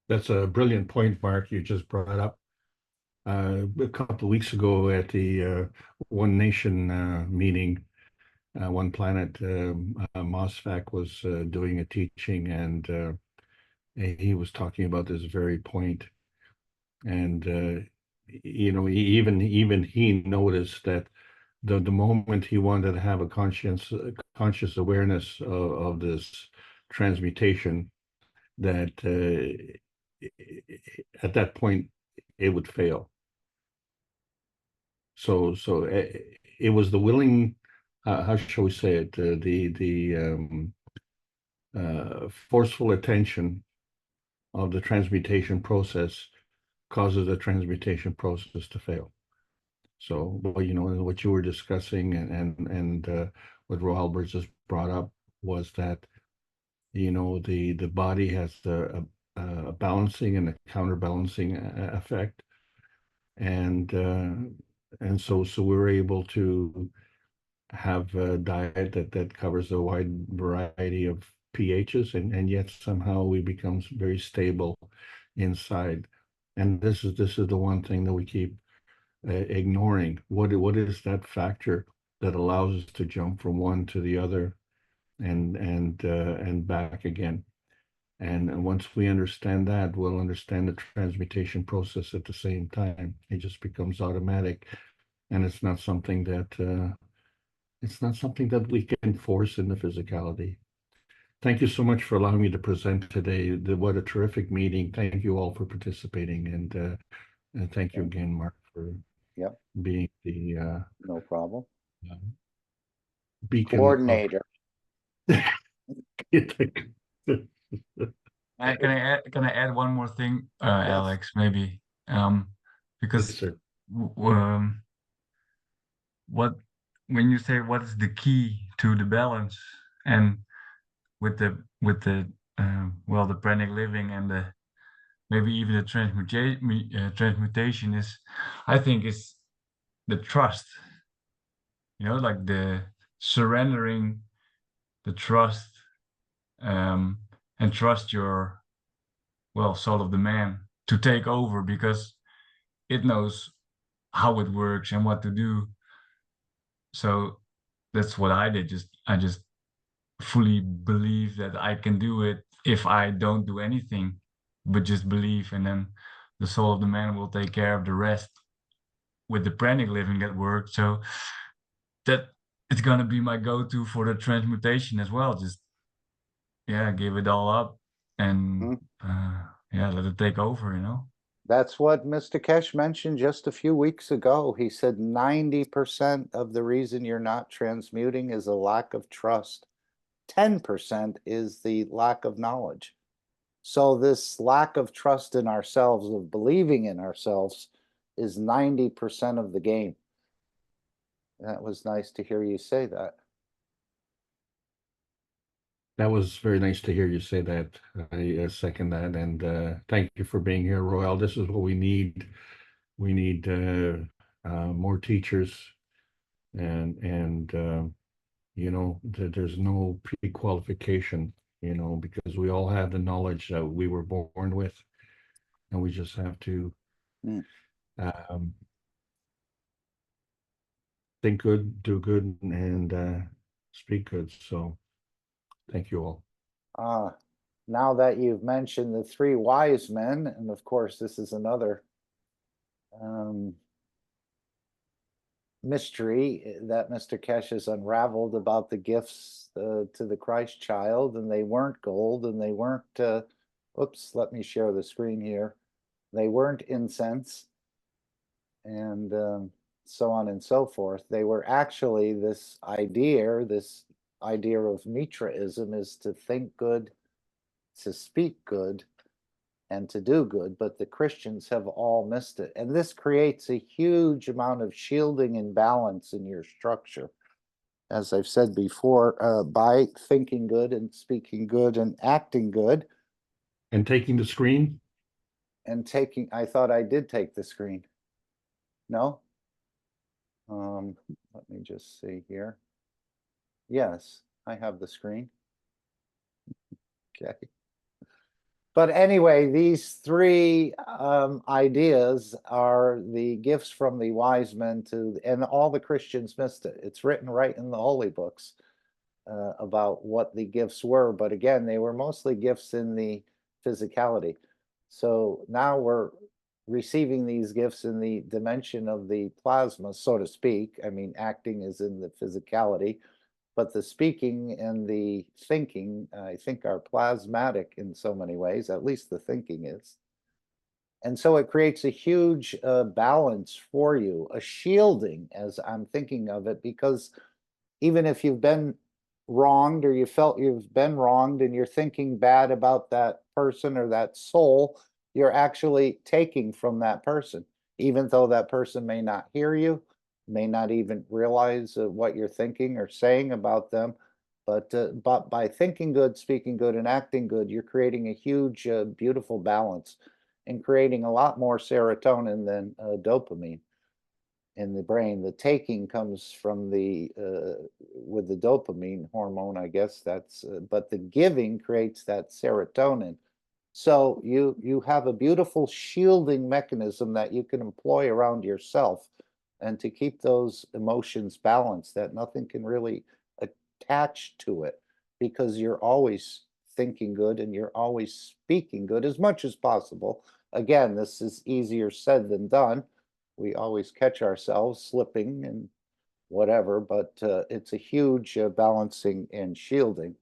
That's a brilliant point, Mark, you just brought up. A couple of weeks ago at the One Nation meeting, One Planet, MOSFAC was doing a teaching, and he was talking about this very point. And you know, even he noticed that the moment he wanted to have a conscious awareness of this transmutation, that at that point it would fail. So it was the willing, how shall we say it, the forceful attention of the transmutation process causes the transmutation process to fail. So, well, you know, what you were discussing and what Rohalbert just brought up was that, you know, the body has a balancing and a counterbalancing effect, and so we're able to have a diet that covers a wide variety of pHs, and yet somehow we become very stable inside. And this is the one thing that we keep ignoring. What is that factor that allows us to jump from one to the other and back again? And once we understand that, we'll understand the transmutation process at the same time. It just becomes automatic, and it's not something that we can force in the physicality. Thank you so much for allowing me to present today. What a terrific meeting. Thank you all for participating, and thank you again, Mark, for being the no problem beacon coordinator. Can I add one more thing, Yes. Alex? Maybe because Yes, when you say what is the key to the balance, and with the well, the pranic living and the maybe even the transmutation is, I think, is the trust. You know, like the surrendering, the trust, and trust your, well, soul of the man to take over, because it knows how it works and what to do. So that's what I did. I just fully believe that I can do it if I don't do anything, but just believe, and then the soul of the man will take care of the rest with the pranic living that worked. So that it's gonna be my go-to for the transmutation as well. Just give it all up and let it take over, you know. That's what Mr. Keshe mentioned just a few weeks ago. He said 90% of the reason you're not transmuting is a lack of trust. 10% is the lack of knowledge. So this lack of trust in ourselves, of believing in ourselves, is 90% of the game. That was nice to hear you say that. That was very nice to hear you say that. I second that, and thank you for being here, Royal. This is what we need. We need more teachers, and you know, there's no pre-qualification, you know, because we all have the knowledge that we were born with, and we just have to think good, do good, and speak good. So thank you all. Now that you've mentioned the three wise men, and of course this is another mystery that Mr. Keshe has unraveled about the gifts to the Christ child, and they weren't gold, and they weren't, oops, let me share the screen here. They weren't incense, and so on and so forth. They were actually this idea of Mitraism is to think good, to speak good, and to do good, but the Christians have all missed it. And this creates a huge amount of shielding and balance in your structure. As I've said before, by thinking good and speaking good and acting good. And taking the screen? And taking, I thought I did take the screen. No? Let me just see here. Yes, I have the screen. Okay. But anyway, these three ideas are the gifts from the wise men and all the Christians missed it. It's written right in the holy books about what the gifts were. But again, they were mostly gifts in the physicality. So now we're receiving these gifts in the dimension of the plasma, so to speak. I mean, acting is in the physicality, but the speaking and the thinking, I think, are plasmatic in so many ways, at least the thinking is. And so it creates a huge balance for you, a shielding, as I'm thinking of it, because even if you've been wronged or you felt you've been wronged and you're thinking bad about that person or that soul, you're actually taking from that person, even though that person may not hear you, may not even realize what you're thinking or saying about them. But by thinking good, speaking good, and acting good, you're creating a huge, beautiful balance and creating a lot more serotonin than dopamine in the brain. The taking comes from with the dopamine hormone, I guess that's, but the giving creates that serotonin. So you have a beautiful shielding mechanism that you can employ around yourself and to keep those emotions balanced, that nothing can really attach to it, because you're always thinking good and you're always speaking good as much as possible. Again, this is easier said than done. We always catch ourselves slipping and whatever, but it's a huge balancing and shielding.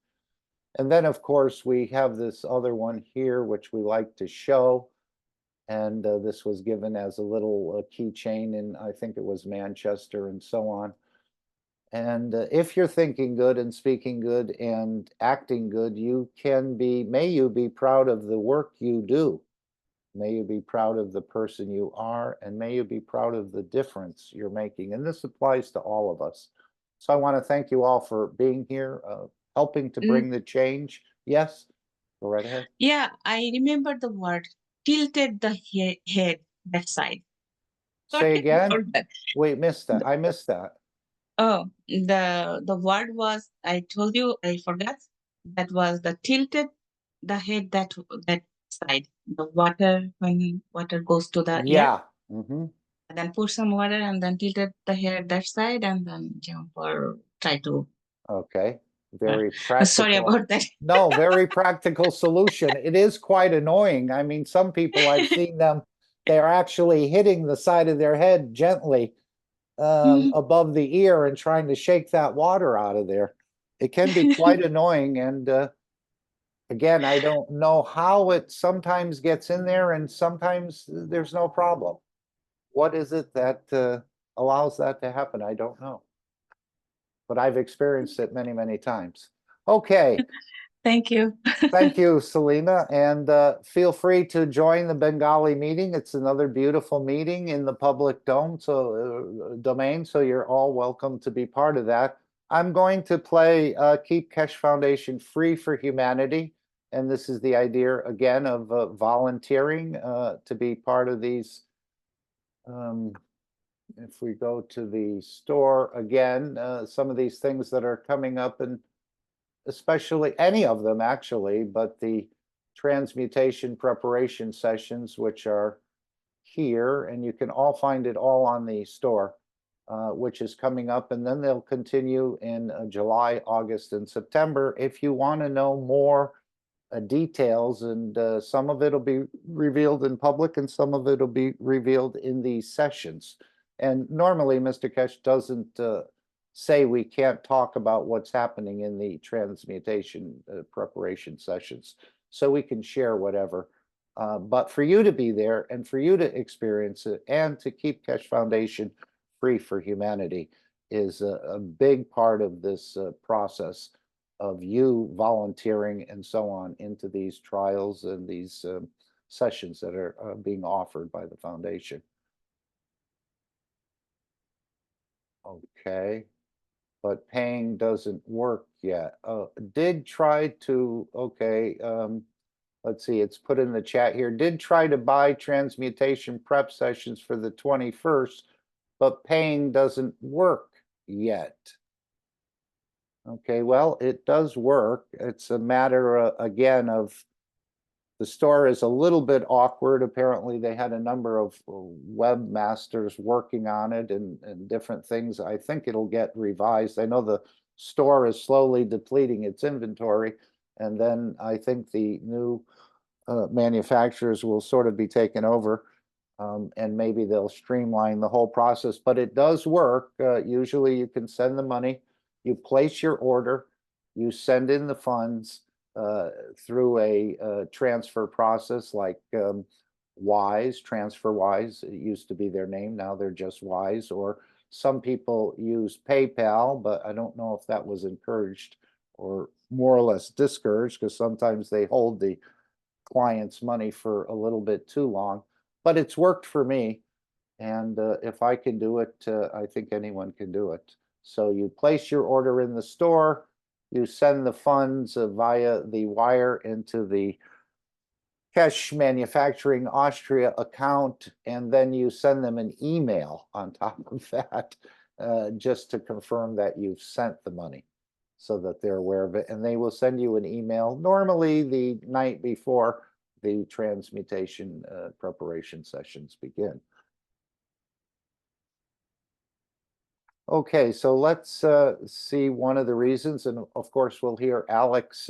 And then, of course, we have this other one here, which we like to show. And this was given as a little keychain in, I think it was Manchester and so on. And if you're thinking good and speaking good and acting good, may you be proud of the work you do. May you be proud of the person you are, and may you be proud of the difference you're making. And this applies to all of us. So I want to thank you all for being here, helping to bring the change. Yes, go right ahead. Yeah, I remember the word tilted the head that side. Say again? Wait, missed that. I missed that. Oh, the word was, I told you, I forgot. That was the tilted the head that side, the water, when water goes to the ear, Yeah. Mm-hmm. then pour some water and then tilt the head that side and then jump or try to. Okay. Very Sorry practical. about that. No, very practical solution. It is quite annoying. I mean, some people I've seen them, they're actually hitting the side of their head gently above the ear and trying to shake that water out of there. It can be quite annoying. And again, I don't know how it sometimes gets in there and sometimes there's no problem. What is it that allows that to happen? I don't know. But I've experienced it many, many times. Okay. Thank you. Thank you, Selena. And feel free to join the Bengali meeting. It's another beautiful meeting in the public domain, so you're all welcome to be part of that. I'm going to play Keep Keshe Foundation Free for Humanity. And this is the idea, again, of volunteering to be part of these. If we go to the store again, some of these things that are coming up, and especially any of them actually, but the transmutation preparation sessions, which are here, and you can all find it all on the store, which is coming up, and then they'll continue in July, August, and September. If you want to know more details, and some of it will be revealed in public and some of it will be revealed in these sessions. And normally Mr. Keshe doesn't say we can't talk about what's happening in the transmutation preparation sessions, so we can share whatever. But for you to be there and for you to experience it and to keep Keshe Foundation free for humanity is a big part of this process of you volunteering and so on into these trials and these sessions that are being offered by the foundation. Okay, but paying doesn't work yet. Did try to, okay, let's see, it's put in the chat here. Did try to buy transmutation prep sessions for the 21st, but paying doesn't work yet. Okay, well, it does work. It's a matter, again, of the store is a little bit awkward. Apparently, they had a number of webmasters working on it and different things. I think it'll get revised. I know the store is slowly depleting its inventory, and then I think the new manufacturers will sort of be taken over, and maybe they'll streamline the whole process. But it does work. Usually, you can send the money. You place your order, you send in the funds through a transfer process like Wise, TransferWise. It used to be their name, now they're just Wise. Or some people use PayPal, but I don't know if that was encouraged or more or less discouraged, because sometimes they hold the client's money for a little bit too long. But it's worked for me, and if I can do it, I think anyone can do it. So you place your order in the store, you send the funds via the wire into the Keshe Manufacturing Austria account, and then you send them an email on top of that, just to confirm that you've sent the money so that they're aware of it. And they will send you an email, normally the night before the transmutation preparation sessions begin. Okay, so let's see one of the reasons, and of course we'll hear Alex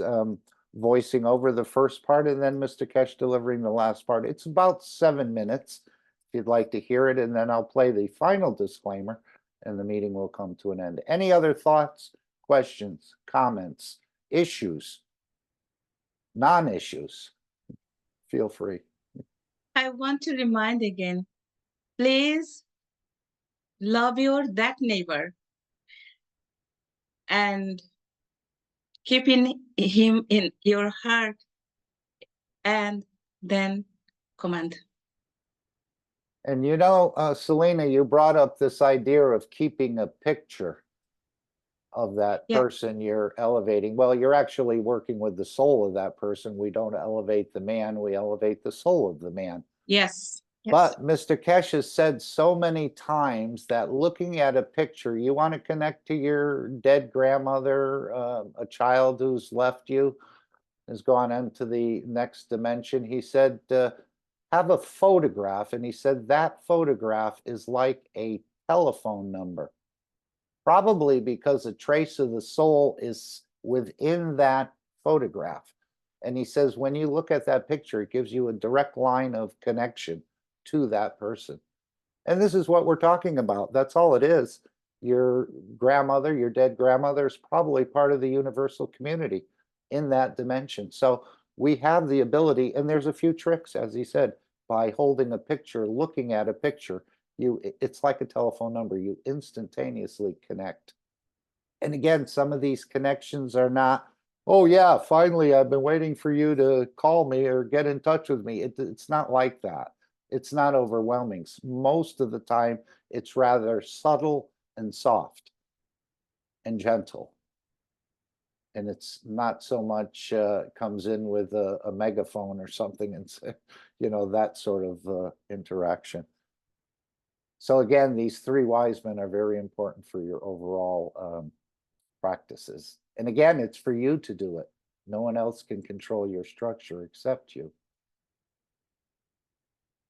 voicing over the first part and then Mr. Keshe delivering the last part. It's about 7 minutes if you'd like to hear it, and then I'll play the final disclaimer and the meeting will come to an end. Any other thoughts, questions, comments, issues, non-issues? Feel free. I want to remind again, please love that neighbor and keeping him in your heart, and then command. And you know, Selena, you brought up this idea of keeping a picture of that person you're elevating. Well, you're actually working with the soul of that person. We don't elevate the man, we elevate the soul of the man. Yes. But Mr. Keshe has said so many times that looking at a picture, you want to connect to your dead grandmother, a child who's left you, has gone into the next dimension. He said, have a photograph. And he said that photograph is like a telephone number, probably because a trace of the soul is within that photograph. And he says, when you look at that picture, it gives you a direct line of connection to that person. And this is what we're talking about. That's all it is. Your grandmother, your dead grandmother, is probably part of the universal community in that dimension. So we have the ability, and there's a few tricks, as he said, by holding a picture, looking at a picture, it's like a telephone number. You instantaneously connect. And again, some of these connections are not, oh yeah, finally, I've been waiting for you to call me or get in touch with me. It's not like that. It's not overwhelming. Most of the time, it's rather subtle and soft and gentle. And it's not so much comes in with a megaphone or something and, that sort of interaction. So again, these three wise men are very important for your overall practices. And again, it's for you to do it. No one else can control your structure except you.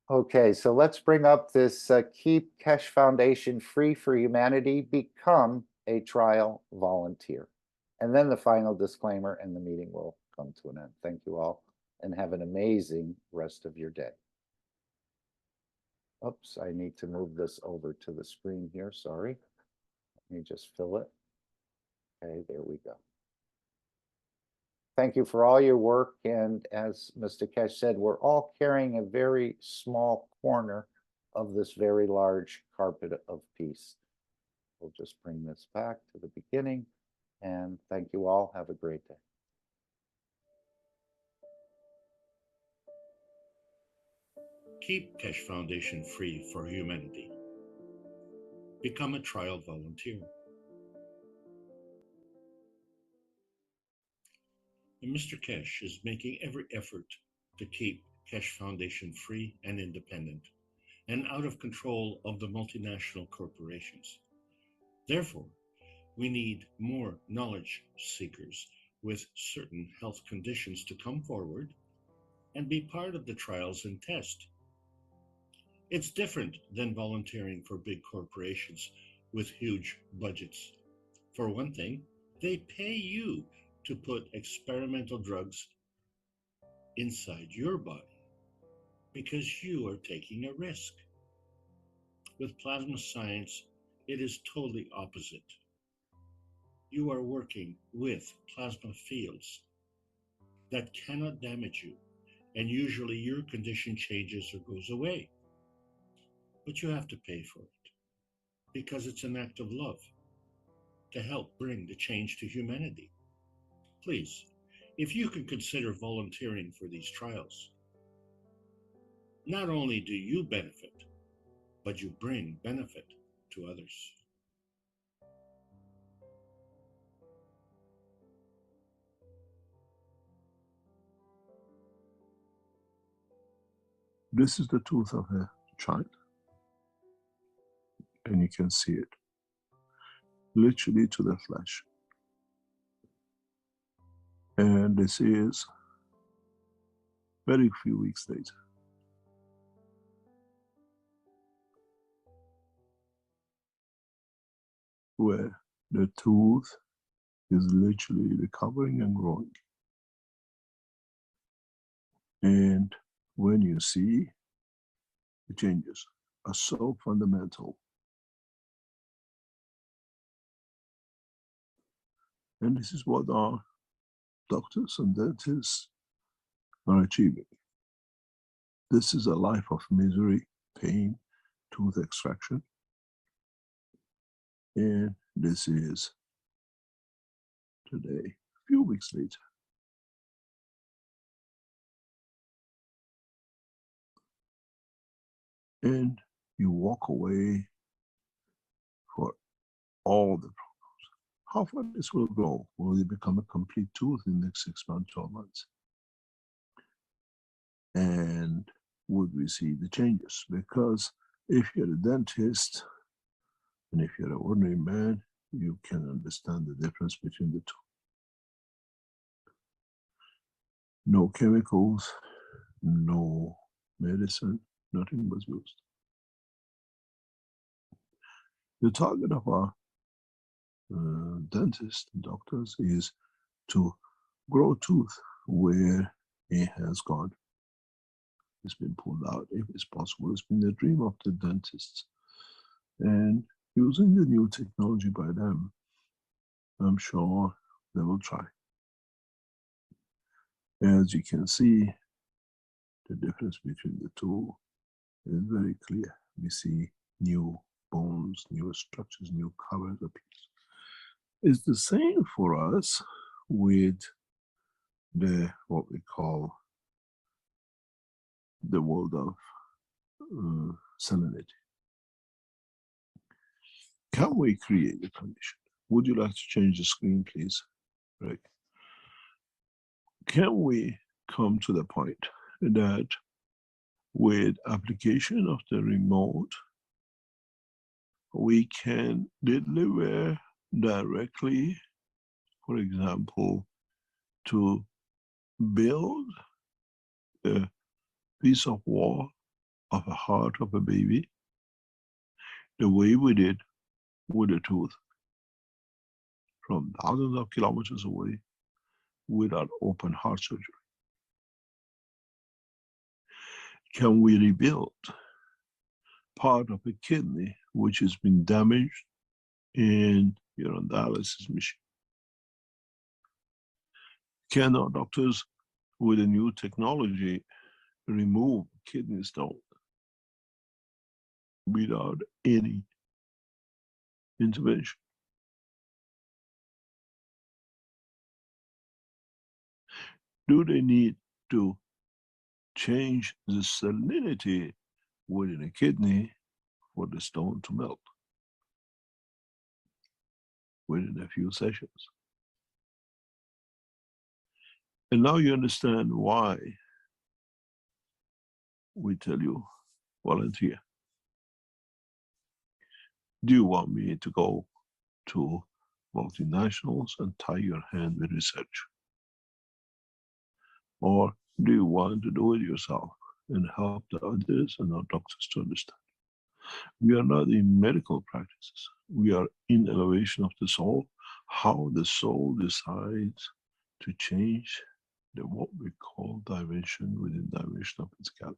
Okay, so let's bring up this Keep Keshe Foundation Free for Humanity, become a trial volunteer. And then the final disclaimer, and the meeting will come to an end. Thank you all, and have an amazing rest of your day. Oops, I need to move this over to the screen here, sorry. Let me just fill it. Okay, there we go. Thank you for all your work. And as Mr. Keshe said, we're all carrying a very small corner of this very large carpet of peace. We'll just bring this back to the beginning. And thank you all. Have a great day. Keep Keshe Foundation Free for Humanity. Become a trial volunteer. And Mr. Keshe is making every effort to keep Keshe Foundation free and independent, and out of control of the multinational corporations. Therefore, we need more knowledge seekers with certain health conditions to come forward and be part of the trials and test. It's different than volunteering for big corporations with huge budgets. For one thing, they pay you to put experimental drugs inside your body because you are taking a risk. With plasma science, it is totally opposite. You are working with plasma fields that cannot damage you, and usually your condition changes or goes away. But you have to pay for it because it's an act of love to help bring the change to humanity. Please, if you can consider volunteering for these trials, not only do you benefit, but you bring benefit to others. This is the tooth of a child, and you can see it literally to the flesh. And this is very few weeks later. Where the tooth is literally recovering and growing. And when you see the changes are so fundamental. And this is what our doctors and dentists are achieving. This is a life of misery, pain, tooth extraction. And this is today, a few weeks later. And you walk away for all the problems. How far this will go? Will it become a complete tooth in the next 6 months, 12 months? And would we see the changes? Because if you're a dentist and if you're an ordinary man, you can understand the difference between the two. No chemicals, no medicine, nothing was used. The target of our dentists and doctors is to grow tooth where it has gone. It's been pulled out if it's possible. It's been the dream of the dentists. And using the new technology by them, I'm sure they will try. As you can see, the difference between the two is very clear. We see new bones, new structures, new covers appear. It's the same for us with the what we call the world of salinity. Can we create the condition? Would you like to change the screen, please, Greg? Can we come to the point that with application of the remote, we can deliver directly, for example, to build a piece of wall of a heart of a baby the way we did with a tooth from thousands of kilometers away without open heart surgery? Can we rebuild part of a kidney which has been damaged in your dialysis machine? Can our doctors with a new technology remove kidney stone without any intervention? Do they need to change the salinity within a kidney for the stone to melt within a few sessions? And now you understand why we tell you, volunteer. Do you want me to go to multinationals and tie your hand with research? Or do you want to do it yourself and help the others and our doctors to understand? We are not in medical practices. We are in elevation of the soul, how the soul decides to change the what we call dimension within dimension of physicality.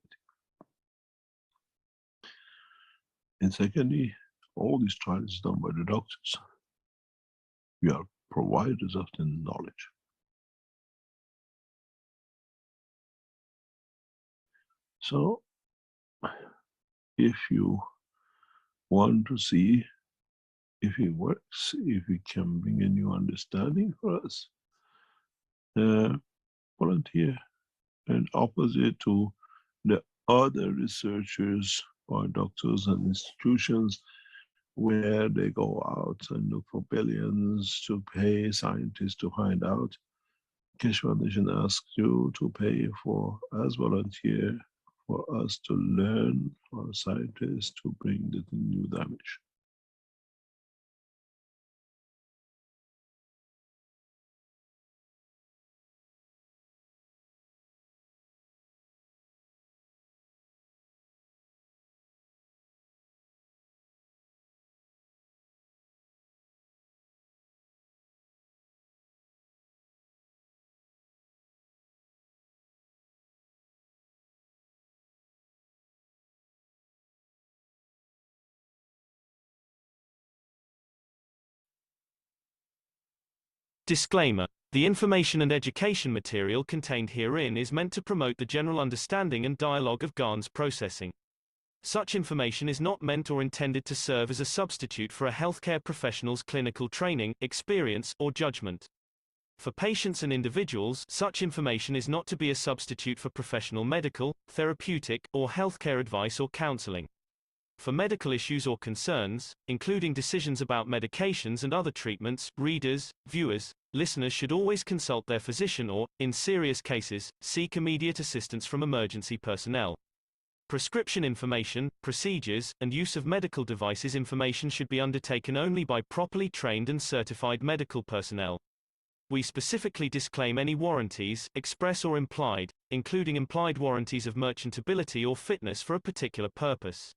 And secondly, all these trials done by the doctors. We are providers of the knowledge. So, if you want to see if it works, if it can bring a new understanding for us, volunteer. And opposite to the other researchers or doctors and institutions where they go out and look for billions to pay scientists to find out, Keshe Foundation asks you to pay for, as volunteer, for us to learn, for scientists to bring the new dimension. Disclaimer: the information and education material contained herein is meant to promote the general understanding and dialogue of GAN's processing. Such information is not meant or intended to serve as a substitute for a healthcare professional's clinical training, experience, or judgment. For patients and individuals, such information is not to be a substitute for professional medical, therapeutic, or healthcare advice or counseling. For medical issues or concerns, including decisions about medications and other treatments, readers, viewers, listeners should always consult their physician or, in serious cases, seek immediate assistance from emergency personnel. Prescription information, procedures, and use of medical devices information should be undertaken only by properly trained and certified medical personnel. We specifically disclaim any warranties, express or implied, including implied warranties of merchantability or fitness for a particular purpose.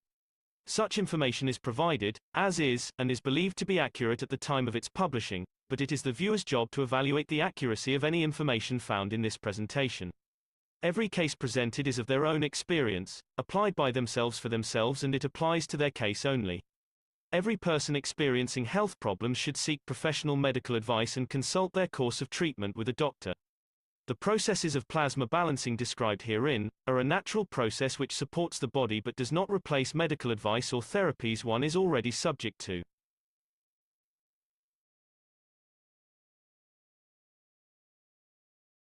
Such information is provided, as is, and is believed to be accurate at the time of its publishing, but it is the viewer's job to evaluate the accuracy of any information found in this presentation. Every case presented is of their own experience, applied by themselves for themselves, and it applies to their case only. Every person experiencing health problems should seek professional medical advice and consult their course of treatment with a doctor. The processes of plasma balancing described herein are a natural process which supports the body but does not replace medical advice or therapies one is already subject to.